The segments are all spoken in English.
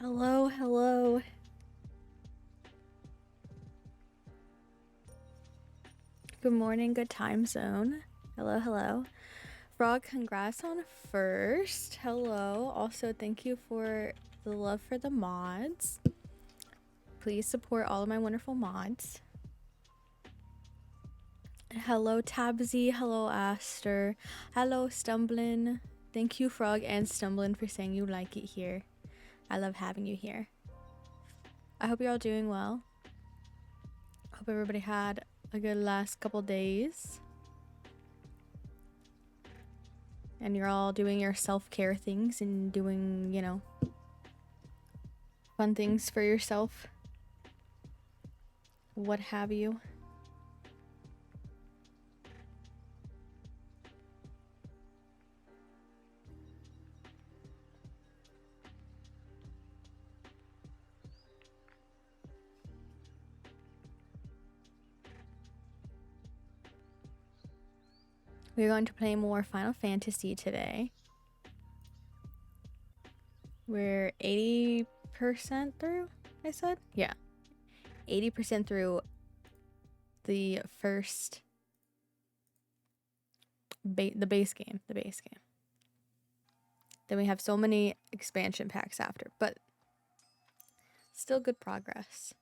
Hello, hello. Good morning, good time zone. Hello, hello. Frog, congrats on first. Hello. Also, thank you for the love for the mods. Please support all of my wonderful mods. Hello, Tabsy. Hello, Aster. Hello, Stumblin. Thank you, Frog and Stumblin, for saying you like it here. I love having you here. I hope you're all doing well. Hope everybody had a good last couple days. And you're all doing your self-care things and doing, you know, fun things for yourself. What have you. We're going to play more Final Fantasy today. We're 80% through, I said? Yeah. 80% through the first... the base game. Then we have so many expansion packs after, but still good progress.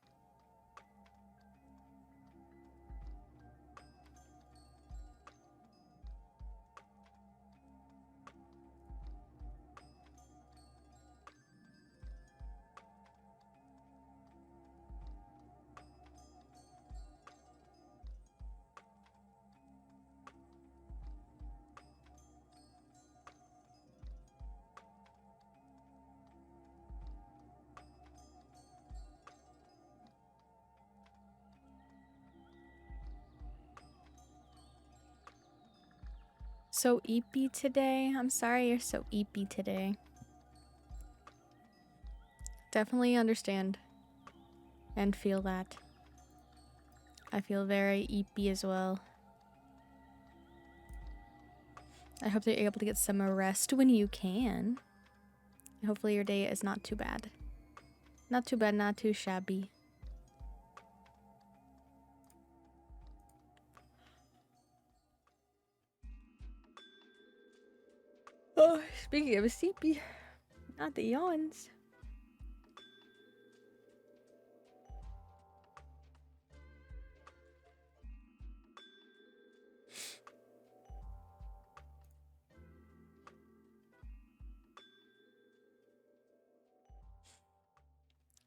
So eepy today. I'm sorry you're so eepy today. Definitely understand and feel that. I feel very eepy as well. I hope that you're able to get some rest when you can. Hopefully your day is not too bad. Not too bad, not too shabby. Oh, speaking of a sleepy, not the yawns.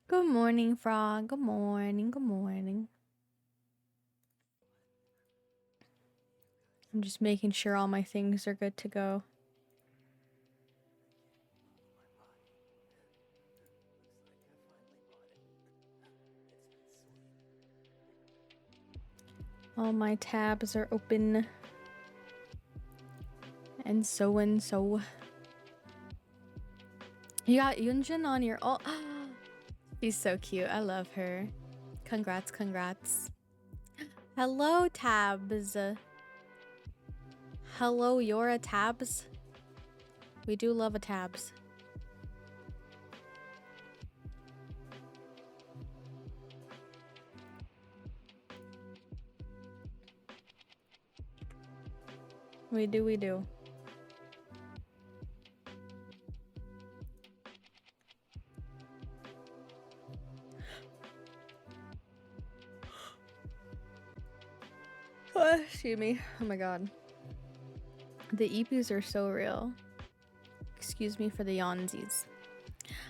Good morning, Frog. Good morning, good morning. I'm just making sure all my things are good to go. All my tabs are open. And so. You got Yunjin on your... Oh, she's so cute. I love her. Congrats, congrats. Hello, Tabs. Hello, you're a Tabs. We do love a Tabs. We do. Oh, excuse me. Oh my god. The EPs are so real. Excuse me for the yawnsies.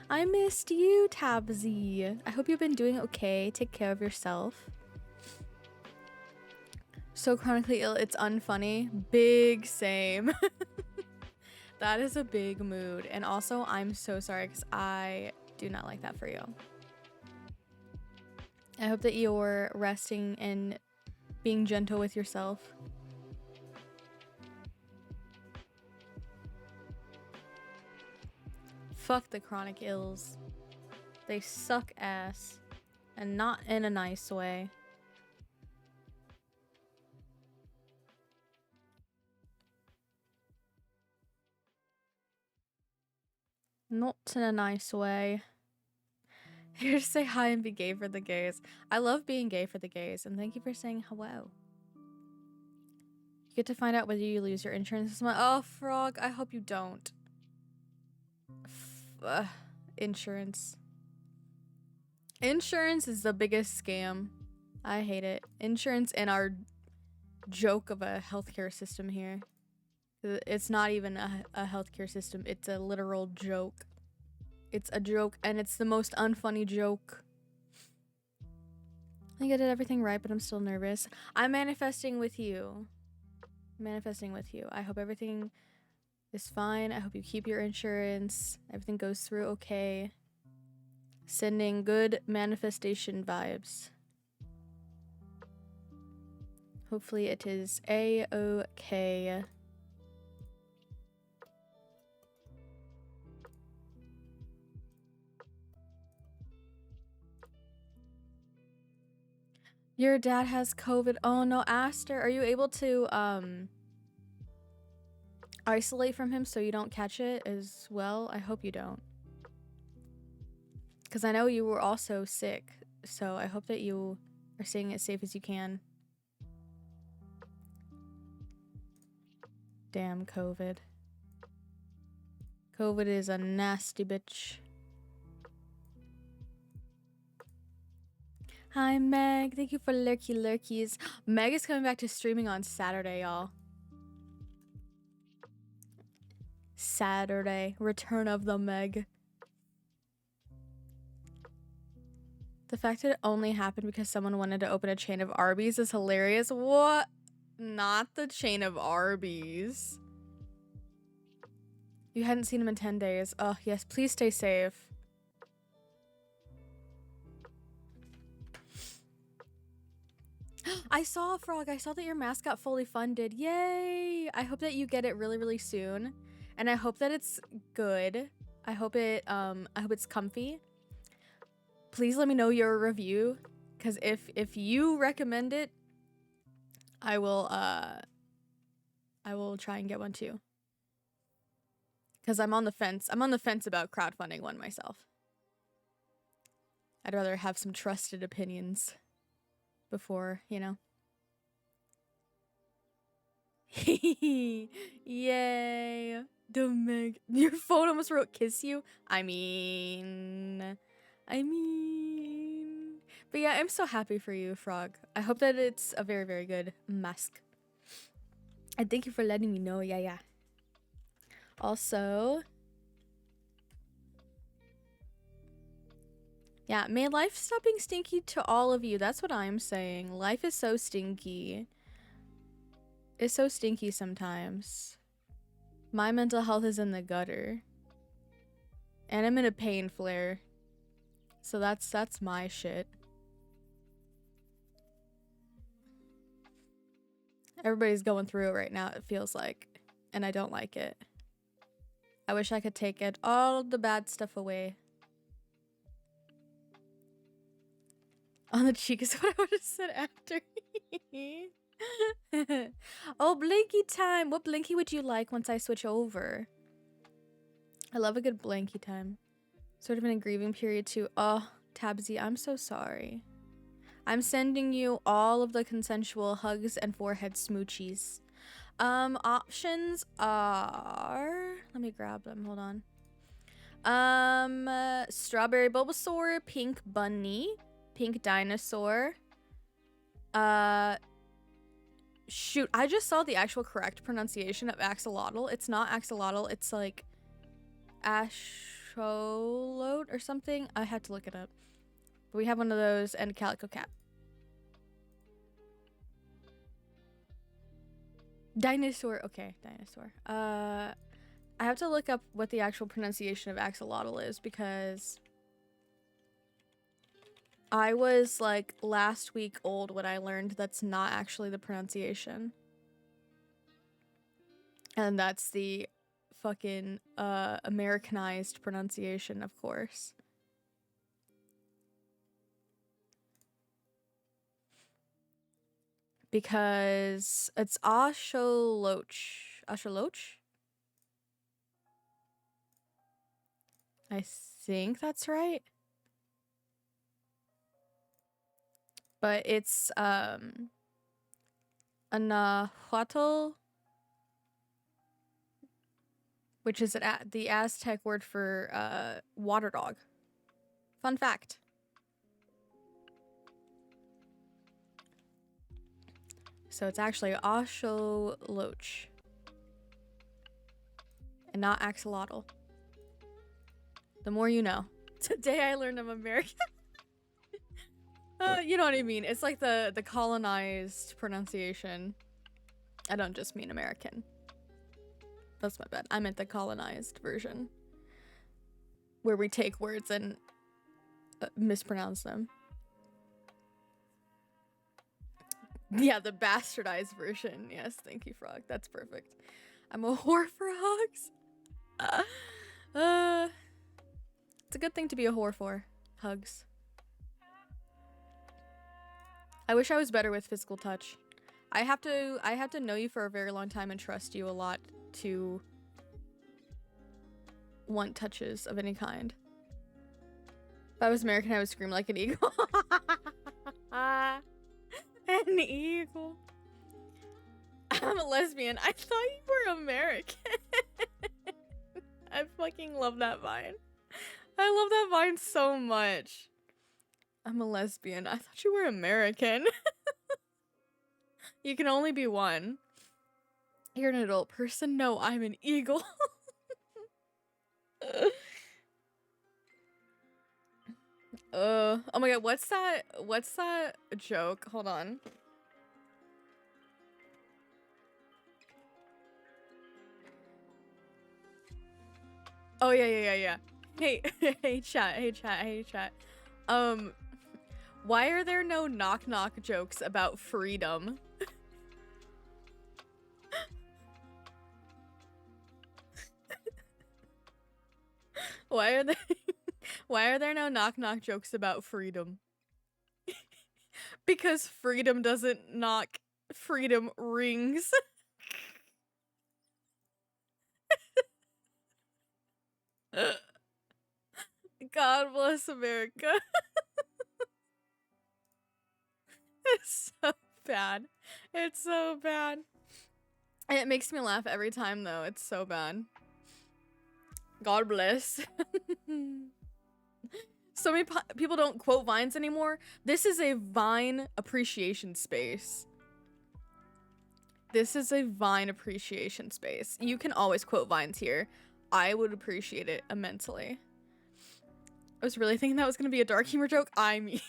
I missed you, Tabsy. I hope you've been doing okay. Take care of yourself. So chronically ill, it's unfunny. Big same. That is a big mood. And also, I'm so sorry because I do not like that for you. I hope that you're resting and being gentle with yourself. Fuck the chronic ills. They suck ass. And not in a nice way. Not in a nice way. Here to say hi and be gay for the gays. I love being gay for the gays, and thank you for saying hello. You get to find out whether you lose your insurance this month. Oh, Frog, I hope you don't. Insurance. Insurance is the biggest scam. I hate it. Insurance and our joke of a healthcare system here. It's not even a healthcare system. It's a literal joke. It's a joke, and it's the most unfunny joke. I think I did everything right, but I'm still nervous. I'm manifesting with you. Manifesting with you. I hope everything is fine. I hope you keep your insurance. Everything goes through okay. Sending good manifestation vibes. Hopefully it is a-okay. Your dad has COVID. Oh no, Aster, are you able to isolate from him so you don't catch it as well? I hope you don't. Because I know you were also sick, so I hope that you are staying as safe as you can. Damn COVID. COVID is a nasty bitch. Hi, Meg. Thank you for lurkies. Meg is coming back to streaming on Saturday, y'all. Saturday. Return of the Meg. The fact that it only happened because someone wanted to open a chain of Arby's is hilarious. What? Not the chain of Arby's. You hadn't seen him in 10 days. Oh, yes. Please stay safe. I saw, Frog. I saw that your mask got fully funded. Yay! I hope that you get it really, really soon. And I hope that it's good. I hope it's comfy. Please let me know your review. Because if you recommend it, I will try and get one too. Because I'm on the fence. I'm on the fence about crowdfunding one myself. I'd rather have some trusted opinions before, you know. Yay. The Meg. Your phone almost wrote kiss you. I mean. But yeah, I'm so happy for you, Frog. I hope that it's a very, very good mask. And thank you for letting me know. Yeah. Also, yeah, may life stop being stinky to all of you. That's what I'm saying. Life is so stinky. It's so stinky sometimes. My mental health is in the gutter. And I'm in a pain flare. So that's my shit. Everybody's going through it right now, it feels like. And I don't like it. I wish I could take it, all the bad stuff away. On the cheek is what I would have said after. Oh, blinky time. What blinky would you like once I switch over? I love a good blinky time. Sort of in a grieving period too. Oh, Tabsy, I'm so sorry. I'm sending you all of the consensual hugs and forehead smoochies. Options are... Let me grab them. Hold on. Strawberry Bulbasaur, Pink Bunny, Pink Dinosaur. Shoot, I just saw the actual correct pronunciation of axolotl. It's not axolotl, it's like Asholot or something. I had to look it up. But we have one of those and a Calico Cat. Dinosaur. Okay, dinosaur. I have to look up what the actual pronunciation of axolotl is because I was like last week old when I learned that's not actually the pronunciation. And that's the fucking Americanized pronunciation, of course. Because it's Asholoch. Asholoch? I think that's right. but it's Anahuatl, which is the Aztec word for water dog. Fun fact. So it's actually axolotl and not axolotl. The more you know. Today I learned I'm American. You know what I mean. It's like the colonized pronunciation. I don't just mean American. That's my bad. I meant the colonized version. Where we take words and mispronounce them. Yeah, the bastardized version. Yes, thank you, Frog. That's perfect. I'm a whore for hugs. It's a good thing to be a whore for. Hugs. I wish I was better with physical touch. I have to know you for a very long time and trust you a lot to want touches of any kind. If I was American, I would scream like an eagle. An eagle. I'm a lesbian. I thought you were American. I fucking love that vine. I love that vine so much. I'm a lesbian. I thought you were American. You can only be one. You're an adult person? No, I'm an eagle. Oh my god, what's that joke? Hold on. Oh yeah. Hey, hey chat. Why are there no knock knock jokes about freedom? Why are there no knock knock jokes about freedom? Because freedom doesn't knock, freedom rings. God bless America. It's so bad. It's so bad. And it makes me laugh every time though. It's so bad. God bless. So many people don't quote vines anymore. This is a Vine appreciation space. This is a Vine appreciation space. You can always quote vines here. I would appreciate it immensely. I was really thinking that was gonna be a dark humor joke. I mean,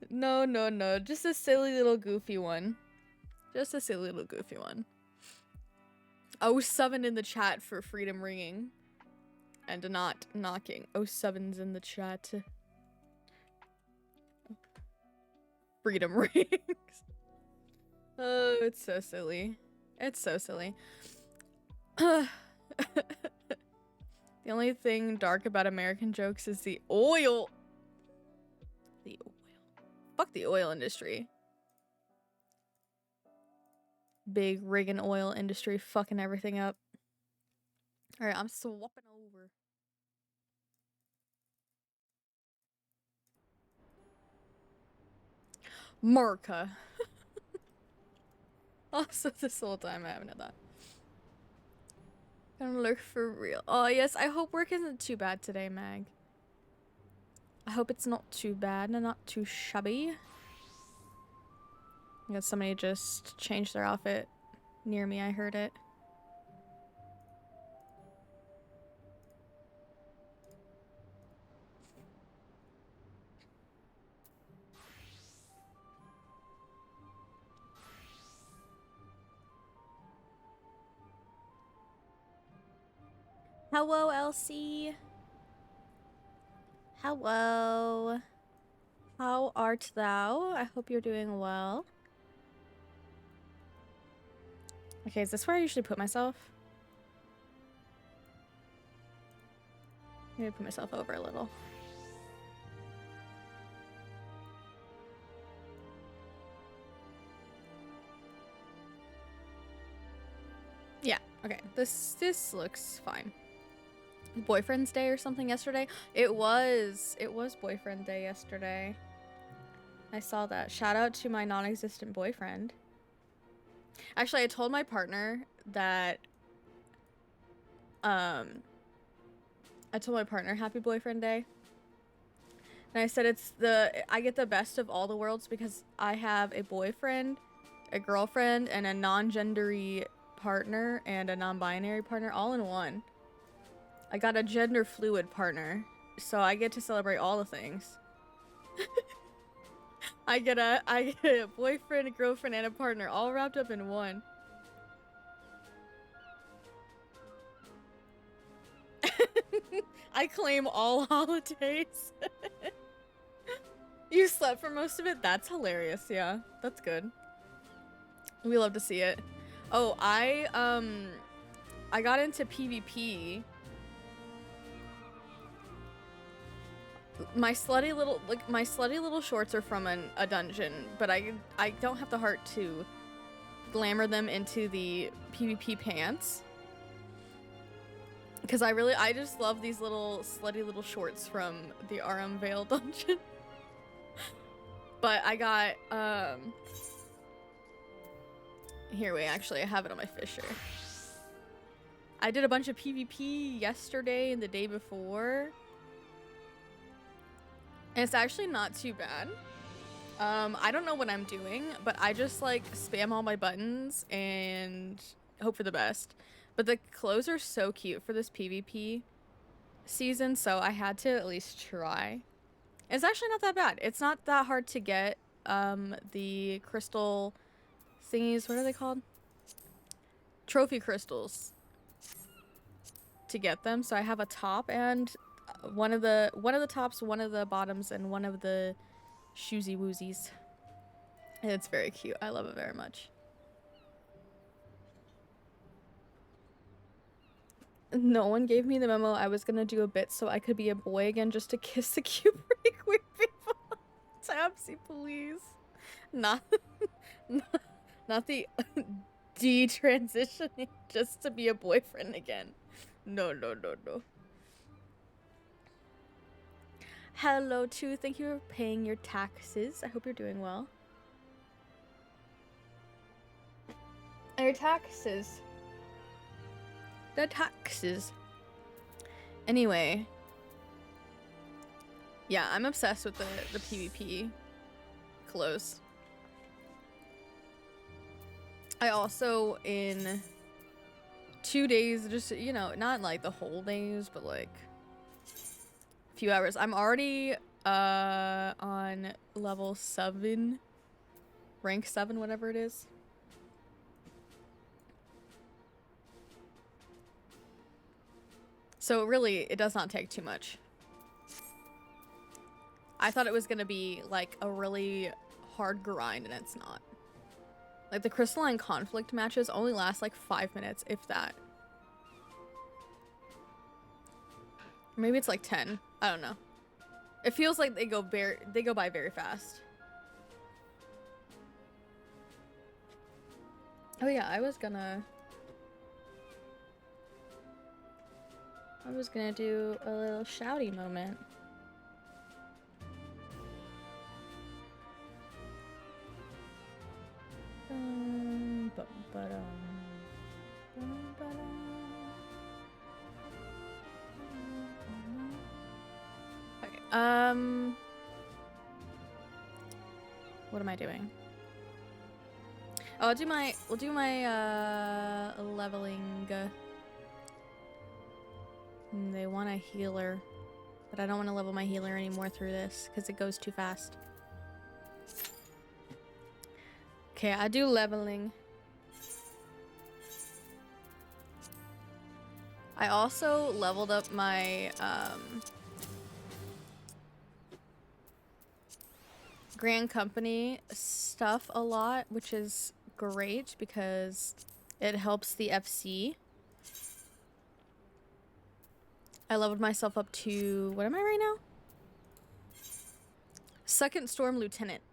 no, just a silly little goofy one. Just a silly little goofy one. Oh, 7 in the chat for freedom ringing. And not knocking. Oh, 7's in the chat. Freedom rings. Oh, it's so silly. It's so silly. The only thing dark about American jokes is the oil. The oil. Fuck the oil industry. Big rigging oil industry fucking everything up. Alright, I'm swapping over. Marca. Also, this whole time I haven't had that. Gonna look for real. Oh, yes, I hope work isn't too bad today, Mag. I hope it's not too bad and not too shabby. I guess somebody just changed their outfit near me. I heard it. Hello, Elsie. Hello. How art thou? I hope you're doing well. Okay, is this where I usually put myself? Maybe put myself over a little. Yeah, okay. This looks fine. Boyfriend's Day or something yesterday. It was Boyfriend Day yesterday. I saw that. Shout out to my non-existent boyfriend. Actually, I told my partner that I told my partner happy Boyfriend Day. And I said I get the best of all the worlds because I have a boyfriend, a girlfriend, and a non-gendery partner and a non-binary partner all in one. I got a gender fluid partner, so I get to celebrate all the things. I get a boyfriend, a girlfriend, and a partner all wrapped up in one. I claim all holidays. You slept for most of it? That's hilarious. Yeah, that's good. We love to see it. Oh, I got into PvP. My slutty little shorts are from a dungeon, but I don't have the heart to glamour them into the PvP pants. Because I just love these little slutty little shorts from the RM Vale dungeon. But I got, here, wait, actually, I have it on my Fisher. I did a bunch of PvP yesterday and the day before. And it's actually not too bad. I don't know what I'm doing, but I just, like, spam all my buttons and hope for the best. But the clothes are so cute for this PvP season, so I had to at least try. It's actually not that bad. It's not that hard to get the crystal thingies. What are they called? Trophy crystals to get them. So I have a top and one of the tops, one of the bottoms, and one of the shoesy woozies. And it's very cute. I love it very much. No one gave me the memo. I was gonna do a bit so I could be a boy again just to kiss the cute pretty queer people. Tabsy, please. Not the detransitioning just to be a boyfriend again. No. Hello, too. Thank you for paying your taxes. I hope you're doing well. Your taxes. The taxes. Anyway. Yeah, I'm obsessed with the PvP clothes. I also, in 2 days, just, you know, not like the whole days, but like a few hours. I'm already on level 7, rank 7, whatever it is. So really, it does not take too much. I thought it was gonna be like a really hard grind, and it's not. Like the crystalline conflict matches only last like 5 minutes, if that. Maybe it's like 10. I don't know. It feels like they go by very fast. Oh yeah, I was gonna do a little shouty moment. Okay, what am I doing? Oh, we'll do my leveling. They want a healer, but I don't want to level my healer anymore through this because it goes too fast. Okay, I do leveling. I also leveled up my Grand Company stuff a lot, which is great because it helps the FC. I leveled myself up to, what am I right now? Second Storm Lieutenant.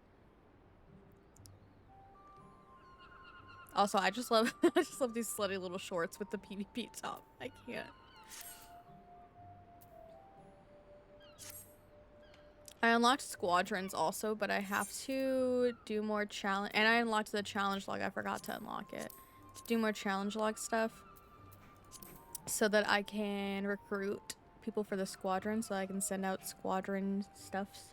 Also, I just love I just love these slutty little shorts with the PvP top. I can't. I unlocked squadrons also, but I have to do more challenge. And I unlocked the challenge log. I forgot to unlock it. To do more challenge log stuff. So that I can recruit people for the squadron. So I can send out squadron stuffs.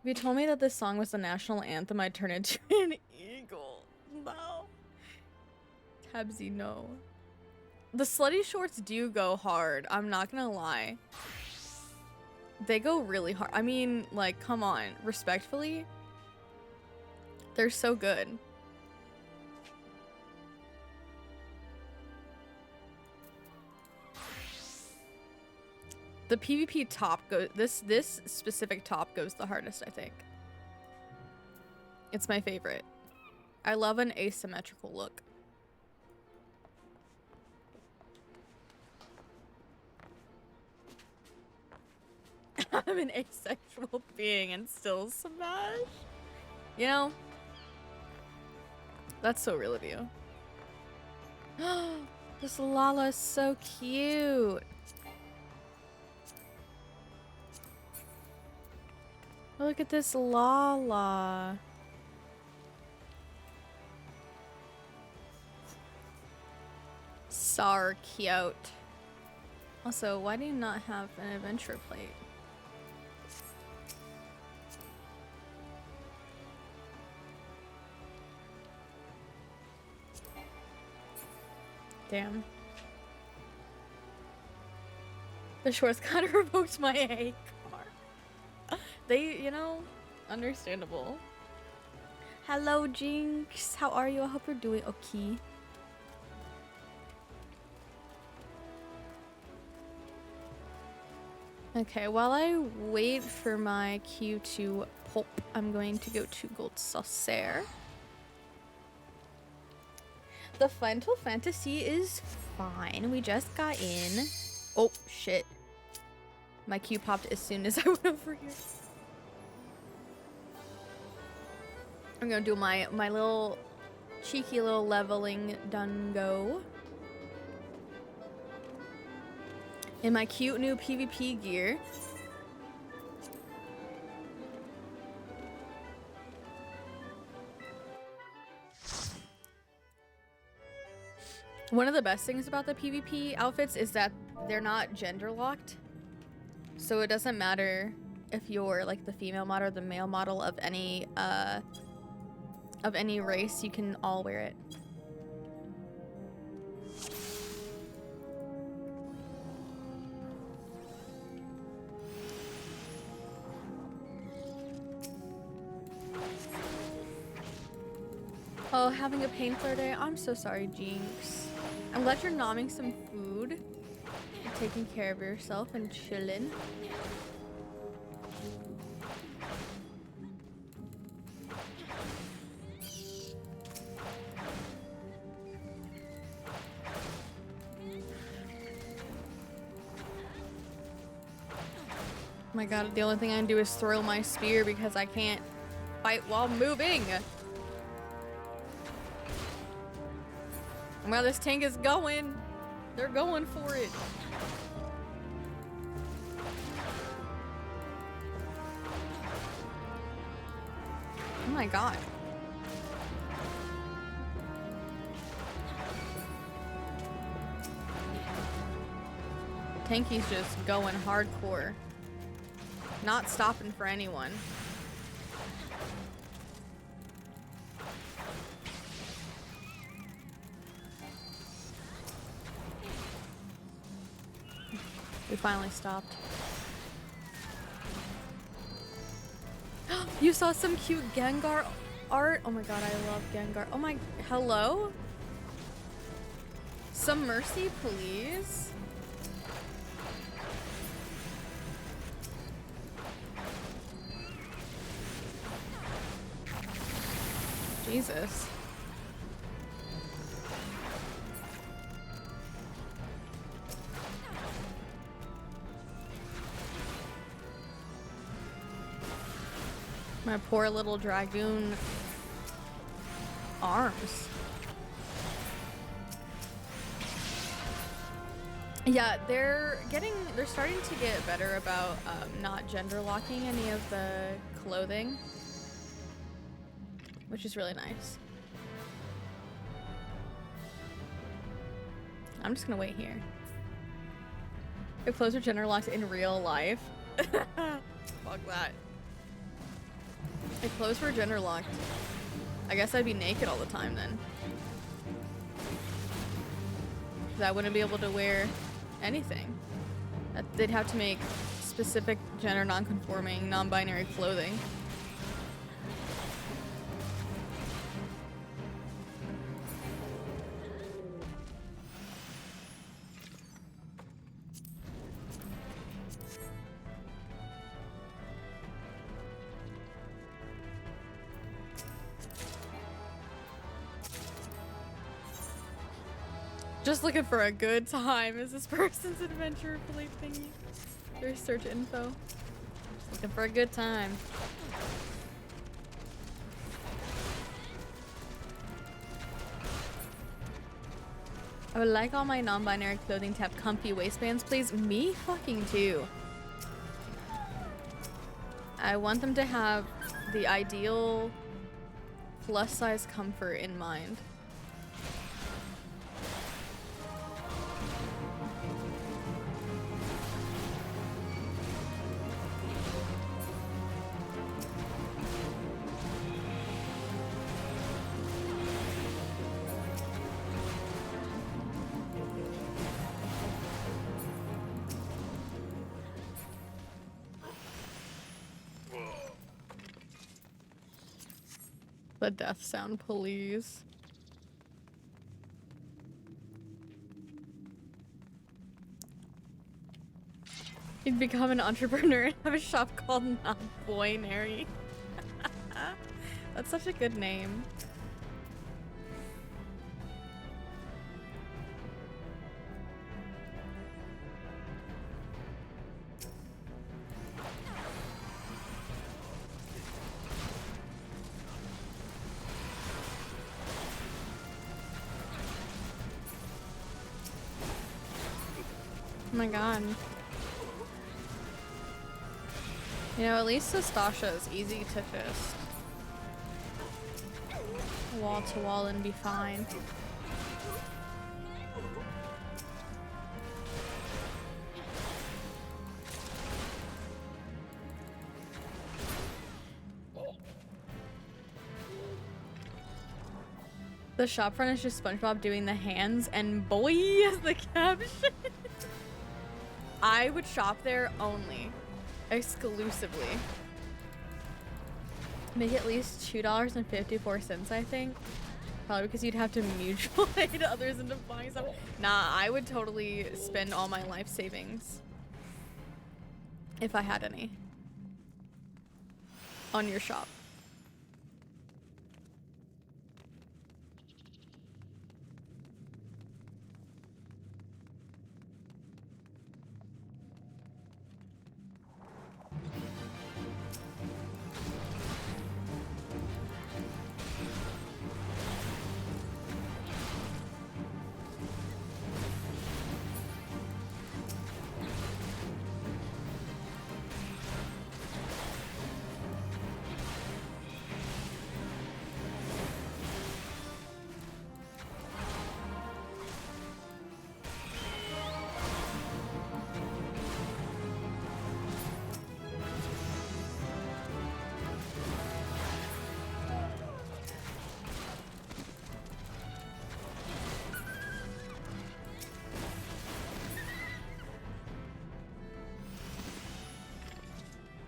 If you told me that this song was the national anthem, I'd turn into an eagle. No. Tabsy, no. The slutty shorts do go hard. I'm not gonna lie. They go really hard. I mean, like, come on. Respectfully. They're so good. The PvP top goes... This specific top goes the hardest, I think. It's my favorite. I love an asymmetrical look. I'm an asexual being and still smash. You know? That's so real of you. This Lala is so cute. Look at this Lala. So cute. Also, why do you not have an adventure plate? Damn. The shorts kind of revoked my A car. They, you know, understandable. Hello, Jinx. How are you? I hope you're doing okay. Okay, while I wait for my queue to pop, I'm going to go to Gold Saucer. The Final Fantasy is fine. We just got in. Oh, shit. My queue popped as soon as I went over here. I'm gonna do my little cheeky little leveling done go. In my cute new PvP gear. One of the best things about the PvP outfits is that they're not gender locked. So it doesn't matter if you're like the female model or the male model of any race, you can all wear it. Oh, having a pain flare day? I'm so sorry, Jinx. I'm glad you're nomming some food and taking care of yourself and chilling. Oh my god, the only thing I can do is throw my spear because I can't fight while moving. Well, this tank is going. They're going for it. Oh my god. Tanky's just going hardcore. Not stopping for anyone. We finally stopped. You saw some cute Gengar art? Oh my god, I love Gengar. Oh my, hello? Some mercy, please. Jesus. My poor little dragoon arms. Yeah, they're starting to get better about not gender locking any of the clothing, which is really nice. I'm just gonna wait here. If clothes are gender locked in real life, fuck that. If clothes were gender locked, I guess I'd be naked all the time then. 'Cause I wouldn't be able to wear anything. They'd have to make specific gender non-conforming, non-binary clothing. Just looking for a good time is this person's adventure plate thingy. Their search info. Just looking for a good time. I would like all my non-binary clothing to have comfy waistbands, please. Me fucking too. I want them to have the ideal plus size comfort in mind. The death sound, please. You'd become an entrepreneur and have a shop called Non-Binary. That's such a good name. Oh my god. You know, at least Stasha is easy to just wall to wall and be fine. The shop front is just SpongeBob doing the hands and boy is the caption. I would shop there only. Exclusively. Make at least $2.54, I think. Probably because you'd have to mutual aid others into buying stuff. Nah, I would totally spend all my life savings. If I had any. On your shop.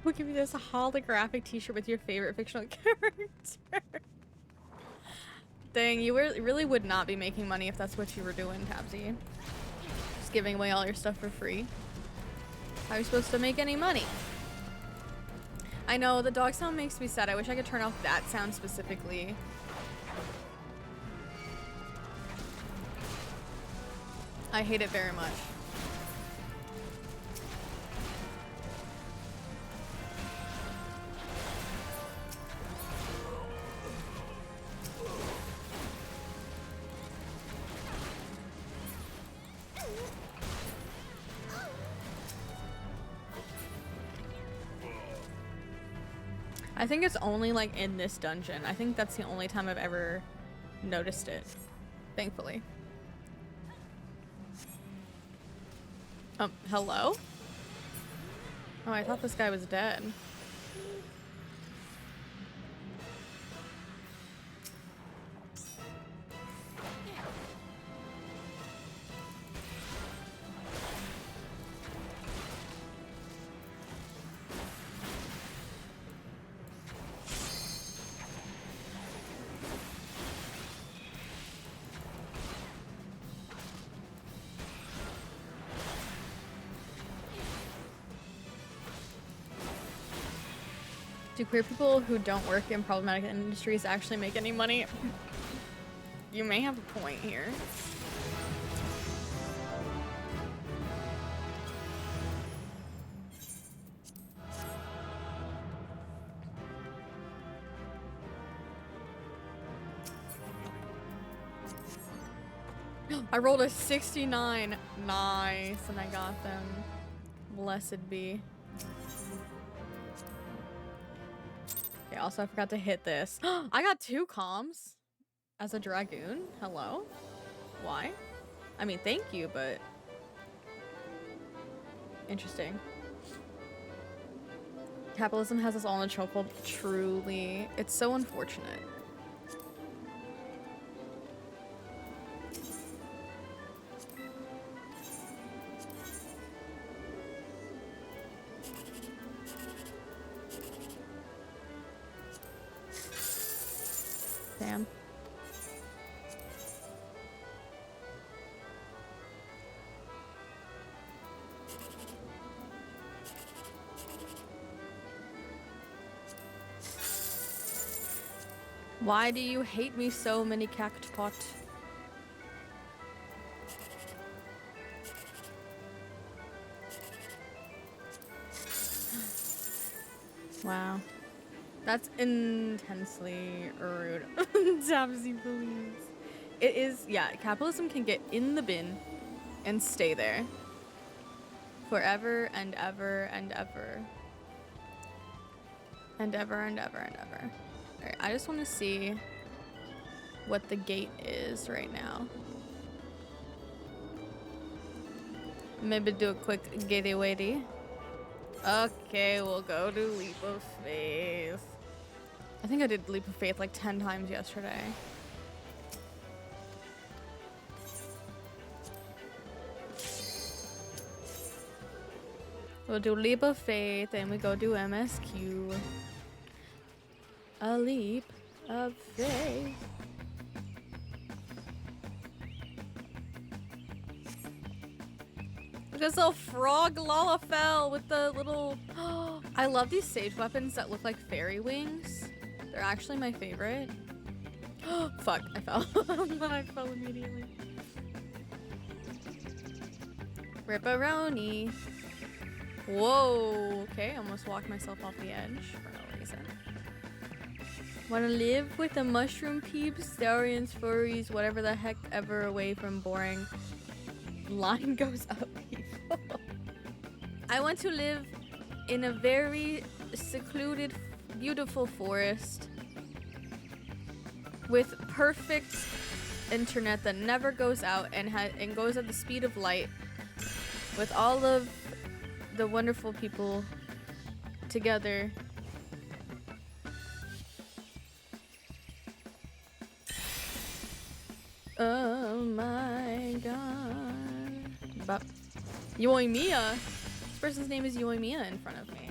We'll give you this holographic t-shirt with your favorite fictional character. Dang, you really would not be making money if that's what you were doing, Tabsy. Just giving away all your stuff for free. How are you supposed to make any money? I know, the dog sound makes me sad. I wish I could turn off that sound specifically. I hate it very much. I think it's only like in this dungeon. I think that's the only time I've ever noticed it, thankfully. Hello? Oh, I thought this guy was dead. Do queer people who don't work in problematic industries actually make any money? You may have a point here. I rolled a 69. Nice, and I got them. Blessed be. Okay, also I forgot to hit this. I got 2 comms as a dragoon. Hello? Why? I mean, thank you, but interesting. Capitalism has us all in a chokehold. Truly. It's so unfortunate. Damn. Why do you hate me so, mini cactpot? Wow. That's intensely rude. Tabsy, please. It is, yeah, capitalism can get in the bin and stay there. Forever and ever and ever. And ever and ever and ever. Alright, I just want to see what the gate is right now. Maybe do a quick gatey waity. Okay, we'll go to Leap of Faith. I think I did Leap of Faith like 10 times yesterday. We'll do Leap of Faith and we go do MSQ. A leap of faith. There's a frog Lalafell with the little... I love these sage weapons that look like fairy wings. They're actually my favorite. Fuck, I fell. But I fell immediately. Ripperoni. Whoa. Okay, almost walked myself off the edge for no reason. Wanna live with the mushroom peeps, saurians, furries, whatever the heck ever away from boring. Line goes up, people. I want to live in a very secluded, beautiful forest with perfect internet that never goes out and goes at the speed of light, with all of the wonderful people together. Oh my god. But Yoimiya. This person's name is Yoimiya in front of me.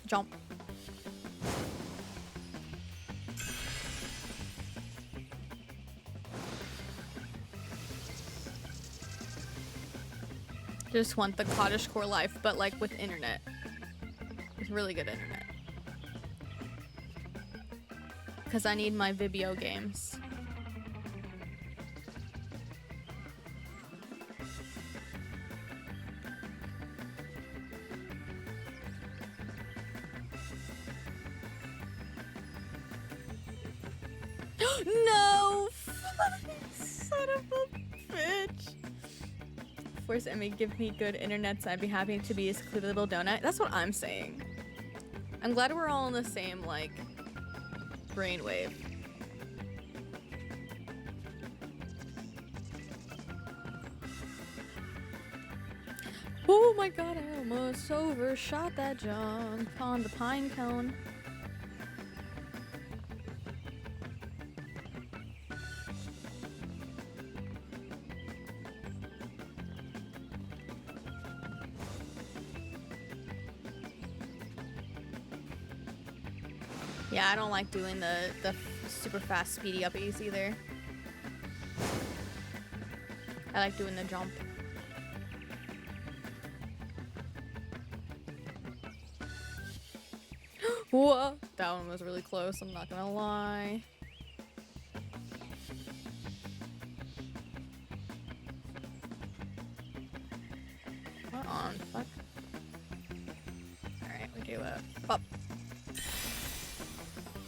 Jump. Just want the cottagecore life, but like with internet. With really good internet. Because I need my Vibio games. No! Son of a bitch. force and may give me good internet, so I'd be happy to be a secluded little donut. That's what I'm saying. I'm glad we're all in the same, like, brainwave. Oh my god, I almost overshot that jump on the pine cone. Yeah, I don't like doing the super fast speedy uppies either. I like doing the jump. Whoa, that one was really close, I'm not gonna lie. What on fuck? Alright, we do a up.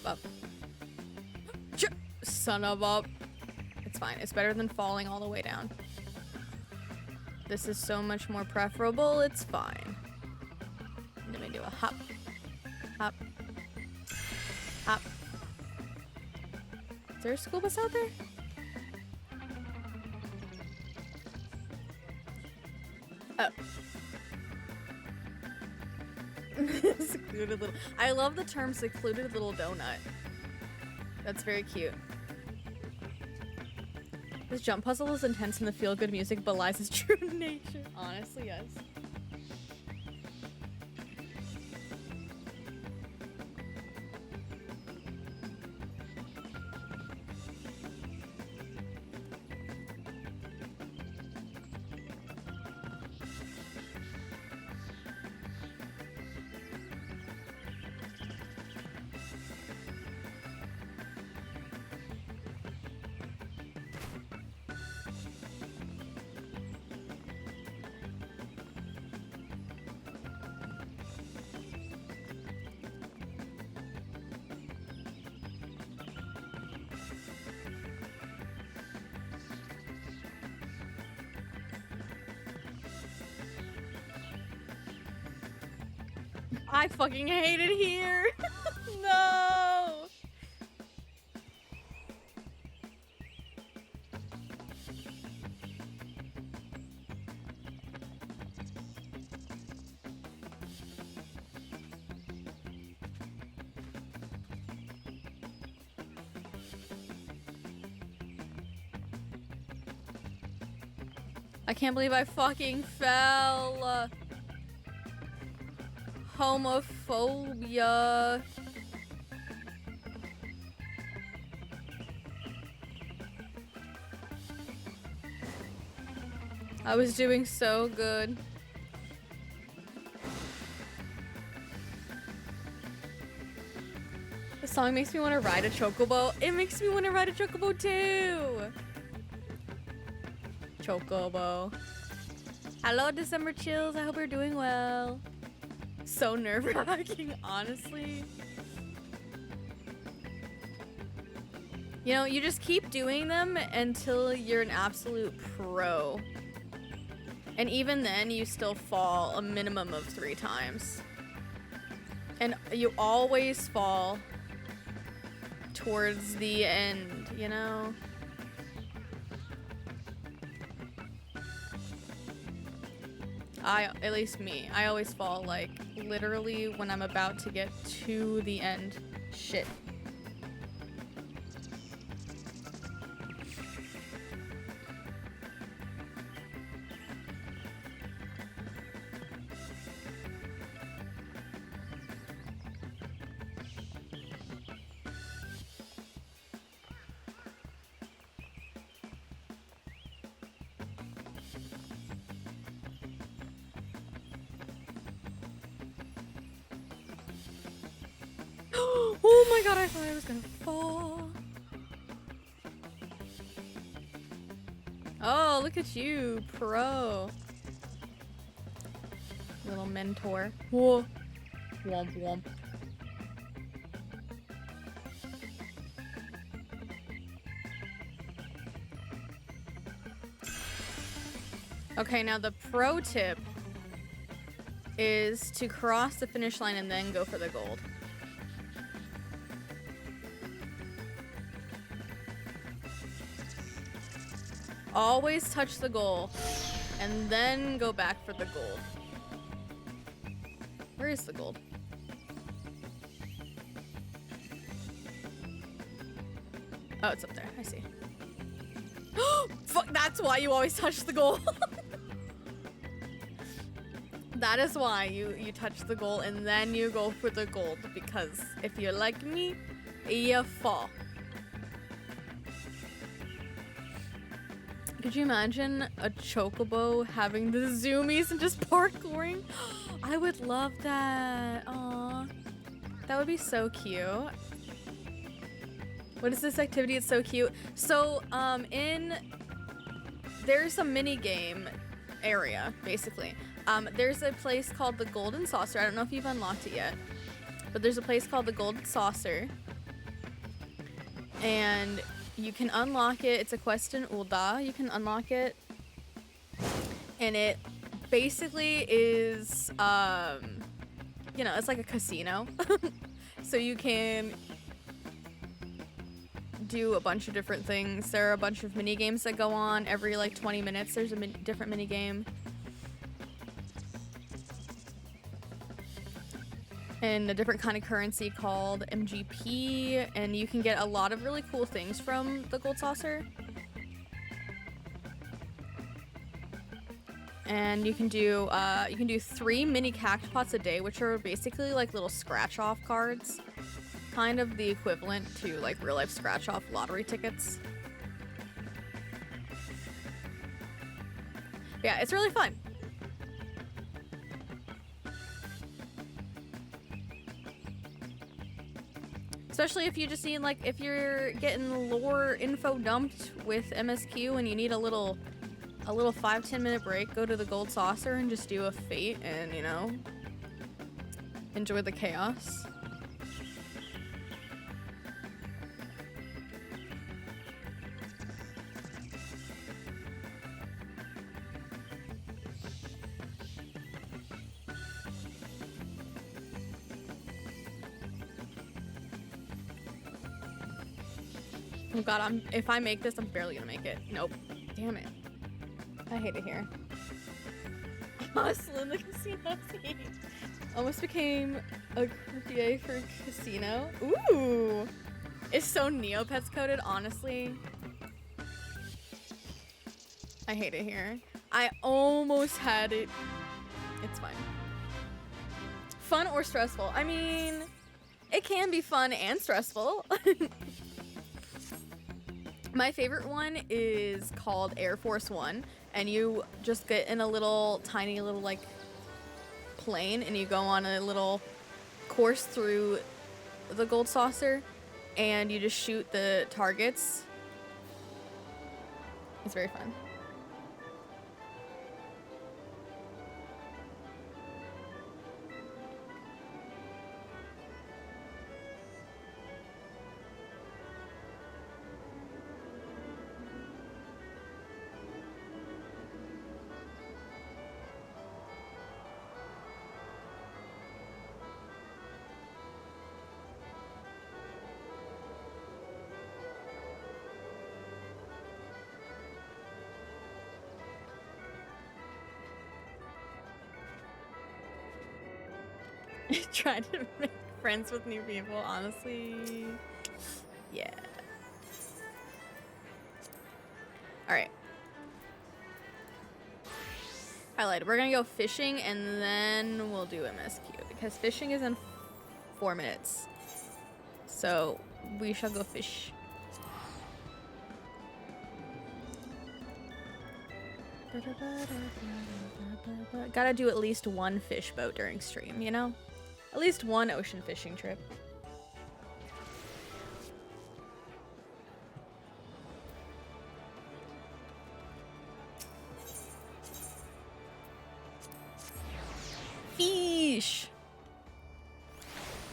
Up. Son of a... It's fine. It's better than falling all the way down. This is so much more preferable. It's fine. Let me do a hop. Hop. Hop. Is there a school bus out there? Oh. Secluded little... I love the term secluded little donut. That's very cute. This jump puzzle is intense and the feel-good music belies its true nature. Honestly, yes. I fucking hate it here. No. I can't believe I fucking fell. Homophobia. I was doing so good. The song makes me want to ride a chocobo. It makes me want to ride a chocobo too. Chocobo. Hello, December chills. I hope you're doing well. So nerve-wracking, honestly. You know, you just keep doing them until you're an absolute pro. And even then, you still fall a minimum of 3 times. And you always fall towards the end, you know? At least me, I always fall, like, literally when I'm about to get to the end. Shit. Oh my god, I thought I was gonna fall. Oh, look at you, pro. Little mentor. Whoa. Womp womp. Okay, now the pro tip is to cross the finish line and then go for the gold. Always touch the goal and then go back for the gold. Where is the gold? Oh, it's up there. I see. Fuck, that's why you always touch the goal. That is why you touch the goal and then you go for the gold, because if you're like me, you fall. Could you imagine a chocobo having the zoomies and just parkouring? I would love that. Aww. That would be so cute. What is this activity? It's so cute. So, there's a mini game area, basically. There's a place called the Golden Saucer. I don't know if you've unlocked it yet, but there's a place called the Golden Saucer. And you can unlock it. It's a quest in Ulda. You can unlock it. And it basically is, you know, it's like a casino. So you can do a bunch of different things. There are a bunch of mini games that go on every like 20 minutes. There's a different mini game. And a different kind of currency called MGP, and you can get a lot of really cool things from the Gold Saucer. And you can do 3 mini cactpots a day, which are basically like little scratch-off cards, kind of the equivalent to like real-life scratch-off lottery tickets. Yeah, it's really fun. Especially if you just need, like, if you're getting lore info dumped with MSQ and you need a little 5-10 minute break, go to the Gold Saucer and just do a fate and, you know, enjoy the chaos. Oh god, if I make this, I'm barely gonna make it. Nope. Damn it. I hate it here. Hustle in the casino scene. Almost became a croupier for casino. Ooh. It's so Neopets coded, honestly. I hate it here. I almost had it. It's fine. Fun or stressful? I mean, it can be fun and stressful. My favorite one is called Air Force One, and you just get in a little tiny little like plane and you go on a little course through the Gold Saucer and you just shoot the targets. It's very fun. Try to make friends with new people, honestly. Yeah. Alright. Highlight. We're gonna go fishing and then we'll do MSQ because fishing is in 4 minutes. So we shall go fish. Gotta do at least one fish boat during stream, you know? At least one ocean fishing trip. Fish!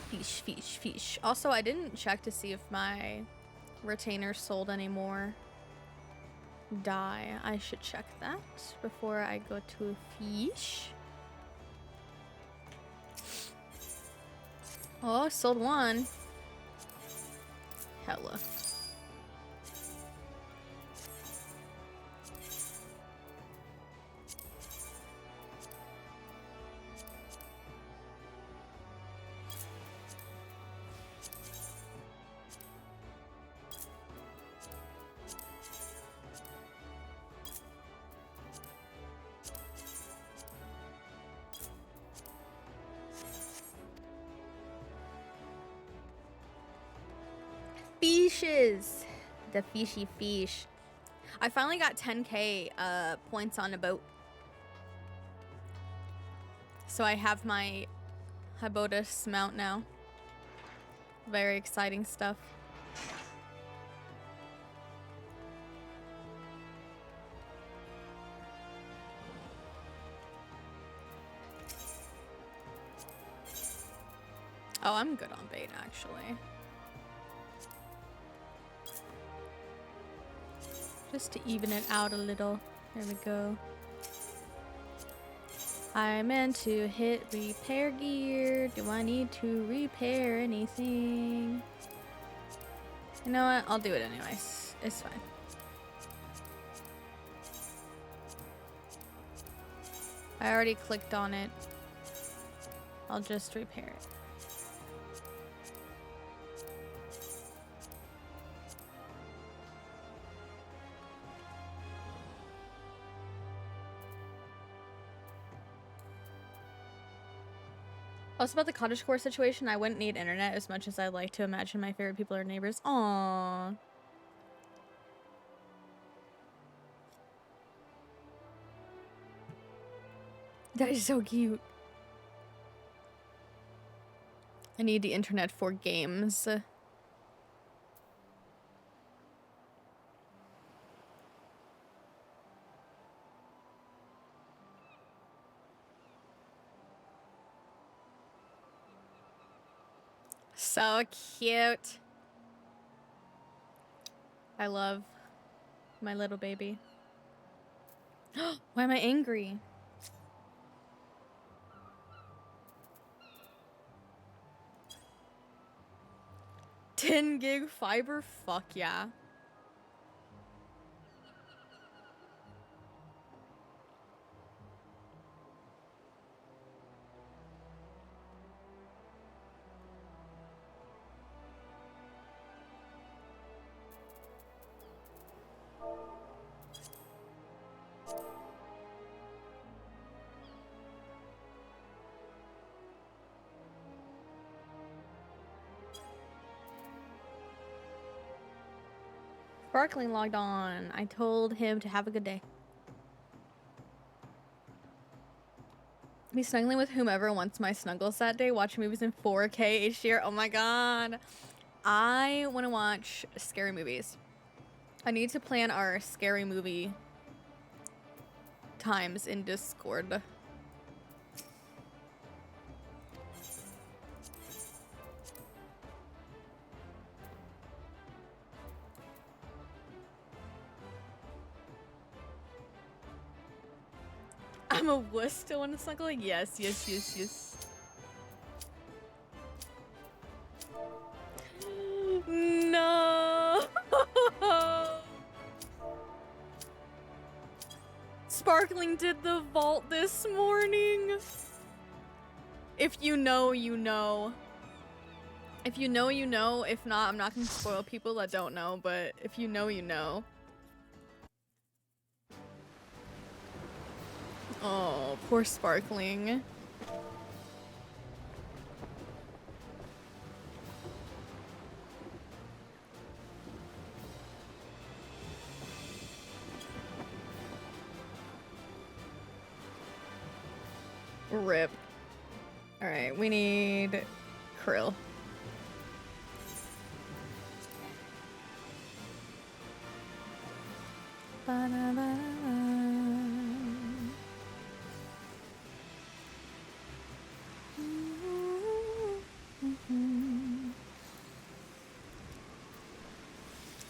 Fish, fish, fish. Also, I didn't check to see if my retainers sold anymore. die. I should check that before I go to fish. Oh, sold one. Hella. Fishes. The fishy fish. I finally got 10k points on a boat. So I have my Hibotus mount now. Very exciting stuff. Oh, I'm good on bait actually. Just to even it out a little. There we go. I meant to hit repair gear. Do I need to repair anything? You know what? I'll do it anyways. It's fine. I already clicked on it. I'll just repair it. Also about the cottagecore situation, I wouldn't need internet as much as I like to imagine my favorite people are neighbors. Aww. That is so cute. I need the internet for games. So cute. I love my little baby. Why am I angry? $10 gig fiber? Fuck yeah. Sparkling logged on. I told him to have a good day. Me snuggling with whomever wants my snuggles that day. Watching movies in 4K HDR. Oh my god. I want to watch scary movies. I need to plan our scary movie times in Discord. I'm a wuss still want to snuggle? Yes, yes, yes, yes. No! Sparkling did the vault this morning. If you know, you know. If you know, you know. If not, I'm not gonna spoil people that don't know, but if you know, you know. Oh, poor Sparkling. Rip. Alright, we need krill.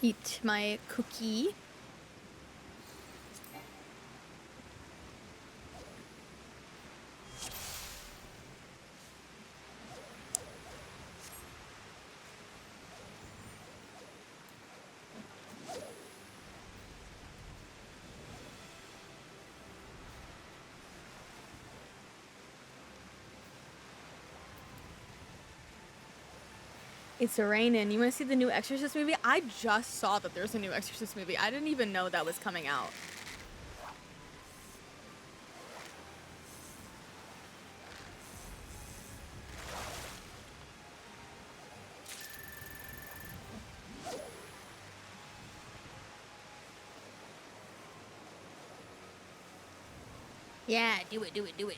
Eat my cookie. It's raining. You want to see the new Exorcist movie? I just saw that there's a new Exorcist movie. I didn't even know that was coming out. Yeah, do it, do it, do it.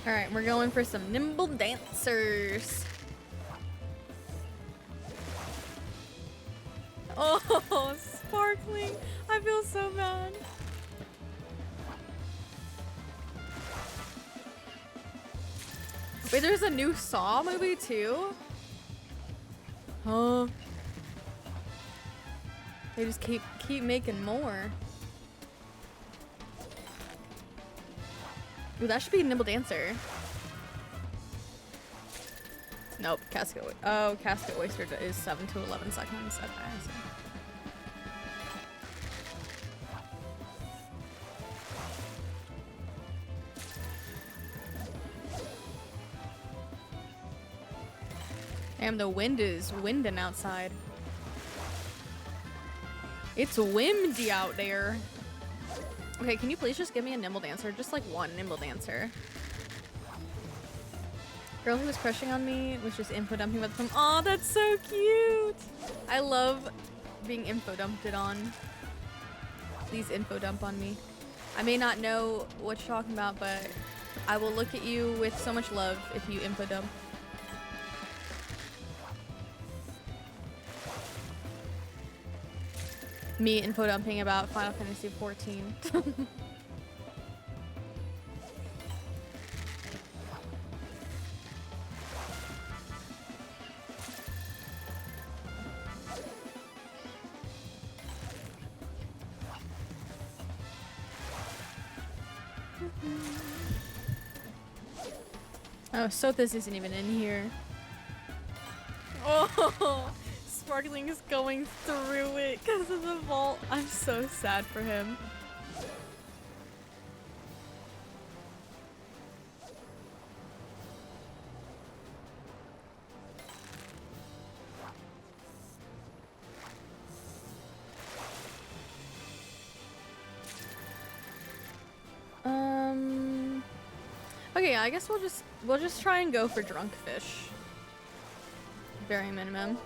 All right, we're going for some nimble dancers. Oh, sparkling. I feel so bad. Wait, there's a new Saw movie too? Huh? They just keep making more. Ooh, that should be Nimble Dancer. Nope, Casket. Oh, Casket Oyster is 7 to 11 seconds. Okay, I see. Damn, the wind is winding outside. It's windy out there. Okay, can you please just give me a Nimble Dancer? Just like one Nimble Dancer. Girl who was crushing on me was just info dumping about them. Aw, that's so cute! I love being info dumped on. Please info dump on me. I may not know what you're talking about, but I will look at you with so much love if you info dump. Me info dumping about Final Fantasy XIV. Oh, Sothis isn't even in here. Oh, Sparkling is going through it because of the vault. I'm so sad for him. Okay, I guess we'll just try and go for drunk fish. Very minimum.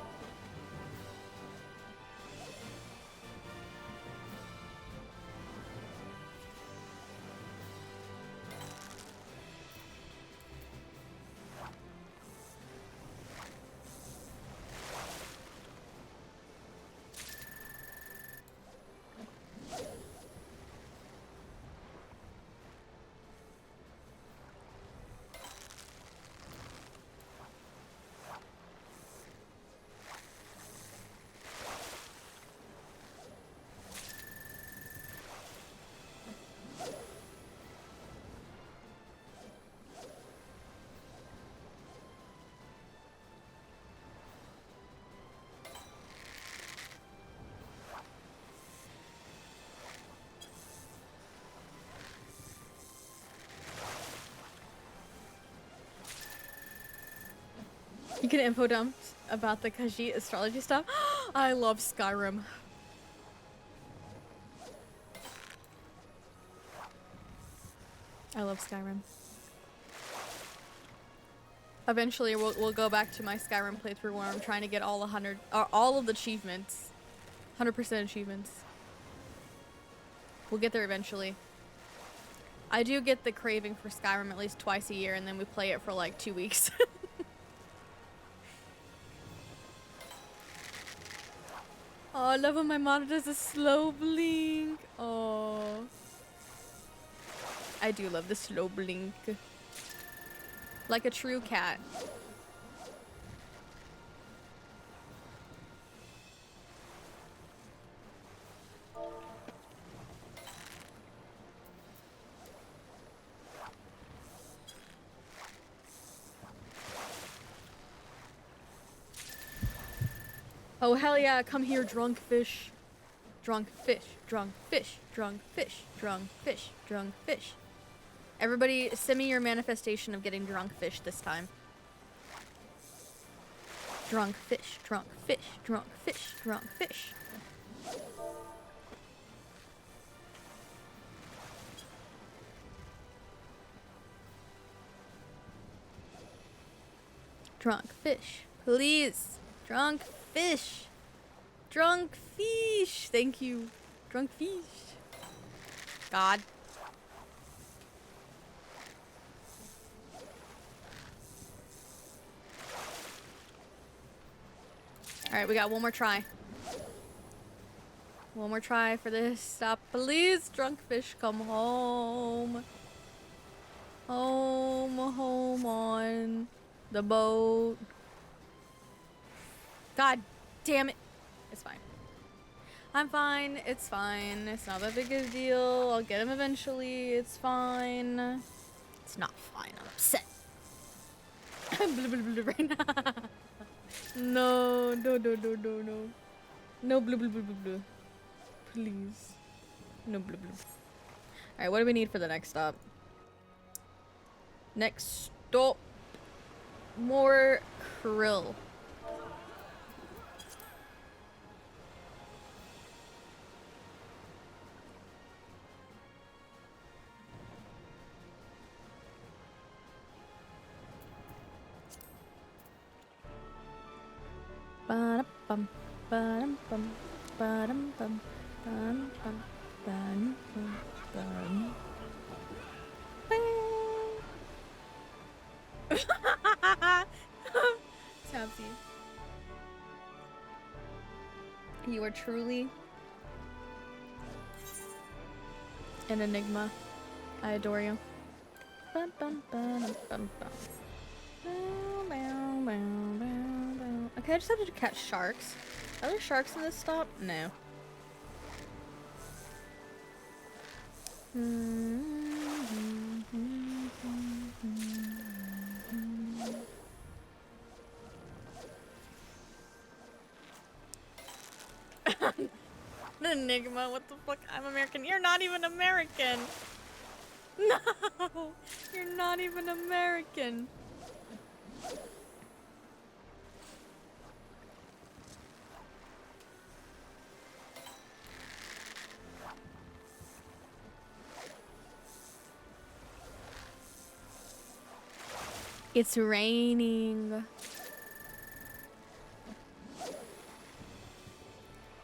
You can info dump about the Khajiit astrology stuff. I love Skyrim. I love Skyrim. Eventually, we'll go back to my Skyrim playthrough where I'm trying to get all of the achievements, 100% achievements. We'll get there eventually. I do get the craving for Skyrim at least twice a year, and then we play it for like 2 weeks. Oh, I love when my monitor does a slow blink. Oh, I do love the slow blink. Like a true cat. Oh hell yeah, come here, drunk fish. Drunk fish, drunk fish, drunk fish, drunk fish, drunk fish. Everybody send me your manifestation of getting drunk fish this time. Drunk fish, drunk fish, drunk fish, drunk fish. Drunk fish, please. Drunk fish. Drunk fish. Thank you. Drunk fish. God. Alright, we got one more try. One more try for this. Stop, please. Drunk fish, come home. Home on the boat. God damn it. It's fine. I'm fine. It's fine. It's not that big a deal. I'll get him eventually. It's fine. It's not fine. I'm upset. I'm blah, blah, blah, right now. No. No, blah, blah, blah, blah, blah. Please. No, blah, blah. Alright, what do we need for the next stop? Next stop. More krill. Ba-dum-bum, ba-dum-bum, ba-dum-bum, ba-dum-bum, ba-dum-bum, ba-dum. Tabsy. You are truly an enigma. I adore you. Bum, bum, bum, bum, bum. Okay, I just have to catch sharks. Are there sharks in this stop? No. An enigma, what the fuck? I'm American. You're not even American. No, you're not even American. It's raining.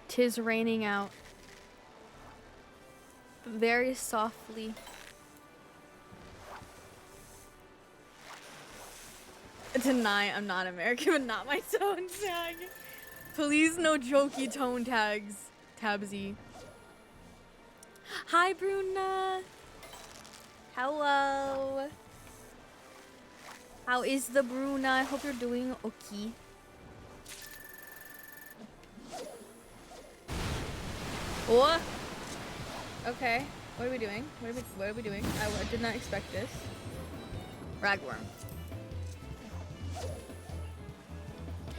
'Tis raining out. Very softly. Deny I'm not American, but not my tone tag. Please no jokey tone tags, Tabsy. Hi, Bruna. Hello. How is the Bruna? I hope you're doing okay. What? Okay. What are we doing? What are we doing? I did not expect this. Ragworm.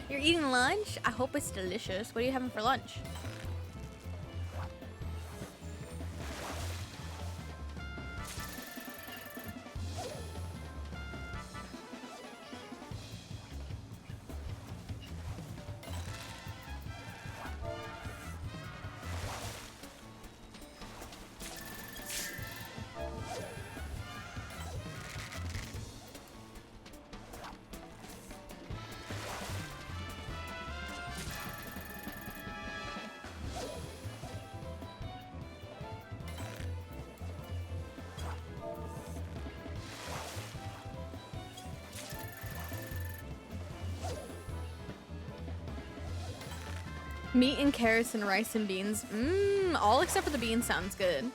You're eating lunch? I hope it's delicious. What are you having for lunch? Meat and carrots and rice and beans. All except for the beans sounds good.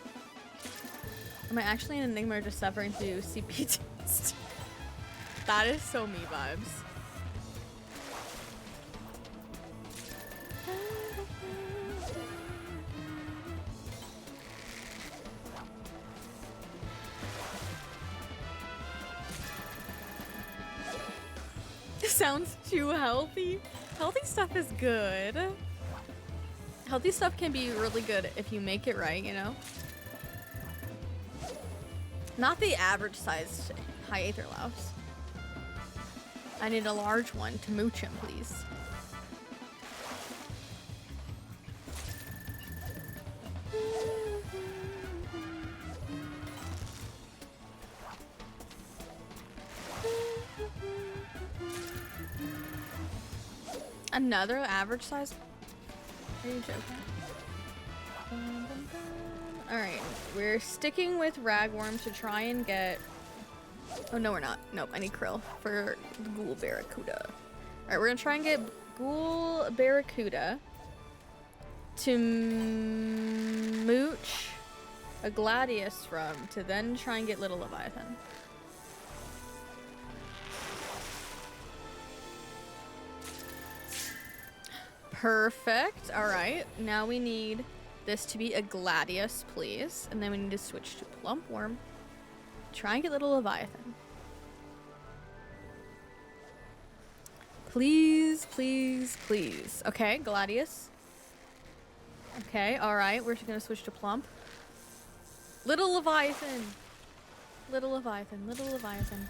Am I actually an enigma or just suffering through CP taste? That is so me vibes. Sounds too healthy. Healthy stuff is good. Healthy stuff can be really good if you make it right, you know? Not the average sized high aether louse. I need a large one to mooch him, please. Another average size? Are you joking? Alright, we're sticking with ragworm to try and get... Oh, no, we're not. Nope, I need krill for the ghoul barracuda. Alright, we're gonna try and get ghoul barracuda to mooch a gladius from to then try and get little leviathan. Perfect. Alright, now we need this to be a gladius, please. And then we need to switch to plump worm. Try and get little leviathan. Please, please, please. Okay, gladius. Okay, alright, we're gonna switch to plump. Little leviathan. Little leviathan, little leviathan.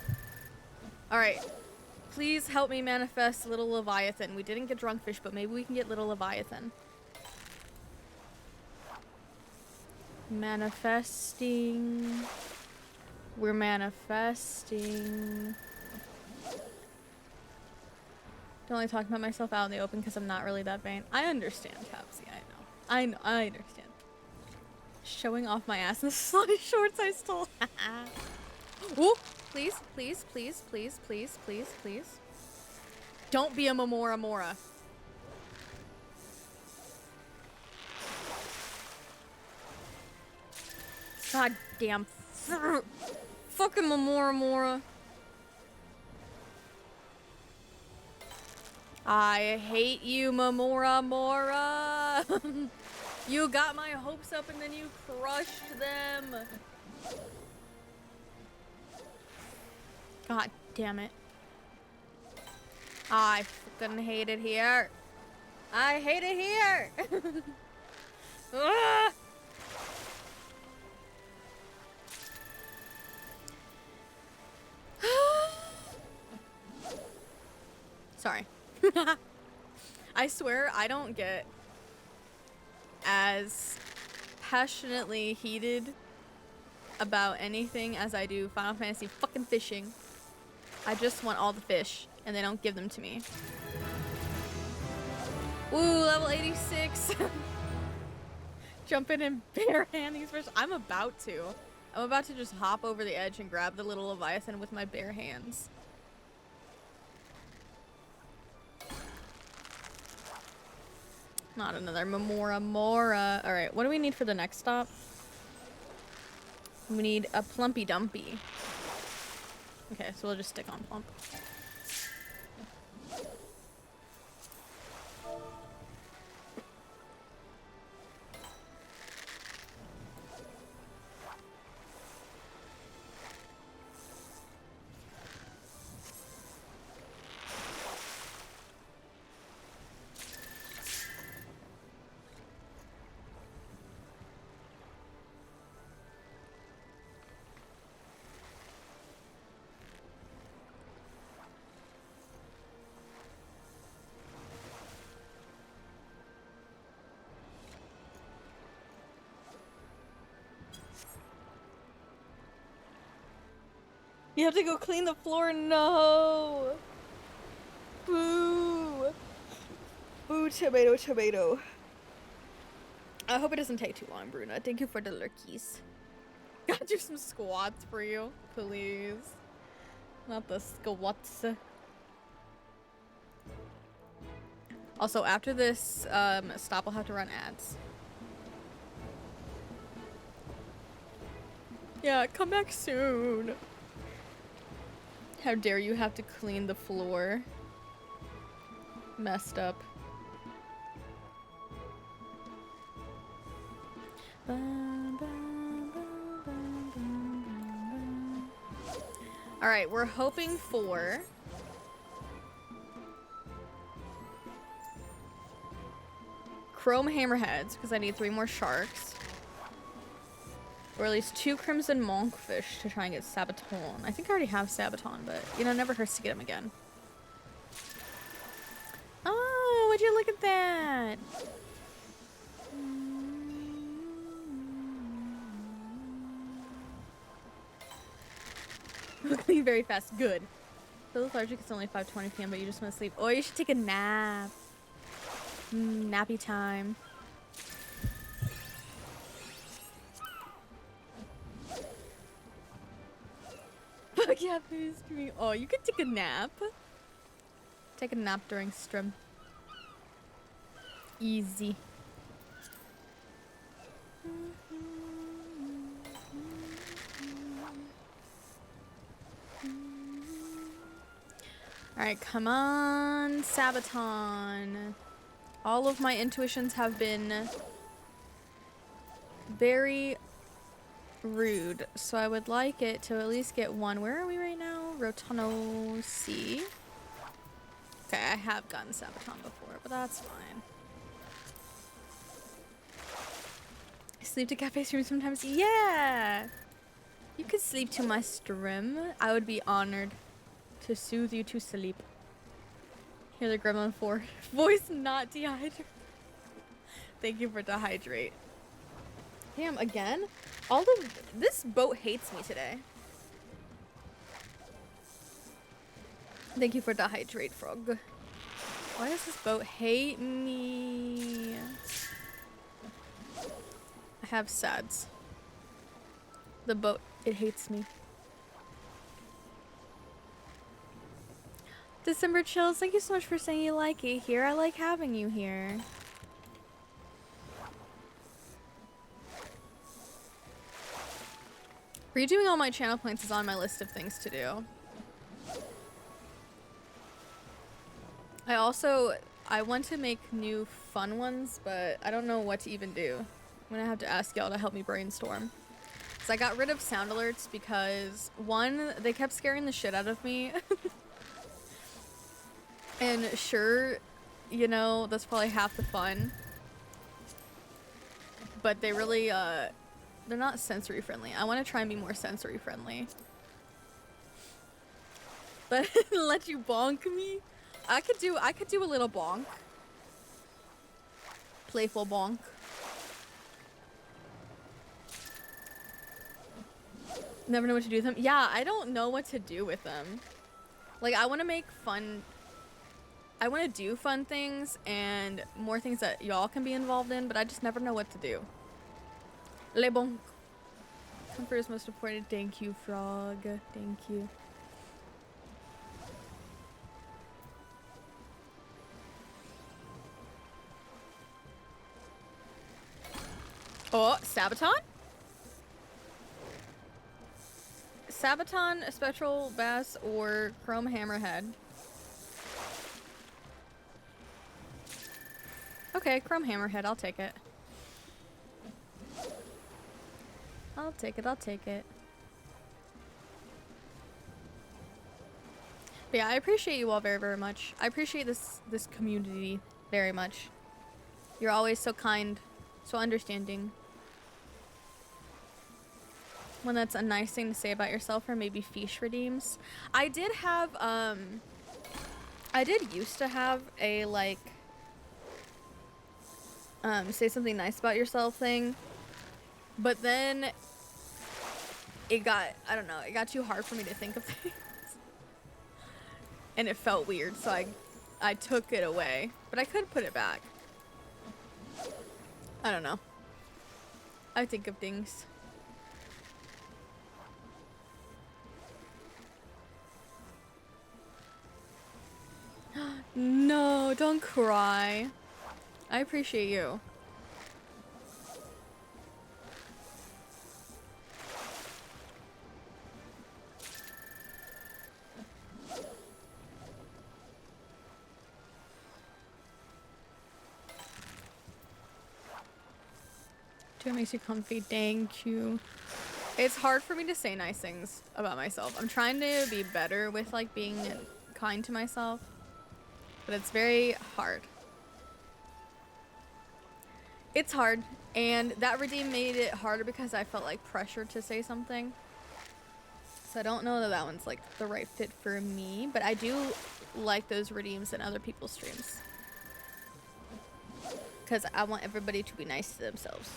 Alright. Please help me manifest little leviathan. We didn't get drunkfish, but maybe we can get little leviathan. Manifesting. We're manifesting. Don't like talking about myself out in the open because I'm not really that vain. I understand, Tapsy. I know. I understand. Showing off my ass in the slutty shorts I stole. Ooh, please, please, please, please, please, please, please. Don't be a Mamora Mora. God damn. Fucking Mamora Mora. I hate you, Mamora Mora. You got my hopes up and then you crushed them. God damn it. I fucking hate it here. I hate it here. Ah! Sorry. I swear I don't get as passionately heated about anything as I do Final Fantasy fucking fishing. I just want all the fish and they don't give them to me. Ooh, level 86. Jumping in bare handies first. I'm about to just hop over the edge and grab the little leviathan with my bare hands. Not another Mamora Mora. Alright, what do we need for the next stop? We need a Plumpy Dumpy. Okay, so we'll just stick on Plump. You have to go clean the floor? No! Boo! Boo, tomato, tomato. I hope it doesn't take too long, Bruna. Thank you for the lurkies. Gotta do some squats for you, please. Not the squats. Also, after this stop, I'll have to run ads. Yeah, come back soon. How dare you have to clean the floor? Messed up. Alright, we're hoping for chrome hammerheads because I need 3 more sharks. Or at least 2 crimson monkfish to try and get Sabaton. I think I already have Sabaton, but you know, it never hurts to get him again. Oh, would you look at that? Clean very fast. Good. So lethargic, it's only 5:20 p.m., but you just want to sleep. Oh, you should take a nap. Nappy time. Fuck yeah, please stream. Oh, you can take a nap. Take a nap during stream. Easy. Alright, come on, Sabaton. All of my intuitions have been very rude, so I would like it to at least get 1. Where are we right now? Rotano C. Okay, I have gotten Sabaton before, but that's fine. I sleep to cafe stream sometimes. Yeah! You could sleep to my stream. I would be honored to soothe you to sleep. Hear the gremlin 4. Voice not dehydrate. Thank you for dehydrate. Damn, again? This boat hates me today. Thank you for dehydrate, frog. Why does this boat hate me? I have sads. The boat, it hates me. December chills, thank you so much for saying you like it here. I like having you here. Redoing all my channel points is on my list of things to do. I want to make new fun ones, but I don't know what to even do. I'm gonna have to ask y'all to help me brainstorm. So I got rid of sound alerts because 1, they kept scaring the shit out of me. And sure, you know, that's probably half the fun. But they really, they're not sensory friendly. I want to try and be more sensory friendly. But let you bonk me? I could do a little bonk. Playful bonk. Never know what to do with them. Yeah, I don't know what to do with them. Like, I want to make fun. I want to do fun things and more things that y'all can be involved in, but I just never know what to do. Le bonk. Comfort is most important. Thank you, frog. Thank you. Oh, Sabaton? Sabaton, Spectral Bass, or Chrome Hammerhead? Okay, Chrome Hammerhead, I'll take it. I'll take it, I'll take it. But yeah, I appreciate you all very, very much. I appreciate this community very much. You're always so kind, so understanding. When that's a nice thing to say about yourself, or maybe fish redeems. I did have, I did used to have a, like, say something nice about yourself thing. But then it got, I don't know, it got too hard for me to think of things. And it felt weird, so I took it away. But I could put it back. I don't know. I think of things. No, don't cry. I appreciate you. It makes you comfy. Thank you. It's hard for me to say nice things about myself. I'm trying to be better with, like, being kind to myself, but it's very hard. It's hard, and that redeem made it harder because I felt like pressured to say something. So I don't know that that one's like the right fit for me, but I do like those redeems in other people's streams. Because I want everybody to be nice to themselves.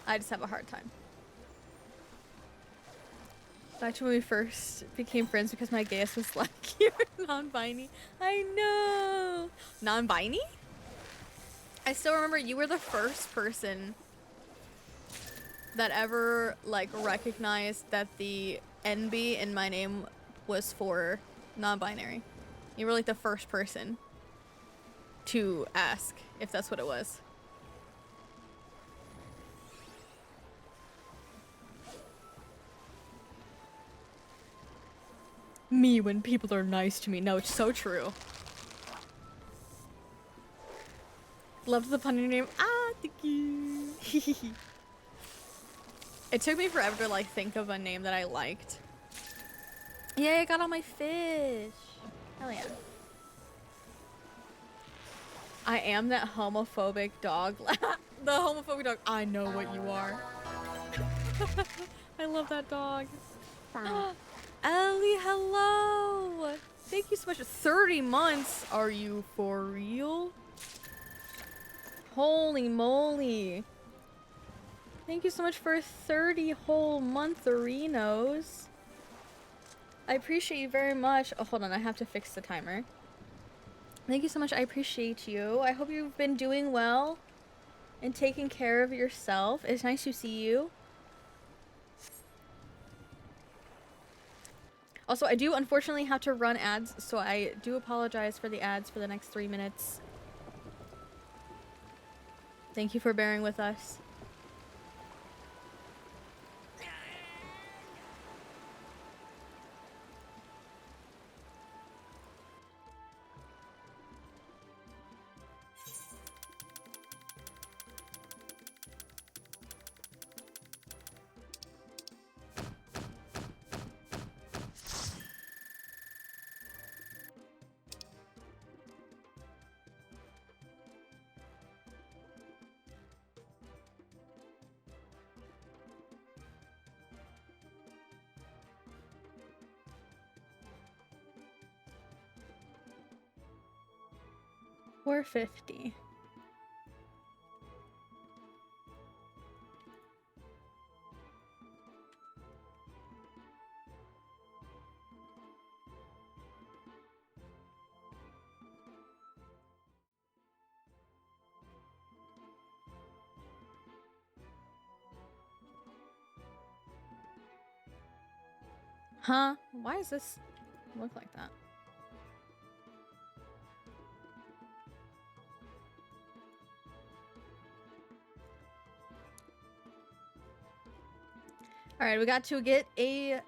I just have a hard time. Back to when we first became friends because my gayest was like, you're non-binary. I know. Non-binary? I still remember you were the first person that ever like recognized that the NB in my name was for non-binary. You were like the first person to ask if that's what it was. Me when people are nice to me. No, it's so true. Loved the pun in your name. Ah, thank you. It took me forever to like think of a name that I liked. Yeah, I got all my fish. Hell yeah. I am that homophobic dog. The homophobic dog. I know what you are. I love that dog. Ellie, hello. Thank you so much. 30 months. Are you for real? Holy moly. Thank you so much for 30 whole montherinos. I appreciate you very much. Oh, hold on. I have to fix the timer. Thank you so much. I appreciate you. I hope you've been doing well and taking care of yourself. It's nice to see you. Also, I do unfortunately have to run ads, so I do apologize for the ads for the next 3 minutes. Thank you for bearing with us. $4.50. Huh? Why does this look like that? Alright, we got to get a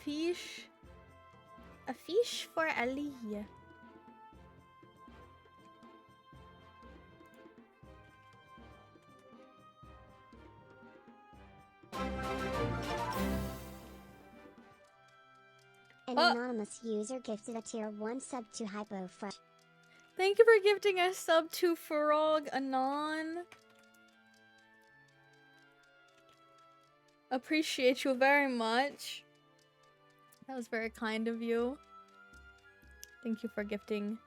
fish. A fish for Ali. An anonymous user gifted a tier 1 sub to HypoFresh. Thank you for gifting a sub to Frog Anon. Appreciate you very much. That was very kind of you. Thank you for gifting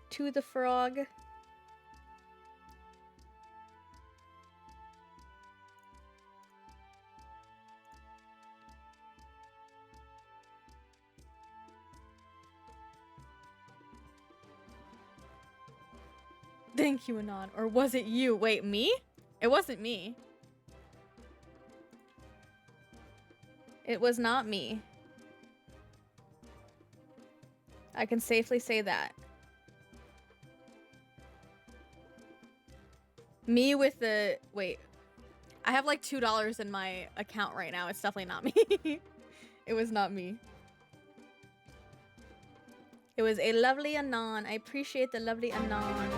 to the frog. Thank you, Anon. Or was it you? Wait, me? It wasn't me. It was not me. I can safely say that. Me with the... Wait. I have like $2 in my account right now. It's definitely not me. It was not me. It was a lovely Anon. I appreciate the lovely Anon.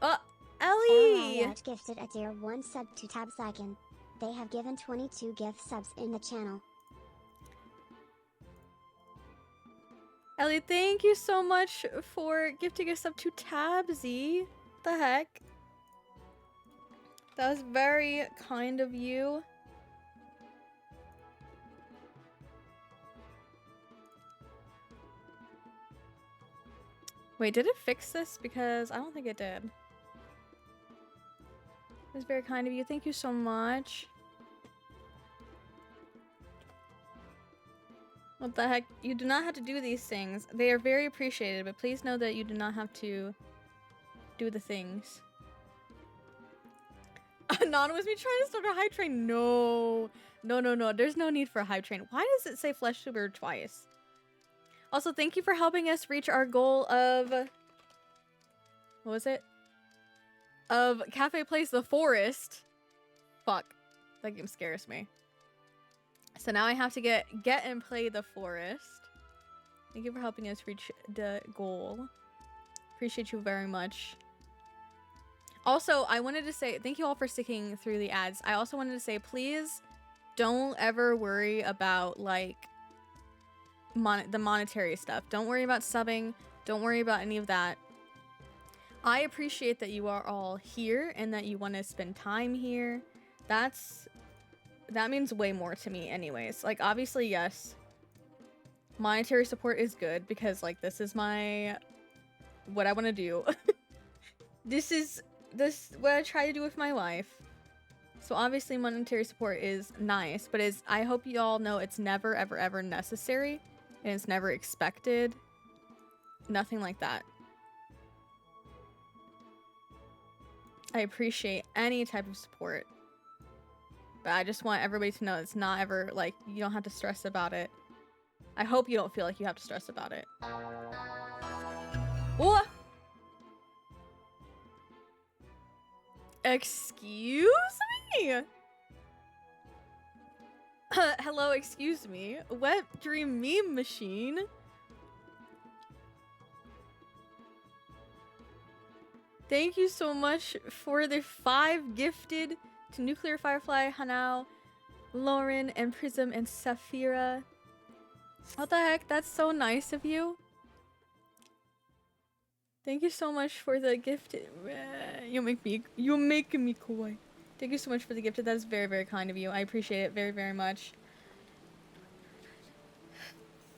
Oh, Ellie! LRH gifted a tier 1 sub to Tabsicon. They have given 22 gift subs in the channel. Ellie, thank you so much for gifting us up to Tabsy. What the heck? That was very kind of you. Wait, did it fix this? Because I don't think it did. It was very kind of you. Thank you so much. What the heck? You do not have to do these things. They are very appreciated, but please know that you do not have to do the things. Anonymous, me trying to start a hype train. No. No. There's no need for a hype train. Why does it say Flesh Tuber twice? Also, thank you for helping us reach our goal of... What was it? Of Cafe Place the Forest. Fuck. That game scares me. So now I have to get and play the forest. Thank you for helping us reach the goal. Appreciate you very much. Also, I wanted to say thank you all for sticking through the ads. I also wanted to say, please don't ever worry about like the monetary stuff. Don't worry about subbing. Don't worry about any of that. I appreciate that you are all here and that you want to spend time here. That means way more to me anyways. Like, obviously, yes, monetary support is good because, like, this is what I want to do. This is what I try to do with my life. So obviously monetary support is nice, but I hope you all know it's never, ever, ever necessary and it's never expected. Nothing like that. I appreciate any type of support. But I just want everybody to know it's not ever, like, you don't have to stress about it. I hope you don't feel like you have to stress about it. What? Excuse me? Hello, excuse me. Wet Dream Meme Machine? Thank you so much for the 5 gifted to Nuclear Firefly, Hanao, Lauren, and Prism, and Saphira. What the heck? That's so nice of you. Thank you so much for the gifted. You make me coy. Thank you so much for the gifted. That is very, very kind of you. I appreciate it very, very much.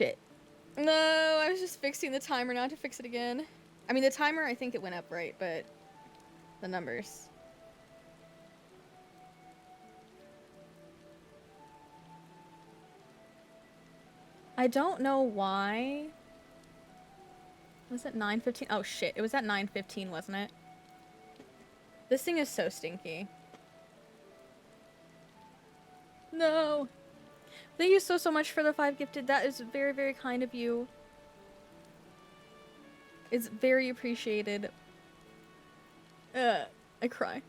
Shit. No, I was just fixing the timer, not to fix it again. I mean, the timer, I think it went up right, but the numbers. I don't know why. Was it 9:15? Oh shit, it was at 9:15, wasn't it? This thing is so stinky. No. Thank you so much for the 5 gifted. That is very, very kind of you. It's very appreciated. I cry.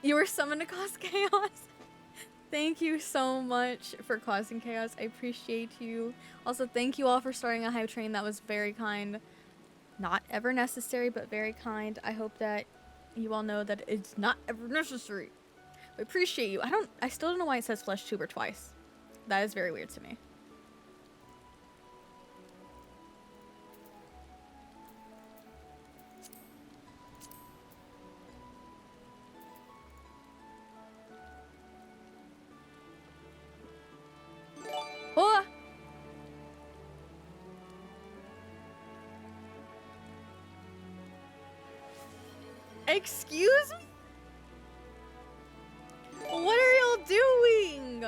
You were summoned to cause chaos. Thank you so much for causing chaos. I appreciate you. Also, thank you all for starting a hype train. That was very kind. Not ever necessary, but very kind. I hope that you all know that it's not ever necessary. I appreciate you. I still don't know why it says Flesh Tuber twice. That is very weird to me. Oh! Excuse me? What are y'all doing?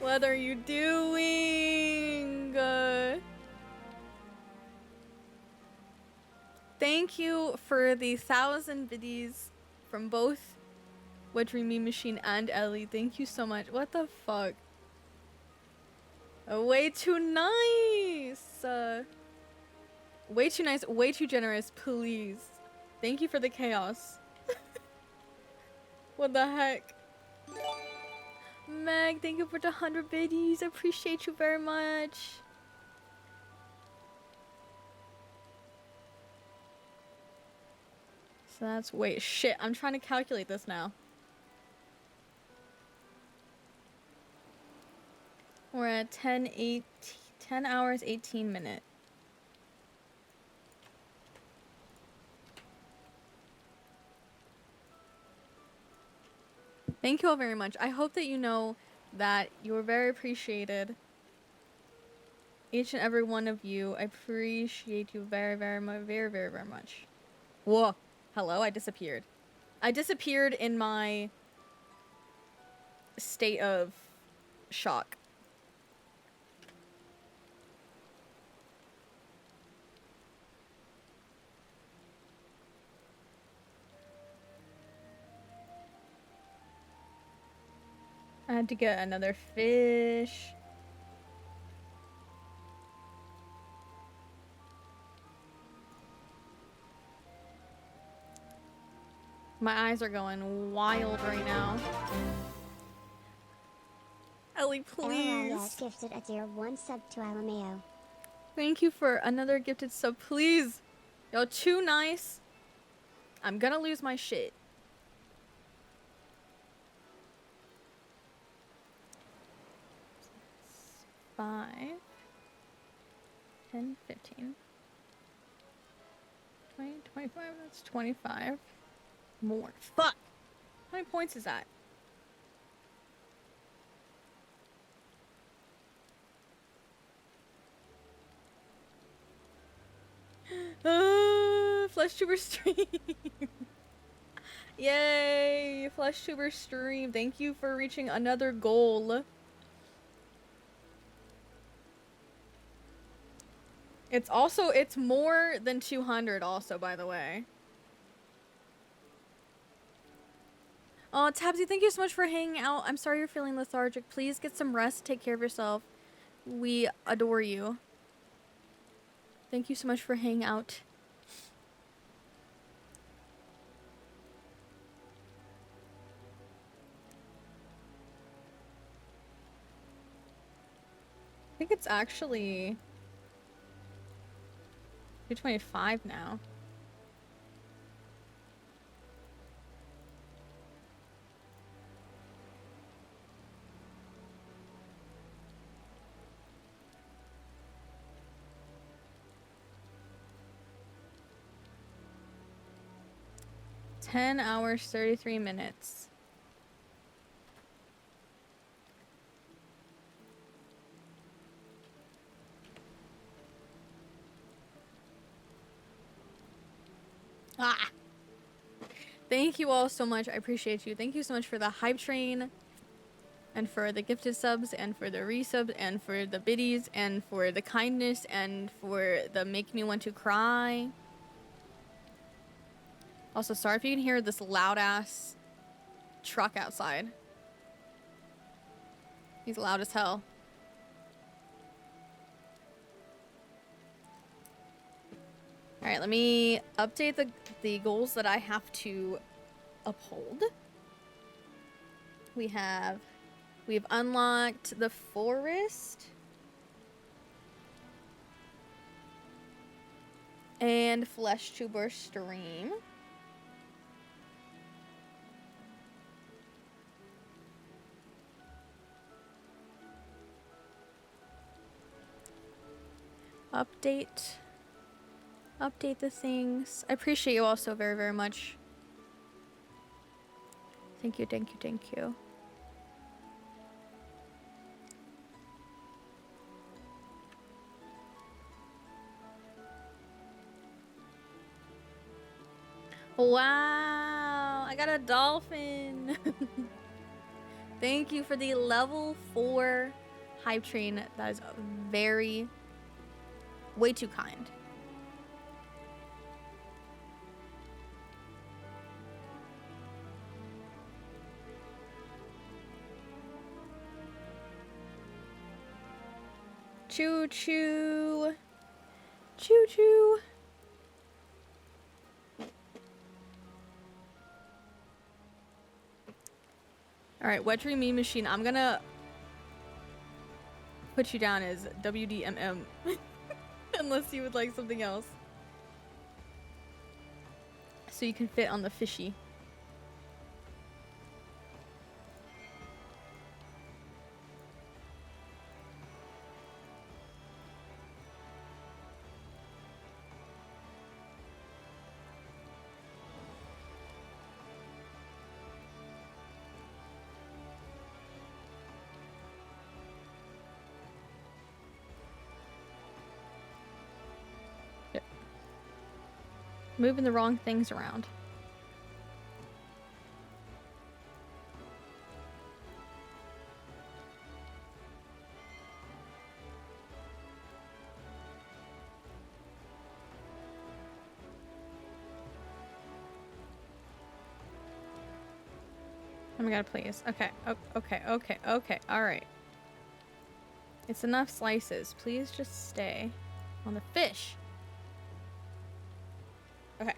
What are you doing? Thank you for the 1,000 biddies from both What Dream Meme Machine and Ellie. Thank you so much. What the fuck? Way too nice. Way too nice. Way too generous. Please. Thank you for the chaos. What the heck? Meg, thank you for the 100 biddies. I appreciate you very much. So that's... Wait, shit. I'm trying to calculate this now. We're at 10 hours, 18 minutes. Thank you all very much. I hope that you know that you are very appreciated. Each and every one of you. I appreciate you very, very much. Very, very, very much. Whoa. Hello? I disappeared. I disappeared in my state of shock. I had to get another fish. My eyes are going wild right now. Ellie, please. LLS gifted a tier 1 sub to Alameo. Thank you for another gifted sub, please. Y'all too nice. I'm gonna lose my shit. Five, 10, 15, 20, 25, that's 25. More. Fuck! How many points is that? Flesh tuber stream. Yay! Flesh tuber stream. Thank you for reaching another goal. It's more than 200 also, by the way. Oh, Tabsy, thank you so much for hanging out. I'm sorry you're feeling lethargic. Please get some rest. Take care of yourself. We adore you. Thank you so much for hanging out. I think it's actually 225 now. $10 33 minutes. Ah! Thank you all so much. I appreciate you. Thank you so much for the hype train, and for the gifted subs, and for the resubs, and for the biddies, and for the kindness, and for the make me want to cry. Also, sorry if you can hear this loud ass truck outside. He's loud as hell. Alright, let me update the goals that I have to uphold. We've unlocked the forest and flesh tuber stream. Update the things. I appreciate you all so very, very much. Thank you, thank you, thank you. Wow, I got a dolphin. Thank you for the level 4 hype train. That is way too kind. Choo choo. Choo choo. Alright, Wetry Meme Machine. I'm gonna put you down as WDMM. Unless you would like something else. So you can fit on the fishy. Moving the wrong things around. Oh my god, please. Okay, okay, alright. It's enough slices. Please just stay on the fish. Okay.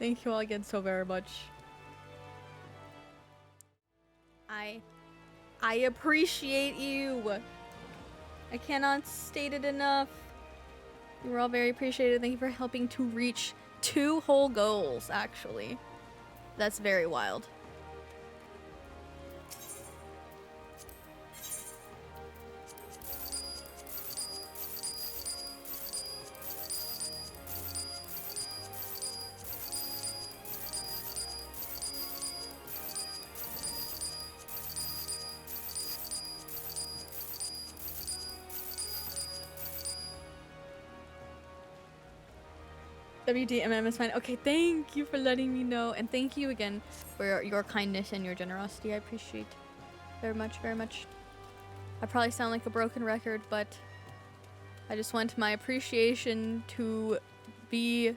Thank you all again so very much. I appreciate you. I cannot state it enough. You were all very appreciated. Thank you for helping to reach 2 whole goals, actually. That's very wild. WDMM is fine. Okay, thank you for letting me know. And thank you again for your kindness and your generosity. I appreciate very much, very much. I probably sound like a broken record, but I just want my appreciation to be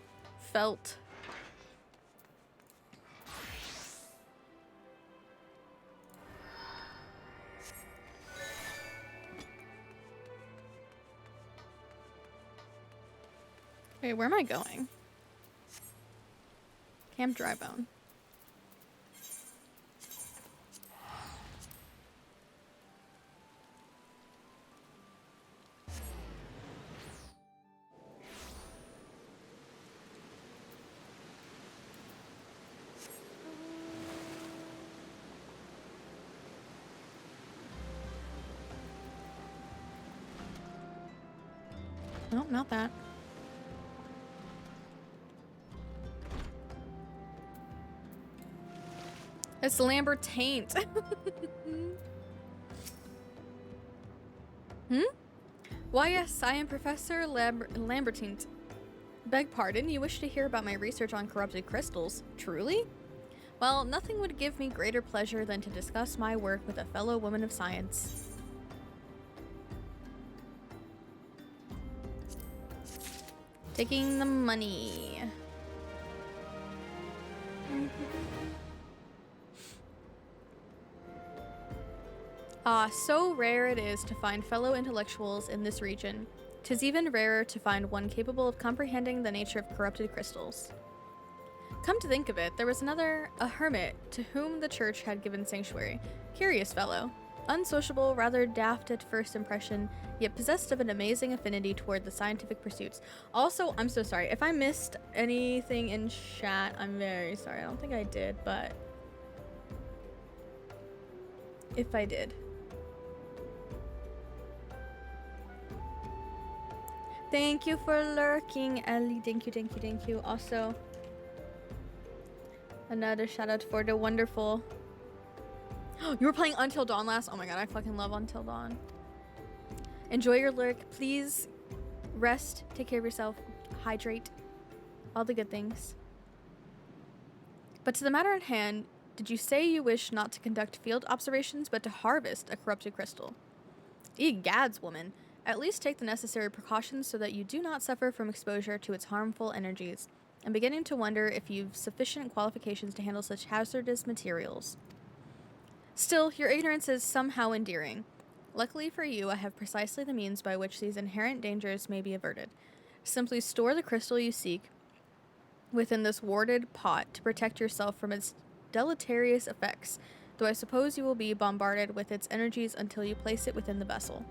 felt. Wait, where am I going? Camp Drybone. Nope, not that. It's Lambert Taint. Hmm? Why, yes, I am Professor Lambertine. Beg pardon, you wish to hear about my research on corrupted crystals, truly? Well, nothing would give me greater pleasure than to discuss my work with a fellow woman of science. Taking the money. So rare it is to find fellow intellectuals in this region. 'Tis even rarer to find one capable of comprehending the nature of corrupted crystals. Come to think of it, there was a hermit, to whom the church had given sanctuary. Curious fellow. Unsociable, rather daft at first impression, yet possessed of an amazing affinity toward the scientific pursuits. Also, I'm so sorry. If I missed anything in chat, I'm very sorry. I don't think I did, but if I did. Thank you for lurking, Ellie. Thank you, thank you, thank you. Also, another shout out for the wonderful... You were playing Until Dawn last? Oh my god, I fucking love Until Dawn. Enjoy your lurk. Please rest, take care of yourself, hydrate, all the good things. But to the matter at hand, did you say you wish not to conduct field observations, but to harvest a corrupted crystal? Egads, woman. At least take the necessary precautions so that you do not suffer from exposure to its harmful energies. I'm beginning to wonder if you've sufficient qualifications to handle such hazardous materials. Still, your ignorance is somehow endearing. Luckily for you, I have precisely the means by which these inherent dangers may be averted. Simply store the crystal you seek within this warded pot to protect yourself from its deleterious effects, though I suppose you will be bombarded with its energies until you place it within the vessel.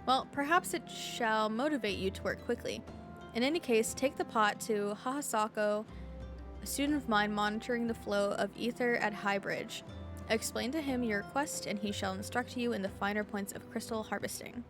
Well, perhaps it shall motivate you to work quickly. In any case, take the pot to Hahasako, a student of mine monitoring the flow of ether at High Bridge. Explain to him your request, and he shall instruct you in the finer points of crystal harvesting.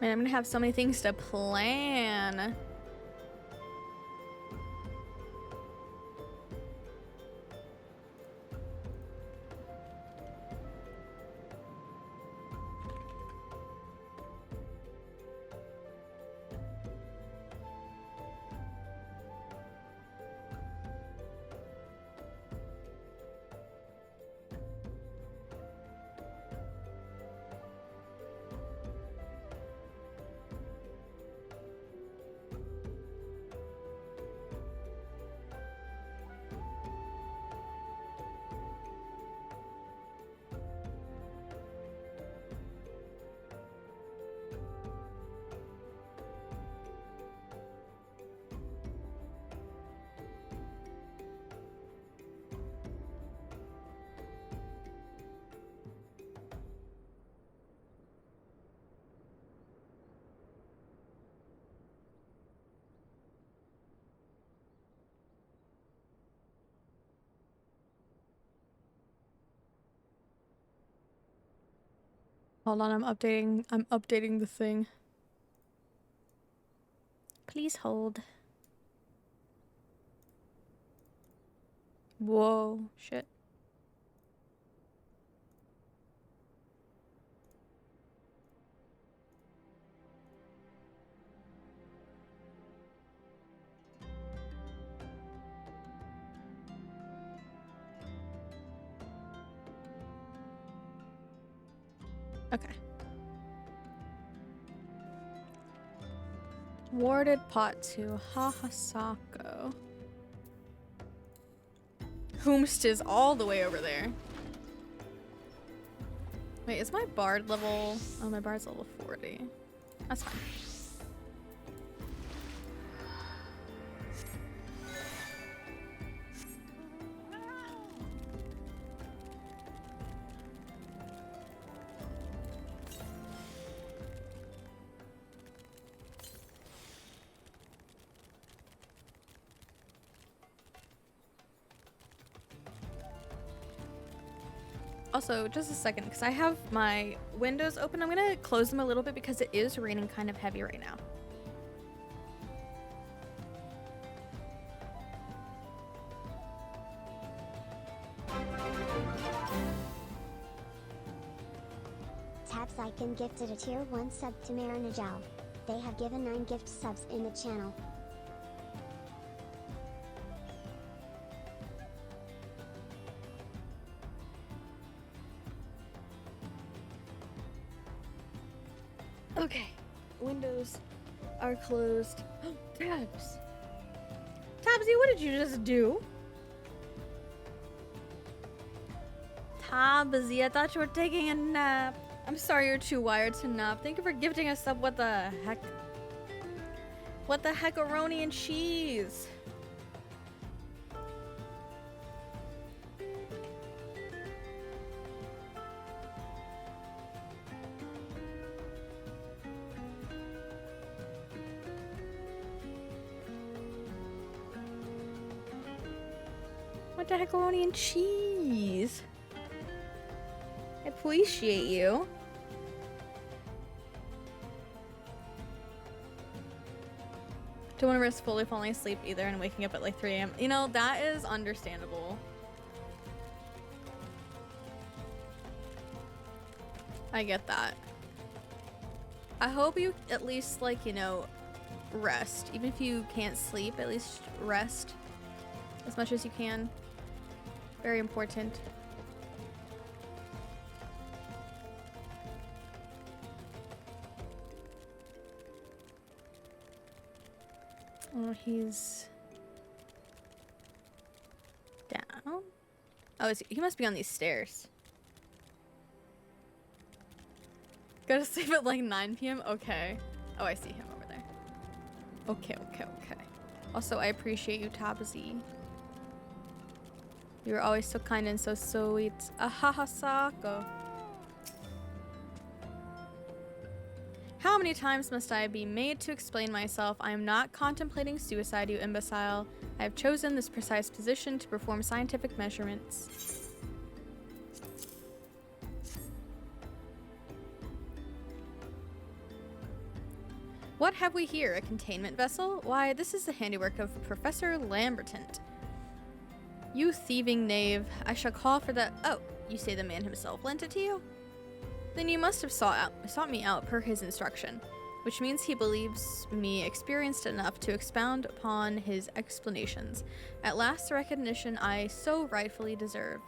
Man, I'm gonna have so many things to plan. Hold on, I'm updating the thing. Please hold. Whoa, shit. Okay. Warded pot to Hahasako. Whomst is all the way over there. Wait, is my bard level? Oh, my bard's level 40. That's fine. Also, just a second, because I have my windows open. I'm gonna close them a little bit because it is raining kind of heavy right now. Tabs Icon gifted a tier 1 sub to Marinajal. They have given 9 gift subs in the channel. Okay, windows are closed. Tabs. Tabsy, what did you just do? Tabsy, I thought you were taking a nap. I'm sorry you're too wired to nap. Thank you for gifting us up. What the heck? What the heckaroni and cheese? What the heckaroni and cheese? I appreciate you. Don't want to risk fully falling asleep either and waking up at like 3 a.m. You know, that is understandable. I get that. I hope you at least, like, you know, rest. Even if you can't sleep, at least rest as much as you can. Very important. Oh, he's down. Oh, he must be on these stairs. Go to sleep at like 9 p.m. Okay. Oh, I see him over there. Okay. Also, I appreciate you, Tabsy. You're always so kind and so sweet. Ahahasako. How many times must I be made to explain myself? I am not contemplating suicide, you imbecile. I have chosen this precise position to perform scientific measurements. What have we here? A containment vessel? Why, this is the handiwork of Professor Lamberton. You thieving knave. I shall call for the— Oh, you say the man himself lent it to you? Then you must have sought me out per his instruction, which means he believes me experienced enough to expound upon his explanations. At last, the recognition I so rightfully deserve.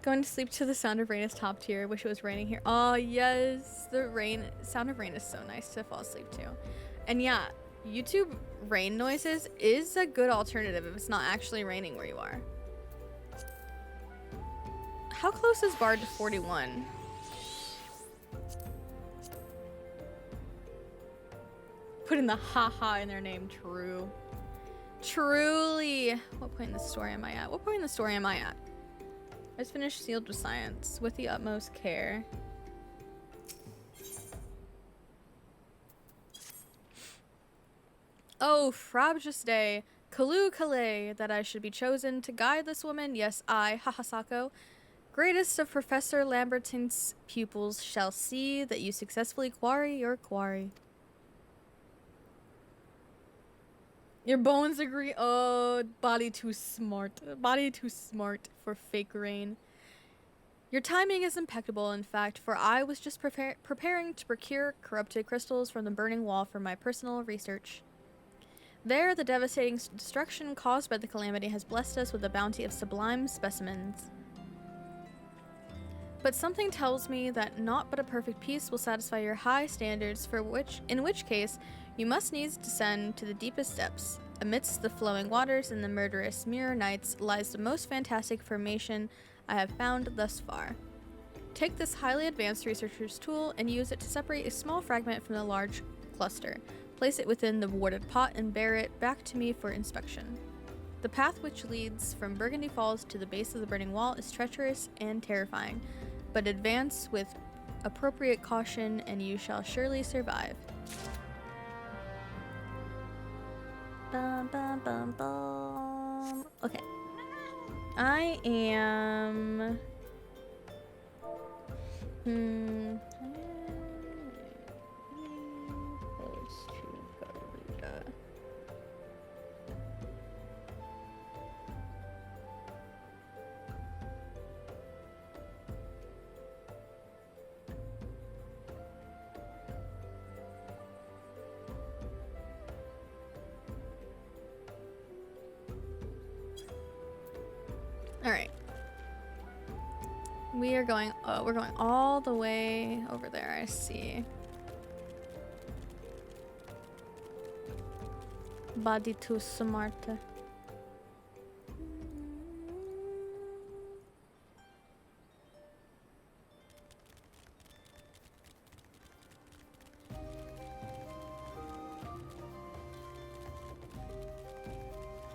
Going to sleep to the sound of rain is top tier. Wish it was raining here. Oh yes, the sound of rain is so nice to fall asleep to. And yeah, YouTube rain noises is a good alternative if it's not actually raining where you are. How close is Bard to 41? Putting the haha in their name, true. Truly. What point in the story am I at? What point in the story am I at? I just finished Sealed with Science with the utmost care. Oh, frabjous day. Kalu Kale, that I should be chosen to guide this woman. Yes, I, Hahasako, greatest of Professor Lamberton's pupils, shall see that you successfully quarry your quarry. Your bones agree. Oh, body too smart. Body too smart for fake rain. Your timing is impeccable, in fact, for I was just preparing to procure corrupted crystals from the burning wall for my personal research. There, the devastating destruction caused by the calamity has blessed us with a bounty of sublime specimens. But something tells me that naught but a perfect peace will satisfy your high standards, in which case, you must needs descend to the deepest depths. Amidst the flowing waters and the murderous mirror nights lies the most fantastic formation I have found thus far. Take this highly advanced researcher's tool and use it to separate a small fragment from the large cluster. Place it within the warded pot and bear it back to me for inspection. The path which leads from Burgundy Falls to the base of the burning wall is treacherous and terrifying, but advance with appropriate caution and you shall surely survive. Bum, bum, bum, bum. Okay. I am... Close to Garuda. All right. We are going, we're going all the way over there, I see. Body too smart.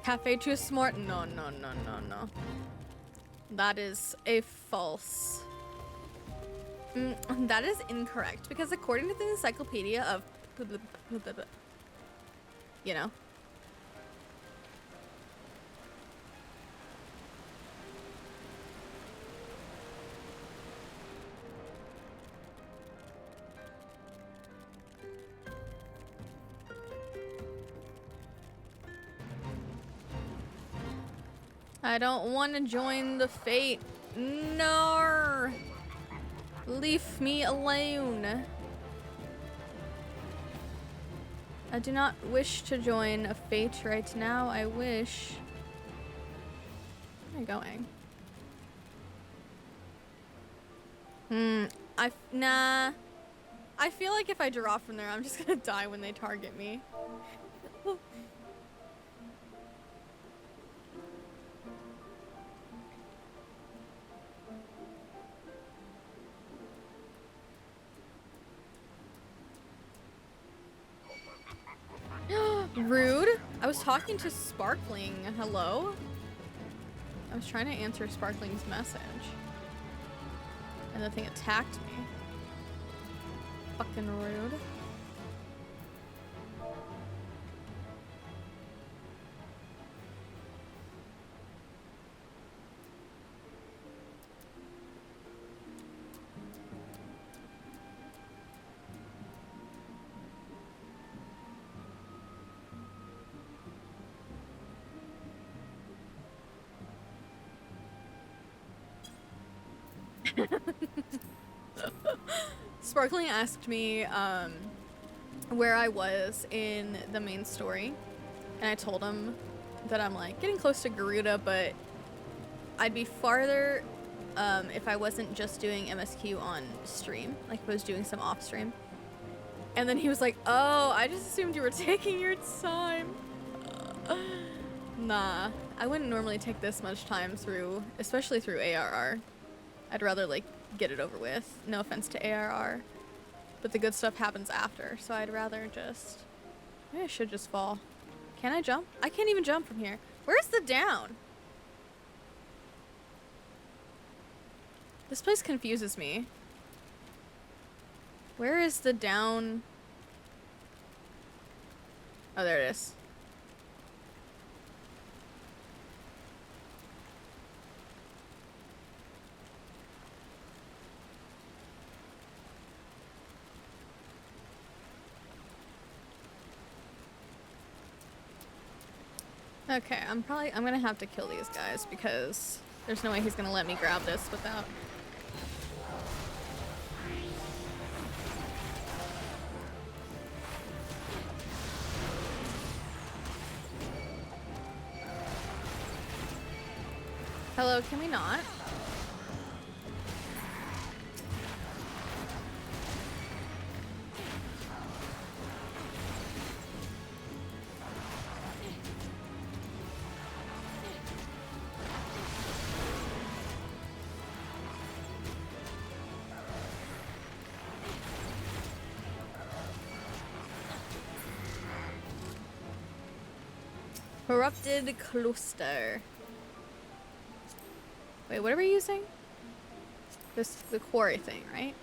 Cafe too smart? No, no, no, no, no. That is a false. That is incorrect because according to the encyclopedia of, you know. I don't want to join the fate. No. Leave me alone. I do not wish to join a fate right now. I wish. Where am I going? Nah. I feel like if I drop from there, I'm just gonna die when they target me. Rude. I was talking to Sparkling. Hello? I was trying to answer Sparkling's message. And the thing attacked me. Fucking rude. Sparkling asked me where I was in the main story, and I told him that I'm like getting close to Garuda, but I'd be farther if I wasn't just doing MSQ on stream, like if I was doing some off stream. And then he was like, oh, I just assumed you were taking your time. Nah, I wouldn't normally take this much time through, especially through ARR. I'd rather like get it over with. No offense to ARR, but the good stuff happens after, so I'd rather just, maybe I should just fall. Can I jump? I can't even jump from here. Where's the down? This place confuses me. Where is the down? Oh, there it is. Okay, I'm gonna have to kill these guys because there's no way he's gonna let me grab this without. Hello, can we not? Corrupted cluster. Wait, what are we using? The quarry thing, right?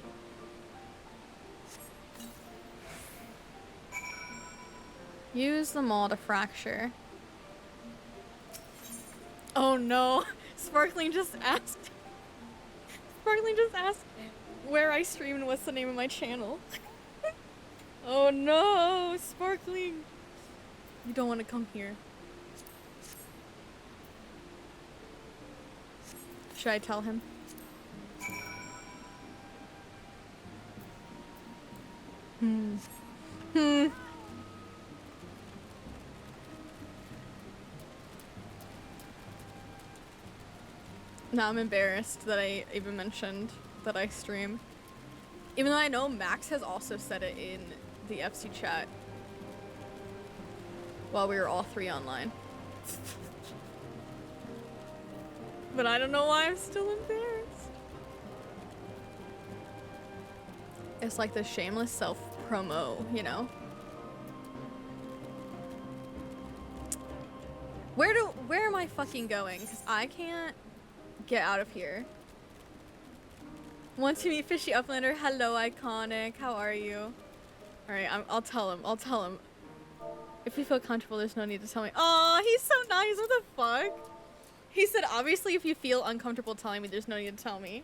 Use the maul to fracture. Oh no! Sparkling just asked. Sparkling just asked where I stream and what's the name of my channel. Oh no, Sparkling! You don't want to come here. Should I tell him? Now I'm embarrassed that I even mentioned that I stream. Even though I know Max has also said it in the FC chat while we were all three online. But I don't know why I'm still embarrassed. It's like the shameless self-promo, you know? Where am I fucking going? Because I can't get out of here. Want to meet Fishy Uplander? Hello, Iconic. How are you? Alright, I'll tell him. I'll tell him. If you feel comfortable, there's no need to tell me. Aw, he's so nice. What the fuck? He said, obviously, if you feel uncomfortable telling me, there's no need to tell me.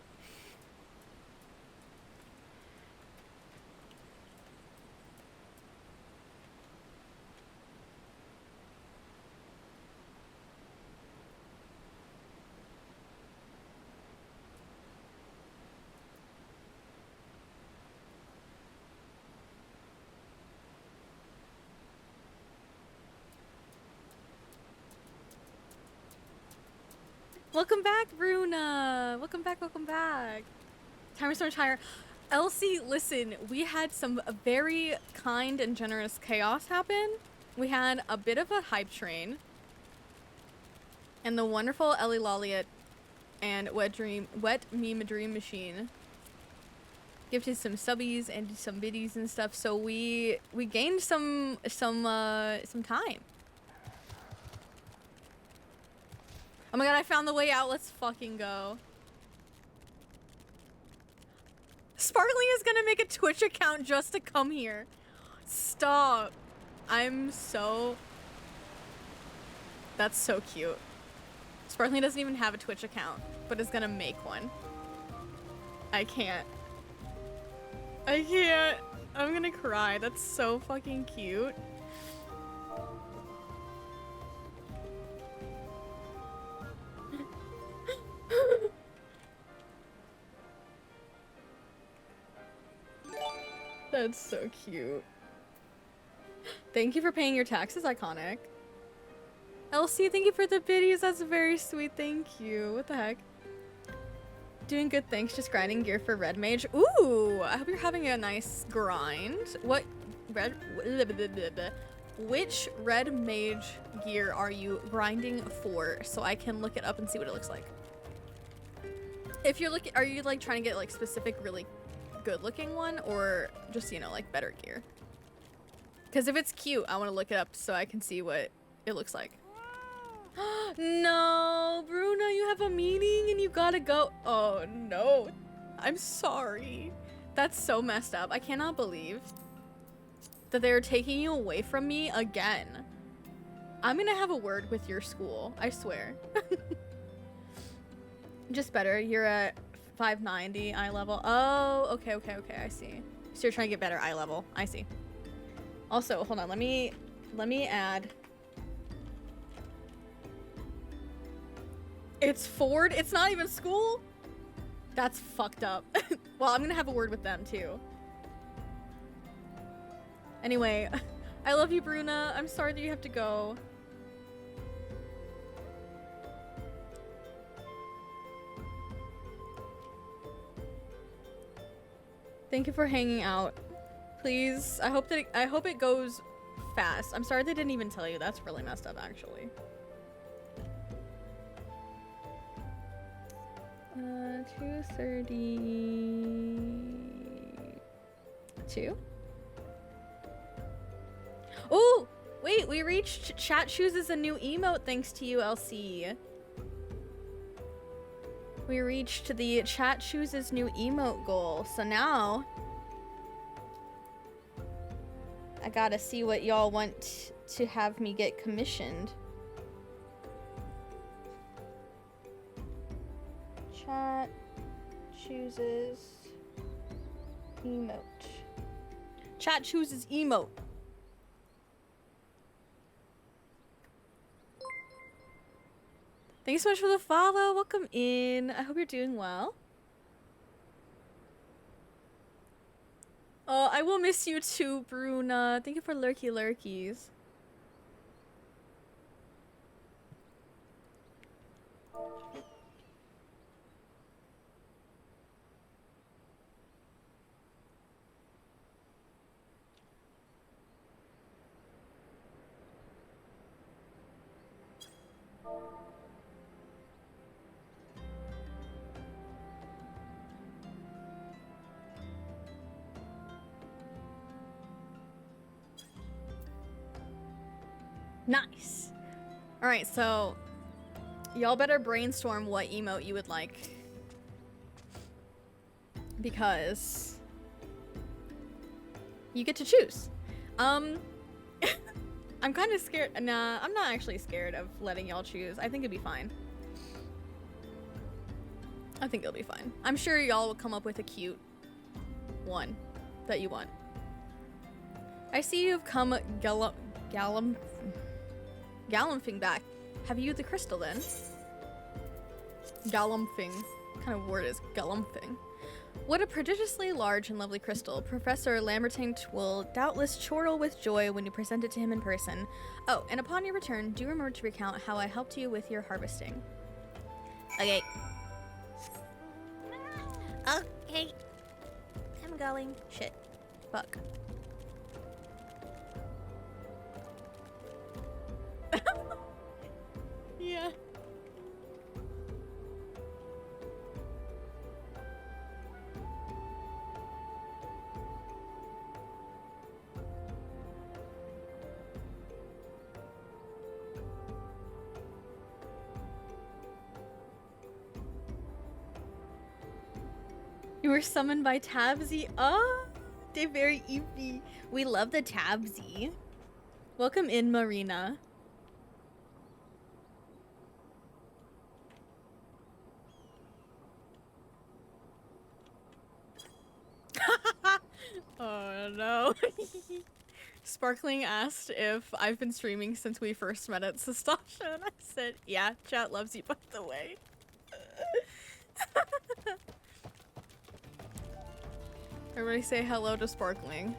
Welcome back, Bruna. Welcome back, welcome back. Timer's so much higher. Elsie, listen, we had some very kind and generous chaos happen. We had a bit of a hype train. And the wonderful Ellie Lolliot and Wet Meme Dream Machine gifted some subbies and some biddies and stuff, so we gained some time. Oh my god, I found the way out. Let's fucking go. Sparkling is gonna make a Twitch account just to come here. Stop. I'm so... That's so cute. Sparkling doesn't even have a Twitch account, but is gonna make one. I can't. I can't. I'm gonna cry. That's so fucking cute. That's so cute. Thank you for paying your taxes, iconic. Elsie, thank you for the biddies. That's very sweet. Thank you. What the heck? Doing good, thanks. Just grinding gear for Red Mage. Ooh, I hope you're having a nice grind. What red? Which Red Mage gear are you grinding for? So I can look it up and see what it looks like. If you're looking, are you like trying to get like specific, really good looking one, or just, you know, like better gear? Because if it's cute, I want to look it up so I can see what it looks like. No, Bruna, you have a meeting and you gotta go. Oh no, I'm sorry. That's so messed up. I cannot believe that they're taking you away from me again. I'm gonna have a word with your school, I swear. Just better. You're at 590 eye level. Oh, okay, I see. So you're trying to get better eye level. I see. Also, hold on, let me add. It's Ford? It's not even school? That's fucked up. Well, I'm gonna have a word with them too. Anyway, I love you, Bruna. I'm sorry that you have to go. Thank you for hanging out. Please, I hope it goes fast. I'm sorry they didn't even tell you. That's really messed up, actually. 232. Oh, wait, we reached chat chooses a new emote thanks to you, LC. We reached the chat chooses new emote goal. So now I gotta see what y'all want to have me get commissioned. Chat chooses emote. Chat chooses emote. Thanks so much for the follow. Welcome in. I hope you're doing well. Oh, I will miss you too, Bruna. Thank you for lurky lurkies. Nice. All right, so y'all better brainstorm what emote you would like, because you get to choose. I'm kind of scared. Nah, I'm not actually scared of letting y'all choose. I think it'd be fine. I think it'll be fine. I'm sure y'all will come up with a cute one that you want. I see you've come Galumphing back. Have you the crystal then? Galumphing. What kind of word is galumphing? What a prodigiously large and lovely crystal. Professor Lambertinct will doubtless chortle with joy when you present it to him in person. Oh, and upon your return, do remember to recount how I helped you with your harvesting. Okay. Okay. I'm going. Shit. Fuck. Yeah. You were summoned by Tabsy. Oh, they're very easy. We love the Tabsy. Welcome in, Marina. Oh no. Sparkling asked if I've been streaming since we first met at Sastasha, and I said, yeah, chat loves you, by the way. Everybody say hello to Sparkling.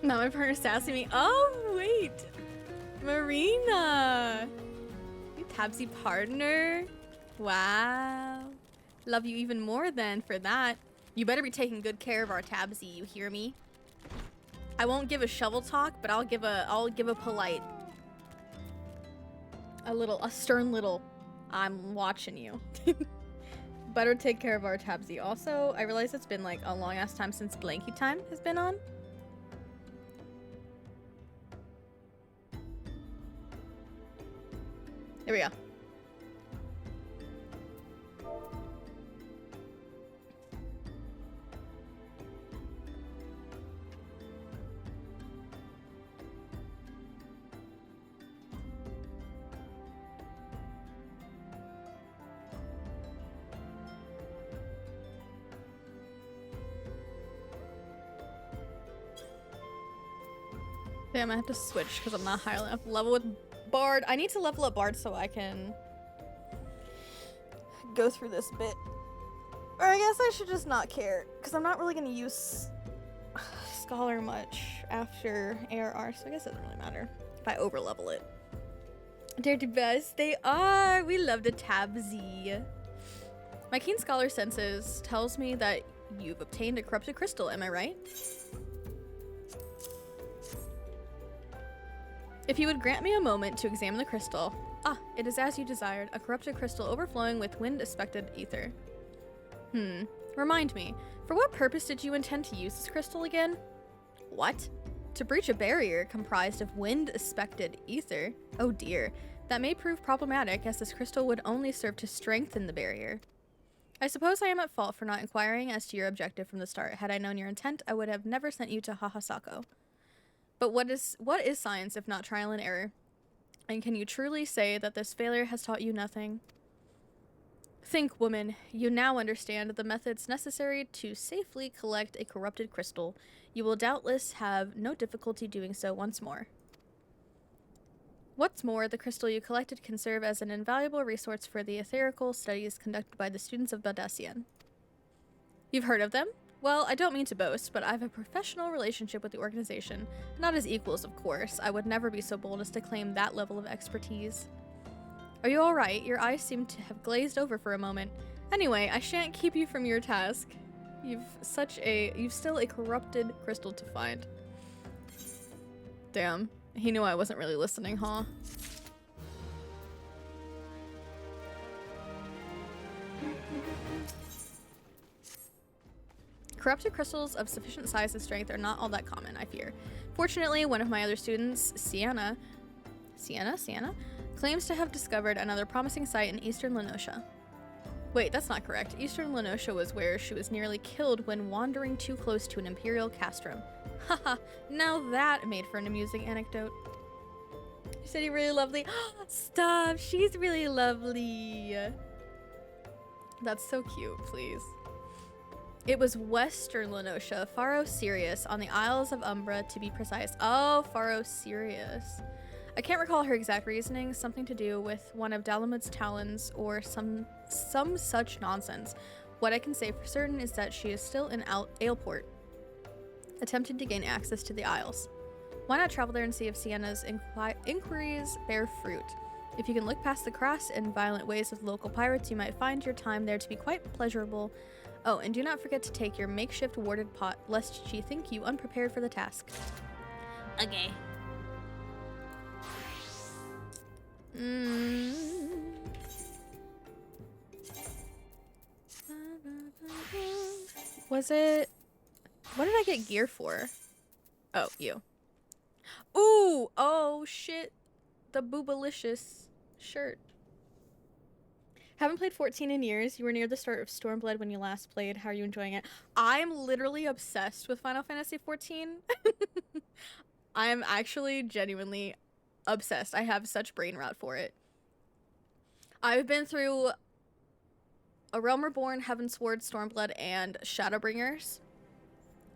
Now my partner's sassing me. Oh, wait. Marina. You Tabsy partner. Wow. Love you even more then for that. You better be taking good care of our Tabsy, you hear me? I won't give a shovel talk, but I'll give a polite. A stern little, I'm watching you. Better take care of our Tabsy. Also, I realize it's been like a long ass time since Blanky Time has been on. There we go. Damn, I have to switch because I'm not high enough level with Bard. I need to level up Bard so I can go through this bit. Or I guess I should just not care because I'm not really going to use Scholar much after ARR, so I guess it doesn't really matter if I over level it. Dirty best, they are! We love the Tabsy. My keen Scholar senses tells me that you've obtained a corrupted crystal, am I right? If you would grant me a moment to examine the crystal. Ah, it is as you desired, a corrupted crystal overflowing with wind-aspected ether. Remind me, for what purpose did you intend to use this crystal again? What? To breach a barrier comprised of wind-aspected ether? Oh dear, that may prove problematic as this crystal would only serve to strengthen the barrier. I suppose I am at fault for not inquiring as to your objective from the start. Had I known your intent, I would have never sent you to Hahasako. But what is science if not trial and error? And can you truly say that this failure has taught you nothing? Think, woman. You now understand the methods necessary to safely collect a corrupted crystal. You will doubtless have no difficulty doing so once more. What's more, the crystal you collected can serve as an invaluable resource for the etherical studies conducted by the students of Baldesion. You've heard of them? Well, I don't mean to boast, but I have a professional relationship with the organization. Not as equals, of course. I would never be so bold as to claim that level of expertise. Are you alright? Your eyes seem to have glazed over for a moment. Anyway, I shan't keep you from your task. You've still a corrupted crystal to find. Damn. He knew I wasn't really listening, huh? Corrupted crystals of sufficient size and strength are not all that common, I fear. Fortunately, one of my other students, Sienna, claims to have discovered another promising site in eastern Lenosha. Wait, that's not correct. Eastern Lenosha was where she was nearly killed when wandering too close to an imperial castrum. Haha, now that made for an amusing anecdote. You said you're really lovely. Stop, she's really lovely. That's so cute, please. It was Western Lenosha, Faro Sirius, on the Isles of Umbra to be precise. Oh, Faro Sirius. I can't recall her exact reasoning, something to do with one of Dalamud's talons or some such nonsense. What I can say for certain is that she is still in Aleport, attempting to gain access to the Isles. Why not travel there and see if Sienna's inquiries bear fruit? If you can look past the crass and violent ways of local pirates, you might find your time there to be quite pleasurable. Oh, and do not forget to take your makeshift warded pot, lest she think you unprepared for the task. Okay. Was it... What did I get gear for? Oh, you. Ooh! Oh, shit. The Boobalicious shirt. Haven't played 14 in years. You were near the start of Stormblood when you last played. How are you enjoying it? I'm literally obsessed with Final Fantasy 14. I'm actually genuinely obsessed. I have such brain rot for it. I've been through A Realm Reborn, Heavensward, Stormblood, and Shadowbringers.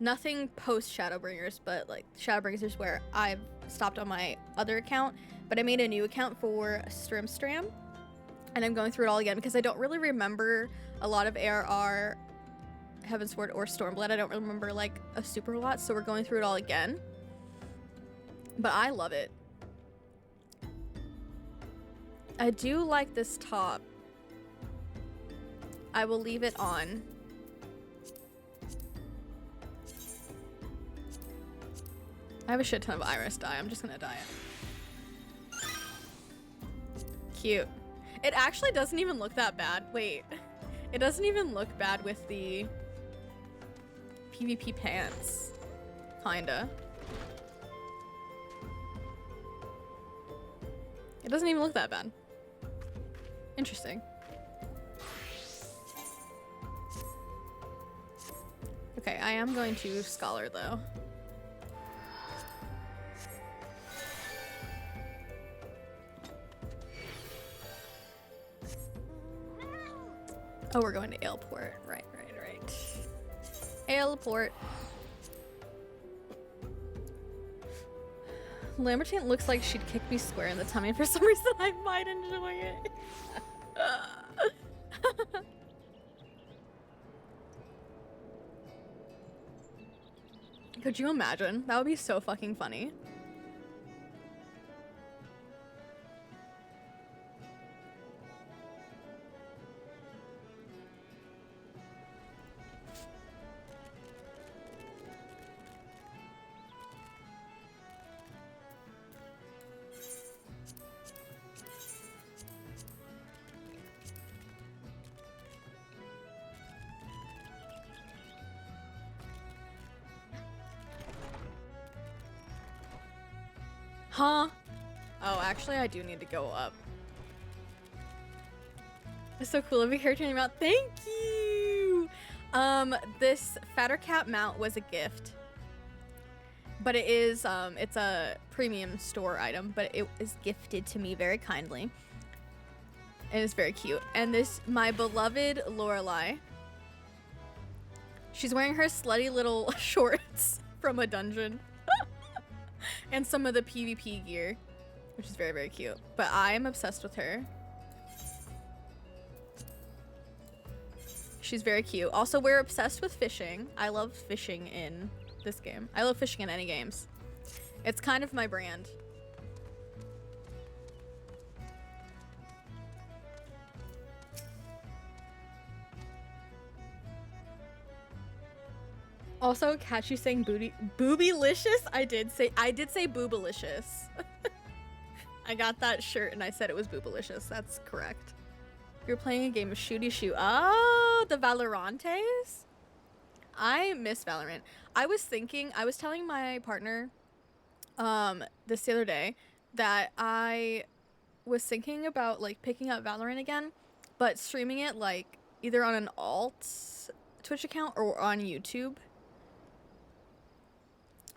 Nothing post Shadowbringers, but like Shadowbringers is where I've stopped on my other account. But I made a new account for Stram. And I'm going through it all again because I don't really remember a lot of ARR, Heavensward, or Stormblood. I don't remember like a super lot, so we're going through it all again. But I love it. I do like this top. I will leave it on. I have a shit ton of iris dye. I'm just gonna dye it. Cute. It actually doesn't even look that bad. Wait. It doesn't even look bad with the PvP pants. Kinda. It doesn't even look that bad. Interesting. Okay, I am going to Scholar though. Oh, we're going to Aleport. Right. Aleport. Lambertine looks like she'd kick me square in the tummy. For some reason, I might enjoy it. Could you imagine? That would be so fucking funny. Huh? Oh, actually, I do need to go up. It's so cool of you here turning out. Thank you! This Fatter Cat mount was a gift. But it is, it's a premium store item, but it is gifted to me very kindly. And it's very cute. And this, my beloved Lorelei. She's wearing her slutty little shorts from a dungeon. And some of the PvP gear, which is very, very cute. But I am obsessed with her. She's very cute. Also, we're obsessed with fishing. I love fishing in this game. I love fishing in any games. It's kind of my brand. Also, catch you saying boobylicious. I did say boobalicious. I got that shirt and I said it was boobalicious. That's correct. You're playing a game of shooty shoot. Oh, the Valorantes? I miss Valorant. I was telling my partner this the other day that I was thinking about like picking up Valorant again, but streaming it like either on an alt Twitch account or on YouTube.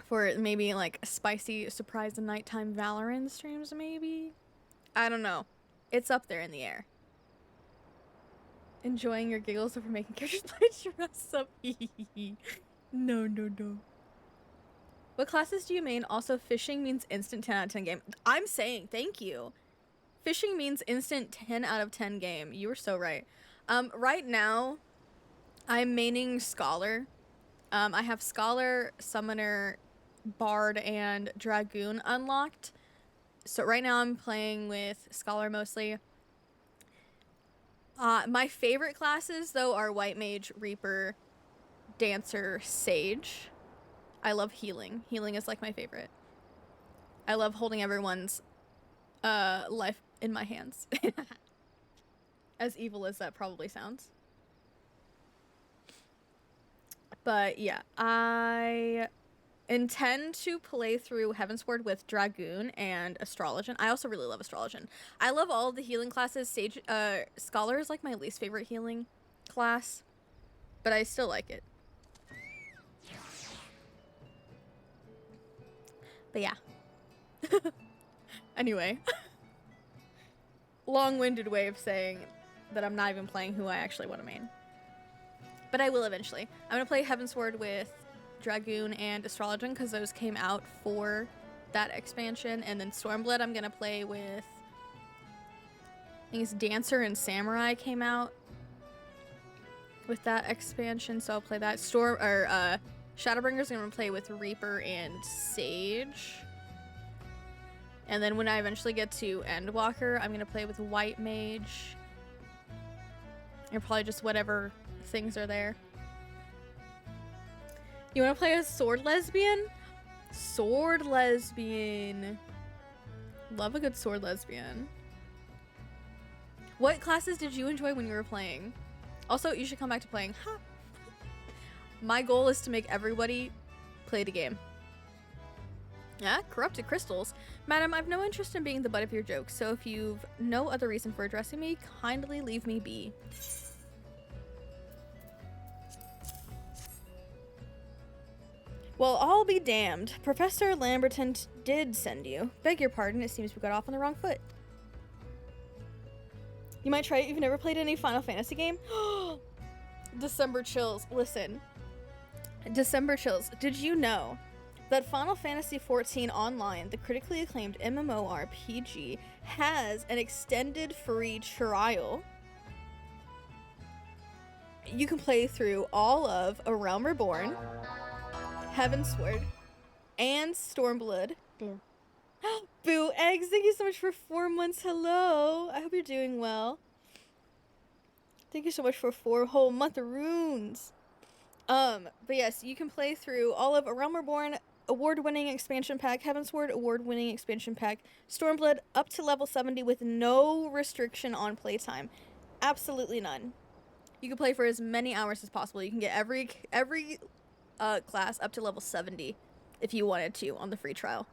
For maybe like spicy surprise and nighttime Valorant streams, maybe? I don't know. It's up there in the air. Enjoying your giggles over making characters play dress up. No. What classes do you main? Also, fishing means instant 10 out of 10 game. I'm saying thank you. Fishing means instant 10 out of 10 game. You were so right. Right now, I'm maining Scholar. I have Scholar, Summoner, Bard, and Dragoon unlocked. So right now I'm playing with Scholar mostly. My favorite classes, though, are White Mage, Reaper, Dancer, Sage. I love healing. Healing is like my favorite. I love holding everyone's life in my hands. As evil as that probably sounds. But yeah, I intend to play through Heavensward with Dragoon and Astrologian. I also really love Astrologian. I love all of the healing classes. Sage, Scholar is like my least favorite healing class, but I still like it. But yeah. Anyway. Long-winded way of saying that I'm not even playing who I actually want to main. But I will eventually. I'm going to play Heavensward with Dragoon and Astrologian because those came out for that expansion. And then Stormblood I'm going to play with... I think it's Dancer and Samurai came out with that expansion, so I'll play that. Shadowbringer's going to play with Reaper and Sage. And then when I eventually get to Endwalker, I'm going to play with White Mage. And probably just whatever things are there. You want to play a Sword Lesbian? Sword Lesbian. Love a good Sword Lesbian. What classes did you enjoy when you were playing? Also, you should come back to playing. Ha! My goal is to make everybody play the game. Yeah, corrupted crystals. Madam, I've no interest in being the butt of your jokes, so if you've no other reason for addressing me, kindly leave me be. Well, I'll be damned. Professor Lamberton did send you. Beg your pardon, it seems we got off on the wrong foot. You might try it if you've never played any Final Fantasy game. December chills. Listen. December chills. Did you know that Final Fantasy XIV Online, the critically acclaimed MMORPG, has an extended free trial? You can play through all of A Realm Reborn, Heavensward, and Stormblood. Boo. Boo Eggs, thank you so much for 4 months. Hello. I hope you're doing well. Thank you so much for 4 whole month of runes. But yes, you can play through all of A Realm Reborn, award-winning expansion pack, Heavensward, award-winning expansion pack, Stormblood, up to level 70 with no restriction on playtime. Absolutely none. You can play for as many hours as possible. You can get every class up to level 70 if you wanted to on the free trial.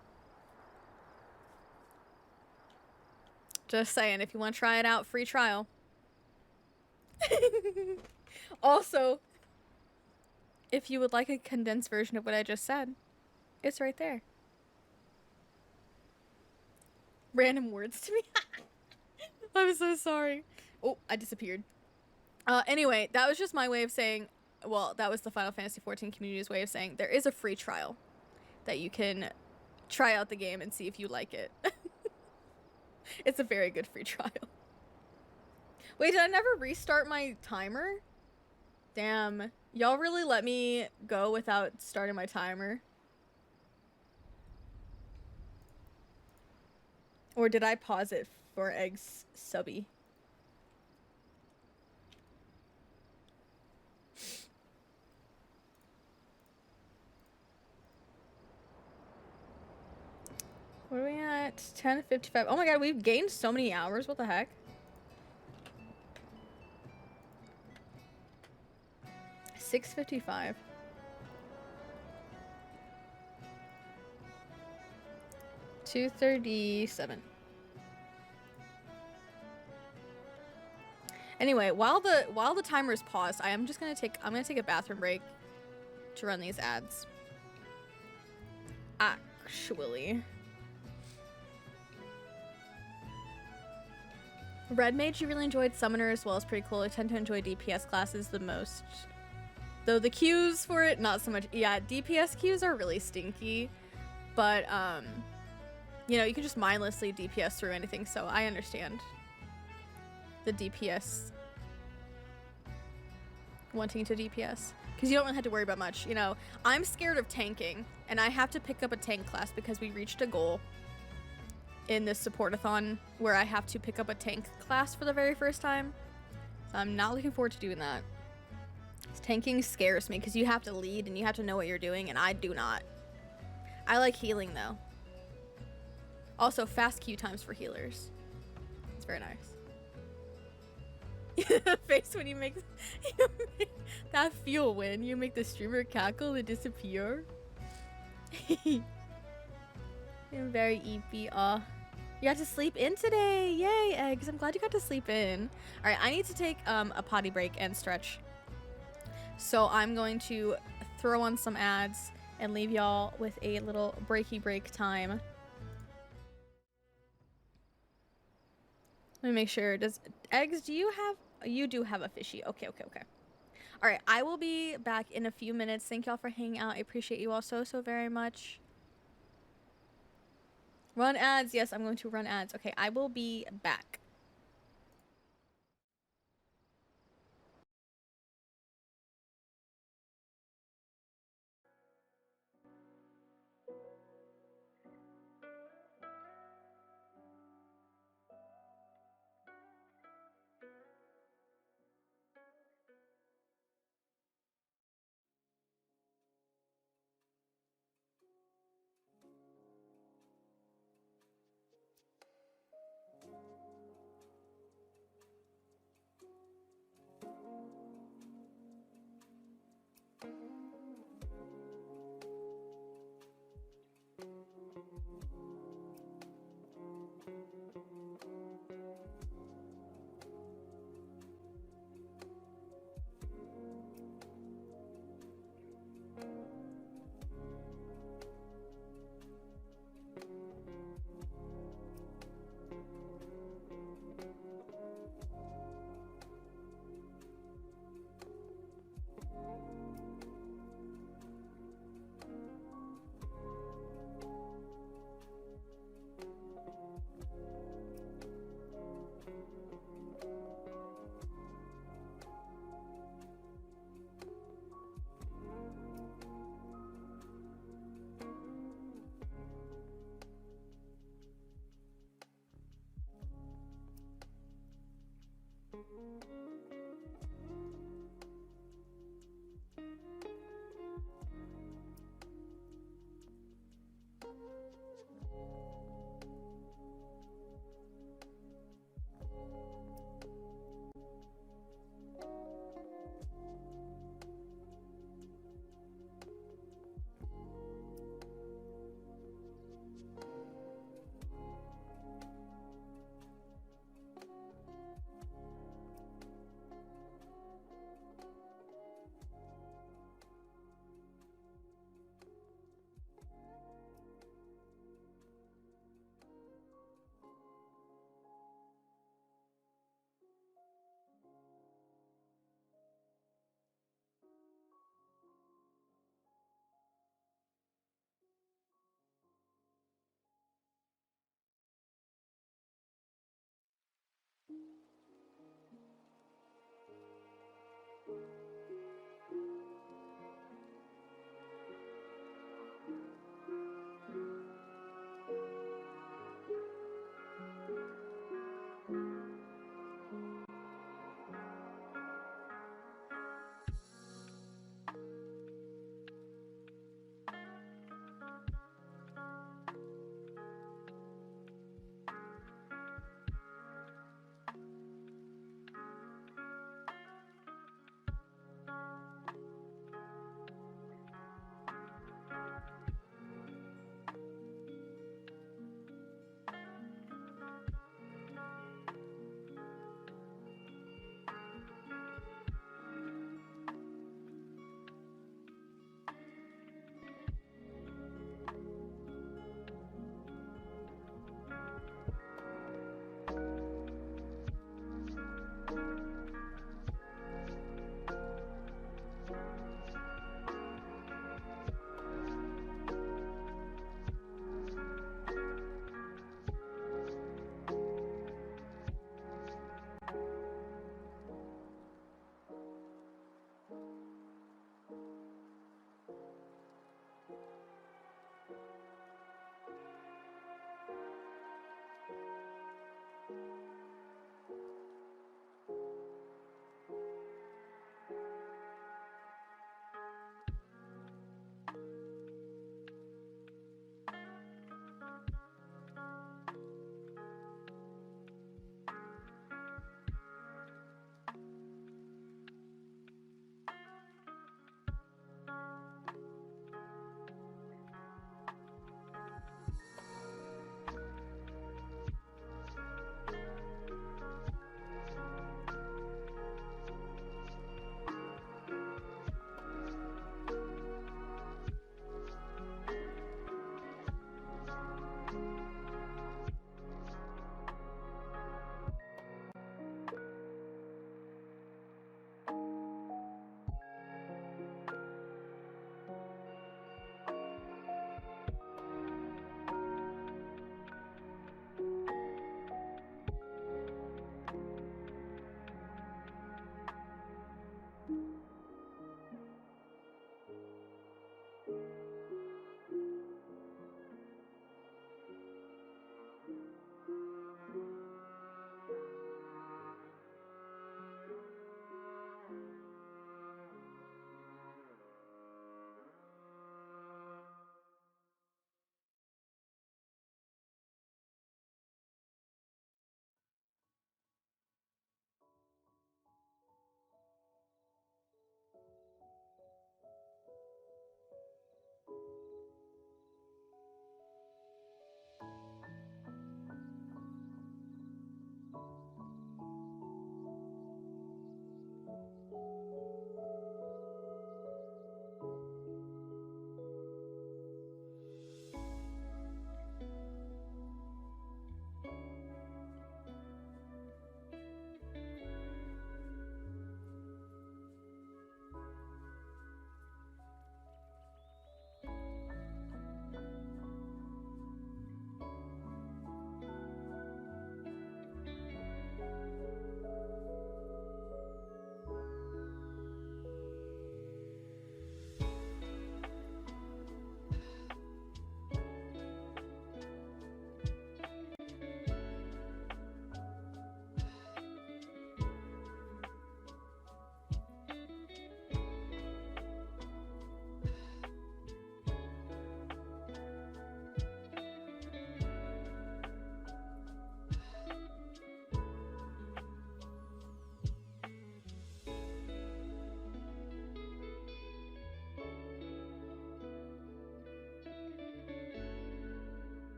Just saying, if you want to try it out, free trial. Also, if you would like a condensed version of what I just said, it's right there. Random words to me. I'm so sorry. Oh, I disappeared. Anyway, that was just my way of saying, well, that was the Final Fantasy XIV community's way of saying there is a free trial that you can try out the game and see if you like it. It's a very good free trial. Wait, did I never restart my timer? Damn. Y'all really let me go without starting my timer? Or did I pause it for Eggs Subby? What are we at? 10:55. Oh my god, we've gained so many hours. What the heck? $6.55. $2.37. Anyway, while the timer is paused, I'm gonna take a bathroom break to run these ads. Actually. Red Mage, you really enjoyed Summoner as well. It's pretty cool. I tend to enjoy DPS classes the most. Though the queues for it, not so much. Yeah, DPS queues are really stinky. But, you know, you can just mindlessly DPS through anything, so I understand the DPS wanting to DPS. Because you don't really have to worry about much. You know, I'm scared of tanking, and I have to pick up a tank class because we reached a goal. in this support-a-thon where I have to pick up a tank class for the very first time. So I'm not looking forward to doing that. Tanking scares me because you have to lead and you have to know what you're doing, and I do not. I like healing though. Also, fast queue times for healers. It's very nice. Face when you make that fuel win. You make the streamer cackle and disappear. I'm very eepy. You got to sleep in today. Yay, Eggs. I'm glad you got to sleep in. All right, I need to take a potty break and stretch. So I'm going to throw on some ads and leave y'all with a little breaky break time. Let me make sure. Does Eggs, do you have, you do have a fishy. Okay. All right, I will be back in a few minutes. Thank y'all for hanging out. I appreciate you all so very much. Run ads. Yes, I'm going to run ads. Okay, I will be back.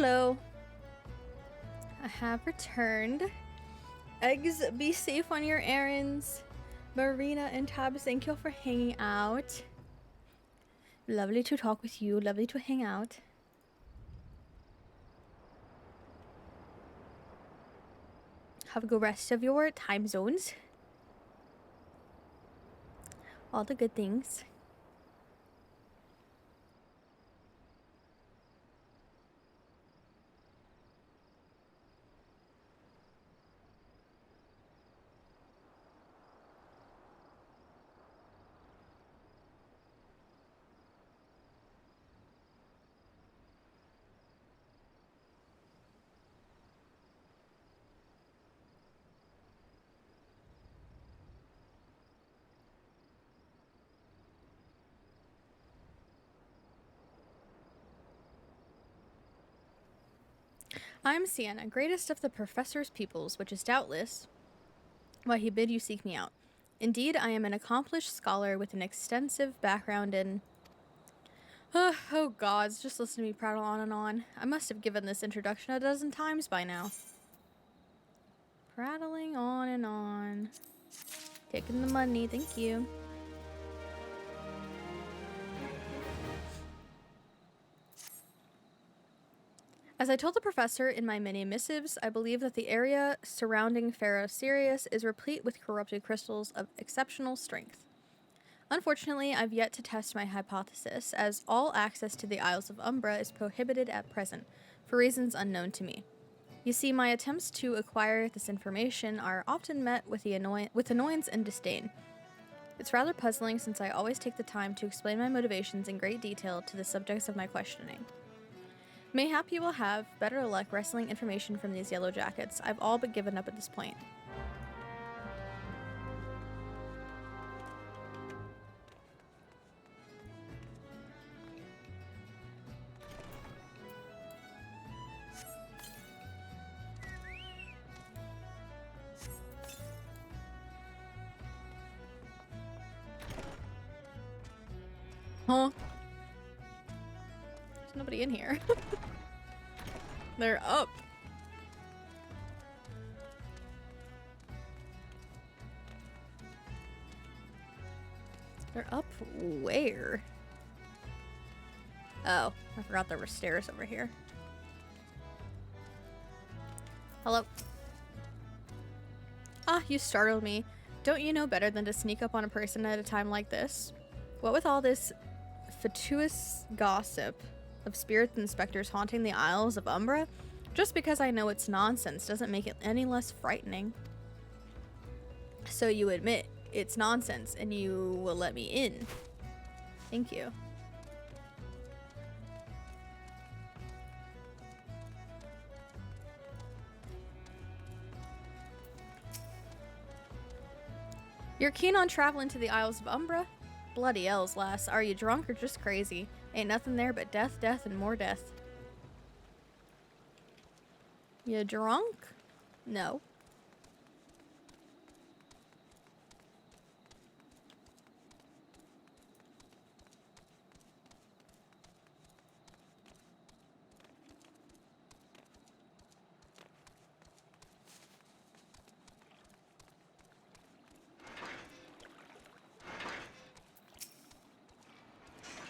Hello. I have returned. Eggs, be safe on your errands. Marina and Tabs, thank you for hanging out. Lovely to talk with you. Lovely to hang out. Have a good rest of your time zones. All the good things. I am Sienna, greatest of the professor's pupils, which is doubtless why he bid you seek me out. Indeed, I am an accomplished scholar with an extensive background in... Oh gods, just listen to me prattle on and on. I must have given this introduction a dozen times by now. Prattling on and on. Taking the money, thank you. As I told the professor in my many missives, I believe that the area surrounding Pharaoh Sirius is replete with corrupted crystals of exceptional strength. Unfortunately, I've yet to test my hypothesis, as all access to the Isles of Umbra is prohibited at present, for reasons unknown to me. You see, my attempts to acquire this information are often met with annoyance and disdain. It's rather puzzling, since I always take the time to explain my motivations in great detail to the subjects of my questioning. Mayhap you will have better luck wresting information from these yellow jackets. I've all but given up at this point. Huh? There's nobody in here. They're up. They're up where? Oh, I forgot there were stairs over here. Hello. Ah, you startled me. Don't you know better than to sneak up on a person at a time like this? What with all this fatuous gossip of spirits and specters haunting the Isles of Umbra, just because I know it's nonsense doesn't make it any less frightening. So you admit it's nonsense and you will let me in. Thank you. You're keen on traveling to the Isles of Umbra? Bloody elves, lass. Are you drunk or just crazy? Ain't nothing there but death, death, and more death. You drunk? No.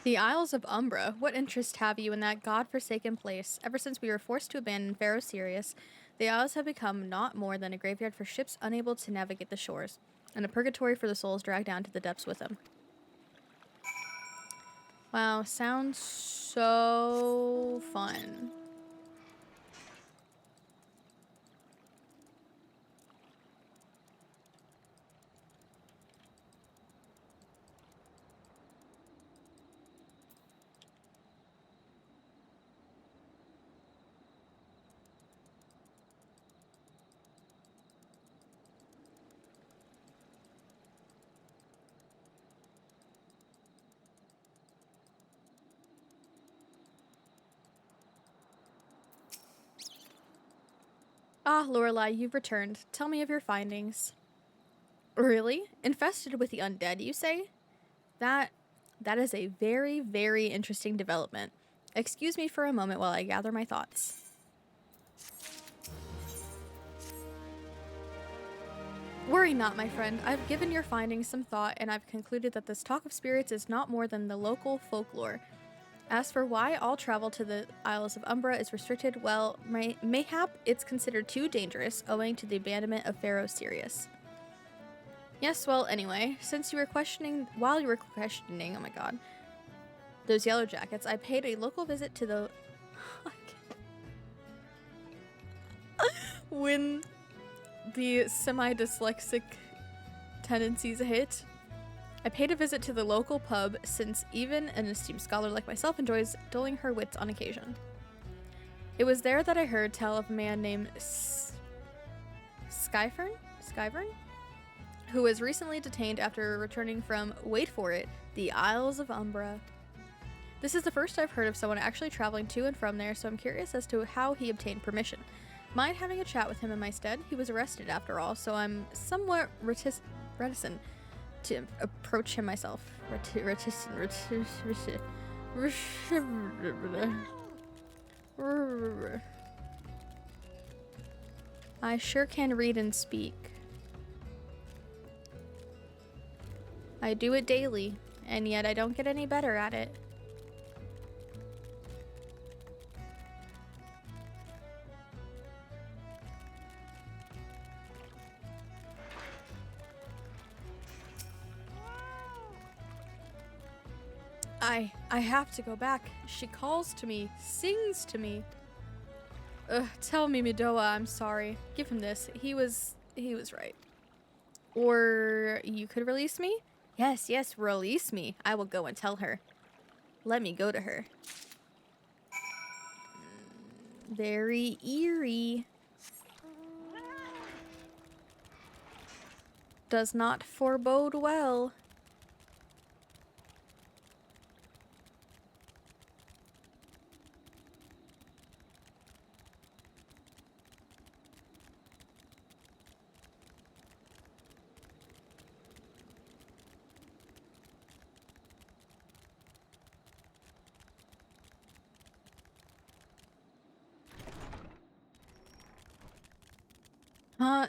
The Isles of Umbra. What interest have you in that god-forsaken place? Ever since we were forced to abandon Pharaoh Sirius, the Isles have become not more than a graveyard for ships unable to navigate the shores, and a purgatory for the souls dragged down to the depths with them. Wow, sounds so fun. Ah, Lorelei, you've returned. Tell me of your findings. Really? Infested with the undead, you say? That is a very, very interesting development. Excuse me for a moment while I gather my thoughts. Worry not, my friend. I've given your findings some thought, and I've concluded that this talk of spirits is not more than the local folklore. As for why all travel to the Isles of Umbra is restricted, well, mayhap it's considered too dangerous, owing to the abandonment of Pharaoh Sirius. Yes, well, anyway, while you were questioning, oh my god, those yellow jackets, I paid a local visit to the... when the semi-dyslexic tendencies hit, I paid a visit to the local pub, since even an esteemed scholar like myself enjoys dulling her wits on occasion. It was there that I heard tell of a man named Skyvern, who was recently detained after returning from, wait for it, the Isles of Umbra. This is the first I've heard of someone actually traveling to and from there, so I'm curious as to how he obtained permission. Mind having a chat with him in my stead? He was arrested after all, so I'm somewhat reticent to approach him myself. I sure can read and speak. I do it daily, and yet I don't get any better at it. I have to go back. She calls to me, sings to me. Tell me, Midoa, I'm sorry. Give him this. He was right. Or you could release me? Yes, release me. I will go and tell her. Let me go to her. Very eerie. Does not forebode well.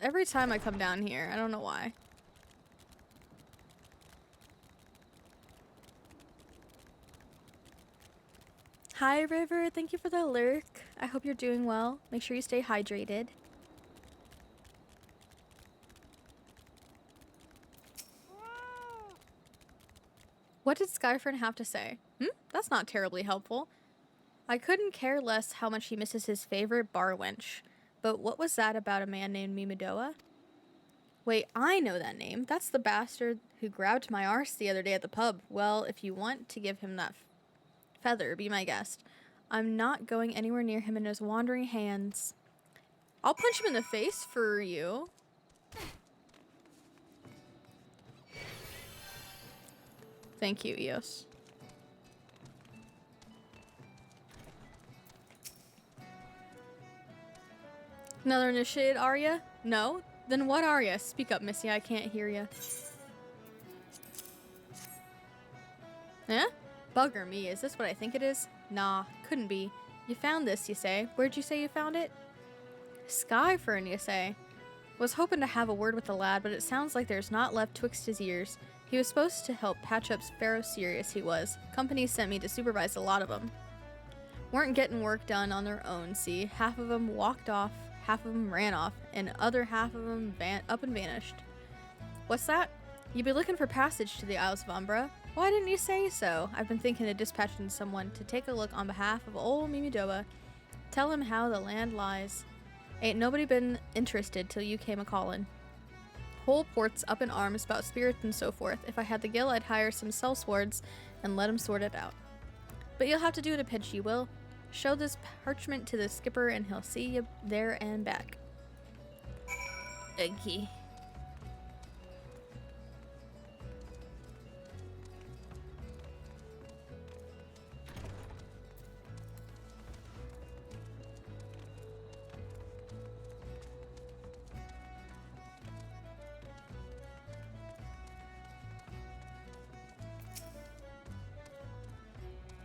Every time I come down here, I don't know why. Hi, River. Thank you for the lurk. I hope you're doing well. Make sure you stay hydrated. What did Skyfern have to say? That's not terribly helpful. I couldn't care less how much he misses his favorite bar wench. But what was that about a man named Mimidoa? Wait, I know that name. That's the bastard who grabbed my arse the other day at the pub. Well, if you want to give him that feather, be my guest. I'm not going anywhere near him and his wandering hands. I'll punch him in the face for you. Thank you, Eos. Another initiated Arya? No? Then what Arya? Speak up, Missy. I can't hear you. Eh? Bugger me. Is this what I think it is? Nah, couldn't be. You found this, you say. Where'd you say you found it? Skyfern, you say. Was hoping to have a word with the lad, but it sounds like there's not left twixt his ears. He was supposed to help patch up Pharaoh Sirius, he was. Company sent me to supervise a lot of them. Weren't getting work done on their own, see. Half of them walked off, half of them ran off, and other half of them up and vanished. What's that? You be looking for passage to the Isles of Umbra? Why didn't you say so? I've been thinking of dispatching someone to take a look on behalf of old Mimidoa. Tell him how the land lies. Ain't nobody been interested till you came a-callin'. Whole port's up in arms about spirits and so forth. If I had the gil, I'd hire some sellswords and let 'em sort it out. But you'll have to do it a pinch, you will. Show this parchment to the skipper and he'll see you there and back. Okay.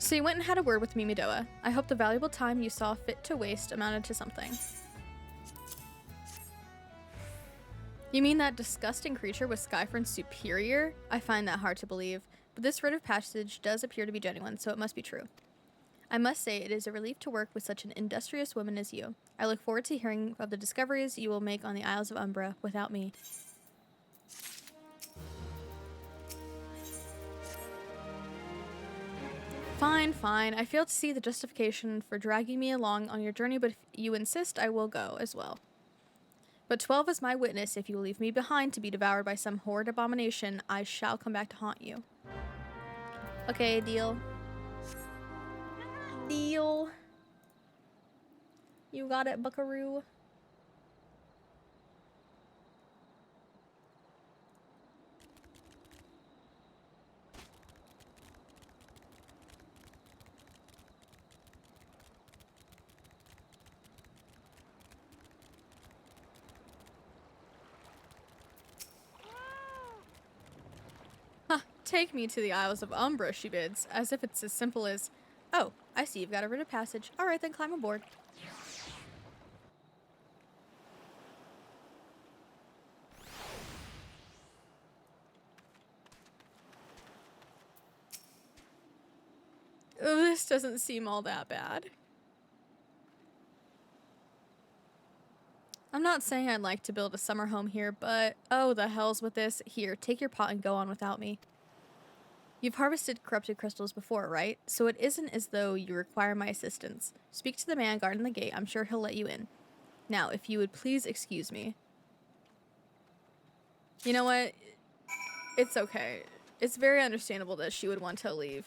So you went and had a word with Mimidoa. I hope the valuable time you saw fit to waste amounted to something. You mean that disgusting creature was Skyfriend's superior? I find that hard to believe, but this writ of passage does appear to be genuine, so it must be true. I must say it is a relief to work with such an industrious woman as you. I look forward to hearing of the discoveries you will make on the Isles of Umbra without me. Fine, fine. I fail to see the justification for dragging me along on your journey, but if you insist, I will go as well. But 12 is my witness. If you leave me behind to be devoured by some horrid abomination, I shall come back to haunt you. Okay, deal. Deal. You got it, buckaroo. Take me to the Isles of Umbra, she bids, as if it's as simple as, oh, I see you've got a writ of passage. All right, then climb aboard. Oh, this doesn't seem all that bad. I'm not saying I'd like to build a summer home here, but oh, the hells with this. Here, take your pot and go on without me. You've harvested corrupted crystals before, right? So it isn't as though you require my assistance. Speak to the man guarding the gate. I'm sure he'll let you in. Now, if you would please excuse me. You know what? It's okay. It's very understandable that she would want to leave.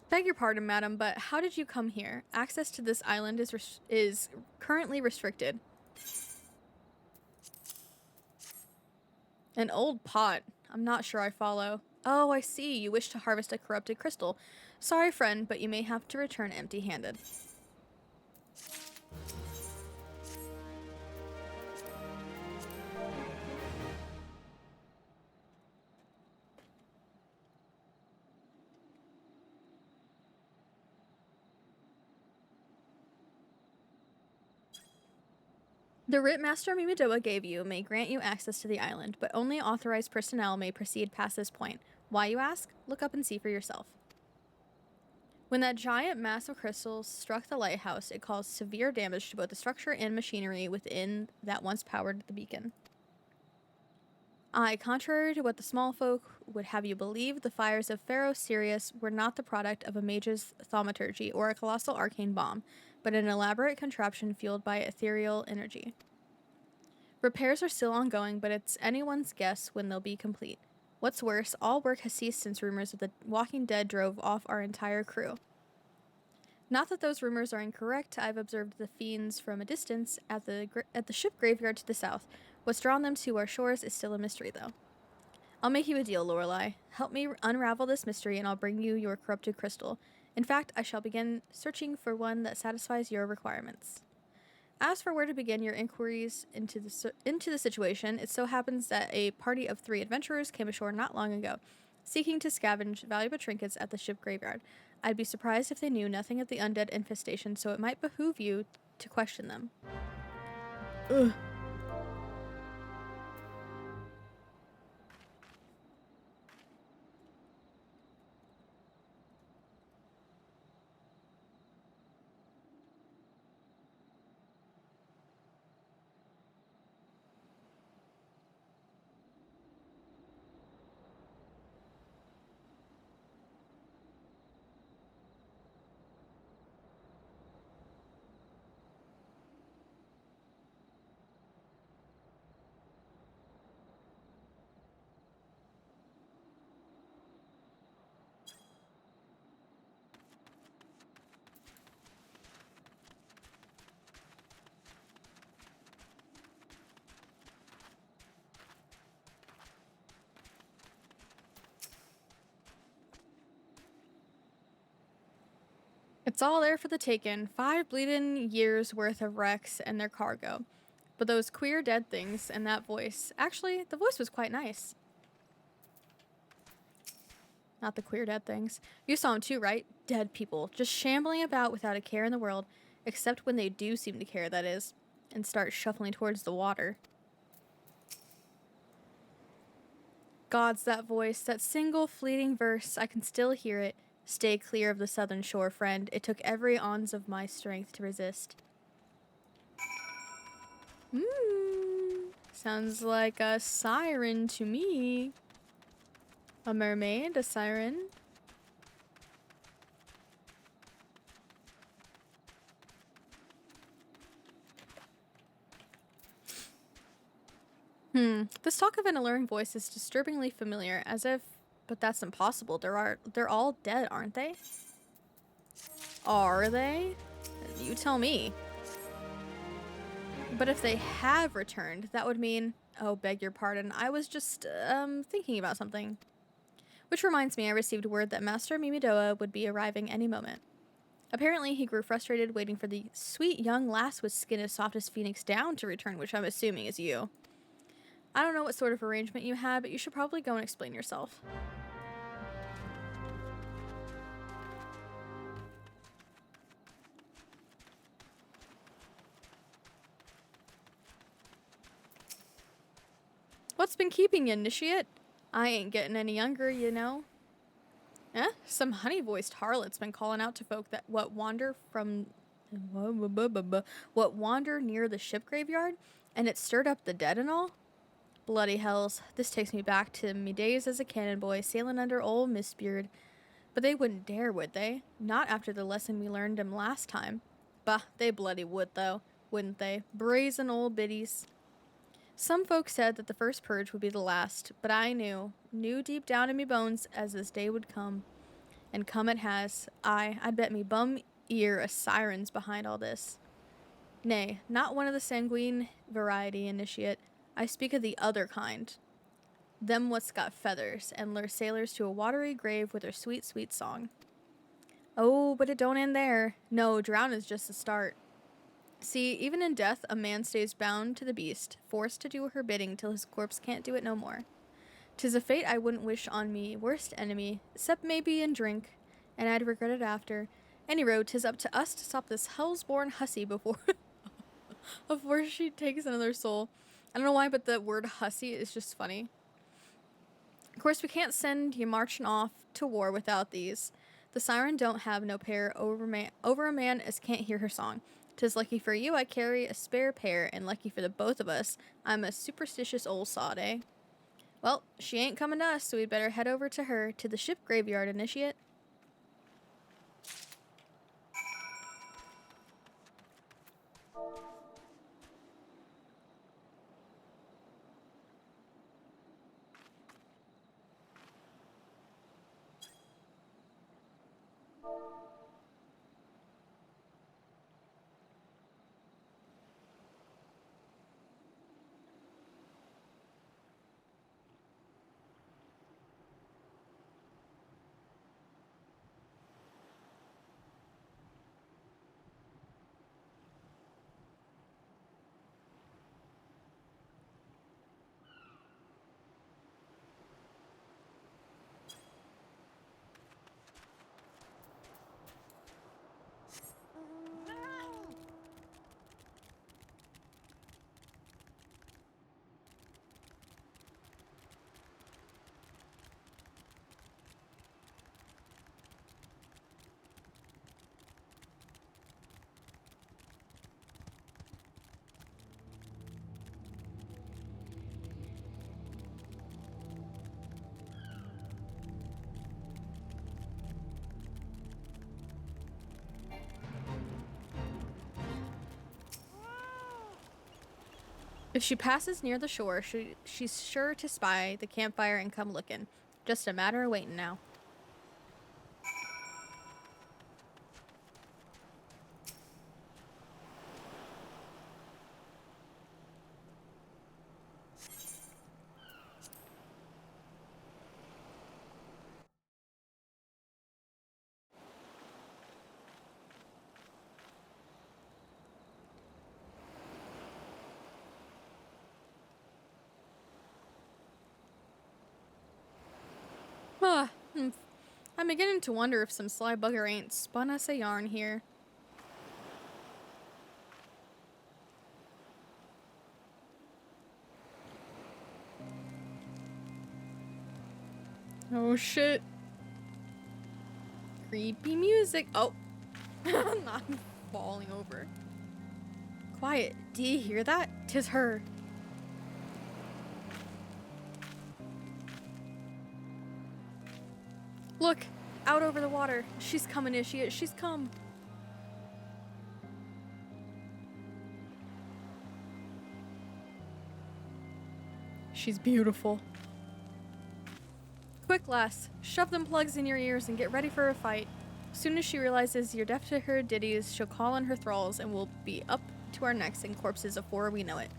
Beg your pardon, madam, but how did you come here? Access to this island is currently restricted. An old pot. I'm not sure I follow. Oh, I see. You wish to harvest a corrupted crystal. Sorry, friend, but you may have to return empty-handed. The writ Master Mimidoa gave you may grant you access to the island, but only authorized personnel may proceed past this point. Why, you ask? Look up and see for yourself. When that giant mass of crystals struck the lighthouse, it caused severe damage to both the structure and machinery within that once powered the beacon. Aye, contrary to what the small folk would have you believe, the fires of Pharaoh Sirius were not the product of a mage's thaumaturgy or a colossal arcane bomb, but an elaborate contraption fueled by ethereal energy. Repairs are still ongoing, but it's anyone's guess when they'll be complete. What's worse, all work has ceased since rumors of the Walking Dead drove off our entire crew. Not that those rumors are incorrect. I've observed the fiends from a distance at the ship graveyard to the south. What's drawn them to our shores is still a mystery, though. I'll make you a deal, Lorelei. Help me unravel this mystery, and I'll bring you your corrupted crystal. In fact, I shall begin searching for one that satisfies your requirements. As for where to begin your inquiries into the situation, it so happens that a party of 3 adventurers came ashore not long ago, seeking to scavenge valuable trinkets at the ship graveyard. I'd be surprised if they knew nothing of the undead infestation, so it might behoove you to question them. Ugh. It's all there for the taking. 5 bleeding years worth of wrecks and their cargo. But those queer dead things and that voice, actually, the voice was quite nice. Not the queer dead things. You saw them too, right? Dead people, just shambling about without a care in the world, except when they do seem to care, that is, and start shuffling towards the water. Gods, that voice, that single fleeting verse, I can still hear it. Stay clear of the southern shore, friend. It took every ounce of my strength to resist. Sounds like a siren to me. A mermaid, a siren. This talk of an alluring voice is disturbingly familiar, as if, but that's impossible. They're all dead, aren't they? Are they? You tell me. But if they have returned, that would mean, oh, beg your pardon, I was just, thinking about something. Which reminds me, I received word that Master Mimidoa would be arriving any moment. Apparently, he grew frustrated waiting for the sweet young lass with skin as soft as phoenix down to return, which I'm assuming is you. I don't know what sort of arrangement you had, but you should probably go and explain yourself. What's been keeping you, initiate? I ain't getting any younger, you know. Eh? Some honey-voiced harlot's been calling out to folk that what wander near the ship graveyard, and it stirred up the dead and all. Bloody hells, this takes me back to me days as a cannon boy sailing under old Miss Beard. But they wouldn't dare, would they? Not after the lesson we learned 'em last time. Bah, they bloody would, though, wouldn't they? Brazen old biddies. Some folks said that the first purge would be the last, but I knew deep down in me bones as this day would come. And come it has. I'd bet me bum ear a siren's behind all this. Nay, not one of the sanguine variety, initiate. I speak of the other kind. Them what's got feathers, and lure sailors to a watery grave with their sweet, sweet song. Oh, but it don't end there. No, drown is just the start. See, even in death, a man stays bound to the beast, forced to do her bidding till his corpse can't do it no more. 'Tis a fate I wouldn't wish on me worst enemy, 'cept maybe in drink, and I'd regret it after. Any road, 'tis up to us to stop this hell's-born hussy before she takes another soul. I don't know why, but the word hussy is just funny. Of course, we can't send you marching off to war without these. The siren don't have no pair over a man as can't hear her song. 'Tis lucky for you I carry a spare pair, and lucky for the both of us I'm a superstitious old sod, eh? Well, she ain't coming to us, so we'd better head over to her, to the ship graveyard, initiate. If she passes near the shore, she's sure to spy the campfire and come looking. Just a matter of waiting now. I'm beginning to wonder if some sly bugger ain't spun us a yarn here. Oh shit. Creepy music. Oh. I'm not falling over. Quiet. Do you hear that? 'Tis her. Look. Out over the water. She's come, initiate. She's come. She's beautiful. Quick, lass. Shove them plugs in your ears and get ready for a fight. As soon as she realizes you're deaf to her ditties, she'll call on her thralls and we'll be up to our necks in corpses before we know it.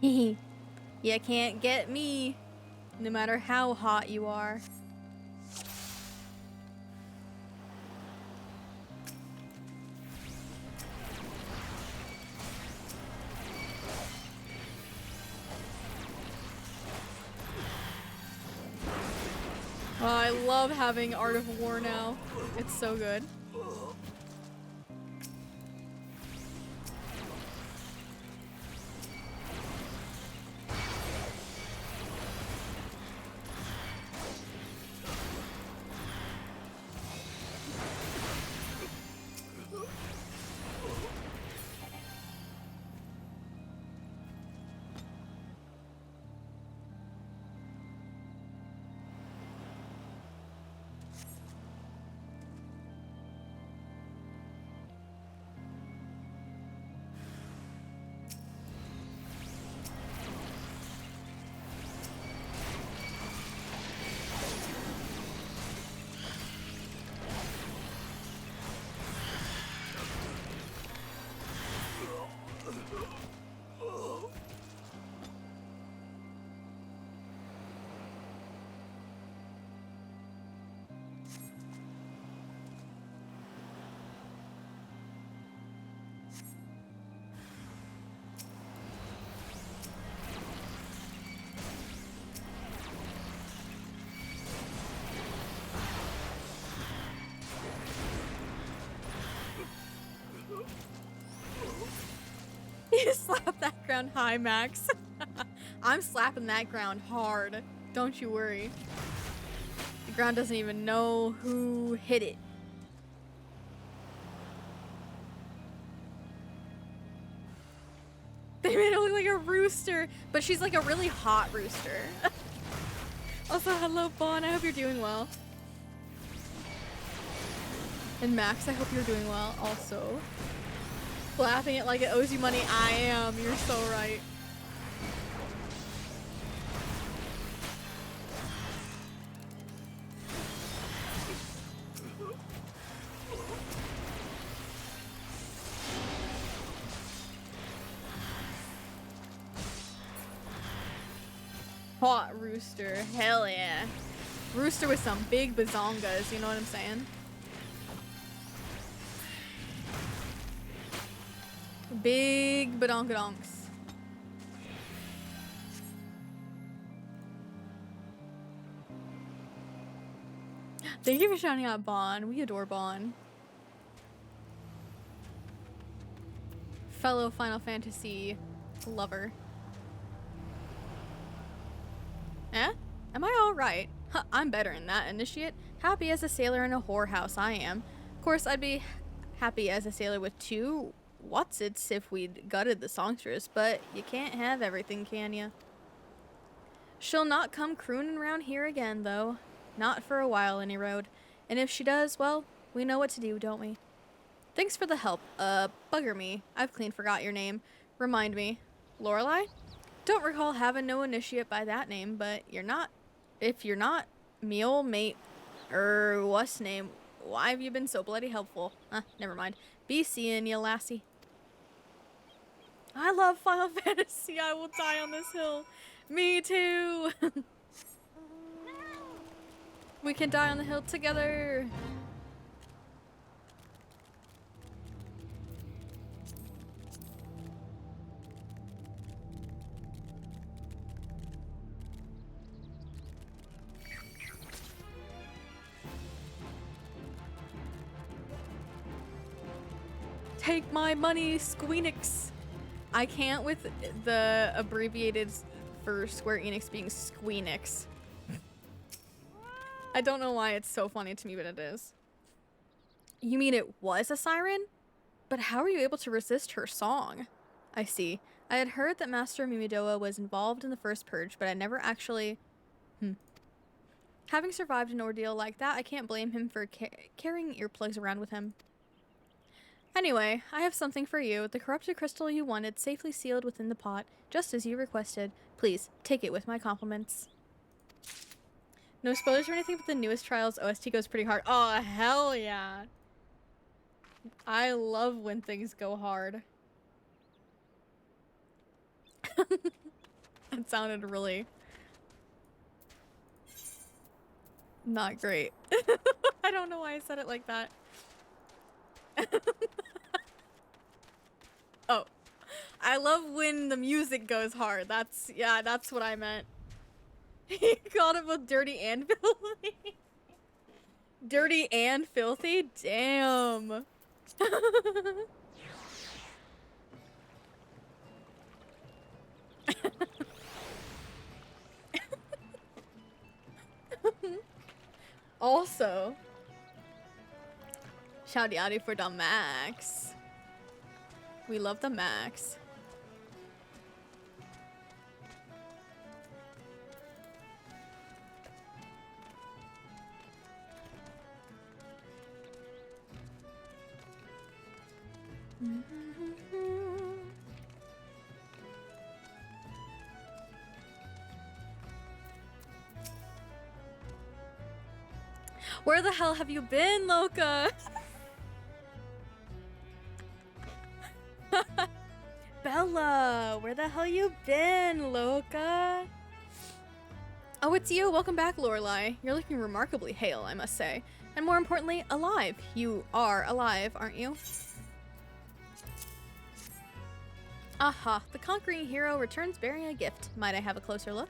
Hehe. You can't get me, no matter how hot you are. Oh, I love having Art of War now. It's so good. You slap that ground high, Max. I'm slapping that ground hard. Don't you worry. The ground doesn't even know who hit it. They made it look like a rooster, but she's like a really hot rooster. Also, hello, Bon. I hope you're doing well. And Max, I hope you're doing well also. Laughing it like it owes you money. I am. You're so right. Hot rooster. Hell yeah. Rooster with some big bazongas. You know what I'm saying? Big badonkadonks. Thank you for shouting out Bon. We adore Bon. Fellow Final Fantasy lover. Eh? Am I alright? Huh, I'm better than that, initiate. Happy as a sailor in a whorehouse, I am. Of course, I'd be happy as a sailor with two whatsits if we'd gutted the songstress, but you can't have everything, can ya? She'll not come crooning around here again, though. Not for a while, any road. And if she does, well, we know what to do, don't we? Thanks for the help. Bugger me. I've clean forgot your name. Remind me. Lorelei? Don't recall having no initiate by that name, but you're not. If you're not, me ol' mate, what's name? Why have you been so bloody helpful? Never mind. Be seeing ya, lassie. I love Final Fantasy. I will die on this hill. Me too. We can die on the hill together. Take my money, Squeenix. I can't with the abbreviated for Square Enix being Squeenix. I don't know why it's so funny to me, but it is. You mean it was a siren? But how were you able to resist her song? I see. I had heard that Master Mimidoa was involved in the first purge, but I never actually... Having survived an ordeal like that, I can't blame him for carrying earplugs around with him. Anyway, I have something for you. The corrupted crystal you wanted, safely sealed within the pot, just as you requested. Please, take it with my compliments. No spoilers or anything, but the newest Trials OST goes pretty hard. Oh, hell yeah. I love when things go hard. That sounded really... not great. I don't know why I said it like that. Oh, I love when the music goes hard. That's what I meant. He called it both dirty and filthy. Dirty and filthy? Damn. Also, shouty outy for the Max. We love the Max. Where the hell have you been, Loka? Bella, where the hell you been, Loka? Oh, it's you. Welcome back, Lorelai. You're looking remarkably hale, I must say. And more importantly, alive. You are alive, aren't you? Aha, the conquering hero returns bearing a gift. Might I have a closer look?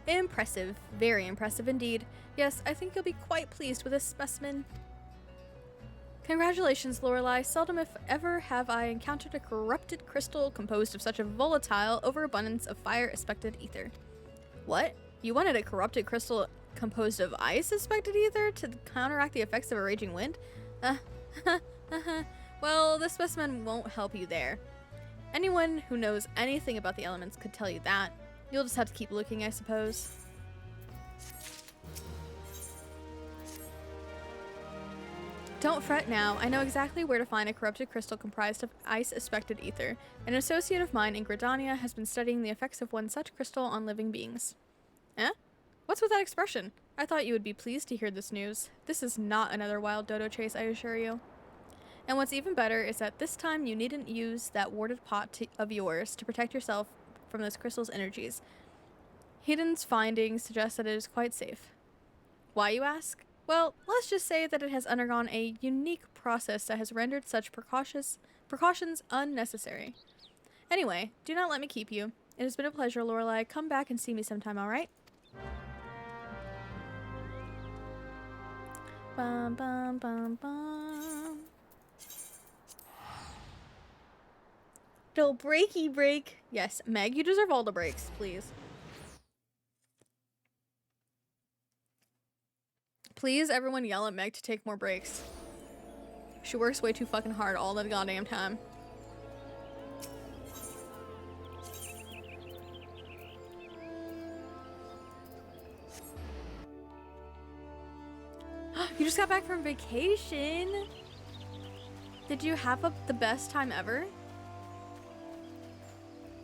Impressive. Very impressive indeed. Yes, I think you'll be quite pleased with this specimen. Congratulations, Lorelai. Seldom if ever have I encountered a corrupted crystal composed of such a volatile overabundance of fire-aspected ether. What? You wanted a corrupted crystal composed of ice-aspected ether to counteract the effects of a raging wind? Well, this specimen won't help you there. Anyone who knows anything about the elements could tell you that. You'll just have to keep looking, I suppose. Don't fret now. I know exactly where to find a corrupted crystal comprised of ice-aspected ether. An associate of mine in Gridania has been studying the effects of one such crystal on living beings. Eh? What's with that expression? I thought you would be pleased to hear this news. This is not another wild dodo chase, I assure you. And what's even better is that this time you needn't use that warded pot of yours to protect yourself from this crystal's energies. Hiden's findings suggest that it is quite safe. Why, you ask? Well, let's just say that it has undergone a unique process that has rendered such precautions unnecessary. Anyway, do not let me keep you. It has been a pleasure, Lorelai. Come back and see me sometime, alright? Bum bum bum bum. No breaky break. Yes, Meg, you deserve all the breaks, please. Please, everyone yell at Meg to take more breaks. She works way too fucking hard all the goddamn time. You just got back from vacation? Did you have the best time ever?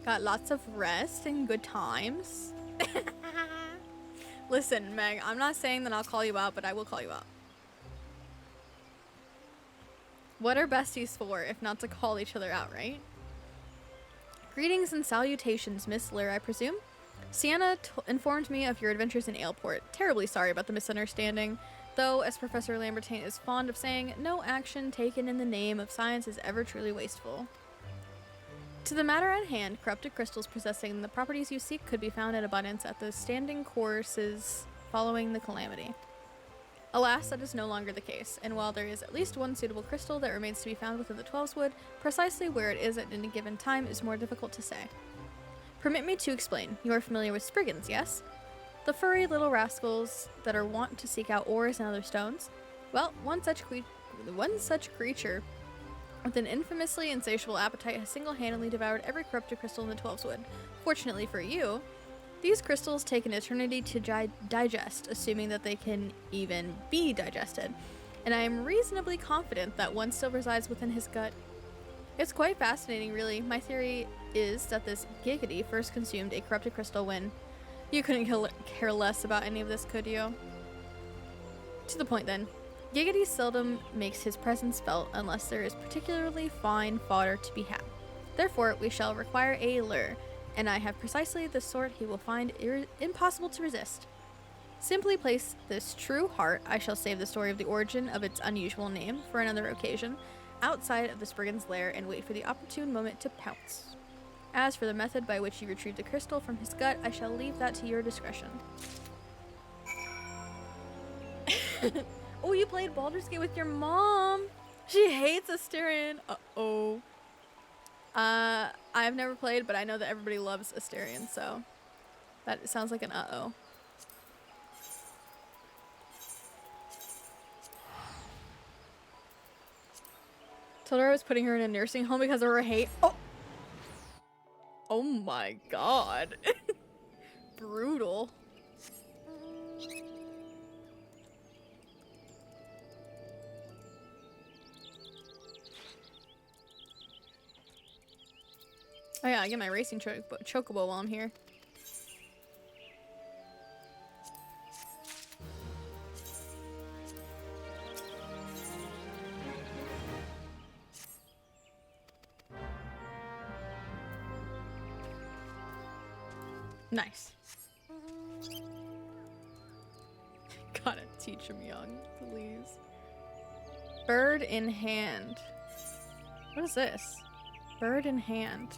Got lots of rest and good times? Listen, Meg, I'm not saying that I'll call you out, but I will call you out. What are besties for if not to call each other out, right? Greetings and salutations, Miss Lear, I presume. Sienna informed me of your adventures in Aleport. Terribly sorry about the misunderstanding. Though, as Professor Lambertain is fond of saying, no action taken in the name of science is ever truly wasteful. To the matter at hand, corrupted crystals possessing the properties you seek could be found in abundance at the standing courses following the calamity. Alas, that is no longer the case, and while there is at least one suitable crystal that remains to be found within the Twelveswood, precisely where it is at any given time is more difficult to say. Permit me to explain. You are familiar with Spriggans, yes? The furry little rascals that are wont to seek out ores and other stones? Well, one such creature with an infamously insatiable appetite has single-handedly devoured every corrupted crystal in the Twelveswood. Fortunately for you, these crystals take an eternity to digest, assuming that they can even be digested, and I am reasonably confident that one still resides within his gut. It's quite fascinating, really. My theory is that this Giggity first consumed a corrupted crystal when... You couldn't care less about any of this, could you? To the point, then. Giggity seldom makes his presence felt unless there is particularly fine fodder to be had. Therefore, we shall require a lure, and I have precisely the sort he will find impossible to resist. Simply place this true heart, I shall save the story of the origin of its unusual name for another occasion, outside of the Spriggan's lair and wait for the opportune moment to pounce. As for the method by which you retrieve the crystal from his gut, I shall leave that to your discretion. Oh, you played Baldur's Gate with your mom! She hates Asterion! Uh-oh. I've never played, but I know that everybody loves Asterion, so... That sounds like an uh-oh. Told her I was putting her in a nursing home because of her hate. Oh! Oh my god. Brutal. Oh yeah, I get my racing chocobo while I'm here. Nice. Gotta teach him young, please. Bird in hand. What is this? Bird in hand.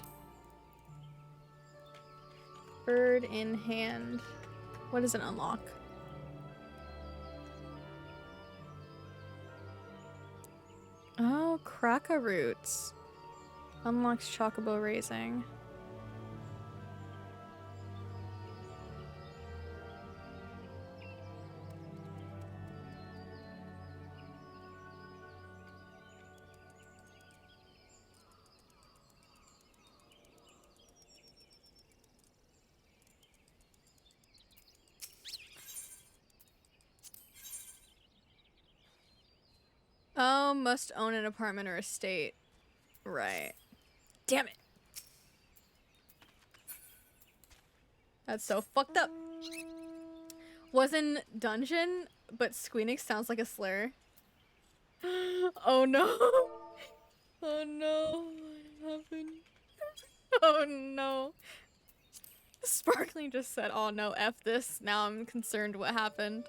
Bird in hand. What does it unlock? Oh, Kraka roots. Unlocks chocobo raising. Oh, must own an apartment or estate. Right. Damn it. That's so fucked up. Wasn't dungeon, but Squeenix sounds like a slur. Oh no. Oh no. What happened? Oh no. Sparkling just said, oh no, F this. Now I'm concerned what happened.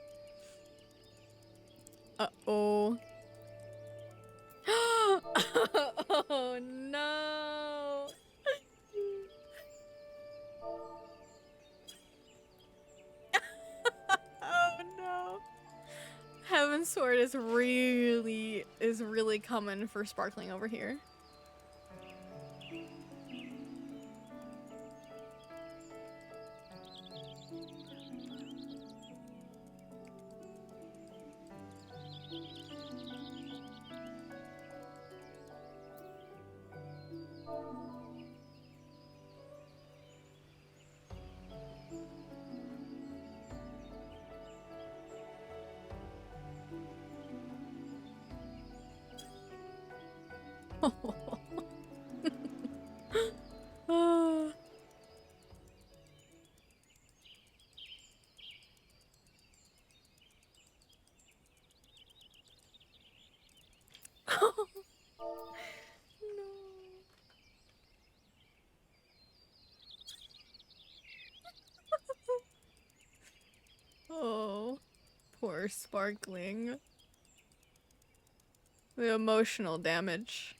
Uh-oh. Oh no. Oh no. Heaven's Sword is really coming for Sparkling over here. Oh. No. more sparkling. The emotional damage.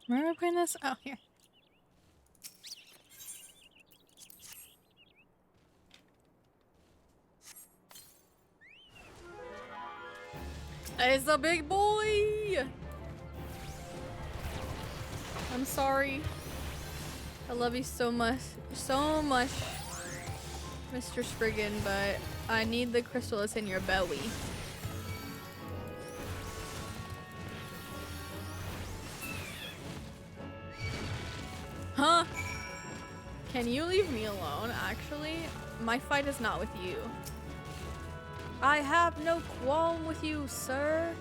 Where am I putting this? Oh, here. It's a big boy! I'm sorry. I love you so much, Mr. Spriggan, but I need the crystal that's in your belly. Huh? Can you leave me alone, actually? My fight is not with you. I have no qualm with you, sir.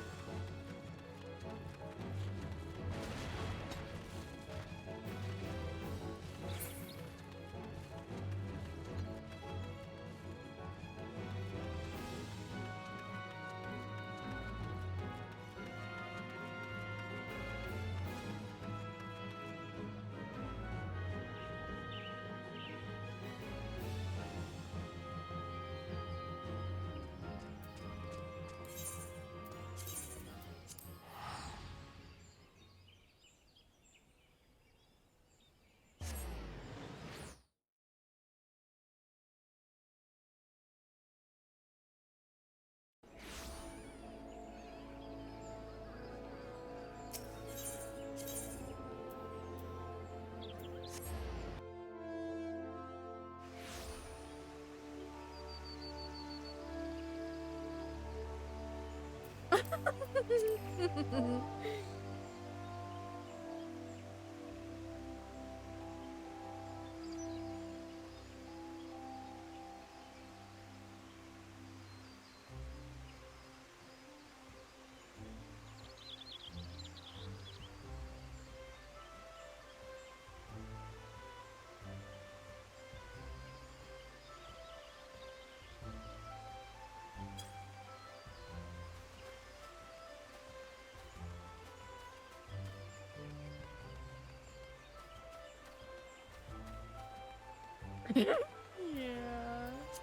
Yeah.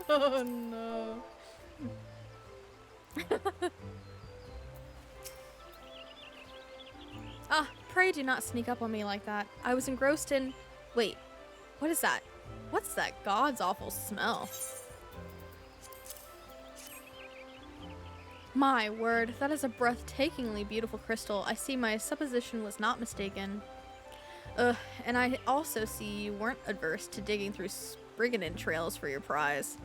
Oh no. Ah, pray do not sneak up on me like that. I was engrossed in... Wait, what is that? What's that god's awful smell? My word, that is a breathtakingly beautiful crystal. I see my supposition was not mistaken. Ugh, and I also see you weren't adverse to digging through Spriggan trails for your prize.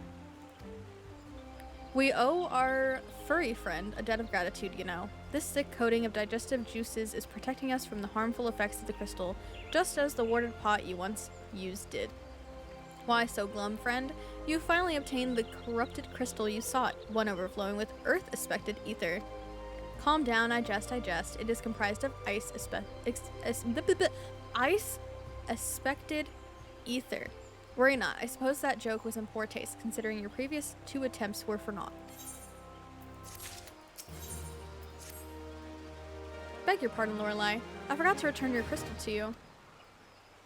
We owe our furry friend a debt of gratitude, you know. This thick coating of digestive juices is protecting us from the harmful effects of the crystal, just as the warded pot you once used did. Why so glum, friend? You finally obtained the corrupted crystal you sought, one overflowing with earth-aspected ether. Calm down, I jest. It is comprised of ice-aspected ether. Worry not, I suppose that joke was in poor taste, considering your previous 2 attempts were for naught. Beg your pardon, Lorelei. I forgot to return your crystal to you.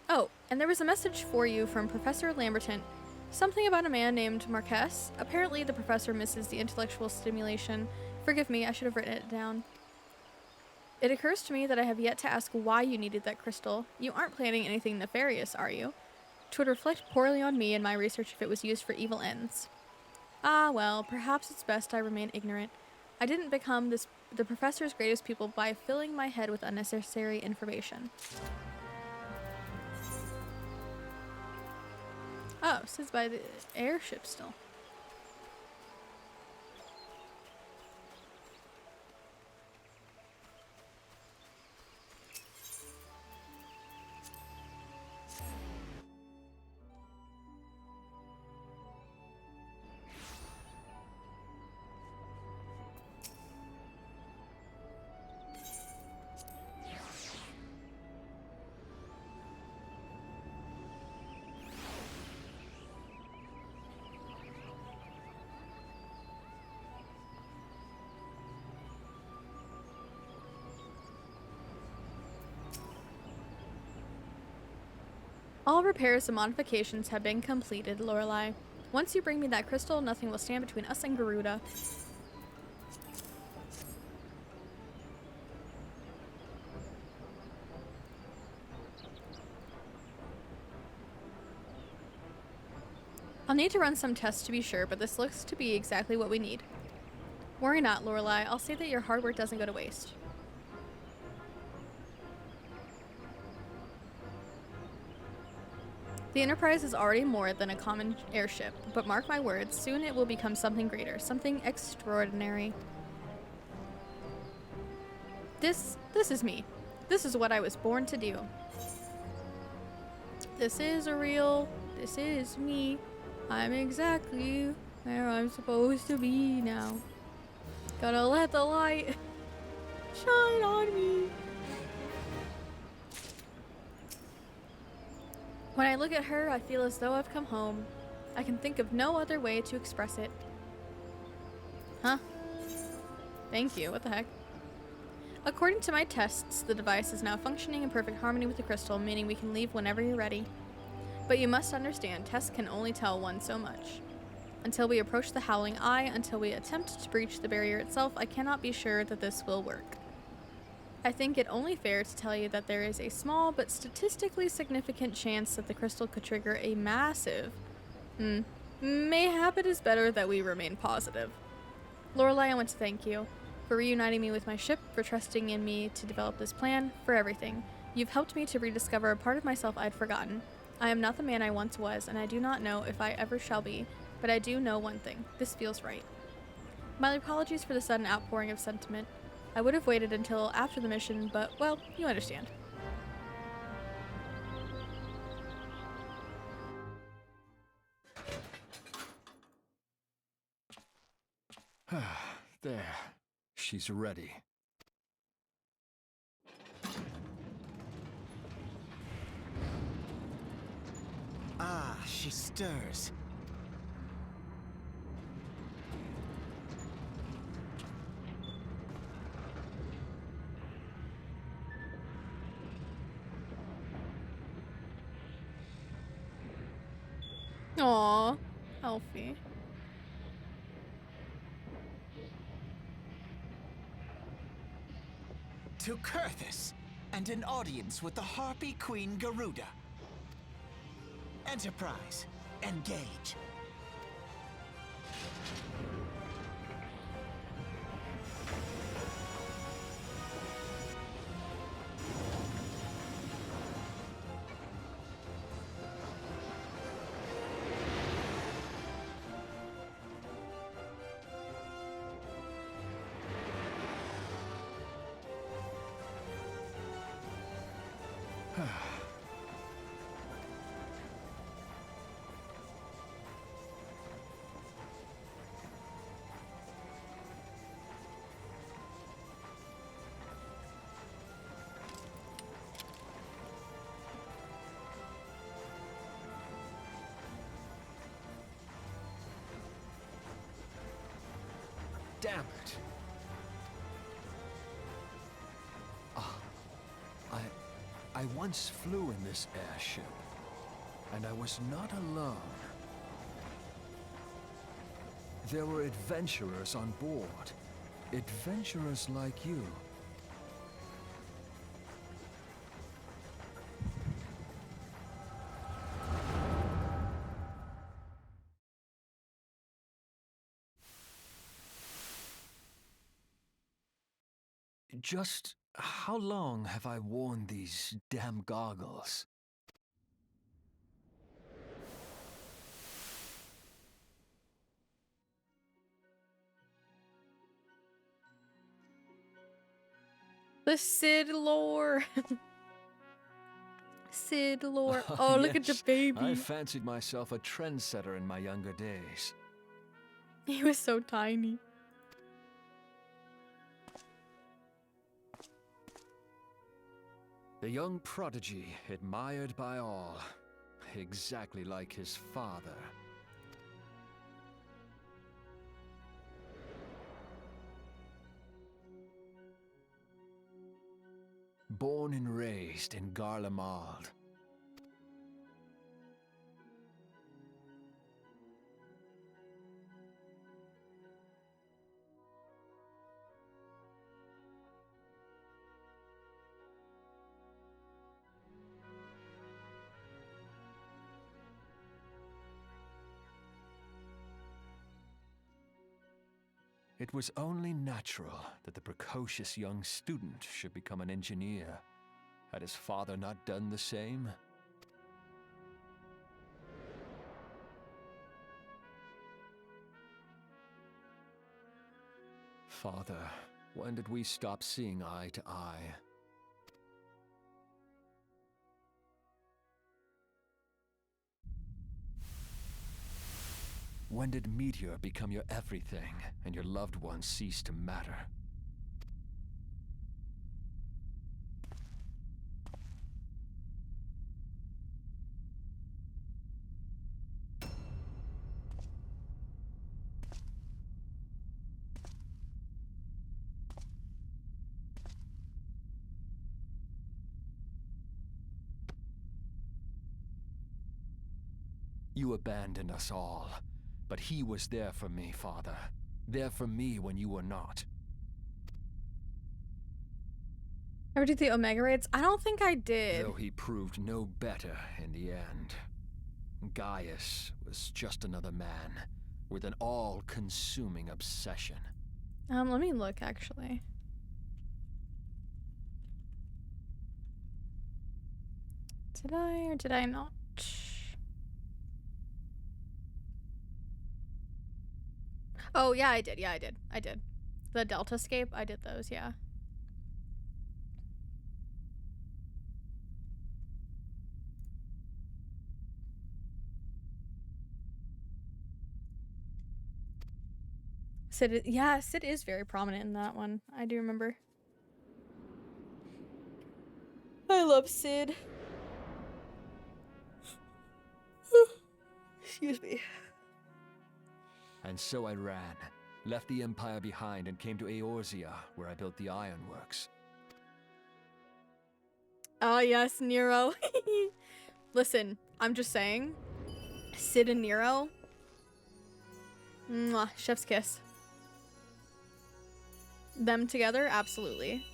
Oh, and there was a message for you from Professor Lamberton. Something about a man named Marquess. Apparently the professor misses the intellectual stimulation. Forgive me, I should have written it down. It occurs to me that I have yet to ask why you needed that crystal. You aren't planning anything nefarious, are you? 'Twould reflect poorly on me and my research if it was used for evil ends. Ah, well, perhaps it's best I remain ignorant. I didn't become the professor's greatest pupil by filling my head with unnecessary information. Oh, it says by the airship still. All repairs and modifications have been completed, Lorelei. Once you bring me that crystal, nothing will stand between us and Garuda. I'll need to run some tests to be sure, but this looks to be exactly what we need. Worry not, Lorelei. I'll see that your hard work doesn't go to waste. The Enterprise is already more than a common airship, but mark my words, soon it will become something greater, something extraordinary. This is me. This is what I was born to do. This is real. This is me. I'm exactly where I'm supposed to be now. Gotta let the light shine on me. When I look at her, I feel as though I've come home. I can think of no other way to express it. Huh? Thank you. What the heck? According to my tests, the device is now functioning in perfect harmony with the crystal, meaning we can leave whenever you're ready. But you must understand, tests can only tell one so much. Until we approach the Howling Eye, until we attempt to breach the barrier itself, I cannot be sure that this will work. I think it only fair to tell you that there is a small but statistically significant chance that the crystal could trigger a massive. Mayhap it is better that we remain positive. Lorelei, I want to thank you for reuniting me with my ship, for trusting in me to develop this plan, for everything. You've helped me to rediscover a part of myself I'd forgotten. I am not the man I once was, and I do not know if I ever shall be, but I do know one thing. This feels right. My apologies for the sudden outpouring of sentiment. I would have waited until after the mission, but, well, you understand. There. She's ready. Ah, she stirs. Aww, Elfie. To Kurthus, and an audience with the Harpy Queen Garuda. Enterprise, engage. Damn it! I once flew in this airship, and I was not alone. There were adventurers on board. Adventurers like you. Just how long have I worn these damn goggles? The Sid lore. Sid lore. Oh, look at the Yes, baby. I fancied myself a trendsetter in my younger days. He was so tiny. The young prodigy, admired by all, exactly like his father. Born and raised in Garlemald. It was only natural that the precocious young student should become an engineer. Had his father not done the same? Father, when did we stop seeing eye to eye? When did Meteor become your everything, and your loved ones cease to matter? You abandoned us all, but he was there for me, Father. There for me when you were not. Ever do the Omega raids? I don't think I did. Though he proved no better in the end. Gaius was just another man with an all-consuming obsession. Let me look actually. Did I or did I not? Oh yeah, I did. Yeah, I did. I did. The Delta Scape, I did those, yeah. Sid, yeah, Sid is very prominent in that one. I do remember. I love Sid. Excuse me. And so I ran, left the Empire behind and came to Eorzea, where I built the ironworks. Ah, yes, Nero. Listen, I'm just saying, Sid and Nero, mwah, chef's kiss. Them together, absolutely.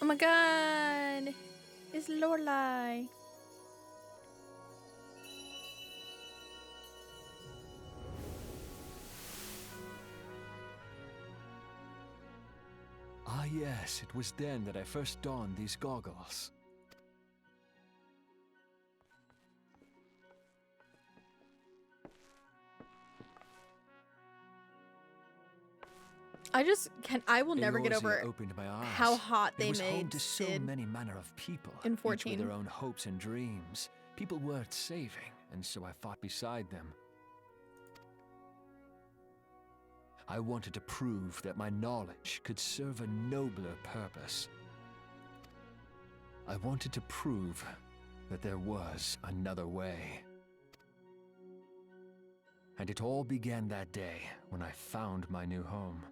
Oh my god! It's Lorelai. Ah yes, it was then that I first donned these goggles. I will never get Eorzea over opened my eyes. how hot they it was home made to so Sid many manner of people, in each 14. with their own hopes and dreams. People worth saving, and so I fought beside them. I wanted to prove that my knowledge could serve a nobler purpose. I wanted to prove that there was another way. And it all began that day when I found my new home.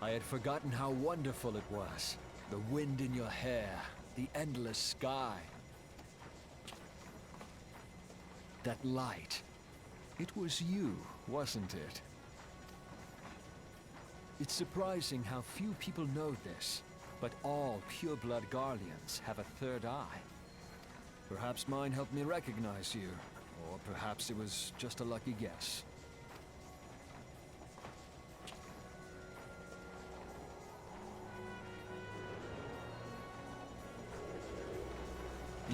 I had forgotten how wonderful it was. The wind in your hair, the endless sky. That light. It was you, wasn't it? It's surprising how few people know this, but all pure-blood Garleans have a third eye. Perhaps mine helped me recognize you, or perhaps it was just a lucky guess.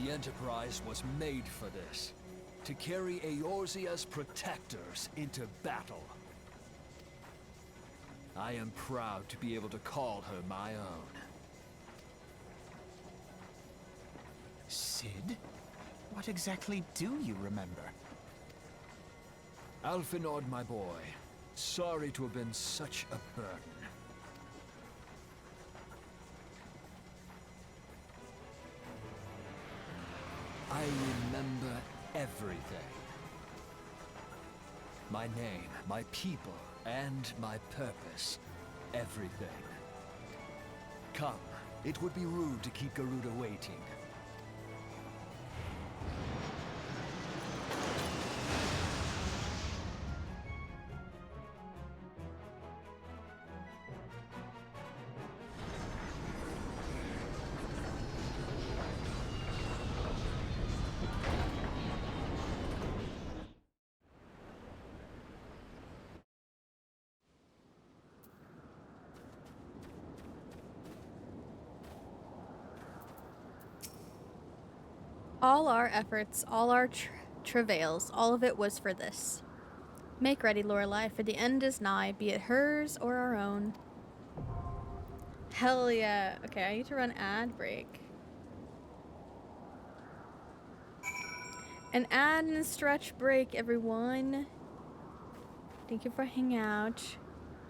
The Enterprise was made for this. To carry Eorzea's protectors into battle. I am proud to be able to call her my own. Sid? What exactly do you remember? Alphinaud, my boy. Sorry to have been such a burden. I remember everything. My name, my people, and my purpose. Everything. Come, It would be rude to keep Garuda waiting. All our efforts, all our travails, all of it was for this. Make ready, Lorelei, for the end is nigh, be it hers or our own. Hell yeah. Okay, I need to run ad break. An ad and stretch break, everyone. Thank you for hanging out.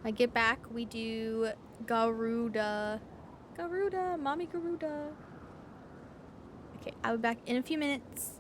When I get back, we do Garuda. Garuda, Mommy Garuda. Okay, I'll be back in a few minutes.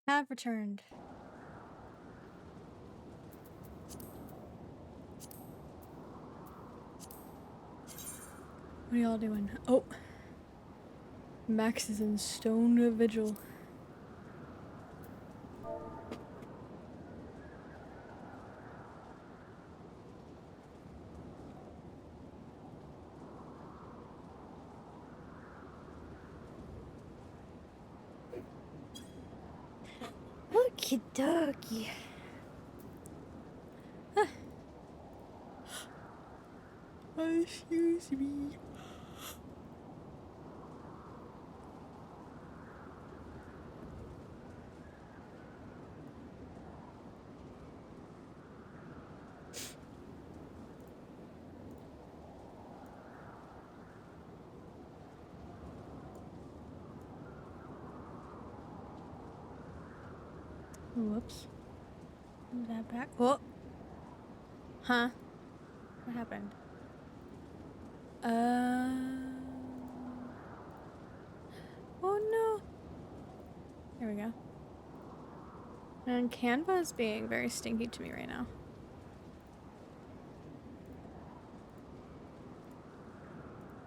Have returned. What are y'all doing? Oh. Max is in stone vigil. Okie dokie. Excuse me. Whoops. Is that back? Oh. Huh? What happened? Oh no. There we go. And Canva is being very stinky to me right now.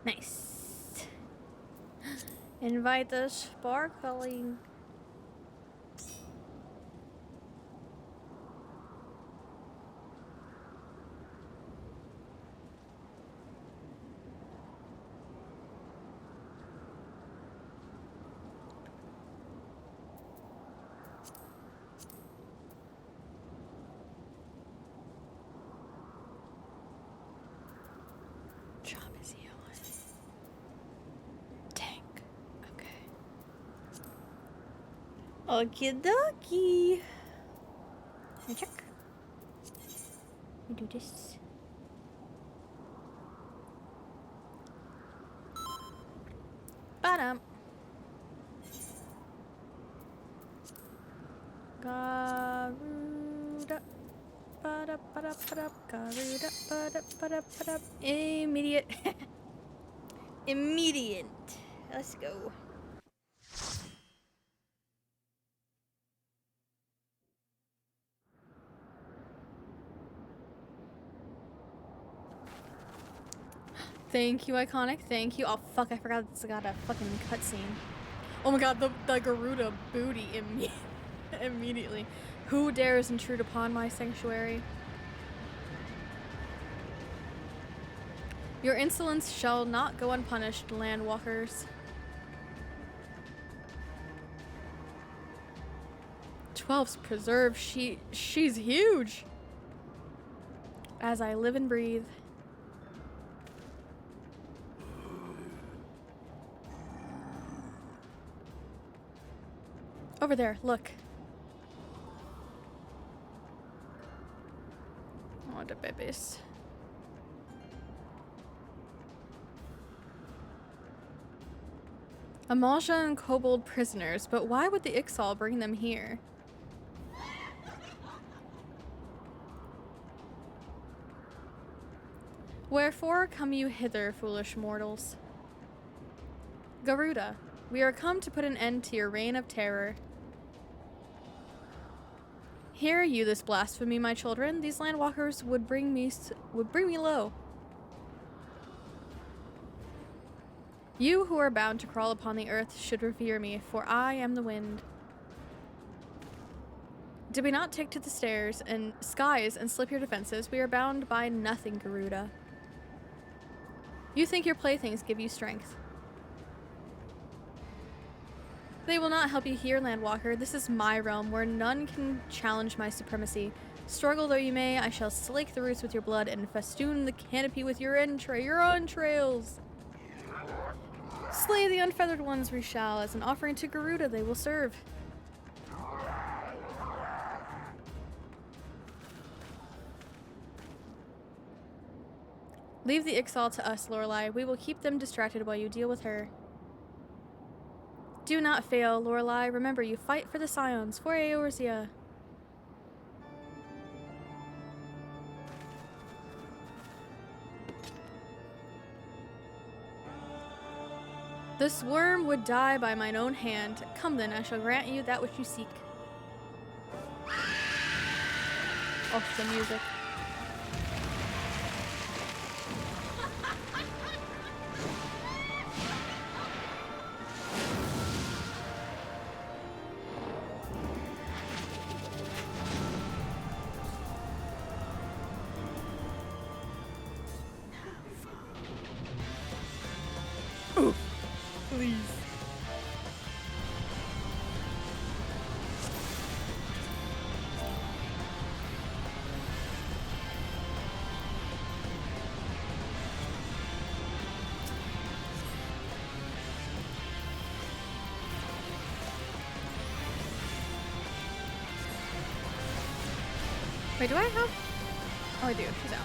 Nice. Invite the sparkling. Job is he on? Tank. Okay. Okie dokie. Let me check. We do this. Ba-dum. Garuda. Ba-da-ba-da-ba-da. Garuda. Ba-da-ba-da-ba-da. Immediate. Immediate. Let's go. Thank you, Iconic. Thank you. Oh, fuck. I forgot it's got a fucking cutscene. Oh my god, the Garuda booty immediately. Who dares intrude upon my sanctuary? Your insolence shall not go unpunished, landwalkers. 12's preserve. She's huge. As I live and breathe. Over there, look. Oh, the babies. Amalja and Kobold prisoners, but why would the Ixal bring them here? Wherefore come you hither, foolish mortals? Garuda, we are come to put an end to your reign of terror. Hear you this blasphemy, my children? These landwalkers would bring me low. You who are bound to crawl upon the earth should revere me, for I am the wind. Did we not take to the stairs and skies and slip your defenses, we are bound by nothing, Garuda. You think your playthings give you strength. They will not help you here, Landwalker. This is my realm, where none can challenge my supremacy. Struggle though you may, I shall slake the roots with your blood and festoon the canopy with your entrails. Slay the unfeathered ones we shall, as an offering to Garuda they will serve. Leave the Ixal to us, Lorelei. We will keep them distracted while you deal with her. Do not fail, Lorelei. Remember, you fight for the Scions, for Eorzea. This worm would die by mine own hand. Come then, I shall grant you that which you seek. Oh, the music. Wait, do I have? Oh, I do. She's out.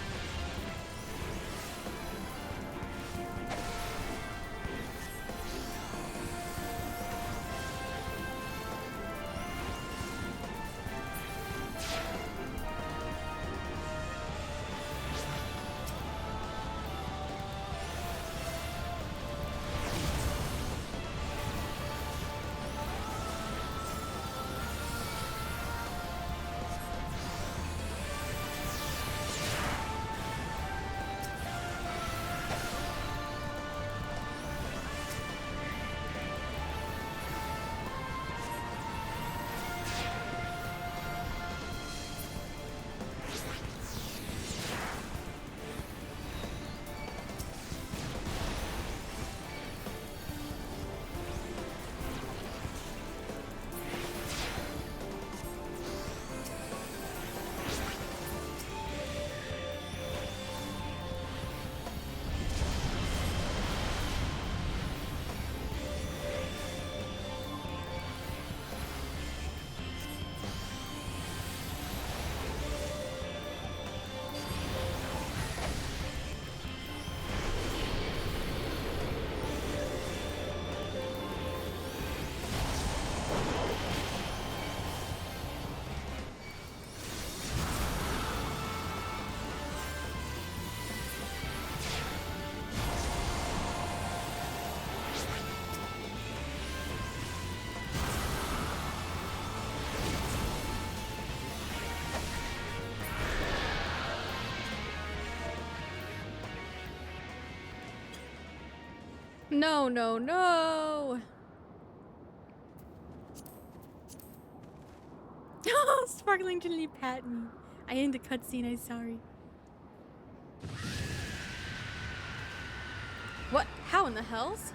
No, no, no! Sparkling gently pat me. I end the cutscene, I'm sorry. What? How in the hells?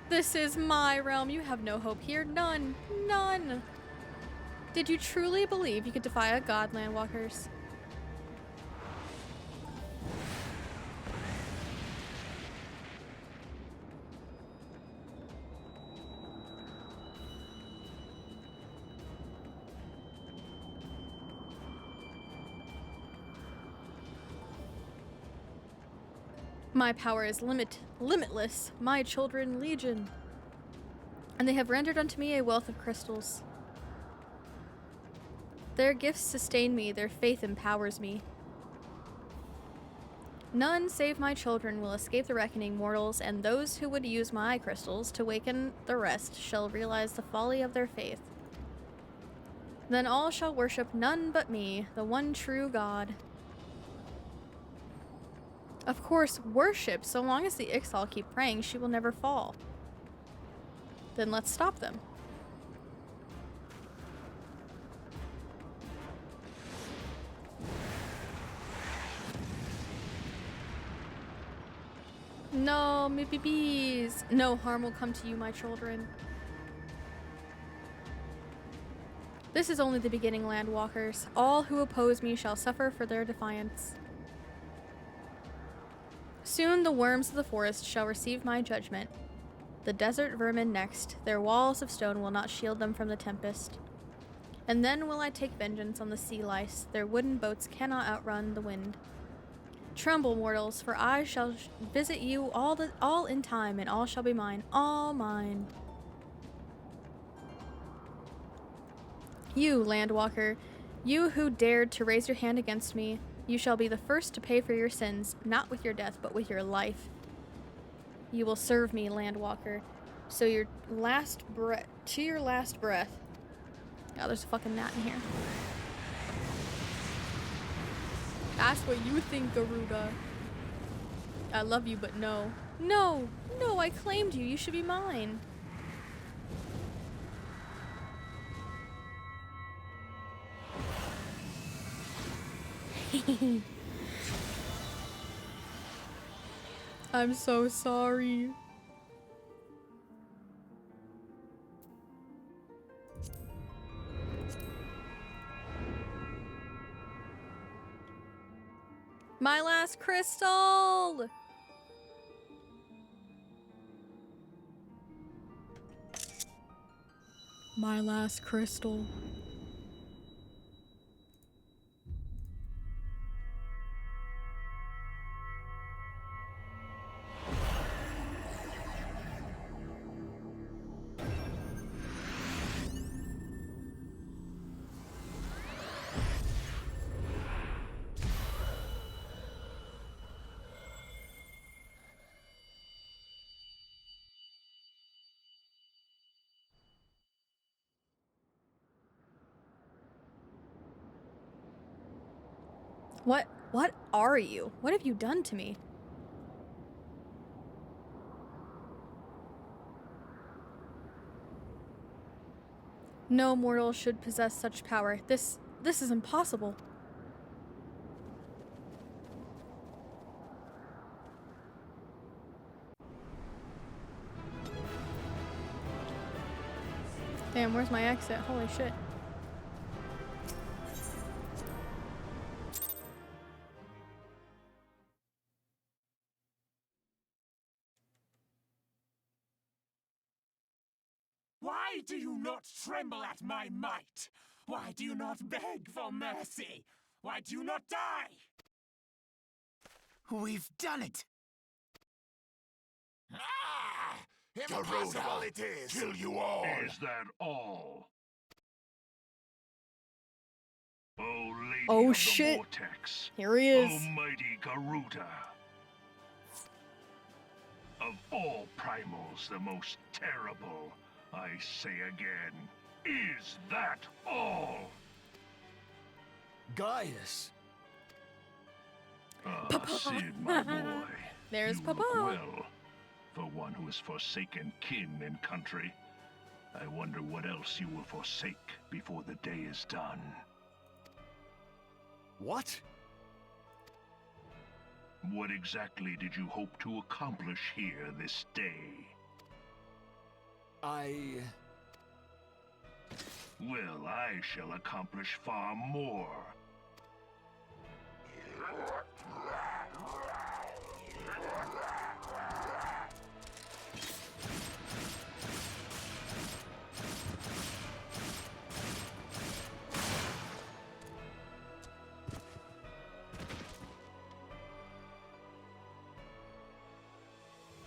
This is my realm. You have no hope here. None. None. Did you truly believe you could defy a god, Landwalkers? My power is limitless, my children legion. And they have rendered unto me a wealth of crystals. Their gifts sustain me, their faith empowers me. None save my children will escape the reckoning, mortals, and those who would use my crystals to waken the rest shall realize the folly of their faith. Then all shall worship none but me, the one true God. Of course, worship. So long as the Ixal keep praying, she will never fall. Then let's stop them. No, me babies. No harm will come to you, my children. This is only the beginning, Landwalkers. All who oppose me shall suffer for their defiance. Soon the worms of the forest shall receive my judgment. The desert vermin next. Their walls of stone will not shield them from the tempest. And then will I take vengeance on the sea lice. Their wooden boats cannot outrun the wind. Tremble, mortals, for I shall visit you all in time, and all shall be mine, all mine. You, Landwalker, you who dared to raise your hand against me, you shall be the first to pay for your sins, not with your death, but with your life. You will serve me, Landwalker, so to your last breath. Oh, there's a fucking gnat in here. That's what you think, Garuda. I love you, but no. No! No, I claimed you. You should be mine. I'm so sorry. My last crystal! My last crystal. What are you? What have you done to me? No mortal should possess such power. This is impossible. Damn, where's my exit? Holy shit. Why do you not tremble at my might? Why do you not beg for mercy? Why do you not die? We've done it! Ah! Impossible it is! Kill you all! Is that all? Oh, Lady Oh, of shit. the Vortex. Here he is. Almighty Garuda. Of all primals, the most terrible, I say again, is that all? Gaius! Sid, my boy. There's you look Papa. well, for one who has forsaken kin and country. I wonder what else you will forsake before the day is done. What? What exactly did you hope to accomplish here this day? Well, I shall accomplish far more.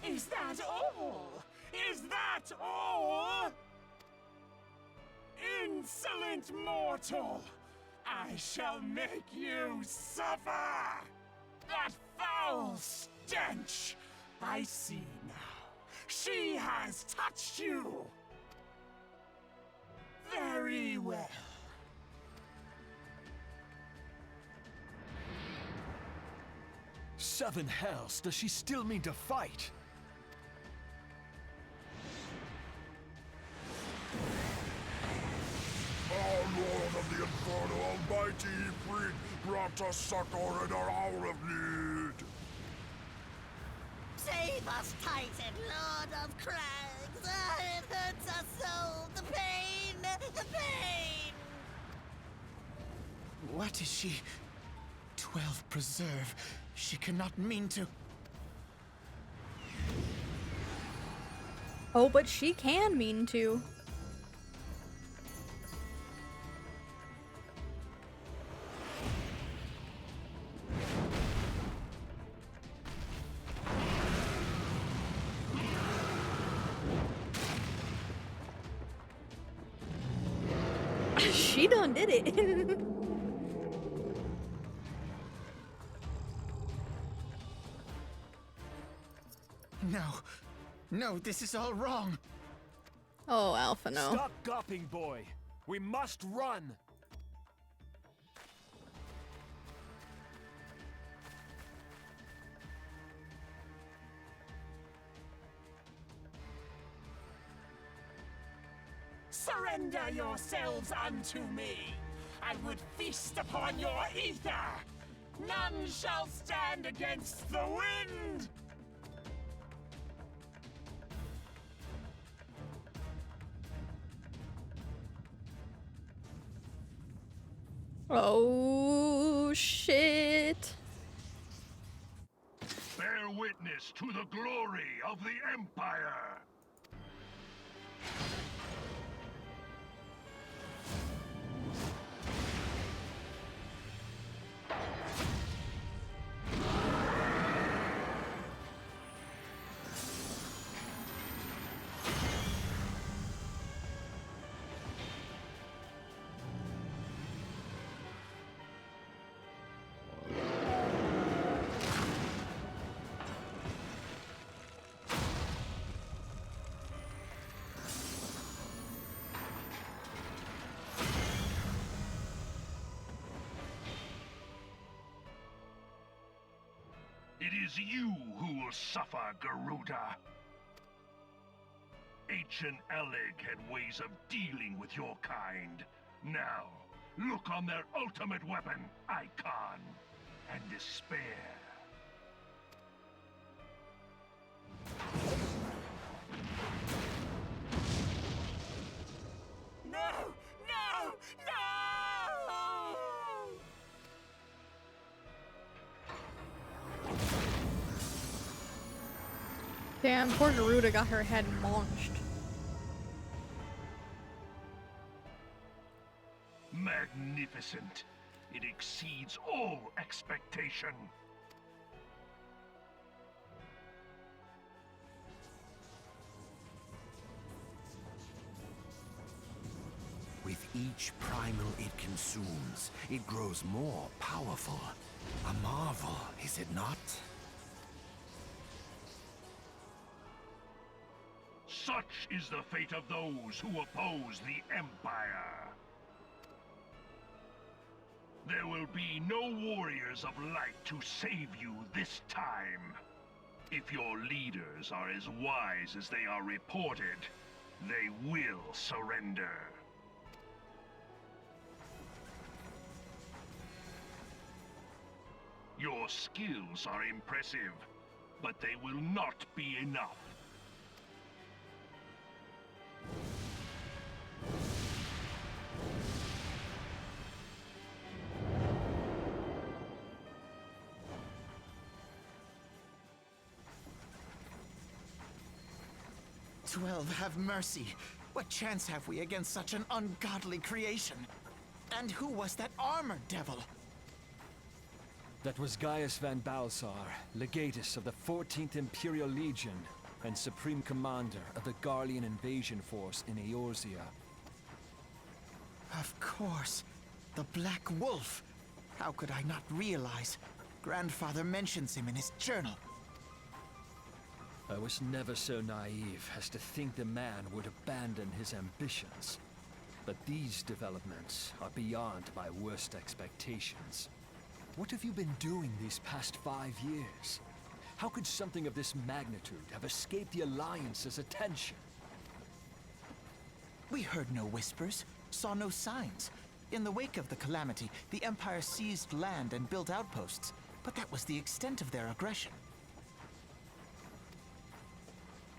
Is that all? Is that all? Insolent mortal! I shall make you suffer! That foul stench! I see now. She has touched you! Very well. Seven hells, does she still mean to fight? Our Lord of the Inferno, Almighty Ifrit, brought us succor in our hour of need. Save us, Titan, Lord of Crags! It hurts us so! The pain! The pain! What is she? 12 preserve. She cannot mean to. Oh, but she can mean to. She done did it. No. No, this is all wrong. Oh, Alpha, no. Stop gawping, boy! We must run! Surrender yourselves unto me! I would feast upon your ether! None shall stand against the wind! Oh, shit. Bear witness to the glory of the Empire! is you who will suffer, Garuda. Ancient Aleg had ways of dealing with your kind. Now, look on their ultimate weapon, Icon, and despair. No! No! No! Damn, poor Garuda got her head launched. Magnificent. It exceeds all expectation. With each primal it consumes, it grows more powerful. A marvel, is it not? Such is the fate of those who oppose the Empire. There will be no warriors of light to save you this time. If your leaders are as wise as they are reported, they will surrender. Your skills are impressive, but they will not be enough. "12, have mercy. What chance have we against such an ungodly creation? And who was that armored devil?" That was Gaius van Balsar, legatus of the 14th Imperial Legion and Supreme Commander of the Garlean invasion force in Eorzea. Of course. The Black Wolf. How could I not realize? Grandfather mentions him in his journal. I was never so naive as to think the man would abandon his ambitions. But these developments are beyond my worst expectations. What have you been doing these past 5 years? How could something of this magnitude have escaped the Alliance's attention? We heard no whispers, saw no signs. In the wake of the calamity, the Empire seized land and built outposts, but that was the extent of their aggression.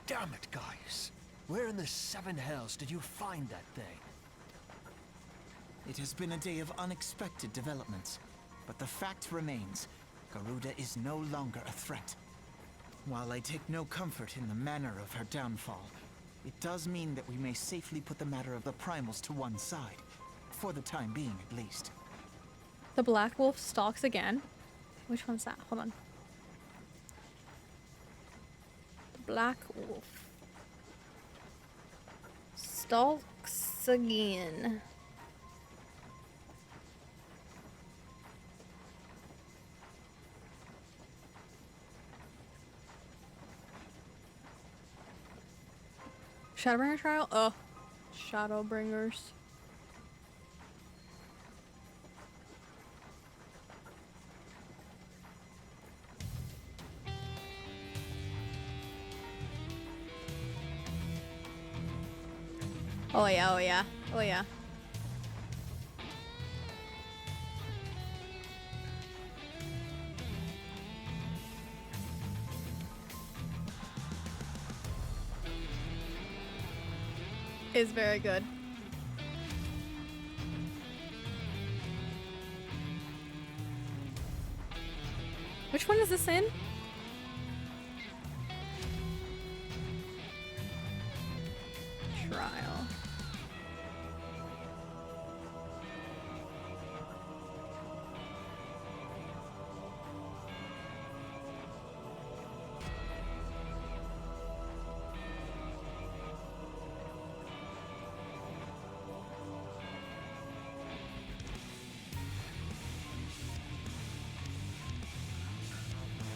Damn it, Gaius! Where in the seven hells did you find that thing? It has been a day of unexpected developments, but the fact remains, Garuda is no longer a threat. While I take no comfort in the manner of her downfall, it does mean that we may safely put the matter of the primals to one side. For the time being, at least. The Black Wolf stalks again. Which one's that? Hold on. The Black Wolf stalks again. Shadowbringer trial? Oh, Shadowbringers. Oh yeah, oh yeah, oh yeah. Is very good. Which one is this in? Trial.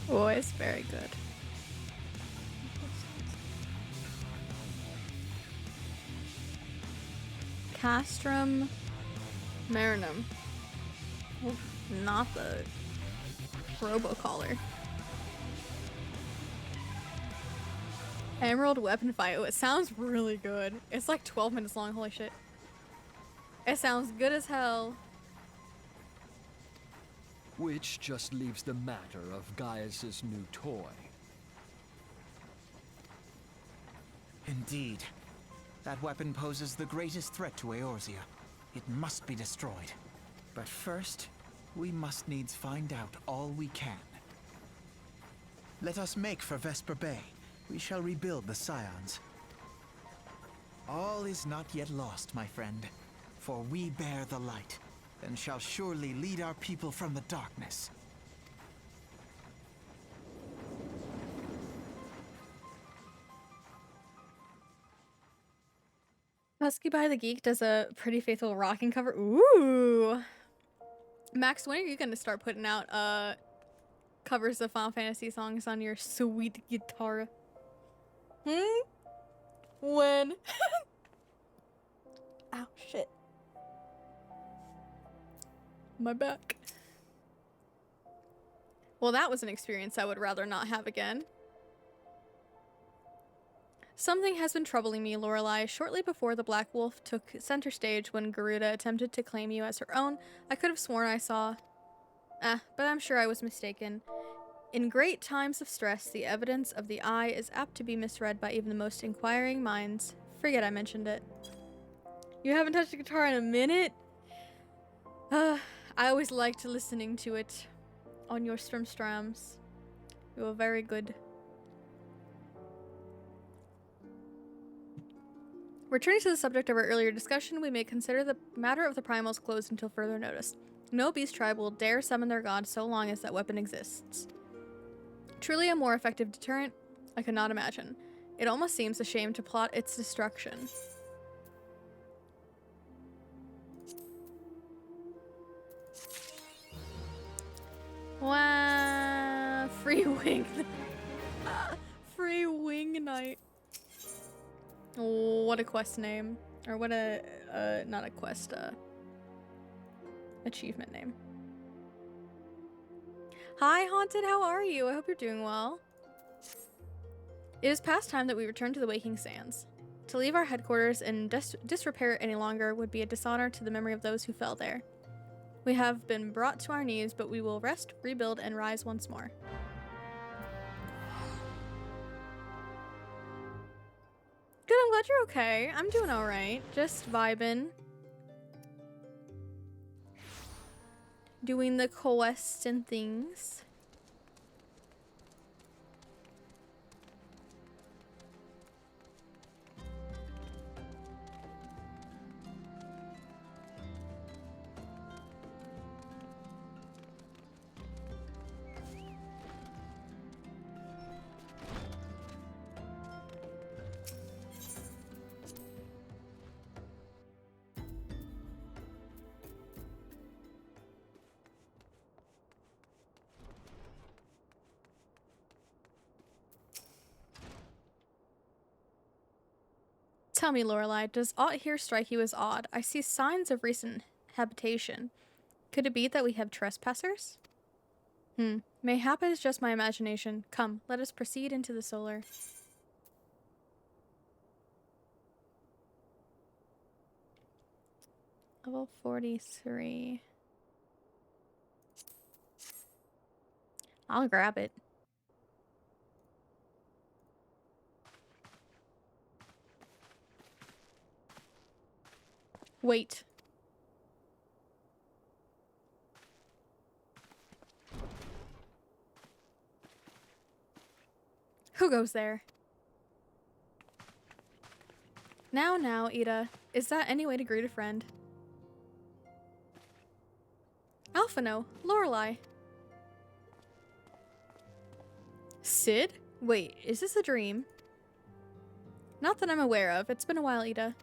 Oh, it's very good. Castrum marinum. Oh, not the robocollar. Emerald weapon fight. Oh, it sounds really good. It's like 12 minutes long. Holy shit. It sounds good as hell. Which just leaves the matter of Gaius's new toy. Indeed. That weapon poses the greatest threat to Eorzea. It must be destroyed. But first, we must needs find out all we can. Let us make for Vesper Bay. We shall rebuild the Scions. All is not yet lost, my friend. For we bear the light, and shall surely lead our people from the darkness. Husky by the Geek does a Pretty Faithful rocking cover. Ooh. Max, when are you gonna start putting out covers of Final Fantasy songs on your sweet guitar? When? Ow, shit. My back. Well, that was an experience I would rather not have again. Something has been troubling me, Lorelei. Shortly before the Black Wolf took center stage when Garuda attempted to claim you as her own, I could have sworn I saw... but I'm sure I was mistaken. In great times of stress, the evidence of the eye is apt to be misread by even the most inquiring minds. Forget I mentioned it. You haven't touched a guitar in a minute? I always liked listening to it on your strums. You were very good. Returning to the subject of our earlier discussion, we may consider the matter of the primals closed until further notice. No beast tribe will dare summon their god so long as that weapon exists. Truly a more effective deterrent? I could not imagine. It almost seems a shame to plot its destruction. Wow, free wing. Free wing night. What a quest name. Or what a, not a quest, achievement name. Hi, Haunted, how are you? I hope you're doing well. It is past time that we return to the Waking Sands. To leave our headquarters in disrepair any longer would be a dishonor to the memory of those who fell there. We have been brought to our knees, but we will rest, rebuild, and rise once more. Good, I'm glad you're okay. I'm doing alright. Just vibing. Doing the quests and things. Tell me, Lorelei, does aught here strike you as odd? I see signs of recent habitation. Could it be that we have trespassers? Mayhap it is just my imagination. Come, let us proceed into the solar. Level 43. I'll grab it. Wait. Who goes there? Now, Ida. Is that any way to greet a friend? Alphino, Lorelei. Sid? Wait, is this a dream? Not that I'm aware of. It's been a while, Ida.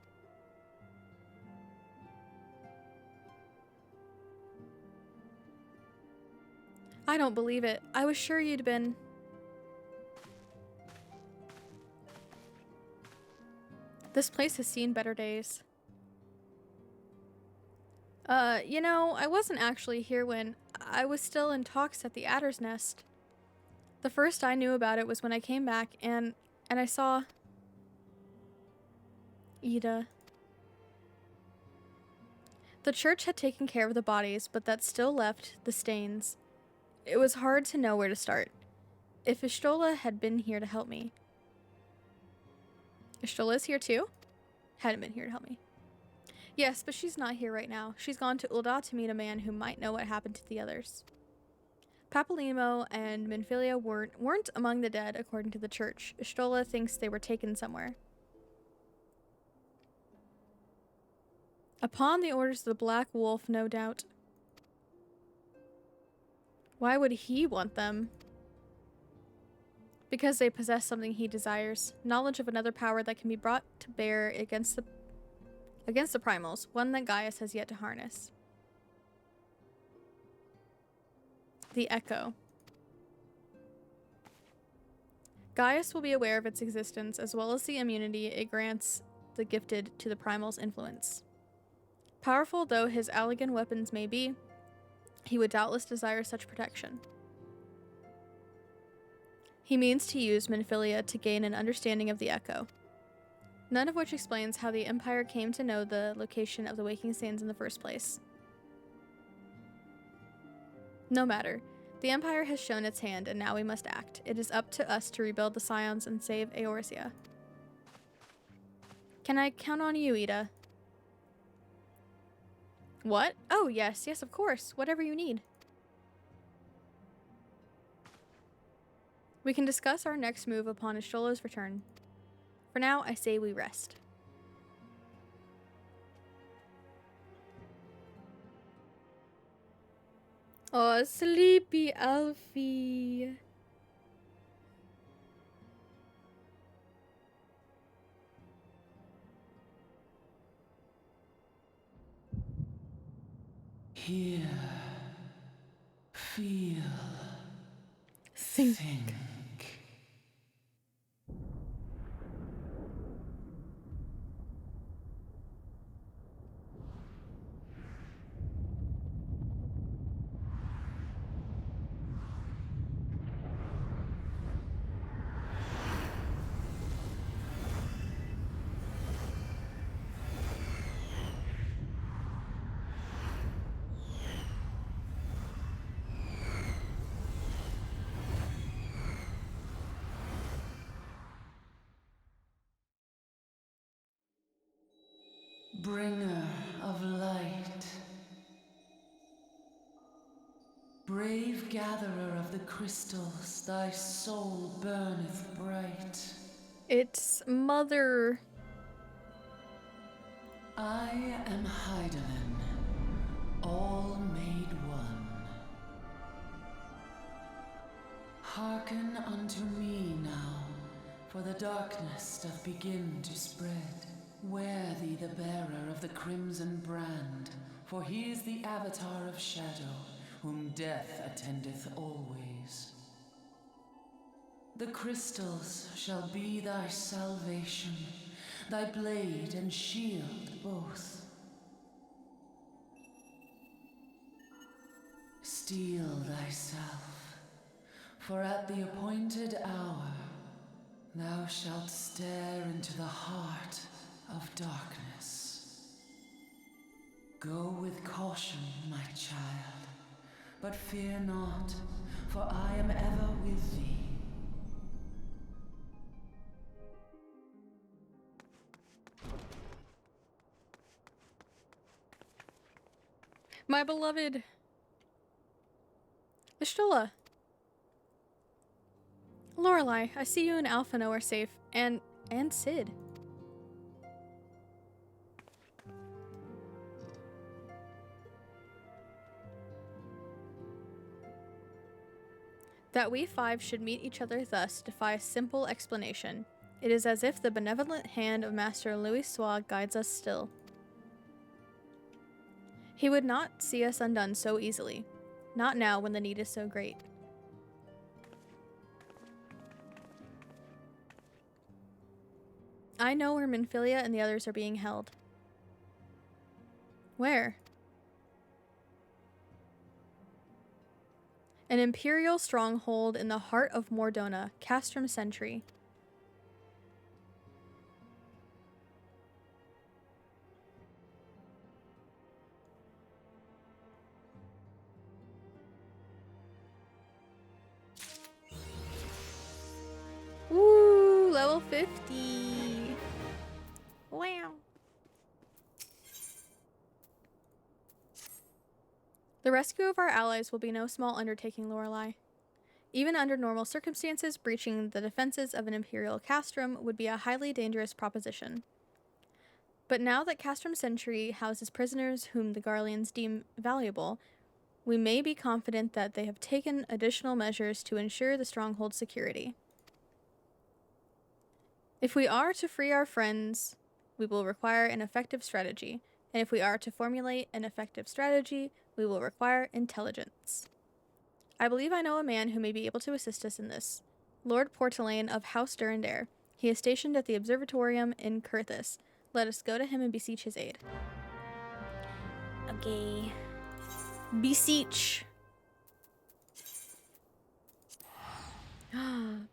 I don't believe it. I was sure you'd been... This place has seen better days. You know, I wasn't actually here when I was still in talks at the Adder's Nest. The first I knew about it was when I came back, and And I saw Ida. The church had taken care of the bodies, but that still left the stains. It was hard to know where to start. If Ishtola had been here to help me. Ishtola is here too? Hadn't been here to help me. Yes, but she's not here right now. She's gone to Ul'dah to meet a man who might know what happened to the others. Papalymo and Minfilia weren't among the dead, according to the church. Ishtola thinks they were taken somewhere. Upon the orders of the Black Wolf, no doubt. Why would he want them? Because they possess something he desires. Knowledge of another power that can be brought to bear against the primals, one that Gaius has yet to harness. The Echo. Gaius will be aware of its existence, as well as the immunity it grants the gifted to the primal's influence. Powerful though his Allagan weapons may be, he would doubtless desire such protection. He means to use Minfilia to gain an understanding of the Echo. None of which explains how the Empire came to know the location of the Waking Sands in the first place. No matter. The Empire has shown its hand, and now we must act. It is up to us to rebuild the Scions and save Eorzea. Can I count on you, Ida? What? Oh, yes, of course. Whatever you need. We can discuss our next move upon Ishtola's return. For now, I say we rest. Oh, sleepy Alfie. Hear, feel, Think. Bringer of light, brave gatherer of the crystals, thy soul burneth bright. It's Mother. I am Hydaelyn, all made one. Hearken unto me now, for the darkness doth begin to spread. Wear thee the bearer of the crimson brand, for he is the avatar of shadow, whom death attendeth always. The crystals shall be thy salvation, thy blade and shield both. Steel thyself, for at the appointed hour thou shalt stare into the heart of darkness. Go with caution, my child, but fear not, for I am ever with thee. My beloved Ishtola. Lorelei, I see you and Alphino are safe, and Sid. That we five should meet each other thus defies simple explanation. It is as if the benevolent hand of Master Louis Swag guides us still. He would not see us undone so easily. Not now when the need is so great. I know where Minfilia and the others are being held. Where? An imperial stronghold in the heart of Mordona, Castrum Sentry. 50. Wow. The rescue of our allies will be no small undertaking, Lorelei. Even under normal circumstances, breaching the defenses of an Imperial castrum would be a highly dangerous proposition. But now that Castrum Sentry houses prisoners whom the Garleans deem valuable, we may be confident that they have taken additional measures to ensure the stronghold's security. If we are to free our friends, we will require an effective strategy, and if we are to formulate an effective strategy, we will require intelligence. I believe I know a man who may be able to assist us in this. Lord Portelaine of House Durandare. He is stationed at the Observatorium in Kurthis. Let us go to him and beseech his aid. Okay. Beseech.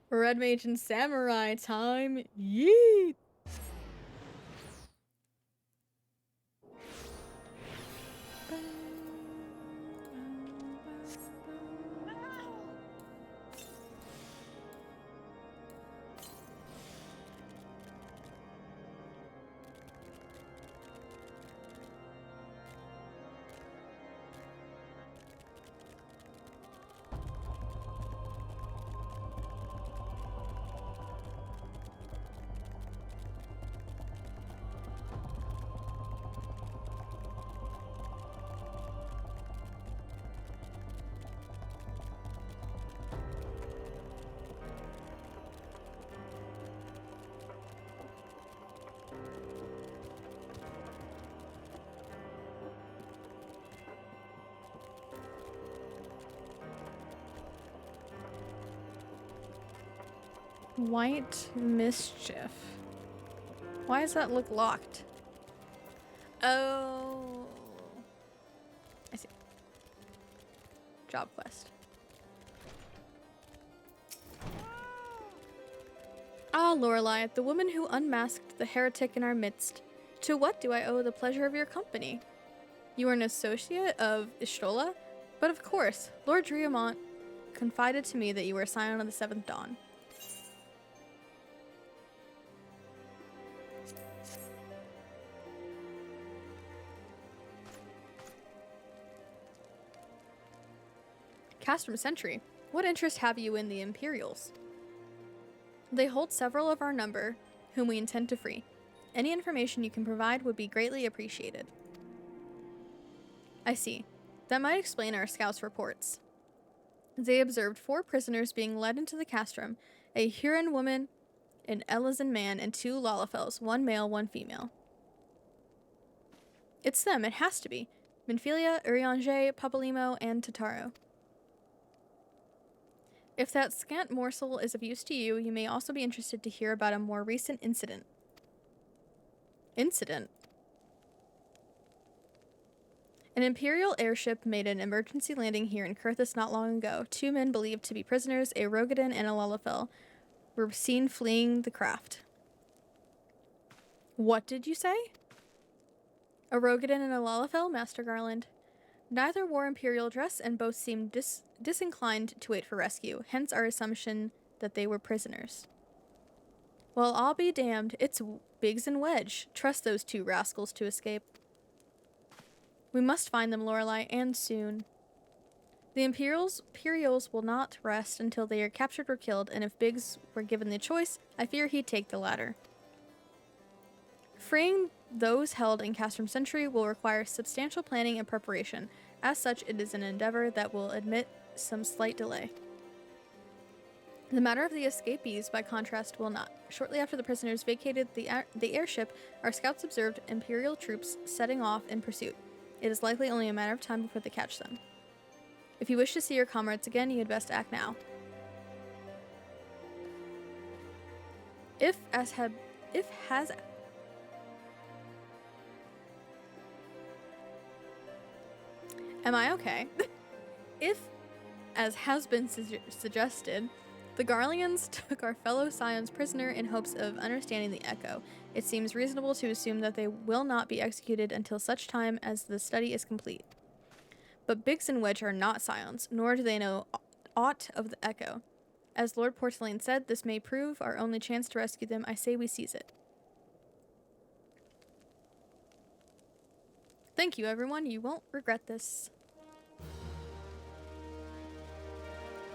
Red Mage and Samurai time. Yeet. White Mischief. Why does that look locked? Oh. I see. Job quest. Ah, Lorelei, the woman who unmasked the heretic in our midst. To what do I owe the pleasure of your company? You are an associate of Ishtola? But of course, Lord Driamont confided to me that you were a scion of the Seventh Dawn. Castrum Sentry, what interest have you in the Imperials? They hold several of our number, whom we intend to free. Any information you can provide would be greatly appreciated. I see. That might explain our scouts' reports. They observed 4 prisoners being led into the castrum, a Huron woman, an Elizan man, and 2 Lalafels, 1 male, 1 female. It's them, it has to be. Minfilia, Urianger, Papalimo, and Tataro. If that scant morsel is of use to you, you may also be interested to hear about a more recent incident. Incident? An Imperial airship made an emergency landing here in Kurthis not long ago. 2 men believed to be prisoners, a Rogadin and a Lalafell, were seen fleeing the craft. What did you say? A Rogadin and a Lalafell, Master Garland. Neither wore Imperial dress, and both seemed disinclined to wait for rescue, hence our assumption that they were prisoners. Well, I'll be damned. It's Biggs and Wedge. Trust those 2 rascals to escape. We must find them, Lorelei, and soon. The Imperials will not rest until they are captured or killed, and if Biggs were given the choice, I fear he'd take the latter. Freeing those held in Castrum Sentry will require substantial planning and preparation. As such, it is an endeavor that will admit some slight delay. The matter of the escapees, by contrast, will not. Shortly after the prisoners vacated the airship, our scouts observed Imperial troops setting off in pursuit. It is likely only a matter of time before they catch them. If you wish to see your comrades again, you had best act now. Am I okay? If, as has been suggested, the Garleans took our fellow scions prisoner in hopes of understanding the echo, it seems reasonable to assume that they will not be executed until such time as the study is complete. But Biggs and Wedge are not scions, nor do they know aught of the echo. As Lord Porcelain said, this may prove our only chance to rescue them. I say we seize it. Thank you, everyone. You won't regret this.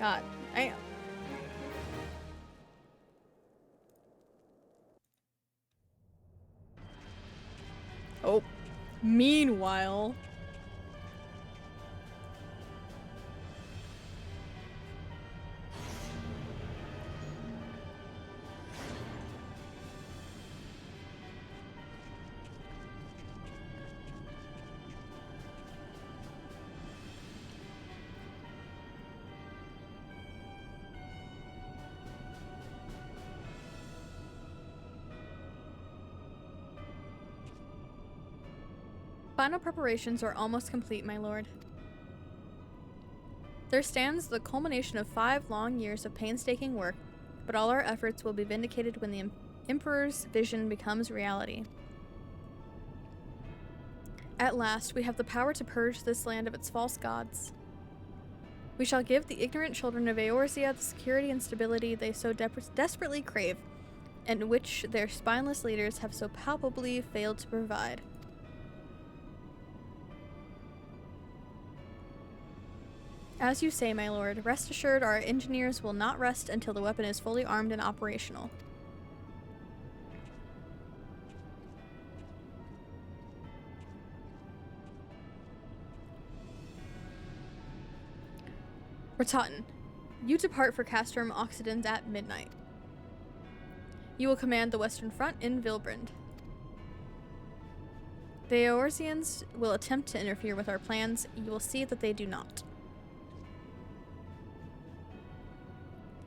God, damn. Oh, meanwhile... Final preparations are almost complete, my lord. There stands the culmination of 5 long years of painstaking work, but all our efforts will be vindicated when the Emperor's vision becomes reality. At last, we have the power to purge this land of its false gods. We shall give the ignorant children of Eorzea the security and stability they so desperately crave, and which their spineless leaders have so palpably failed to provide. As you say, my lord, rest assured our engineers will not rest until the weapon is fully armed and operational. Ratatan, you depart for Castrum Occident at midnight. You will command the Western Front in Vilbrand. The Eorzeans will attempt to interfere with our plans. You will see that they do not.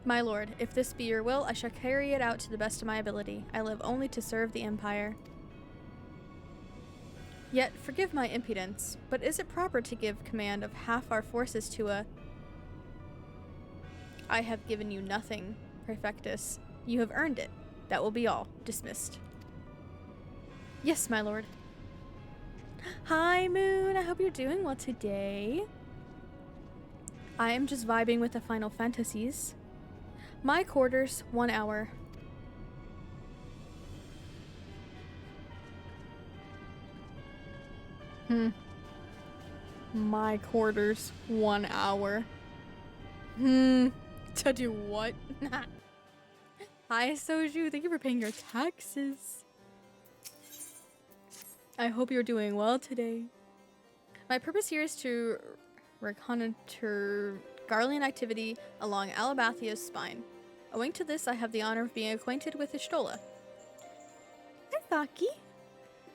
My lord, if this be your will, I shall carry it out to the best of my ability. I live only to serve the Empire. Yet, forgive my impudence, but is it proper to give command of half our forces to a... I have given you nothing, Prefectus. You have earned it. That will be all. Dismissed. Yes, my lord. Hi, Moon. I hope you're doing well today. I am just vibing with the Final Fantasies. My quarters, 1 hour. My quarters, 1 hour. To do what? Hi, Soju. Thank you for paying your taxes. I hope you're doing well today. My purpose here is to reconnoiter Garlean activity along Alabathia's spine. Owing to this, I have the honor of being acquainted with Ishtola. Hi, Thaki.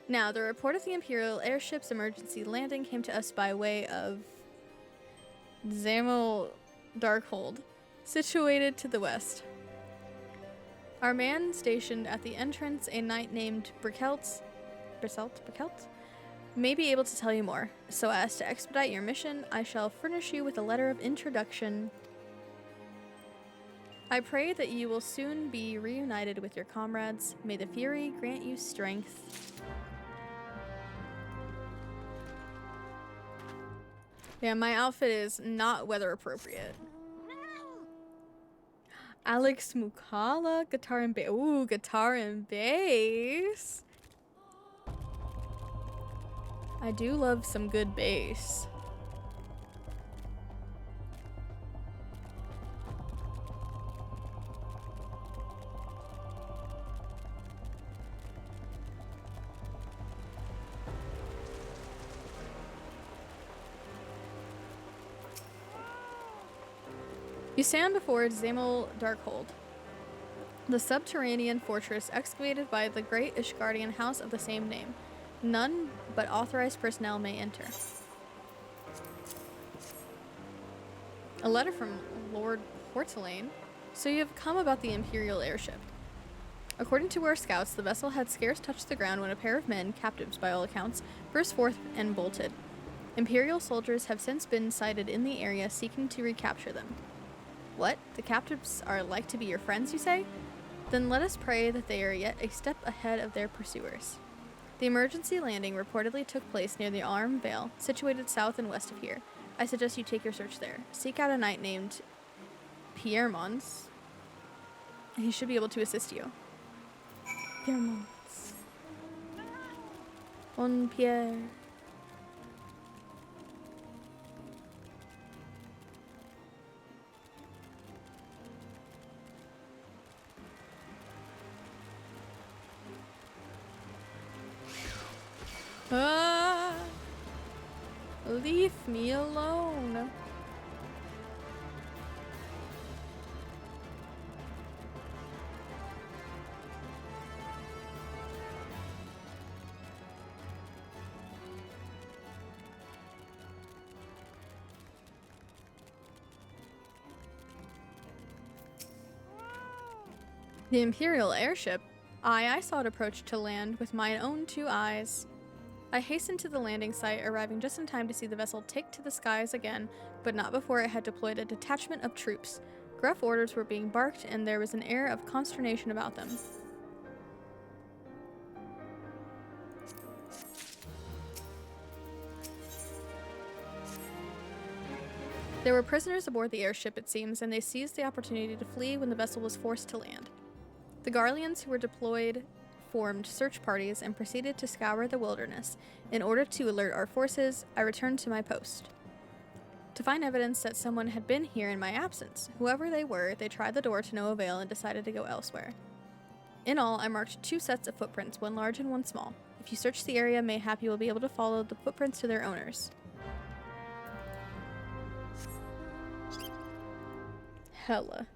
Now, the report of the Imperial airship's emergency landing came to us by way of Zamel Darkhold, situated to the west. Our man stationed at the entrance, a knight named Brickelt, may be able to tell you more. So as to expedite your mission, I shall furnish you with a letter of introduction. I pray that you will soon be reunited with your comrades. May the Fury grant you strength. Yeah, my outfit is not weather appropriate. Alex Mukala, guitar and bass. Ooh, guitar and bass. I do love some good bass. You stand before Zamel Darkhold, the subterranean fortress excavated by the great Ishgardian house of the same name. None but authorized personnel may enter. A letter from Lord Porcelain. So you have come about the Imperial airship. According to our scouts, the vessel had scarce touched the ground when a pair of men, captives by all accounts, burst forth and bolted. Imperial soldiers have since been sighted in the area seeking to recapture them. What? The captives are like to be your friends, you say? Then let us pray that they are yet a step ahead of their pursuers. The emergency landing reportedly took place near the Arm Vale, situated south and west of here. I suggest you take your search there. Seek out a knight named Pierre Mons, He should be able to assist you. Pyramids. One Pierre. Ah! Leave me alone. The Imperial airship. I saw it approach to land with my own 2 eyes. I hastened to the landing site, arriving just in time to see the vessel take to the skies again, but not before it had deployed a detachment of troops. Gruff orders were being barked, and there was an air of consternation about them. There were prisoners aboard the airship, it seems, and they seized the opportunity to flee when the vessel was forced to land. The Garleans who were deployed formed search parties and proceeded to scour the wilderness. In order to alert our forces, I returned to my post. To find evidence that someone had been here in my absence. Whoever they were, they tried the door to no avail and decided to go elsewhere. In all, I marked 2 sets of footprints, one large and one small. If you search the area, mayhap you will be able to follow the footprints to their owners. Hella.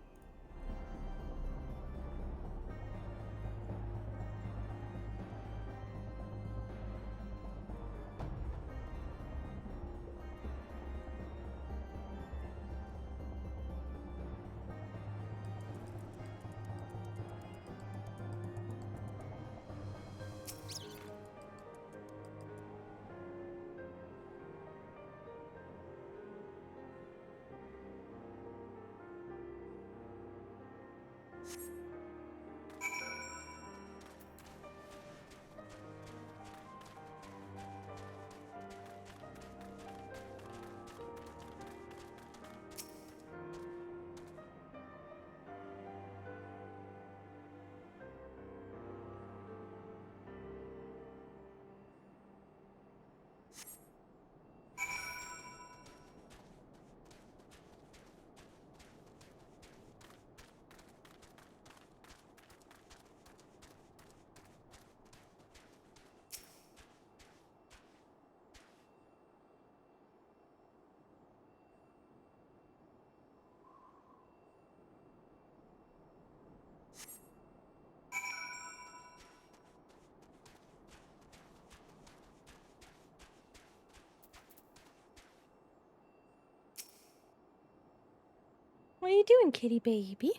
What are you doing, kitty baby?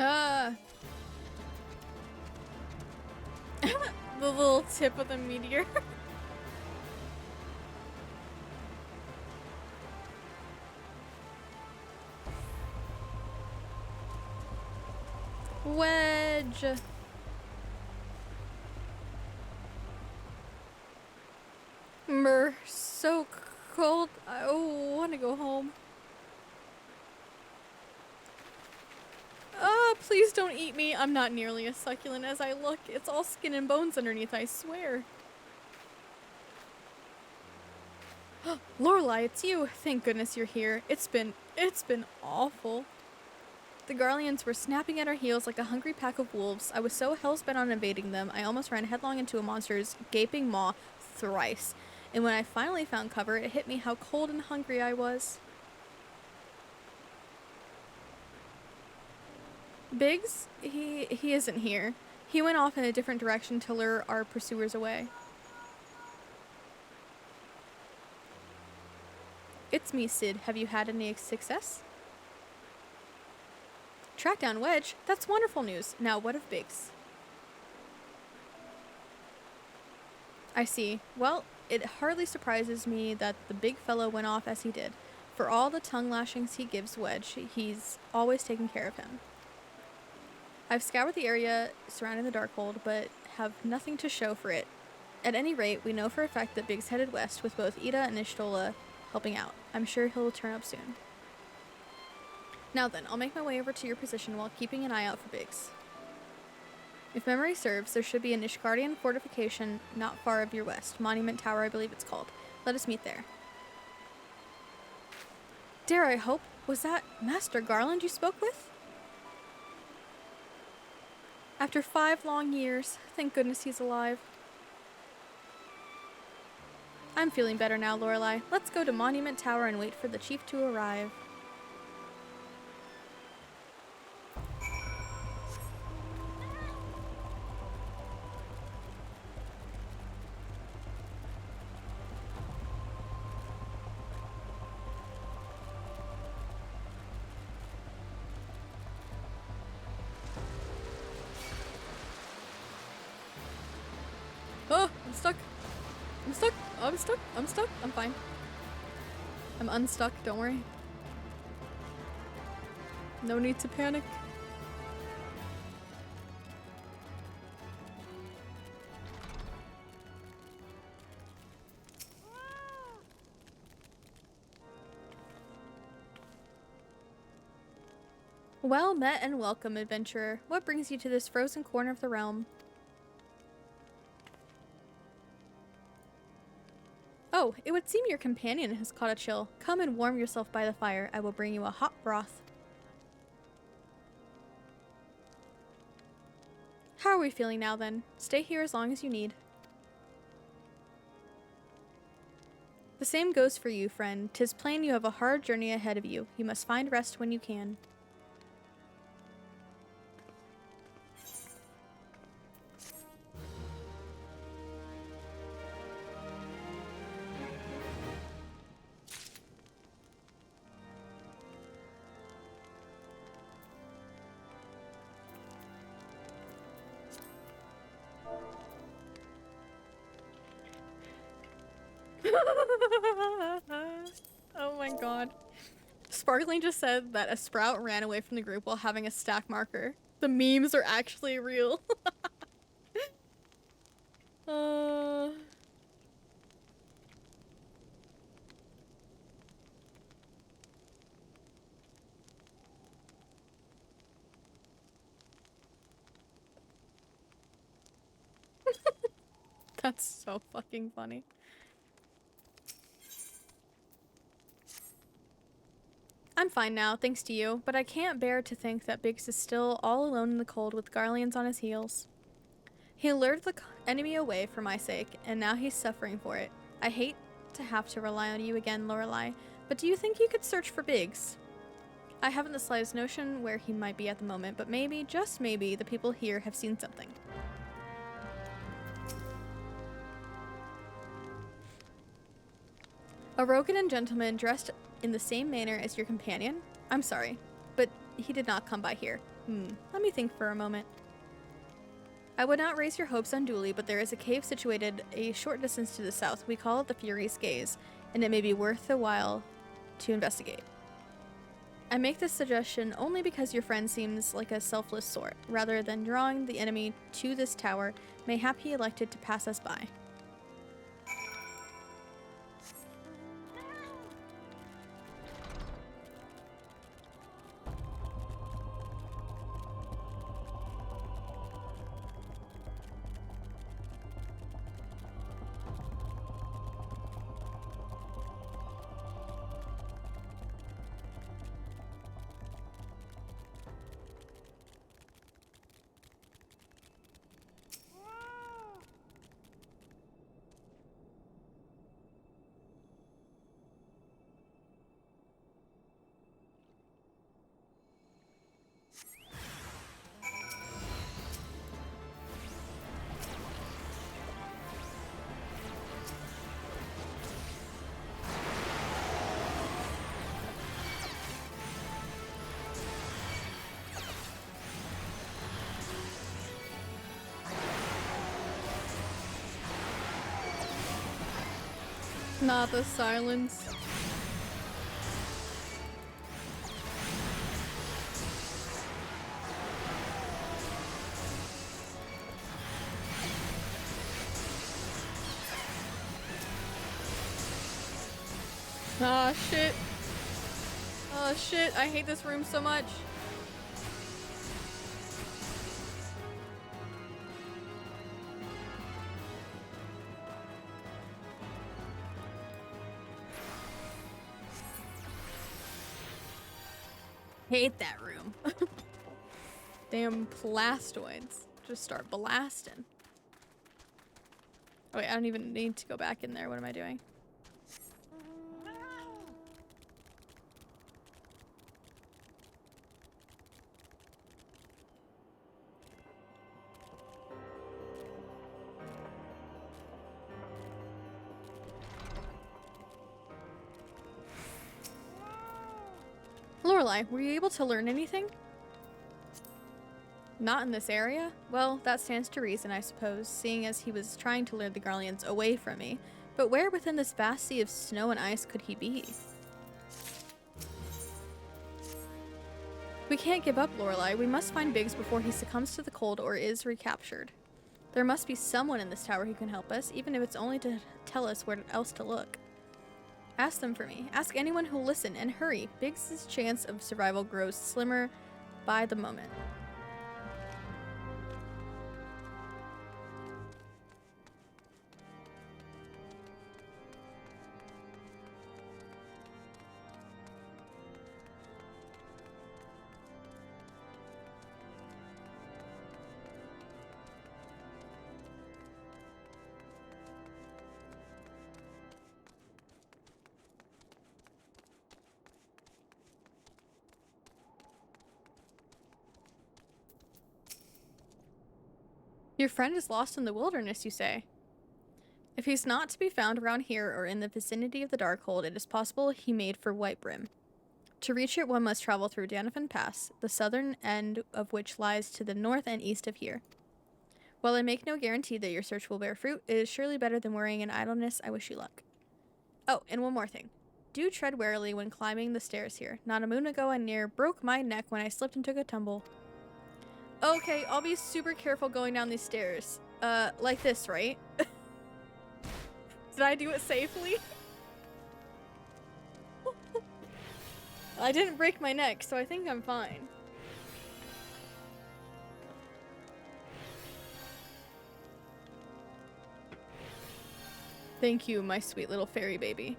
Ah. The little tip of the meteor. Wedge. So cold. I want to go home. Please don't eat me. I'm not nearly as succulent as I look. It's all skin and bones underneath, I swear. Lorelei, it's you. Thank goodness you're here. It's been awful. The Garleans were snapping at our heels like a hungry pack of wolves. I was so hell-bent on invading them, I almost ran headlong into a monster's gaping maw thrice. And when I finally found cover, it hit me how cold and hungry I was. Biggs? He isn't here. He went off in a different direction to lure our pursuers away. It's me, Sid. Have you had any success? Track down Wedge? That's wonderful news. Now what of Biggs? I see. Well, it hardly surprises me that the big fellow went off as he did. For all the tongue lashings he gives Wedge, he's always taken care of him. I've scoured the area surrounding the Darkhold, but have nothing to show for it. At any rate, we know for a fact that Biggs headed west with both Ida and Ishtola helping out. I'm sure he'll turn up soon. Now then, I'll make my way over to your position while keeping an eye out for Biggs. If memory serves, there should be a Nishgardian fortification not far of your west. Monument Tower, I believe it's called. Let us meet there. Dare I hope? Was that Master Garland you spoke with? After 5 long years, thank goodness he's alive. I'm feeling better now, Lorelei. Let's go to Monument Tower and wait for the chief to arrive. Oh, I'm stuck. I'm stuck. Oh, I'm stuck. I'm stuck. I'm fine. I'm unstuck. Don't worry. No need to panic. Well met and welcome, adventurer. What brings you to this frozen corner of the realm? Oh, it would seem your companion has caught a chill. Come and warm yourself by the fire. I will bring you a hot broth. How are we feeling now then? Stay here as long as you need. The same goes for you, friend. 'Tis plain you have a hard journey ahead of you. You must find rest when you can. Oh my god. Sparkling just said that a sprout ran away from the group while having a stack marker. The memes are actually real. That's so fucking funny. I'm fine now, thanks to you, but I can't bear to think that Biggs is still all alone in the cold with Garleans on his heels. He lured the enemy away for my sake, and now he's suffering for it. I hate to have to rely on you again, Lorelei, but do you think you could search for Biggs? I haven't the slightest notion where he might be at the moment, but maybe, just maybe, the people here have seen something. A Rogan gentleman dressed in the same manner as your companion? I'm sorry, but he did not come by here. Let me think for a moment. I would not raise your hopes unduly, but there is a cave situated a short distance to the south. We call it the Fury's Gaze, and it may be worth the while to investigate. I make this suggestion only because your friend seems like a selfless sort. Rather than drawing the enemy to this tower, mayhap he elected to pass us by. Not the silence. Ah, shit. Oh, shit. I hate this room so much. Hate that room. Damn plastoids. Just start blasting. Oh wait, I don't even need to go back in there. What am I doing? Lorelai, were you able to learn anything? Not in this area? Well, that stands to reason, I suppose, seeing as he was trying to lure the Garleans away from me. But where within this vast sea of snow and ice could he be? We can't give up, Lorelai. We must find Biggs before he succumbs to the cold or is recaptured. There must be someone in this tower who can help us, even if it's only to tell us where else to look. Ask them for me. Ask anyone who'll listen, and hurry. Biggs' chance of survival grows slimmer by the moment. Your friend is lost in the wilderness, you say? If he's not to be found around here or in the vicinity of the Darkhold, it is possible he made for Whitebrim. To reach it, one must travel through Danafin Pass, the southern end of which lies to the north and east of here. While I make no guarantee that your search will bear fruit, it is surely better than worrying in idleness. I wish you luck. Oh, and one more thing. Do tread warily when climbing the stairs here. Not a moon ago I near broke my neck when I slipped and took a tumble. Okay, I'll be super careful going down these stairs. Like this, right? Did I do it safely? I didn't break my neck, so I think I'm fine. Thank you, my sweet little fairy baby.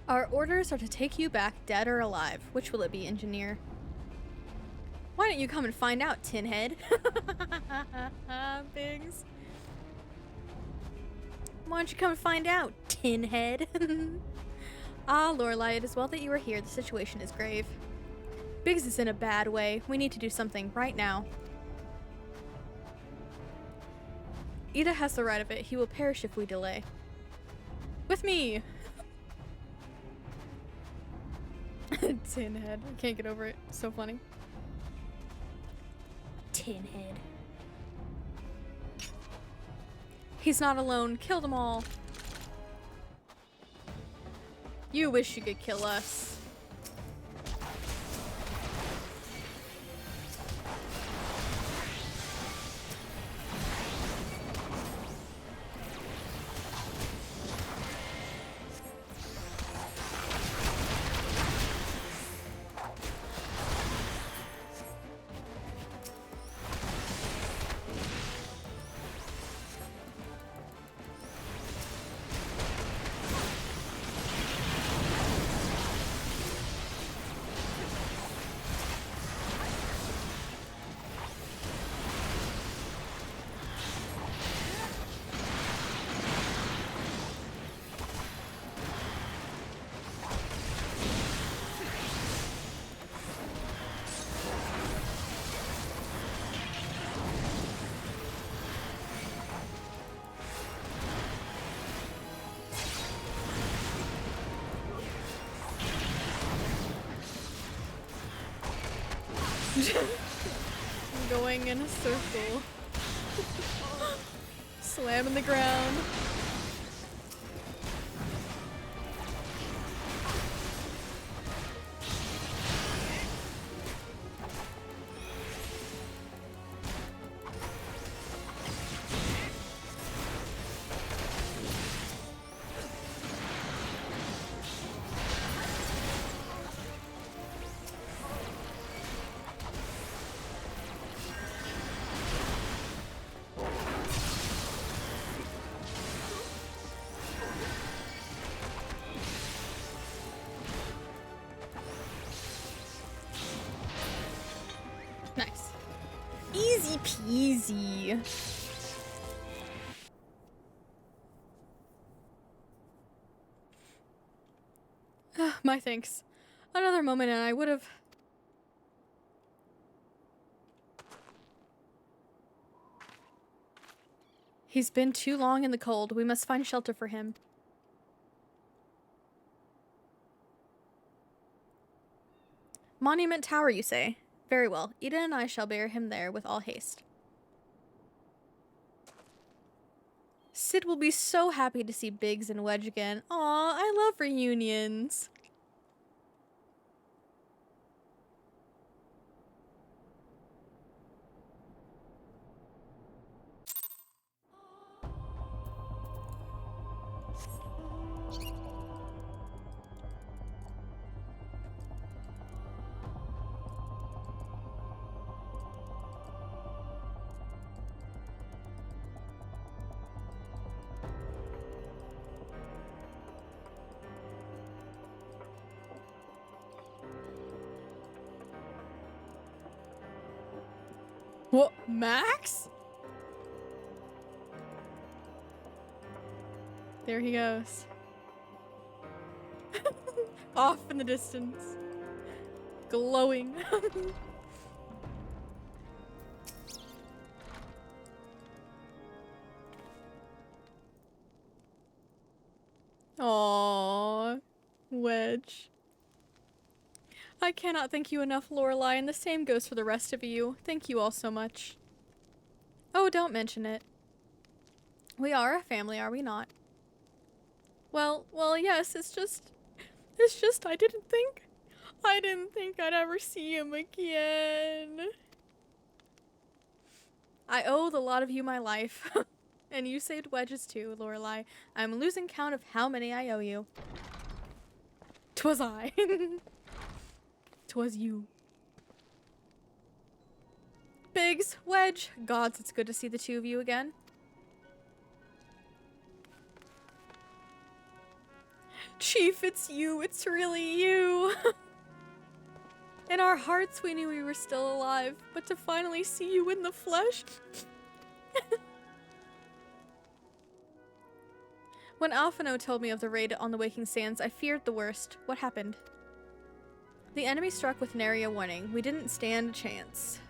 Our orders are to take you back, dead or alive. Which will it be, engineer? Why don't you come and find out, Tinhead? Biggs. Why don't you come and find out, Tinhead? Ah, Lorelai, it is well that you are here. The situation is grave. Biggs is in a bad way. We need to do something right now. Ida has the right of it. He will perish if we delay. With me! Tinhead. I can't get over it. So funny. Tinhead. He's not alone. Kill them all. You wish you could kill us. Going in a circle. Slamming the ground. Nice. Easy peasy. My thanks. Another moment and I would have... He's been too long in the cold. We must find shelter for him. Monument Tower, you say? Very well. Ida and I shall bear him there with all haste. Sid will be so happy to see Biggs and Wedge again. Aw, I love reunions. What? Max? There he goes. Off in the distance. Glowing. Aww. Wedge. I cannot thank you enough, Lorelai, and the same goes for the rest of you. Thank you all so much. Oh, don't mention it. We are a family, are we not? Well, yes, it's just I didn't think I'd ever see him again. I owe the lot of you my life. And you saved Wedges too, Lorelai. I'm losing count of how many I owe you. 'Twas I. 'Twas you. Biggs, Wedge, gods, it's good to see the two of you again. Chief, it's you. It's really you. In our hearts, we knew we were still alive, but to finally see you in the flesh. When Alphino told me of the raid on the Waking Sands, I feared the worst. What happened? The enemy struck with nary a warning. We didn't stand a chance.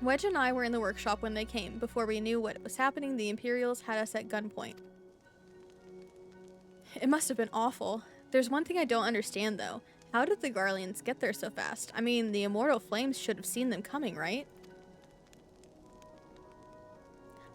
Wedge and I were in the workshop when they came. Before we knew what was happening, the Imperials had us at gunpoint. It must have been awful. There's one thing I don't understand, though. How did the Garleans get there so fast? I mean, the Immortal Flames should have seen them coming, right?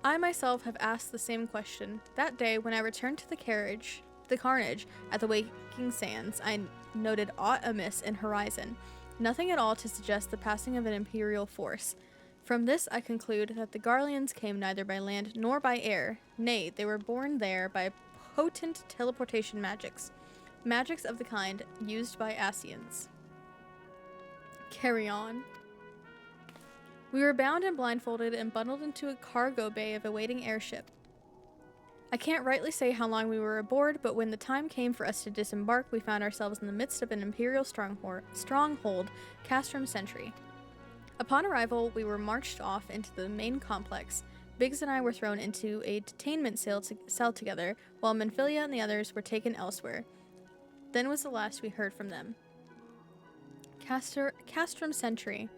I myself have asked the same question. That day, when I returned to the carnage at the Waking Sands, I noted aught amiss in horizon. Nothing at all to suggest the passing of an Imperial force. From this, I conclude that the Garleans came neither by land nor by air. Nay, they were borne there by potent teleportation magics. Magics of the kind used by Asians. Carry on. We were bound and blindfolded and bundled into a cargo bay of a waiting airship. I can't rightly say how long we were aboard, but when the time came for us to disembark, we found ourselves in the midst of an Imperial stronghold, Castrum Sentry. Upon arrival, we were marched off into the main complex. Biggs and I were thrown into a detainment cell together, while Menphilia and the others were taken elsewhere. Then was the last we heard from them. Castrum Sentry.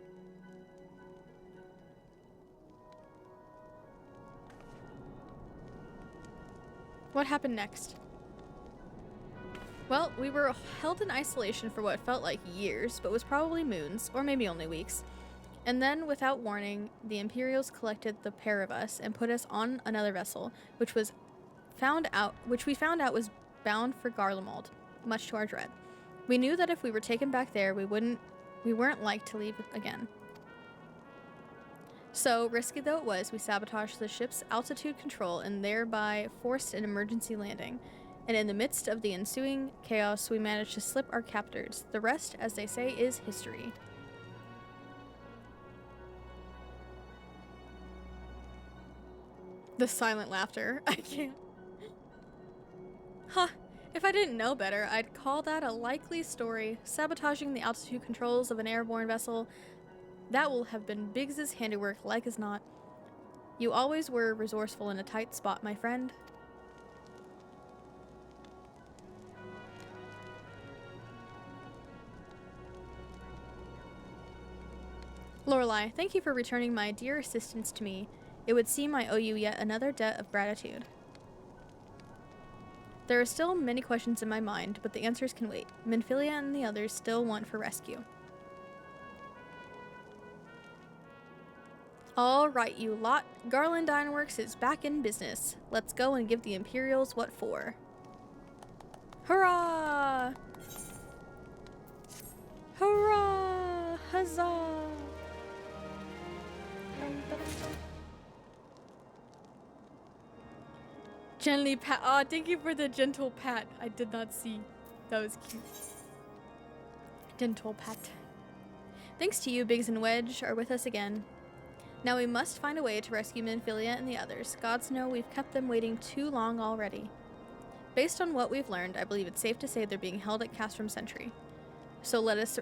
What happened next? Well, we were held in isolation for what felt like years, but was probably moons, or maybe only weeks. And then, without warning, the Imperials collected the pair of us and put us on another vessel, which we found out was bound for Garlemald, much to our dread. We knew that if we were taken back there, we weren't like to leave again. So, risky though it was, we sabotaged the ship's altitude control and thereby forced an emergency landing. And in the midst of the ensuing chaos, we managed to slip our captors. The rest, as they say, is history. The silent laughter. I can't. Huh. If I didn't know better, I'd call that a likely story. Sabotaging the altitude controls of an airborne vessel. That will have been Biggs's handiwork, like as not. You always were resourceful in a tight spot, my friend. Lorelei, thank you for returning my dear assistance to me. It would seem I owe you yet another debt of gratitude. There are still many questions in my mind, but the answers can wait. Minfilia and the others still want for rescue. Alright, you lot. Garland Ironworks is back in business. Let's go and give the Imperials what for. Hurrah! Hurrah! Huzzah! Gently pat. Oh, thank you for the gentle pat. I did not see. That was cute. Gentle pat. Thanks to you, Biggs and Wedge are with us again. Now we must find a way to rescue Minfilia and the others. Gods know we've kept them waiting too long already. Based on what we've learned, I believe it's safe to say they're being held at Castrum Sentry. So let us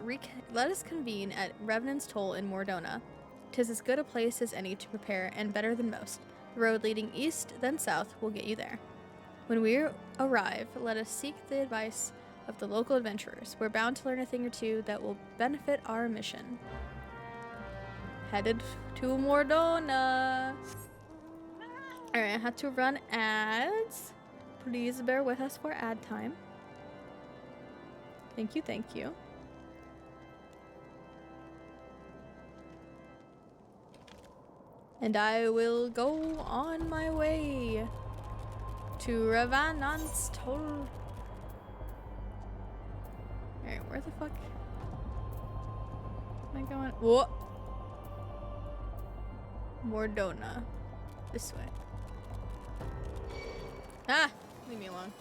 convene at Revenant's Toll in Mordona. 'Tis as good a place as any to prepare, and better than most. The road leading east, then south, will get you there. When we arrive, let us seek the advice of the local adventurers. We're bound to learn a thing or two that will benefit our mission. Headed to Mordona. Alright, I had to run ads. Please bear with us for ad time. Thank you, thank you. And I will go on my way to Revenant's Toll. Alright, where the fuck am I going? Whoa! Mordona. This way. Ah! Leave me alone.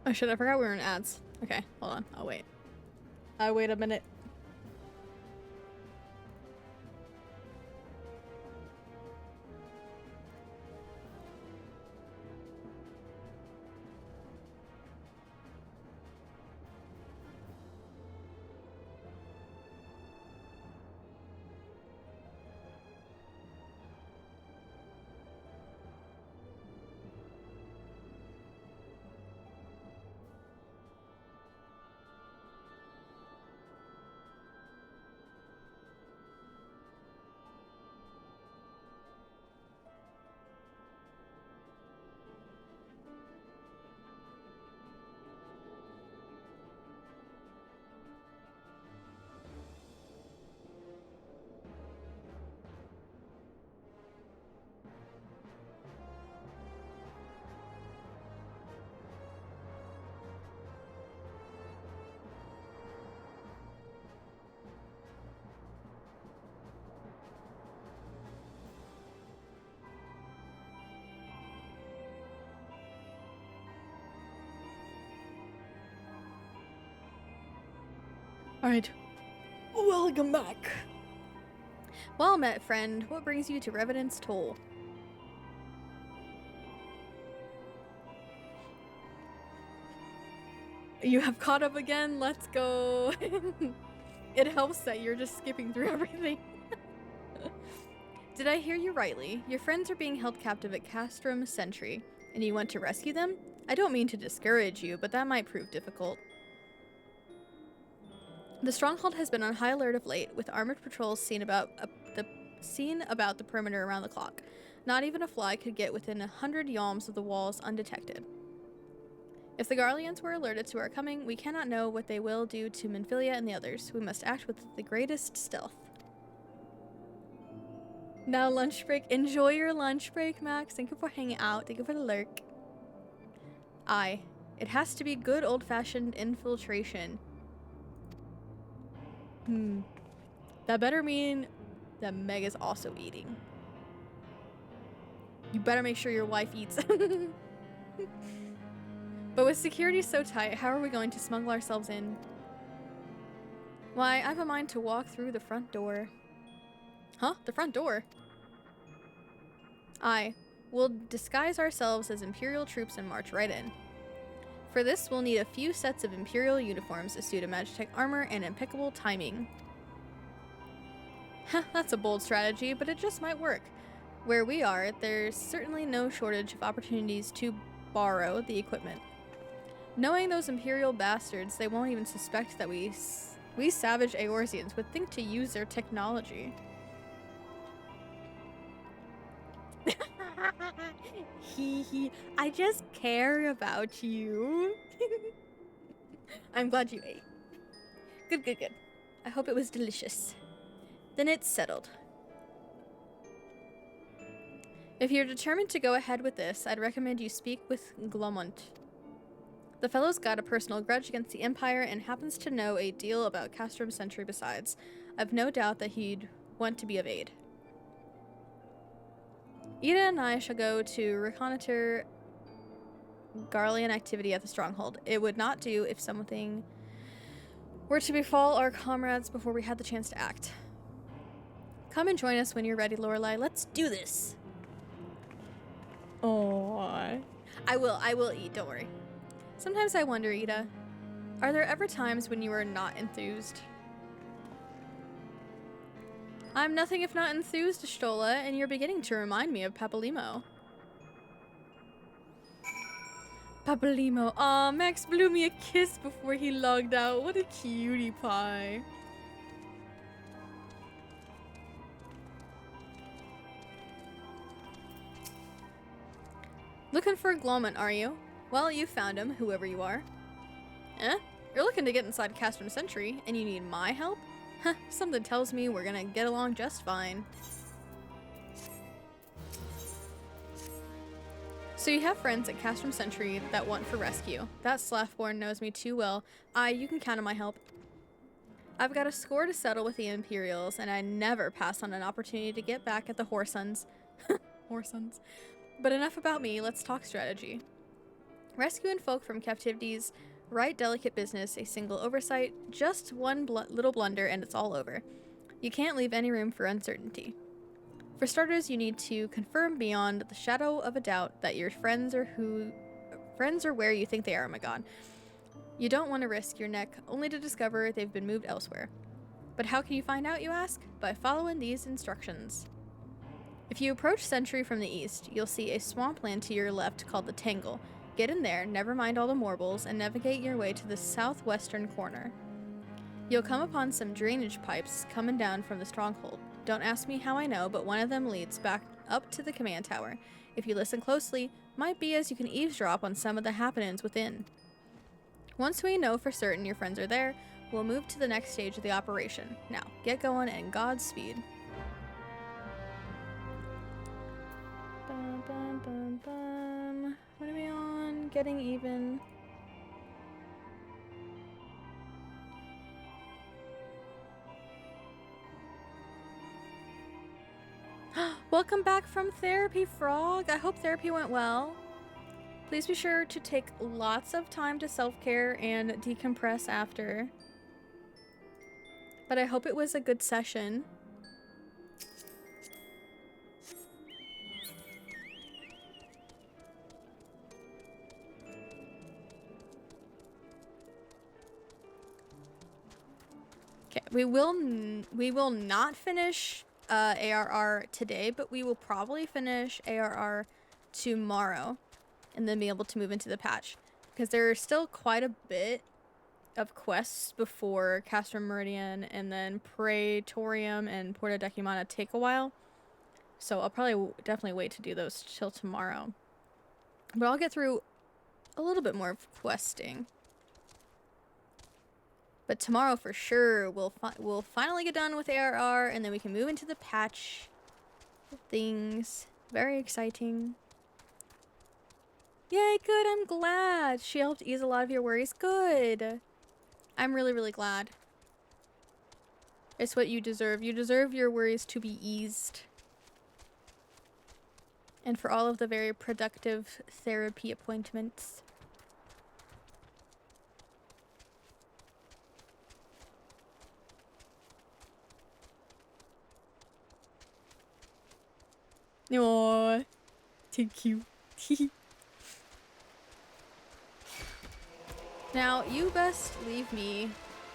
Oh shit, I forgot we were in ads. Okay, hold on. I'll wait. I'll wait a minute. Alright. Welcome back. Well met, friend. What brings you to Revenant's Toll? You have caught up again? Let's go. It helps that you're just skipping through everything. Did I hear you rightly? Your friends are being held captive at Castrum Sentry, and you want to rescue them? I don't mean to discourage you, but that might prove difficult. The stronghold has been on high alert of late, with armored patrols seen about the perimeter around the clock. Not even a fly could get within 100 yalms of the walls undetected. If the Garleans were alerted to our coming, we cannot know what they will do to Minfilia and the others. We must act with the greatest stealth. Now lunch break. Enjoy your lunch break, Max. Thank you for hanging out. Thank you for the lurk. Aye. It has to be good old-fashioned infiltration. That better mean that Meg is also eating. You better make sure your wife eats. But with security so tight, how are we going to smuggle ourselves in? Why, I have a mind to walk through the front door. Huh? The front door? Aye. We'll disguise ourselves as Imperial troops and march right in. For this, we'll need a few sets of Imperial uniforms, a suit of Magitech armor, and impeccable timing. Heh, that's a bold strategy, but it just might work. Where we are, there's certainly no shortage of opportunities to borrow the equipment. Knowing those Imperial bastards, they won't even suspect that we savage Eorzeans would think to use their technology. Hee. I just care about you. I'm glad you ate. Good. I hope it was delicious. Then it's settled. If you're determined to go ahead with this, I'd recommend you speak with Glomont. The fellow's got a personal grudge against the Empire and happens to know a deal about Castrum Sentry besides. I've no doubt that he'd want to be of aid. Ida and I shall go to reconnoiter Garlean activity at the stronghold. It would not do if something were to befall our comrades before we had the chance to act. Come and join us when you're ready, Lorelei. Let's do this. Oh, I will eat, don't worry. Sometimes I wonder, Ida, are there ever times when you are not enthused? I'm nothing if not enthused, Stola, and you're beginning to remind me of Papalymo. Papalymo. Aw, Max blew me a kiss before he logged out. What a cutie pie. Looking for Glomont, are you? Well, you found him, whoever you are. Eh? You're looking to get inside Castrum Sentry, and you need my help? Huh, something tells me we're gonna get along just fine. So you have friends at Castrum Sentry that want for rescue. That Slathborn knows me too well. You can count on my help. I've got a score to settle with the Imperials, and I never pass on an opportunity to get back at the Whoresons. Whoresons. But enough about me, let's talk strategy. Rescuing folk from captivity's right delicate business, a single oversight, just one little blunder and it's all over. You can't leave any room for uncertainty. For starters, you need to confirm beyond the shadow of a doubt that your friends are where you think they are, oh my god. You don't want to risk your neck only to discover they've been moved elsewhere. But how can you find out, you ask? By following these instructions. If you approach Sentry from the east, you'll see a swampland to your left called the Tangle. Get in there, never mind all the morbles, and navigate your way to the southwestern corner. You'll come upon some drainage pipes coming down from the stronghold. Don't ask me how I know, but one of them leads back up to the command tower. If you listen closely, might be as you can eavesdrop on some of the happenings within. Once we know for certain your friends are there, we'll move to the next stage of the operation. Now, get going and Godspeed. Bum. What are we on? Getting even. Welcome back from therapy, Frog. I hope therapy went well. Please be sure to take lots of time to self-care and decompress after. But I hope it was a good session. Okay, we will not finish ARR today, but we will probably finish ARR tomorrow and then be able to move into the patch, because there are still quite a bit of quests before Castor Meridian, and then Praetorium and Porta Decumana take a while, so I'll probably definitely wait to do those till tomorrow. But I'll get through a little bit more of questing. But tomorrow for sure we'll finally get done with ARR, and then we can move into the patch things. Very exciting. Yay, good, I'm glad. She helped ease a lot of your worries. Good. I'm really, really glad. It's what you deserve. You deserve your worries to be eased. And for all of the very productive therapy appointments. Aww. Too cute. Now, you best leave me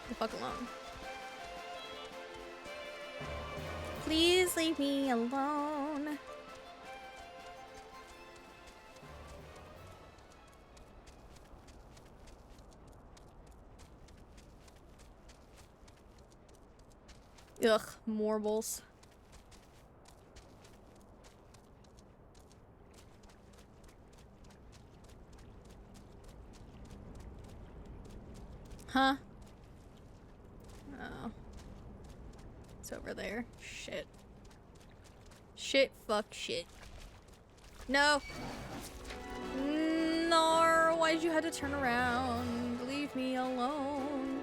the fuck alone. Please leave me alone. Ugh, marbles. Huh? Oh. It's over there. Shit. Shit, fuck, shit. No! No, why did you have to turn around? Leave me alone.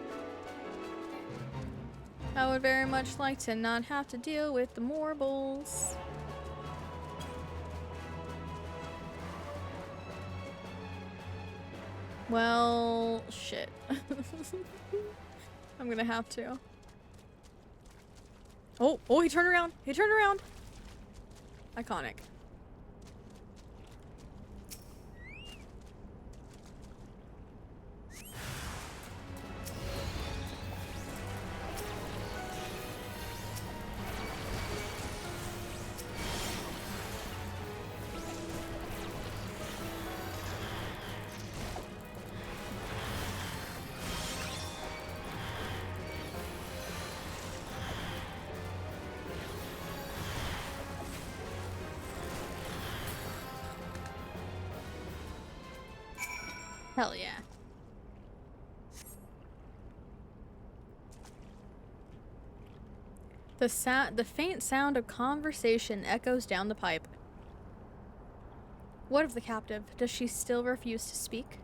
I would very much like to not have to deal with the marbles. Well, shit. I'm gonna have to. Oh, oh, he turned around. He turned around. Iconic. Hell yeah. The faint sound of conversation echoes down the pipe. What of the captive? Does she still refuse to speak?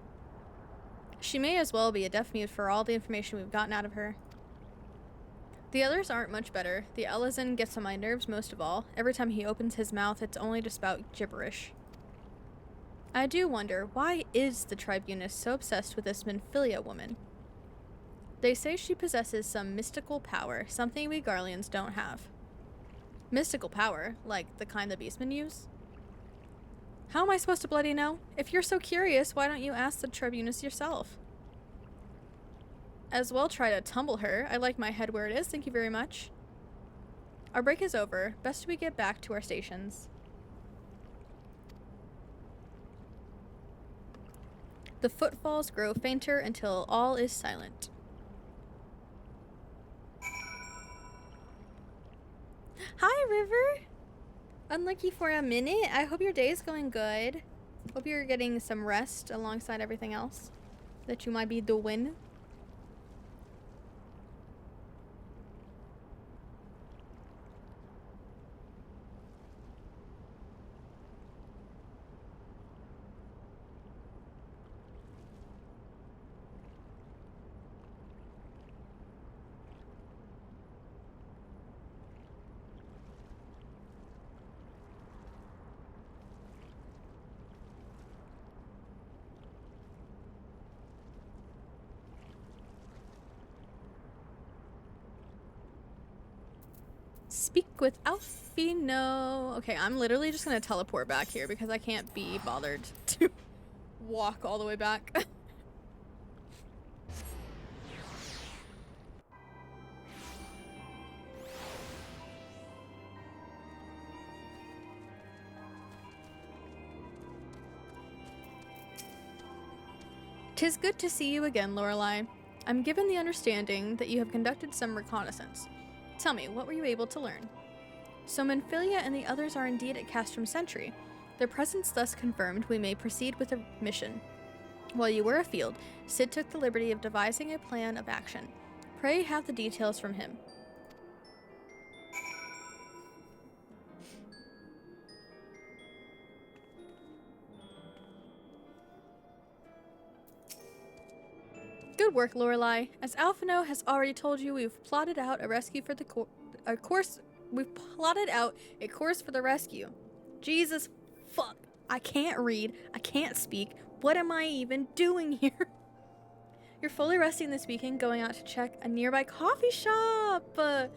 She may as well be a deaf mute for all the information we've gotten out of her. The others aren't much better. The Elizan gets on my nerves most of all. Every time he opens his mouth, it's only to spout gibberish. I do wonder, why is the Tribunus so obsessed with this Minfilia woman? They say she possesses some mystical power, something we Garleans don't have. Mystical power? Like the kind the beastmen use? How am I supposed to bloody know? If you're so curious, why don't you ask the Tribunus yourself? As well try to tumble her. I like my head where it is, thank you very much. Our break is over. Best we get back to our stations. The footfalls grow fainter until all is silent. Hi, River! Unlucky for a minute. I hope your day is going good. Hope you're getting some rest alongside everything else that you might be doing. with Alfie. No. Okay, I'm literally just gonna teleport back here because I can't be bothered to walk all the way back. "'Tis good to see you again, Lorelei. I'm given the understanding that you have conducted some reconnaissance. Tell me, what were you able to learn?" "So Menphilia and the others are indeed at Castrum Sentry. Their presence thus confirmed, we may proceed with the mission. While you were afield, Sid took the liberty of devising a plan of action. Pray have the details from him." "Good work, Lorelei. As Alphino has already told you, we've plotted out a rescue for the course. We've plotted out a course for the rescue. Jesus fuck. I can't read. I can't speak. What am I even doing here? You're fully resting this weekend, going out to check a nearby coffee shop. To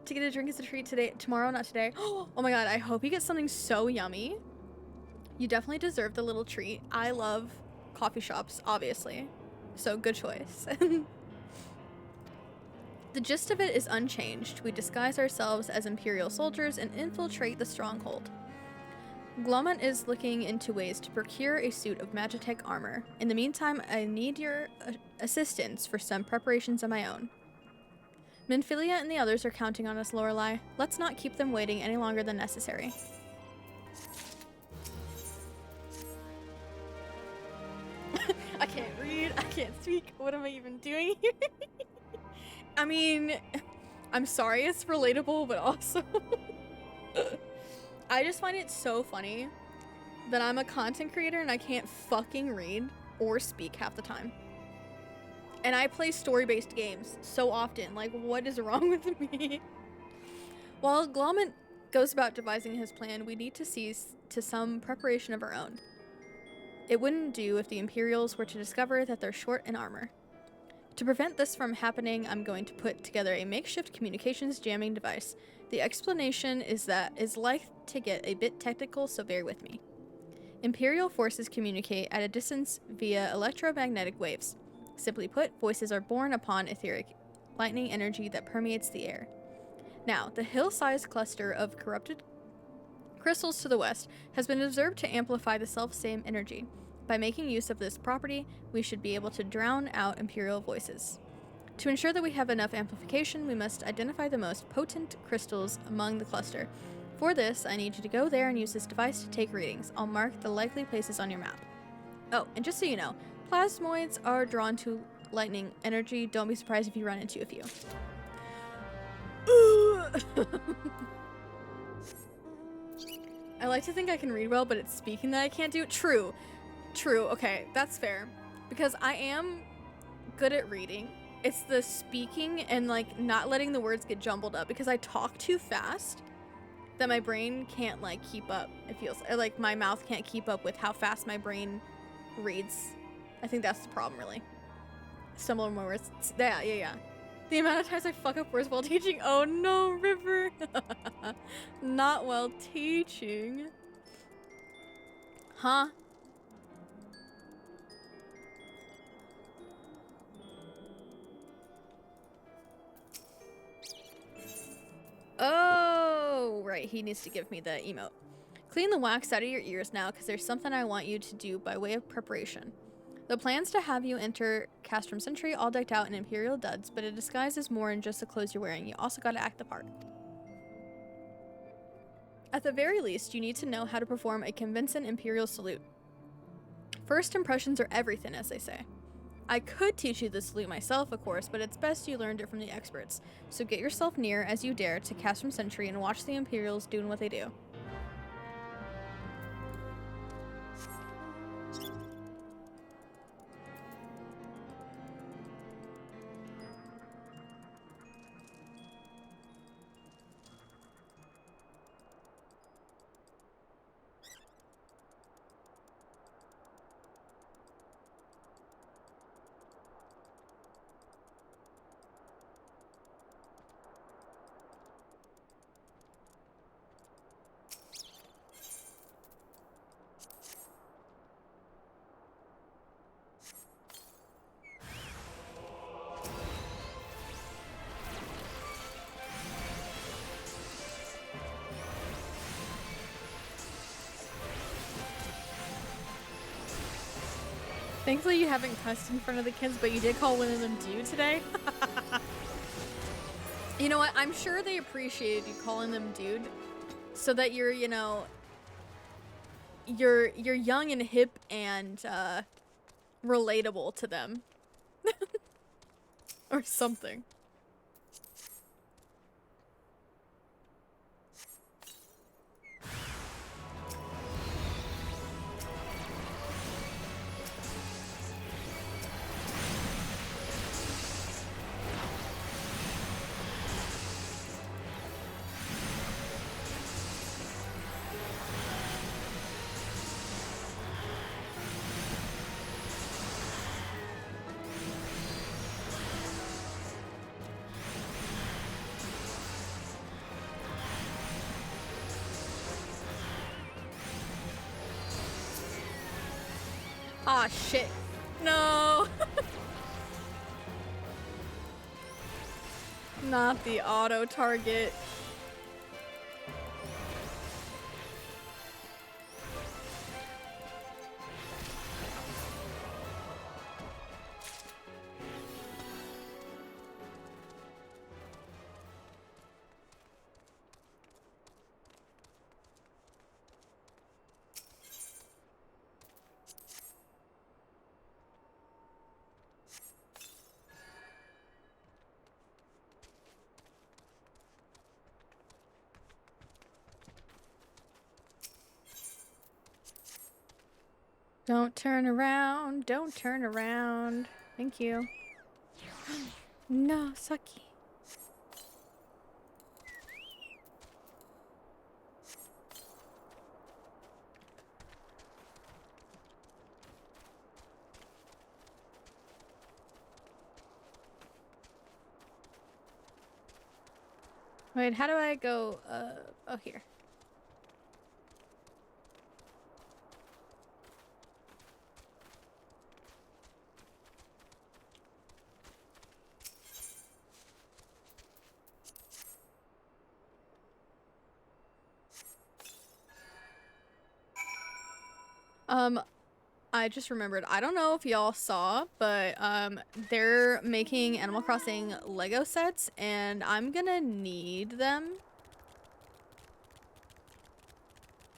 get a drink as a treat tomorrow, not today. Oh my god, I hope you get something so yummy. You definitely deserve the little treat. I love coffee shops, obviously. So good choice." "The gist of it is unchanged. We disguise ourselves as Imperial soldiers and infiltrate the stronghold. Glomant is looking into ways to procure a suit of Magitech armor. In the meantime, I need your assistance for some preparations of my own. Menphilia and the others are counting on us, Lorelei. Let's not keep them waiting any longer than necessary." I can't read, I can't speak, what am I even doing here? I mean, I'm sorry it's relatable, but also I just find it so funny that I'm a content creator and I can't fucking read or speak half the time. And I play story-based games so often, like what is wrong with me? While Glomant goes about devising his plan, we need to see to some preparation of our own. It wouldn't do if the Imperials were to discover that they're short in armor. To prevent this from happening, I'm going to put together a makeshift communications jamming device. The explanation is like to get a bit technical, so bear with me. Imperial forces communicate at a distance via electromagnetic waves. Simply put, voices are born upon etheric lightning energy that permeates the air. Now, the hill-sized cluster of corrupted crystals to the west has been observed to amplify the self-same energy. By making use of this property, we should be able to drown out Imperial voices. To ensure that we have enough amplification, we must identify the most potent crystals among the cluster. For this, I need you to go there and use this device to take readings. I'll mark the likely places on your map. Oh, and just so you know, plasmoids are drawn to lightning energy. Don't be surprised if you run into a few. I like to think I can read well, but it's speaking that I can't do. True. Okay, that's fair. Because I am good at reading. It's the speaking and like not letting the words get jumbled up because I talk too fast that my brain can't like keep up. It feels like my mouth can't keep up with how fast my brain reads. I think that's the problem, really. Stumble on my words. Yeah. The amount of times I fuck up words while teaching. Oh no, River. Not while teaching. Huh? Oh, right. He needs to give me the emote. Clean the wax out of your ears now, because there's something I want you to do by way of preparation. The plan's to have you enter Castrum Sentry all decked out in Imperial duds, but a disguise is more than just the clothes you're wearing. You also gotta act the part. At the very least, you need to know how to perform a convincing Imperial salute. First impressions are everything, as they say. I could teach you the salute myself, of course, but it's best you learned it from the experts. So get yourself near, as you dare, to Castrum Sentry and watch the Imperials doing what they do. Thankfully you haven't cussed in front of the kids, but you did call one of them dude today. You know what? I'm sure they appreciated you calling them dude so that you're, you know, you're young and hip and relatable to them. Or something. Aw, shit. No. Not the auto target. Don't turn around. Don't turn around. Thank you. No, Saki. Wait, how do I go? Oh, here. I just remembered. I don't know if y'all saw, but they're making Animal Crossing Lego sets, and I'm gonna need them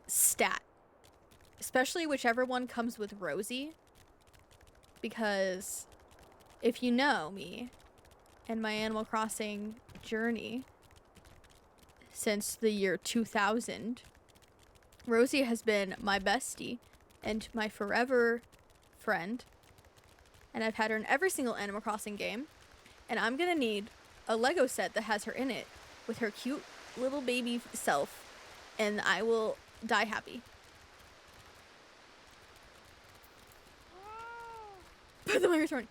stat. Especially whichever one comes with Rosie. Because if you know me and my Animal Crossing journey since the year 2000, Rosie has been my bestie and my forever friend, and I've had her in every single Animal Crossing game, and I'm gonna need a Lego set that has her in it with her cute little baby self, and I will die happy. Put them on your turn.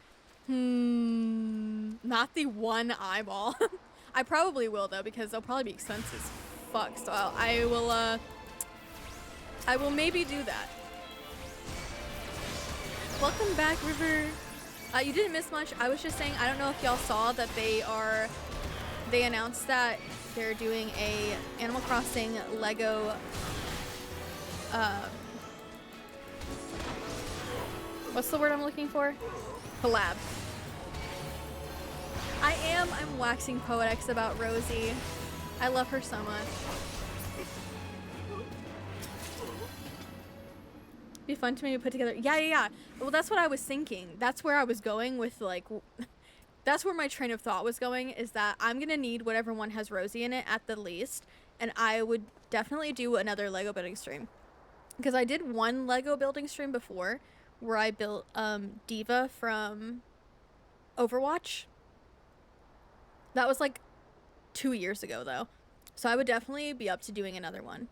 Not the one eyeball. I probably will though, because they'll probably be expensive as fuck, so I will maybe do that. Welcome back, River. You didn't miss much. I was just saying, I don't know if y'all saw that they announced that they're doing a Animal Crossing Lego, what's the word I'm looking for? Collab. I'm waxing poetics about Rosie. I love her so much. Be fun to maybe put together. Yeah. Well, that's what I was thinking. That's where I was going with, like, that's where my train of thought was going, is that I'm gonna need whatever one has Rosie in it at the least, and I would definitely do another Lego building stream. Because I did one Lego building stream before, where I built Diva from Overwatch. That was like 2 years ago though. So I would definitely be up to doing another one.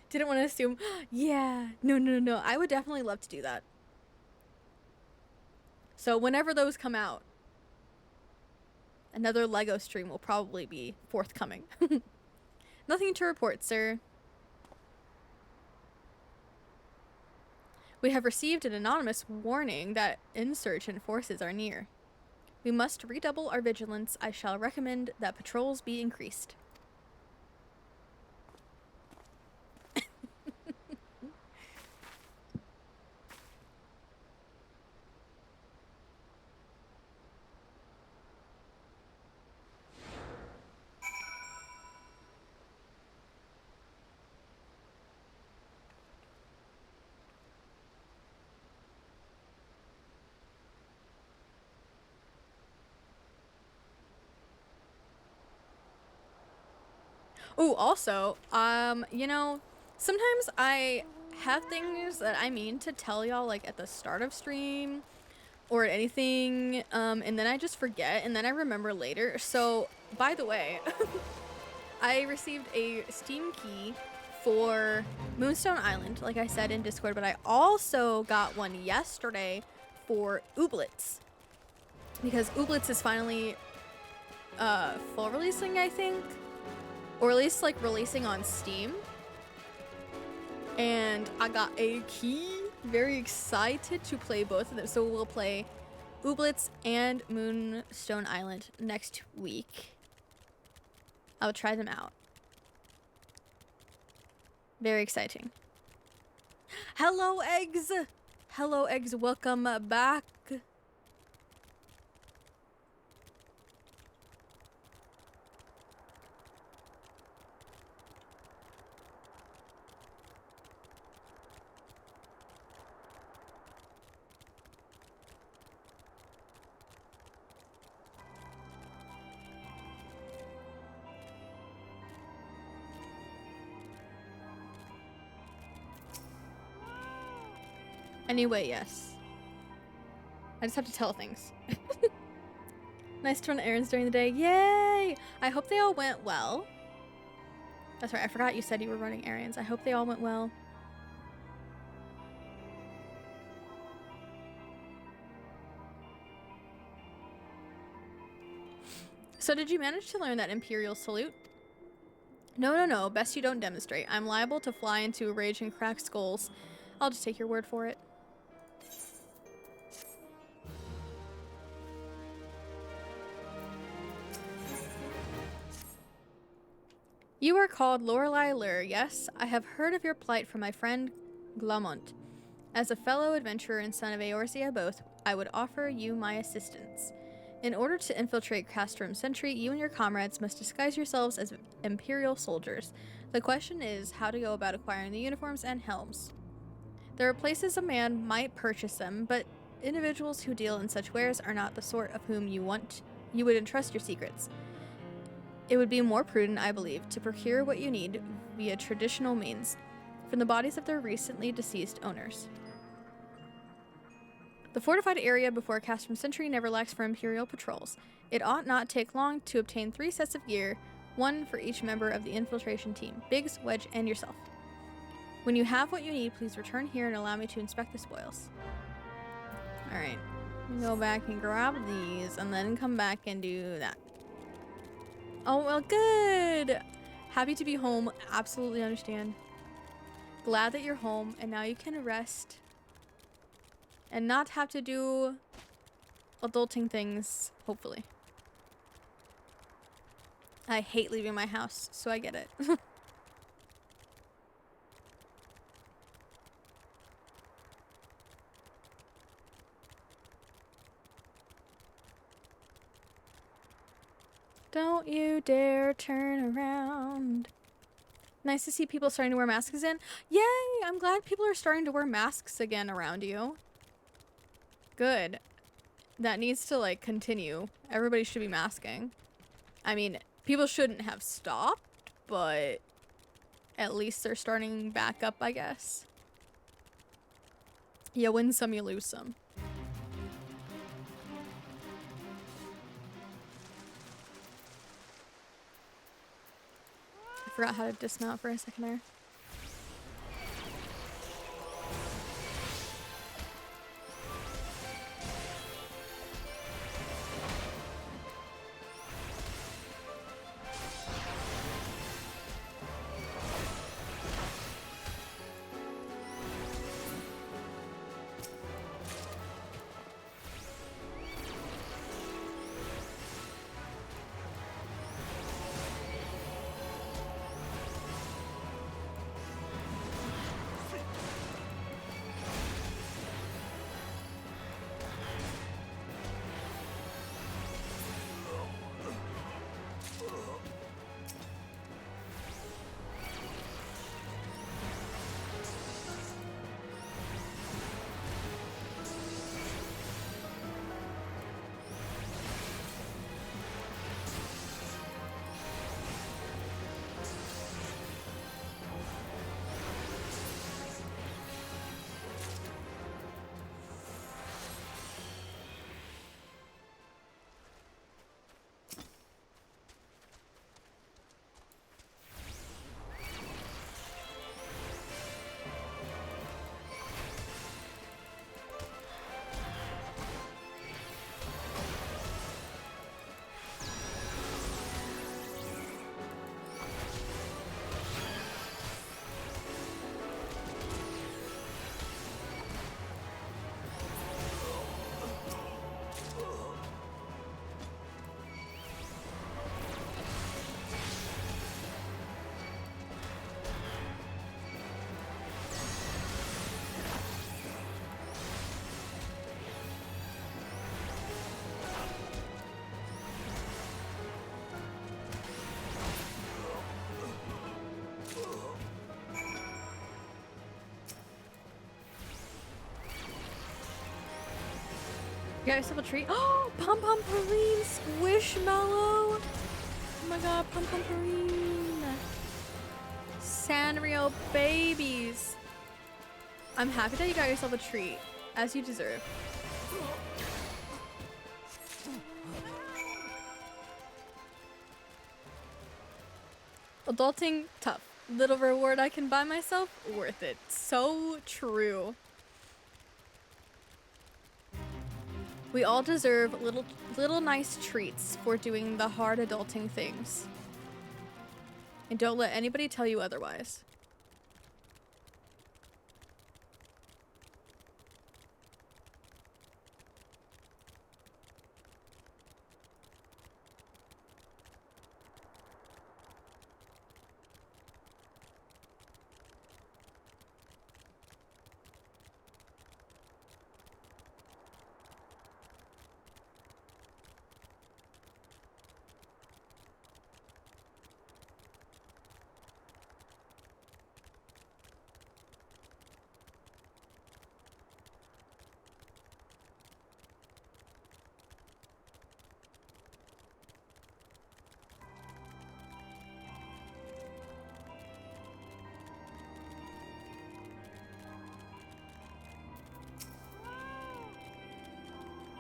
Didn't want to assume, yeah, no. I would definitely love to do that. So whenever those come out, another Lego stream will probably be forthcoming. Nothing to report, sir. We have received an anonymous warning that insurgent forces are near. We must redouble our vigilance. I shall recommend that patrols be increased. Oh, also, you know, sometimes I have things that I mean to tell y'all like at the start of stream or anything, and then I just forget and then I remember later. So, by the way, I received a Steam key for Moonstone Island, like I said in Discord, but I also got one yesterday for Ooblets. Because Ooblets is finally full releasing, I think. Or at least like releasing on Steam. And I got a key. Very excited to play both of them. So we'll play Ooblets and Moonstone Island next week. I'll try them out. Very exciting. Hello, eggs! Hello, eggs. Welcome back. Anyway, yes. I just have to tell things. Nice to run errands during the day. Yay! I hope they all went well. That's right, I forgot you said you were running errands. I hope they all went well. So did you manage to learn that Imperial salute? No. Best you don't demonstrate. I'm liable to fly into a rage and crack skulls. I'll just take your word for it. You are called Lorelei Lur, yes? I have heard of your plight from my friend Glamont. As a fellow adventurer and son of Eorzea both, I would offer you my assistance. In order to infiltrate Castrum Sentry, you and your comrades must disguise yourselves as Imperial soldiers. The question is how to go about acquiring the uniforms and helms. There are places a man might purchase them, but individuals who deal in such wares are not the sort of whom you would entrust your secrets. It would be more prudent, I believe, to procure what you need via traditional means, from the bodies of their recently deceased owners. The fortified area before Castrum Sentry never lacks for Imperial patrols. It ought not take long to obtain 3 sets of gear, 1 for each member of the infiltration team, Biggs, Wedge, and yourself. When you have what you need, please return here and allow me to inspect the spoils. Alright, go back and grab these, and then come back and do that. Oh, well, good! Happy to be home. Absolutely understand. Glad that you're home, and now you can rest. And not have to do adulting things, hopefully. I hate leaving my house, so I get it. Don't you dare turn around. Nice to see people starting to wear masks again. Yay! I'm glad people are starting to wear masks again around you. Good. That needs to, like, continue. Everybody should be masking. I mean, people shouldn't have stopped, but at least they're starting back up, I guess. You win some, you lose some. I forgot how to dismount for a second there. You got yourself a treat. Oh, Pom Pom Purine Squishmallow. Oh my god, Pom Pom Purine. Sanrio babies. I'm happy that you got yourself a treat, as you deserve. Adulting, tough. Little reward I can buy myself, worth it. So true. We all deserve little nice treats for doing the hard adulting things. And don't let anybody tell you otherwise.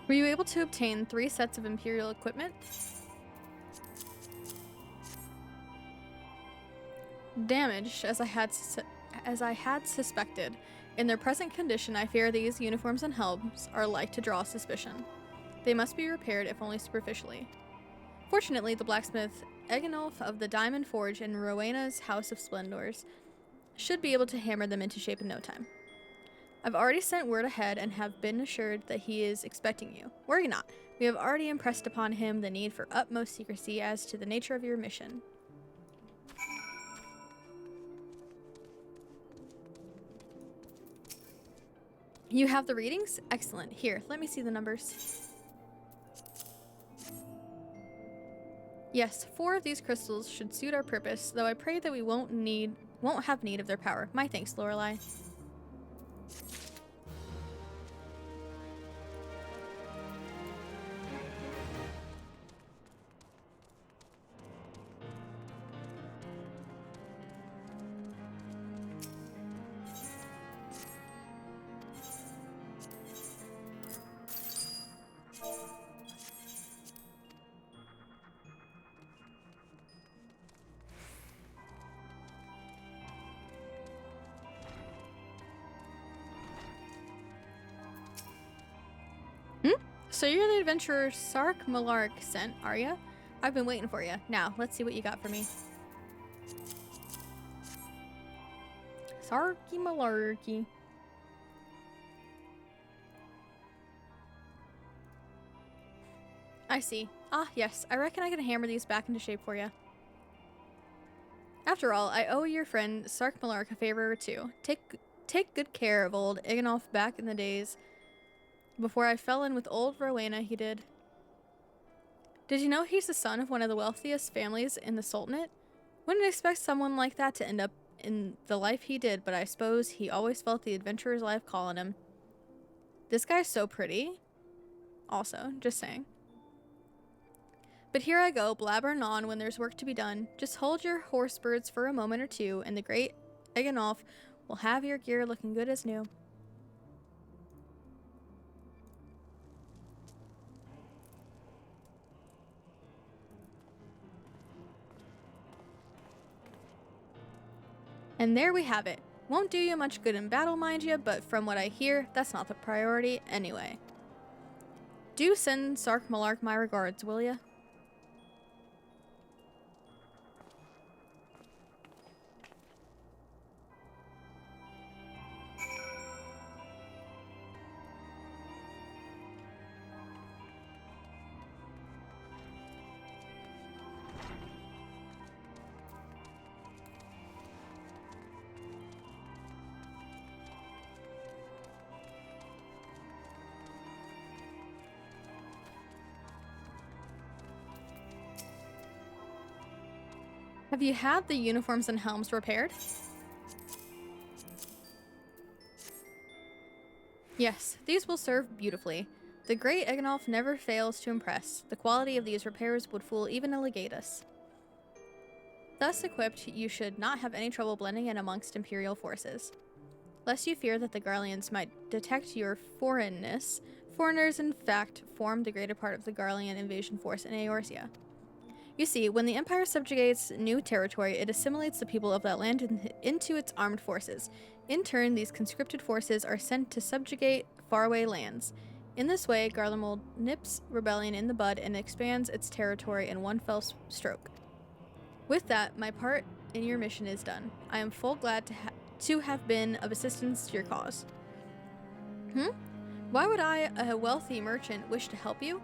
Were you able to obtain 3 sets of Imperial equipment? Damaged, as I had suspected. In their present condition, I fear these uniforms and helms are like to draw suspicion. They must be repaired, if only superficially. Fortunately, the blacksmith Eganolf of the Diamond Forge in Rowena's House of Splendors should be able to hammer them into shape in no time. I've already sent word ahead and have been assured that he is expecting you. Worry not. We have already impressed upon him the need for utmost secrecy as to the nature of your mission. You have the readings? Excellent. Here, let me see the numbers. Yes, 4 of these crystals should suit our purpose, though I pray that we won't have need of their power. My thanks, Lorelei. So you're the adventurer Sark Malark sent, are ya? I've been waiting for you. Now, let's see what you got for me. Sarky Malarky. I see. Ah, yes. I reckon I can hammer these back into shape for you. After all, I owe your friend Sark Malark a favor or two. Take good care of old Iganolf back in the days. Before I fell in with old Rowena, he did. Did you know he's the son of one of the wealthiest families in the Sultanate? Wouldn't expect someone like that to end up in the life he did, but I suppose he always felt the adventurer's life calling him. This guy's so pretty. Also, just saying. But here I go, blabbering on when there's work to be done. Just hold your horse birds for a moment or two, and the great Iganolf will have your gear looking good as new. And there we have it. Won't do you much good in battle, mind you, but from what I hear, that's not the priority anyway. Do send Sark Malark my regards, will ya? Have you had the uniforms and helms repaired? Yes, these will serve beautifully. The great Eganolf never fails to impress. The quality of these repairs would fool even a legatus. Thus equipped, you should not have any trouble blending in amongst Imperial forces. Lest you fear that the Garleans might detect your foreignness, foreigners in fact form the greater part of the Garlean invasion force in Eorzea. You see, when the Empire subjugates new territory, it assimilates the people of that land into its armed forces. In turn, these conscripted forces are sent to subjugate faraway lands. In this way, Garlemald nips rebellion in the bud and expands its territory in one fell stroke. With that, my part in your mission is done. I am full glad to have been of assistance to your cause. Why would I, a wealthy merchant, wish to help you?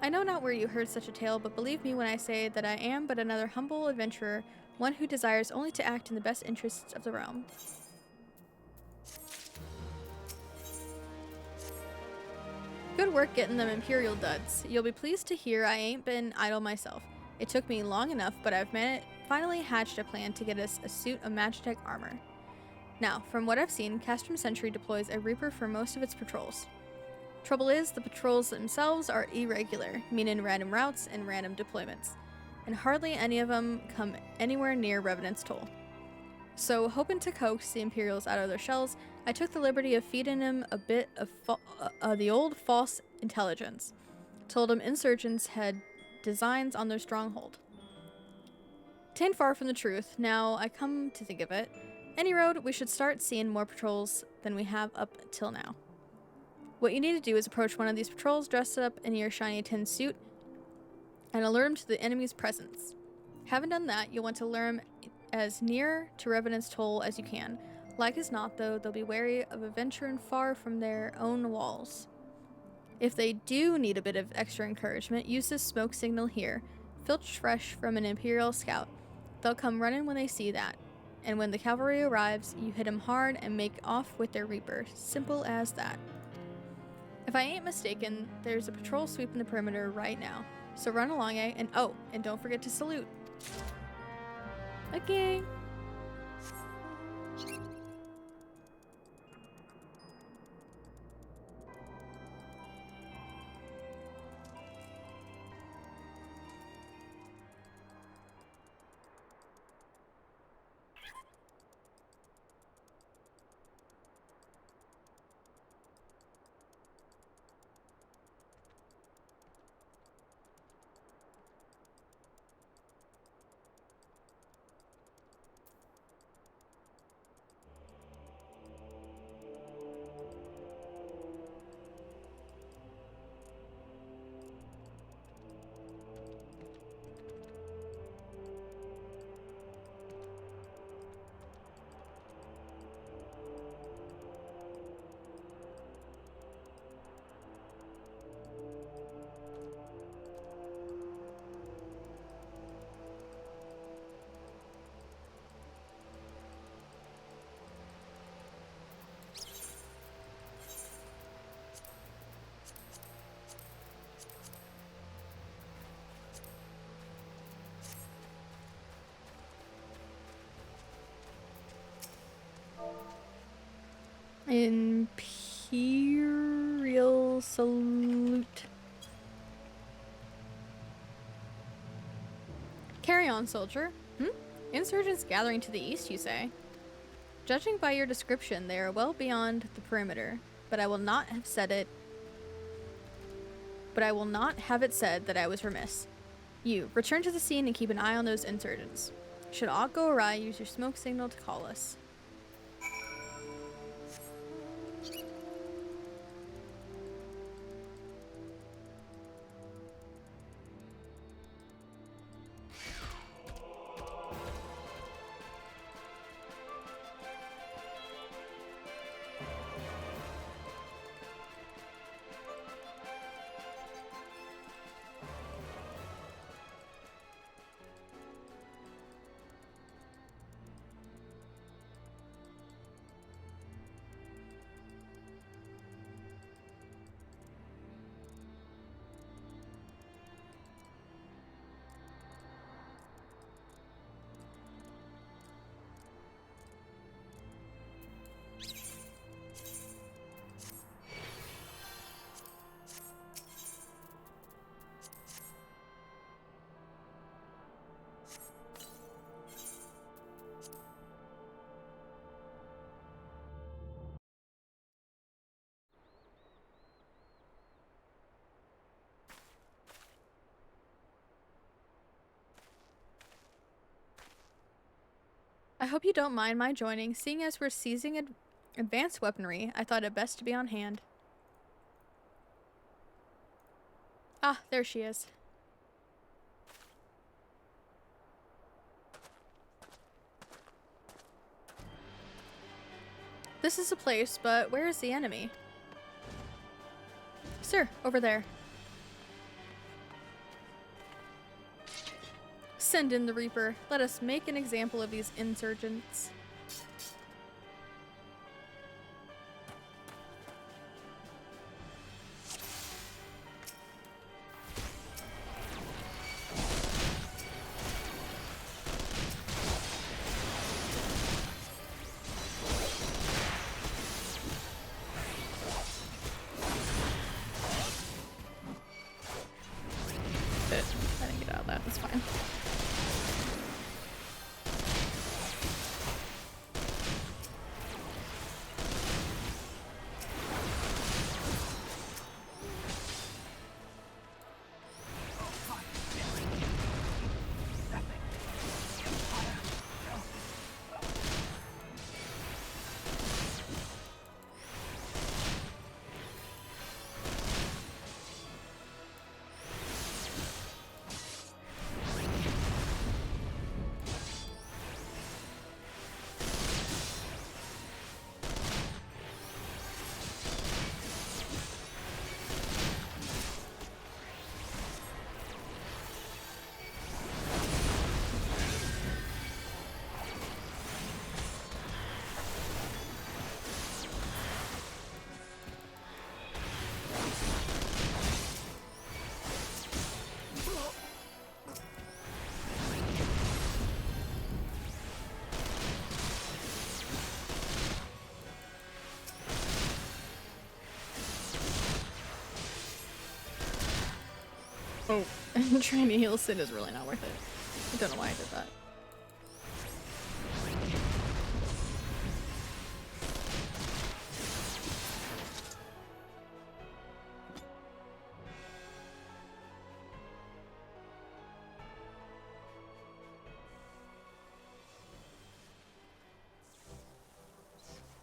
I know not where you heard such a tale, but believe me when I say that I am but another humble adventurer, one who desires only to act in the best interests of the realm. Good work getting them Imperial duds. You'll be pleased to hear I ain't been idle myself. It took me long enough, but I've finally hatched a plan to get us a suit of Magitech armor. Now, from what I've seen, Castrum Sentry deploys a Reaper for most of its patrols. Trouble is, the patrols themselves are irregular, meaning random routes and random deployments, and hardly any of them come anywhere near Revenant's Toll. So, hoping to coax the Imperials out of their shells, I took the liberty of feeding him a bit of the old false intelligence. Told him insurgents had designs on their stronghold. 'Tain't far from the truth, now I come to think of it. Any road, we should start seeing more patrols than we have up till now. What you need to do is approach one of these patrols dressed up in your shiny tin suit and alert them to the enemy's presence. Having done that, you'll want to lure them as near to Revenant's Toll as you can. Like as not, though, they'll be wary of venturing far from their own walls. If they do need a bit of extra encouragement, use this smoke signal here, filched fresh from an Imperial scout. They'll come running when they see that. And when the cavalry arrives, you hit them hard and make off with their Reaper. Simple as that. If I ain't mistaken, there's a patrol sweeping the perimeter right now. So run along, and don't forget to salute. Okay. Imperial salute. Carry on, soldier. Insurgents gathering to the east, you say? Judging by your description, they are well beyond the perimeter, but I will not have it said that I was remiss. You, return to the scene and keep an eye on those insurgents. Should aught go awry, use your smoke signal to call us. I hope you don't mind my joining. Seeing as we're seizing advanced weaponry, I thought it best to be on hand. Ah, there she is. This is a place, but where is the enemy? Sir, over there. Send in the Reaper. Let us make an example of these insurgents. I didn't get out of that. That's fine. Oh, trying to heal Sid is really not worth it. I don't know why I did that.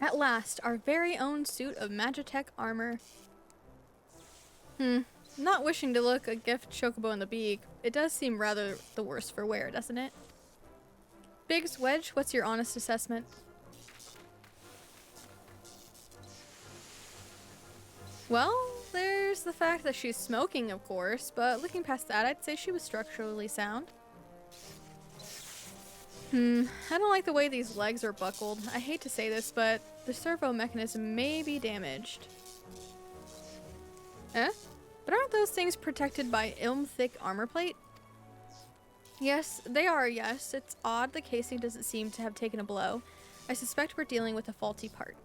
At last, our very own suit of Magitech armor. Not wishing to look a gift chocobo in the beak, it does seem rather the worse for wear, doesn't it? Biggs, Wedge, what's your honest assessment? Well, there's the fact that she's smoking, of course, but looking past that, I'd say she was structurally sound. I don't like the way these legs are buckled. I hate to say this, but the servo mechanism may be damaged. Eh? But aren't those things protected by thick armor plate? Yes, they are, yes. It's odd the casing doesn't seem to have taken a blow. I suspect we're dealing with a faulty part.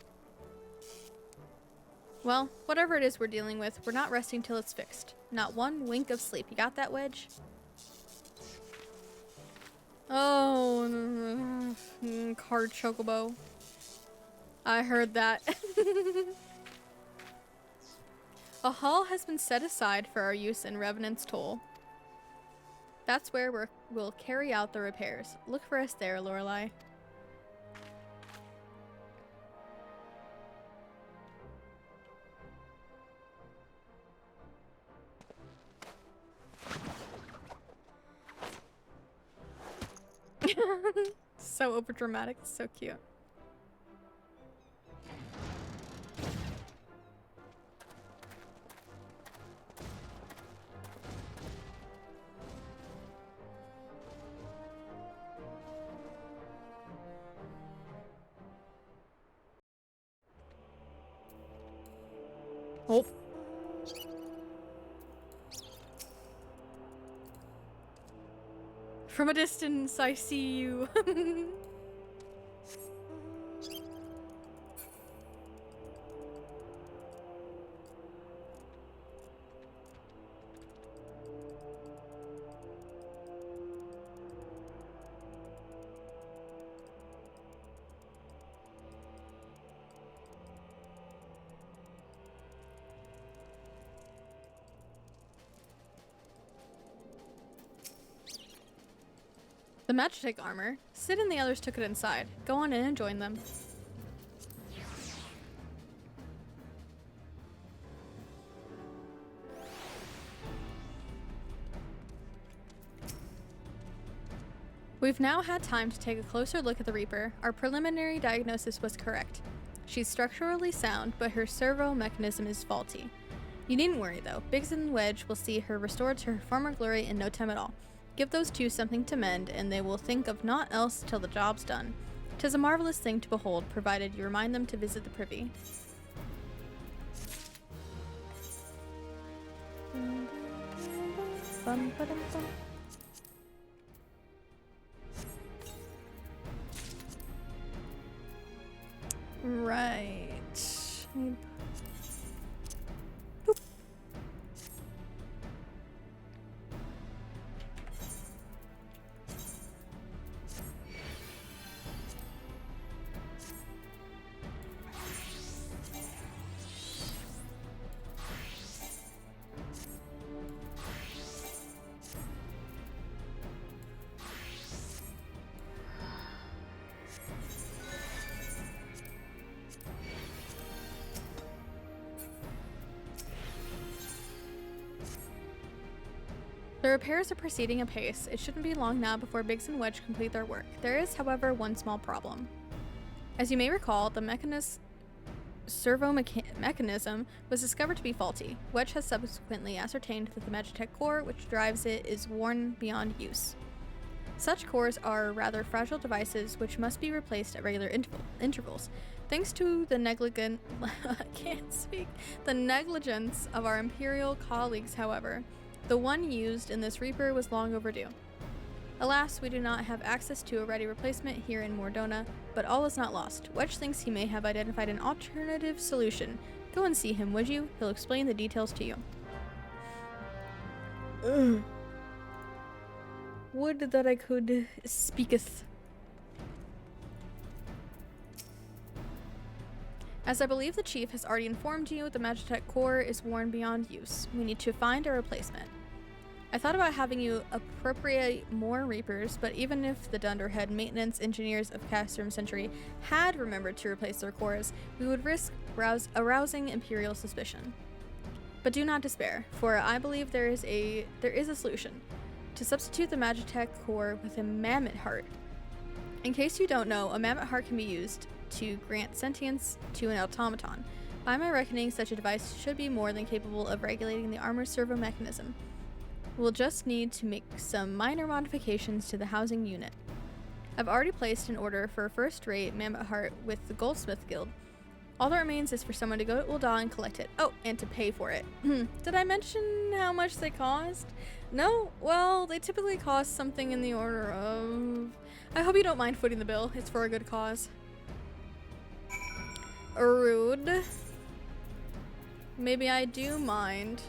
Well, whatever it is we're dealing with, we're not resting till it's fixed. Not one wink of sleep. You got that, Wedge? Oh, card chocobo. I heard that. A hall has been set aside for our use in Revenant's Toll. That's where we'll carry out the repairs. Look for us there, Lorelei. So overdramatic, so cute. Oh. From a distance, I see you. The Magitech armor. Sid and the others took it inside. Go on in and join them. We've now had time to take a closer look at the Reaper. Our preliminary diagnosis was correct. She's structurally sound, but her servo mechanism is faulty. You needn't worry though. Biggs and Wedge will see her restored to her former glory in no time at all. Give those two something to mend, and they will think of naught else till the job's done. 'Tis a marvelous thing to behold, provided you remind them to visit the privy. Right. Boop. The repairs are proceeding apace. It shouldn't be long now before Biggs and Wedge complete their work. There is, however, one small problem. As you may recall, the servo mechanism was discovered to be faulty. Wedge has subsequently ascertained that the Magitech core, which drives it, is worn beyond use. Such cores are rather fragile devices which must be replaced at regular intervals. Thanks to the the negligence of our Imperial colleagues, however, the one used in this Reaper was long overdue. Alas, we do not have access to a ready replacement here in Mordona, but all is not lost. Wedge thinks he may have identified an alternative solution. Go and see him, would you? He'll explain the details to you. Ugh. Would that I could speaketh. As I believe the chief has already informed you, the Magitech core is worn beyond use. We need to find a replacement. I thought about having you appropriate more Reapers, but even if the Dunderhead maintenance engineers of Castrum Century had remembered to replace their cores, we would risk arousing Imperial suspicion. But do not despair, for I believe there is a solution. To substitute the Magitech core with a mammoth heart. In case you don't know, a mammoth heart can be used to grant sentience to an automaton. By my reckoning, such a device should be more than capable of regulating the armor's servo mechanism. We'll just need to make some minor modifications to the housing unit. I've already placed an order for a first-rate mammoth heart with the Goldsmith Guild. All that remains is for someone to go to Ul'dah and collect it. Oh, and to pay for it. Did I mention how much they cost? No? Well, they typically cost something in the order of... I hope you don't mind footing the bill. It's for a good cause. Rude. Maybe I do mind.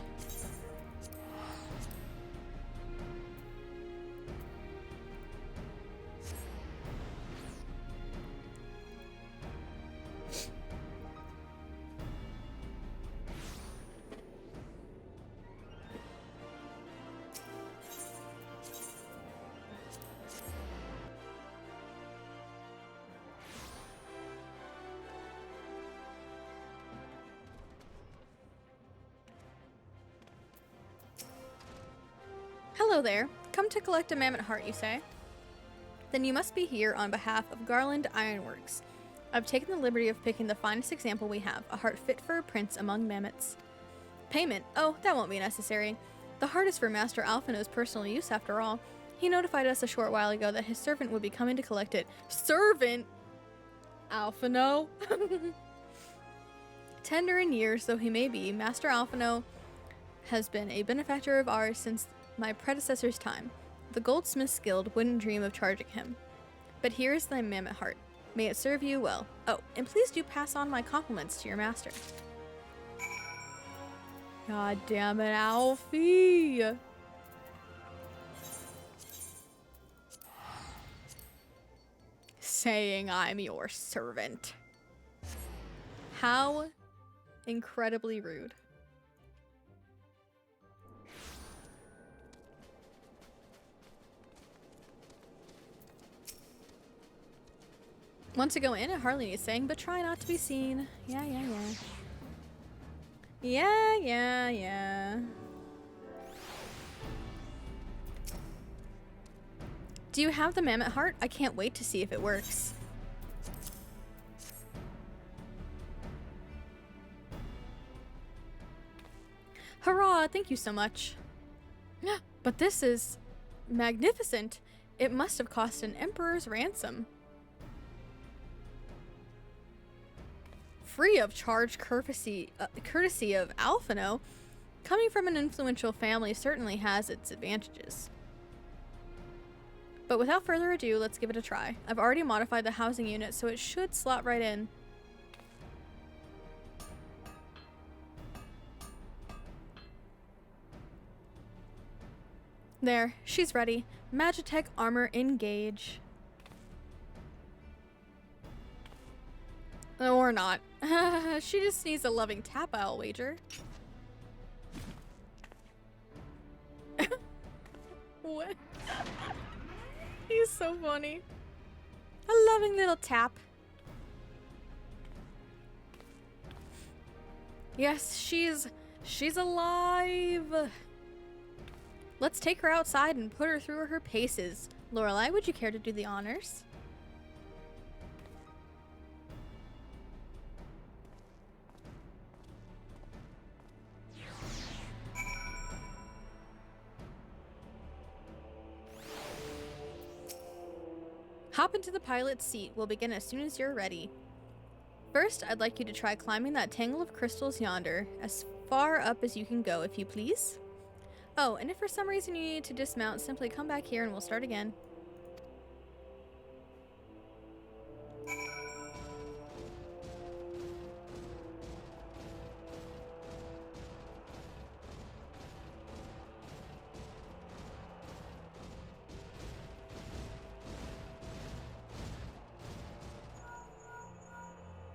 Hello there. Come to collect a mammoth heart, you say? Then you must be here on behalf of Garland Ironworks. I've taken the liberty of picking the finest example we have, a heart fit for a prince among mammoths. Payment? Oh, that won't be necessary. The heart is for Master Alphino's personal use, after all. He notified us a short while ago that his servant would be coming to collect it. Servant? Alphino? Tender in years though he may be, Master Alphino has been a benefactor of ours since my predecessor's time. The Goldsmiths Guild wouldn't dream of charging him. But here is thy mammoth heart. May it serve you well. Oh, and please do pass on my compliments to your master. God damn it, Alfie! Saying I'm your servant. How incredibly rude. Want to go in? It hardly needs saying, but try not to be seen. Yeah, yeah, yeah. Yeah, yeah, yeah. Do you have the mammoth heart? I can't wait to see if it works. Hurrah! Thank you so much. But this is magnificent. It must have cost an emperor's ransom. Free of charge courtesy of Alphino, coming from an influential family certainly has its advantages. But without further ado, let's give it a try. I've already modified the housing unit, so it should slot right in. There, she's ready. Magitech armor engage. Or not. She just needs a loving tap, I'll wager. What? He's so funny. A loving little tap. Yes, she's alive. Let's take her outside and put her through her paces. Lorelei, would you care to do the honors? Hop into the pilot's seat. We'll begin as soon as you're ready. First, I'd like you to try climbing that tangle of crystals yonder, as far up as you can go, if you please. Oh, and if for some reason you need to dismount, simply come back here and we'll start again.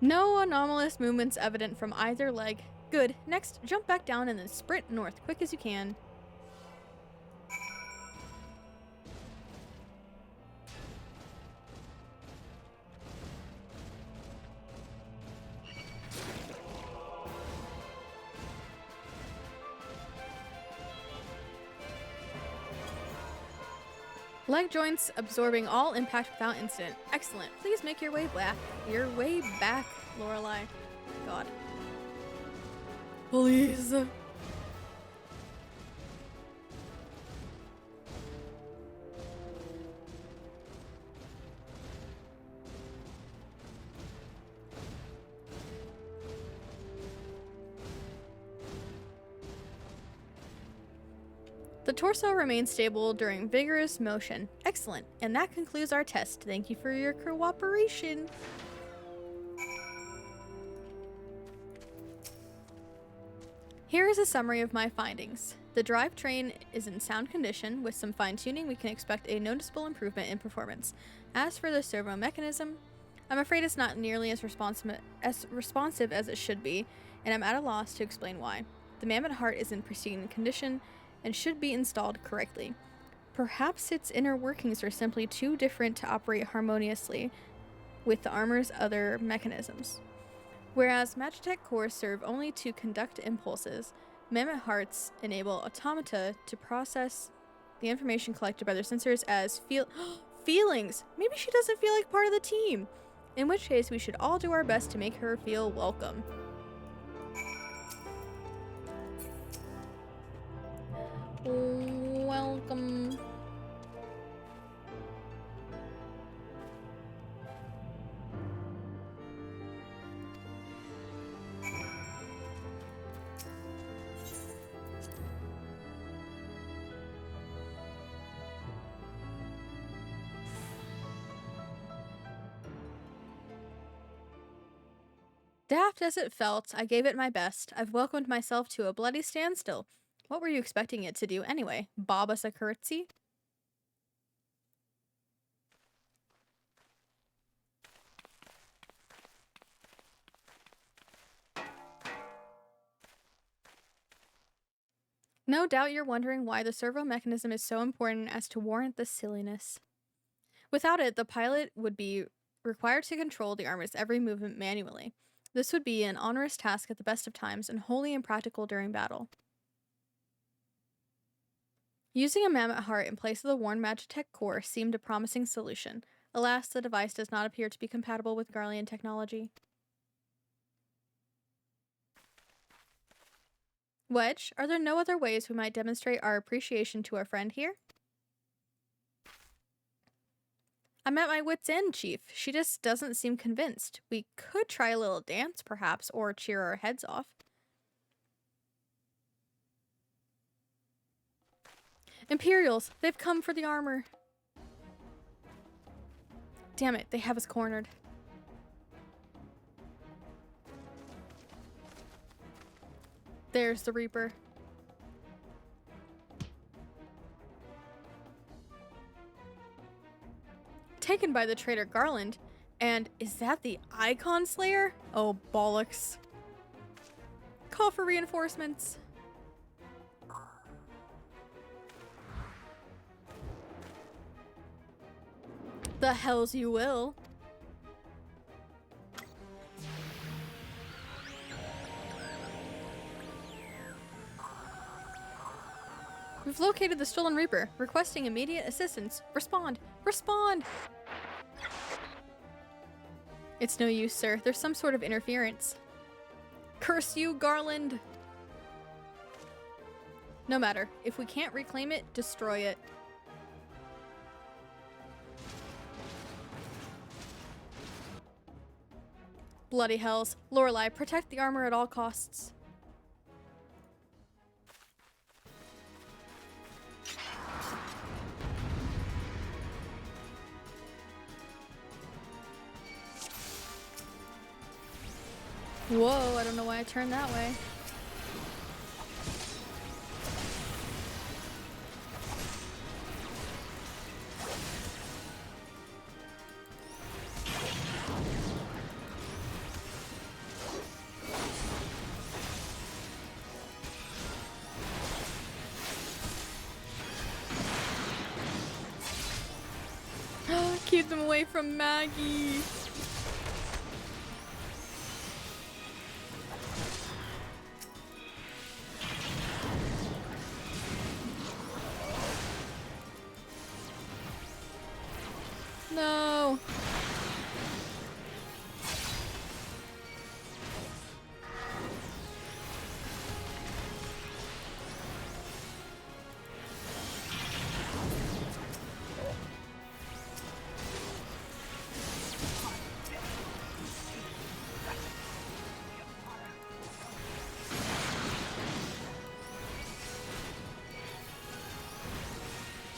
No anomalous movements evident from either leg. Good. Next, jump back down and then sprint north quick as you can. Leg joints absorbing all impact without incident. Excellent. Please make your way back. Your way back, Lorelei. God. Please. The torso remains stable during vigorous motion. Excellent. And that concludes our test. Thank you for your cooperation. Here is a summary of my findings. The drivetrain is in sound condition. With some fine-tuning, we can expect a noticeable improvement in performance. As for the servo mechanism, I'm afraid it's not nearly as responsive as it should be, and I'm at a loss to explain why. The mammoth heart is in pristine condition and should be installed correctly. Perhaps its inner workings are simply too different to operate harmoniously with the armor's other mechanisms. Whereas Magitech cores serve only to conduct impulses, mammoth hearts enable automata to process the information collected by their sensors as feelings. Maybe she doesn't feel like part of the team, in which case we should all do our best to make her feel welcome. Welcome. Daft as it felt, I gave it my best. I've welcomed myself to a bloody standstill. What were you expecting it to do anyway? Bob us a curtsy? No doubt you're wondering why the servo mechanism is so important as to warrant this silliness. Without it, the pilot would be required to control the armor's every movement manually. This would be an onerous task at the best of times and wholly impractical during battle. Using a mammoth heart in place of the worn Magitech core seemed a promising solution. Alas, the device does not appear to be compatible with Garlean technology. Wedge, are there no other ways we might demonstrate our appreciation to our friend here? I'm at my wit's end, Chief. She just doesn't seem convinced. We could try a little dance, perhaps, or cheer our heads off. Imperials! They've come for the armor! Damn it, they have us cornered. There's the Reaper. Taken by the traitor Garland. And is that the Icon Slayer? Oh, bollocks. Call for reinforcements. The hells you will. We've located the stolen Reaper, requesting immediate assistance. Respond! Respond! It's no use, sir. There's some sort of interference. Curse you, Garland! No matter. If we can't reclaim it, destroy it. Bloody hells. Lorelei, protect the armor at all costs. Whoa, I don't know why I turned that way. Keep them away from Maggie. No.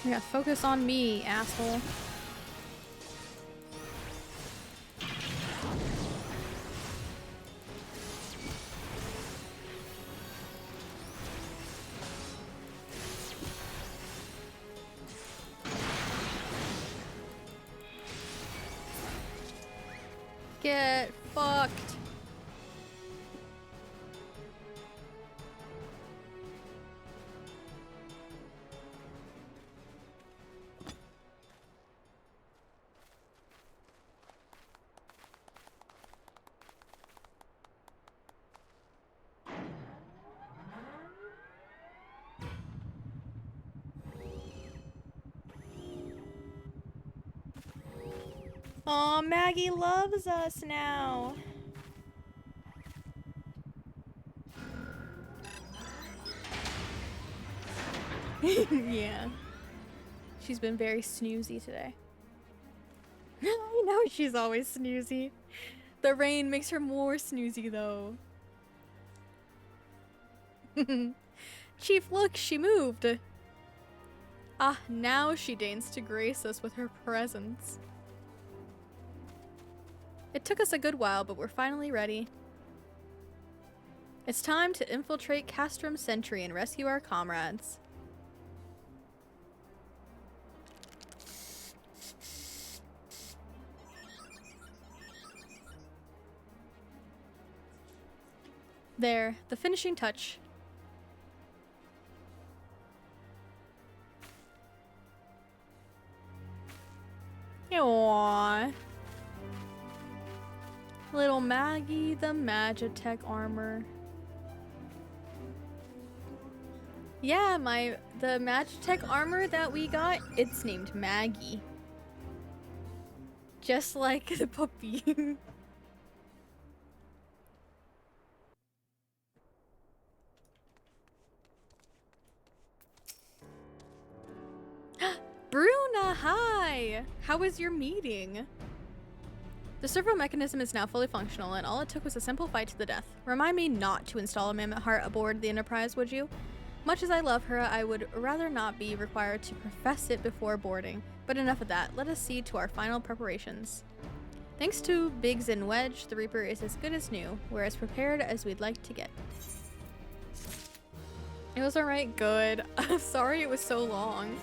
You gotta focus on me, asshole. Get fucked. Aw, Maggie loves us now. Yeah. She's been very snoozy today. I know she's always snoozy. The rain makes her more snoozy though. Chief, look, she moved. Ah, now she deigns to grace us with her presence. It took us a good while, but we're finally ready. It's time to infiltrate Castrum Sentry and rescue our comrades. There, the finishing touch. Aww. Little Maggie, the Magitech armor. Yeah, the Magitech armor that we got, it's named Maggie. Just like the puppy. Bruna, hi! How was your meeting? The servo mechanism is now fully functional, and all it took was a simple fight to the death. Remind me not to install a Mammoth Heart aboard the Enterprise, would you? Much as I love her, I would rather not be required to profess it before boarding. But enough of that, let us see to our final preparations. Thanks to Biggs and Wedge, the Reaper is as good as new. We're as prepared as we'd like to get. It was alright, good. Sorry it was so long.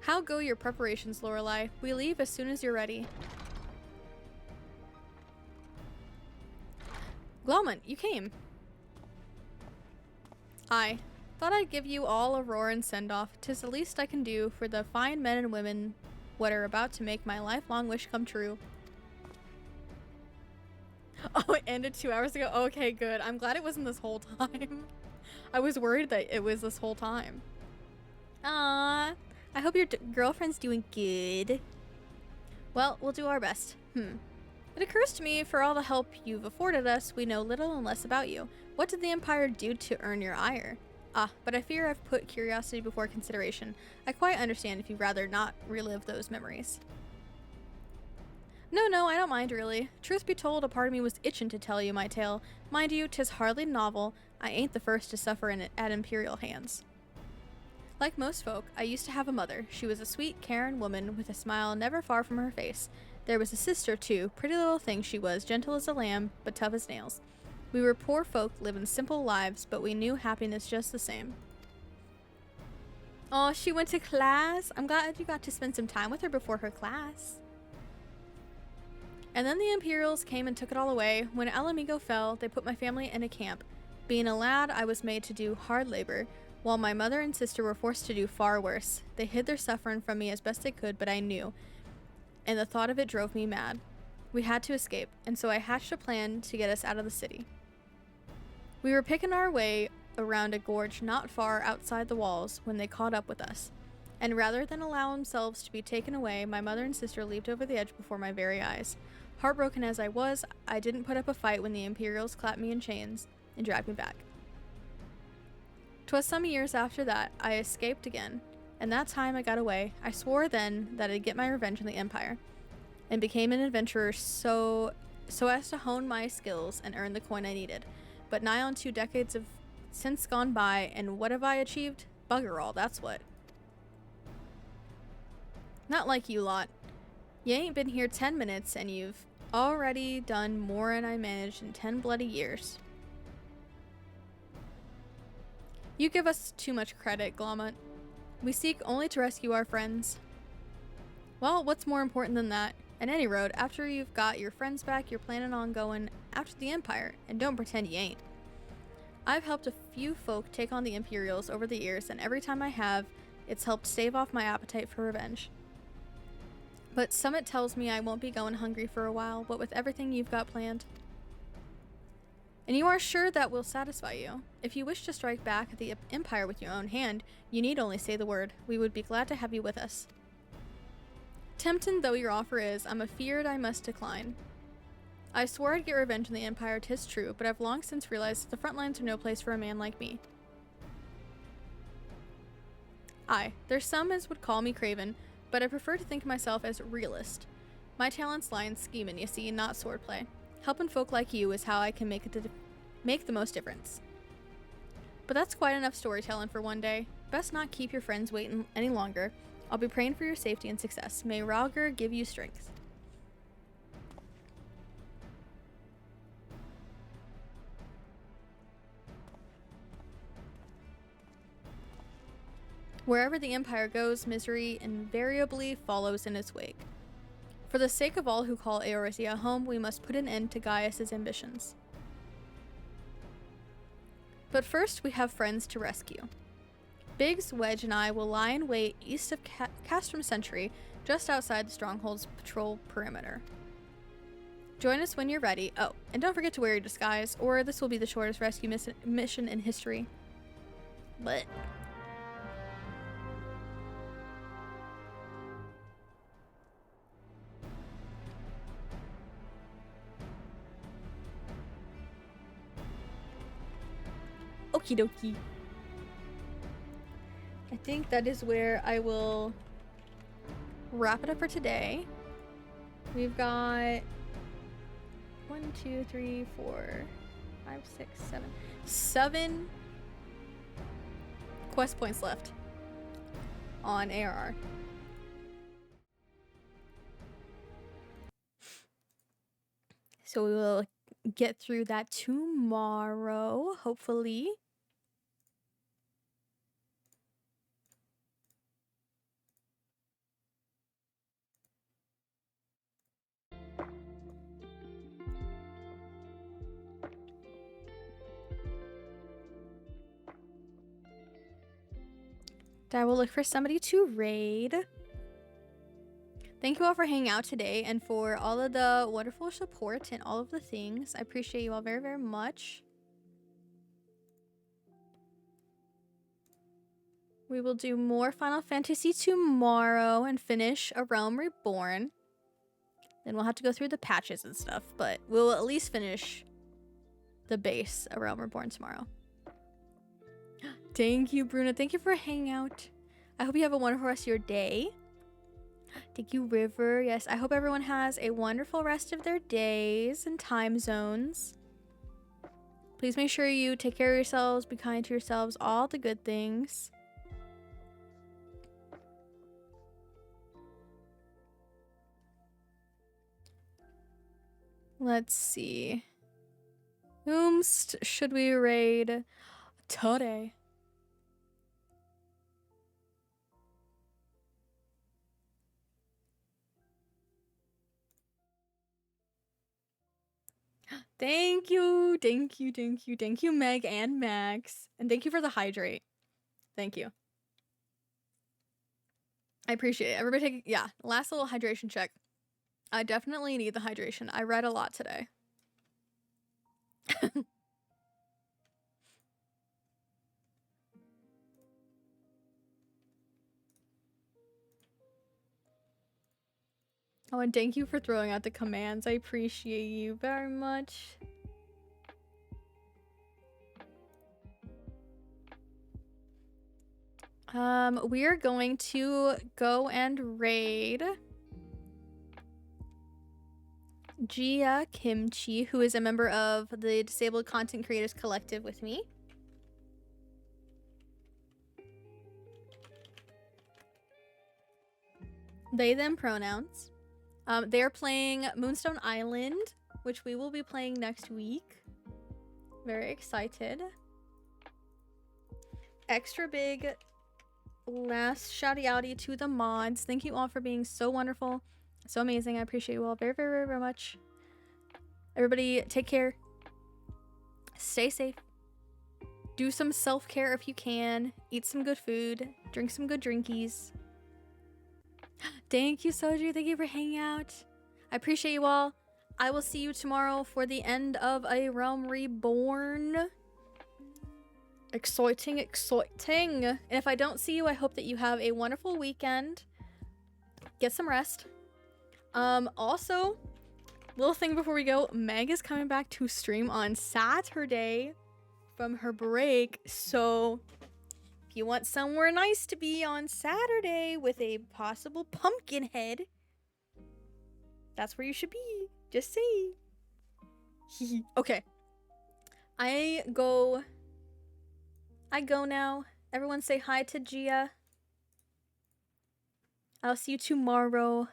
How go your preparations, Lorelei? We leave as soon as you're ready. Glomont, you came. I thought I'd give you all a roar and send-off. 'Tis the least I can do for the fine men and women what are about to make my lifelong wish come true. Oh, it ended 2 hours ago? Okay, good. I'm glad it wasn't this whole time. I was worried that it was this whole time. Ah, I hope your girlfriend's doing good. Well, we'll do our best. It occurs to me, for all the help you've afforded us, we know little and less about you. What did the Empire do to earn your ire? Ah, but I fear I've put curiosity before consideration. I quite understand if you'd rather not relive those memories. No, I don't mind really. Truth be told, a part of me was itching to tell you my tale. Mind you, 'tis hardly novel. I ain't the first to suffer in it at Imperial hands. Like most folk, I used to have a mother. She was a sweet, caring woman with a smile never far from her face. There was a sister, too. Pretty little thing she was, gentle as a lamb, but tough as nails. We were poor folk living simple lives, but we knew happiness just the same. Oh, she went to class? I'm glad you got to spend some time with her before her class. And then the Imperials came and took it all away. When Alamigo fell, they put my family in a camp. Being a lad, I was made to do hard labor, while my mother and sister were forced to do far worse. They hid their suffering from me as best they could, but I knew, and the thought of it drove me mad. We had to escape, and so I hatched a plan to get us out of the city. We were picking our way around a gorge not far outside the walls when they caught up with us. And rather than allow themselves to be taken away, my mother and sister leaped over the edge before my very eyes. Heartbroken as I was, I didn't put up a fight when the Imperials clapped me in chains and dragged me back. 'Twas some years after that I escaped again, and that time I got away. I swore then that I'd get my revenge on the Empire, and became an adventurer so as to hone my skills and earn the coin I needed. But nigh on 2 decades have since gone by, and what have I achieved? Bugger all, that's what. Not like you lot. You ain't been here 10 minutes, and you've already done more than I managed in 10 bloody years. You give us too much credit, Glomont. We seek only to rescue our friends. Well, what's more important than that? At any road, after you've got your friends back, you're planning on going after the Empire, and don't pretend you ain't. I've helped a few folk take on the Imperials over the years, and every time I have, it's helped stave off my appetite for revenge. But Summit tells me I won't be going hungry for a while, what with everything you've got planned. And you are sure that will satisfy you. If you wish to strike back at the Empire with your own hand, you need only say the word. We would be glad to have you with us. Tempting though your offer is, I'm afeard I must decline. I swore I'd get revenge on the Empire, 'tis true, but I've long since realized that the front lines are no place for a man like me. Aye, there's some as would call me craven, but I prefer to think of myself as realist. My talents lie in scheming, you see, not swordplay. Helping folk like you is how I can make the most difference. But that's quite enough storytelling for one day. Best not keep your friends waiting any longer. I'll be praying for your safety and success. May Rauger give you strength. Wherever the Empire goes, misery invariably follows in its wake. For the sake of all who call Eorzea home, we must put an end to Gaius's ambitions. But first, we have friends to rescue. Biggs, Wedge, and I will lie in wait east of Castrum Sentry, just outside the Stronghold's patrol perimeter. Join us when you're ready. Oh, and don't forget to wear your disguise, or this will be the shortest rescue mission in history. But okie dokie. I think that is where I will wrap it up for today. We've got 1, 2, 3, 4, 5, 6, 7 quest points left on ARR. So we will get through that tomorrow, hopefully. I will look for somebody to raid. Thank you all for hanging out today and for all of the wonderful support and all of the things. I appreciate you all very, very much. We will do more Final Fantasy tomorrow and finish A Realm Reborn. Then we'll have to go through the patches and stuff, but we'll at least finish the base A Realm Reborn tomorrow. Thank you, Bruna. Thank you for hanging out. I hope you have a wonderful rest of your day. Thank you, River. Yes, I hope everyone has a wonderful rest of their days and time zones. Please make sure you take care of yourselves, be kind to yourselves, all the good things. Let's see. Whomst should we raid today? Thank you, thank you, thank you, thank you, Meg and Max. And thank you for the hydrate. Thank you. I appreciate it. Everybody take, yeah, last little hydration check. I definitely need the hydration. I read a lot today. Oh, and thank you for throwing out the commands. I appreciate you very much. We are going to go and raid Gia Kimchi, who is a member of the Disabled Content Creators Collective with me. They, them pronouns. They're playing Moonstone Island, which we will be playing next week. Very excited. Extra big last shouty outy to the mods. Thank you all for being so wonderful, so amazing. I appreciate you all very, very, very, very much. Everybody take care. Stay safe. Do some self-care if you can. Eat some good food. Drink some good drinkies. Thank you, Soju. Thank you for hanging out. I appreciate you all. I will see you tomorrow for the end of A Realm Reborn. Exciting, exciting. And if I don't see you, I hope that you have a wonderful weekend. Get some rest. Also, little thing before we go, Meg is coming back to stream on Saturday from her break. So if you want somewhere nice to be on Saturday with a possible pumpkin head, that's where you should be. Just say. Okay. I go now. Everyone say hi to Gia. I'll see you tomorrow.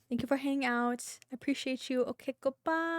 Thank you for hanging out. I appreciate you. Okay, goodbye.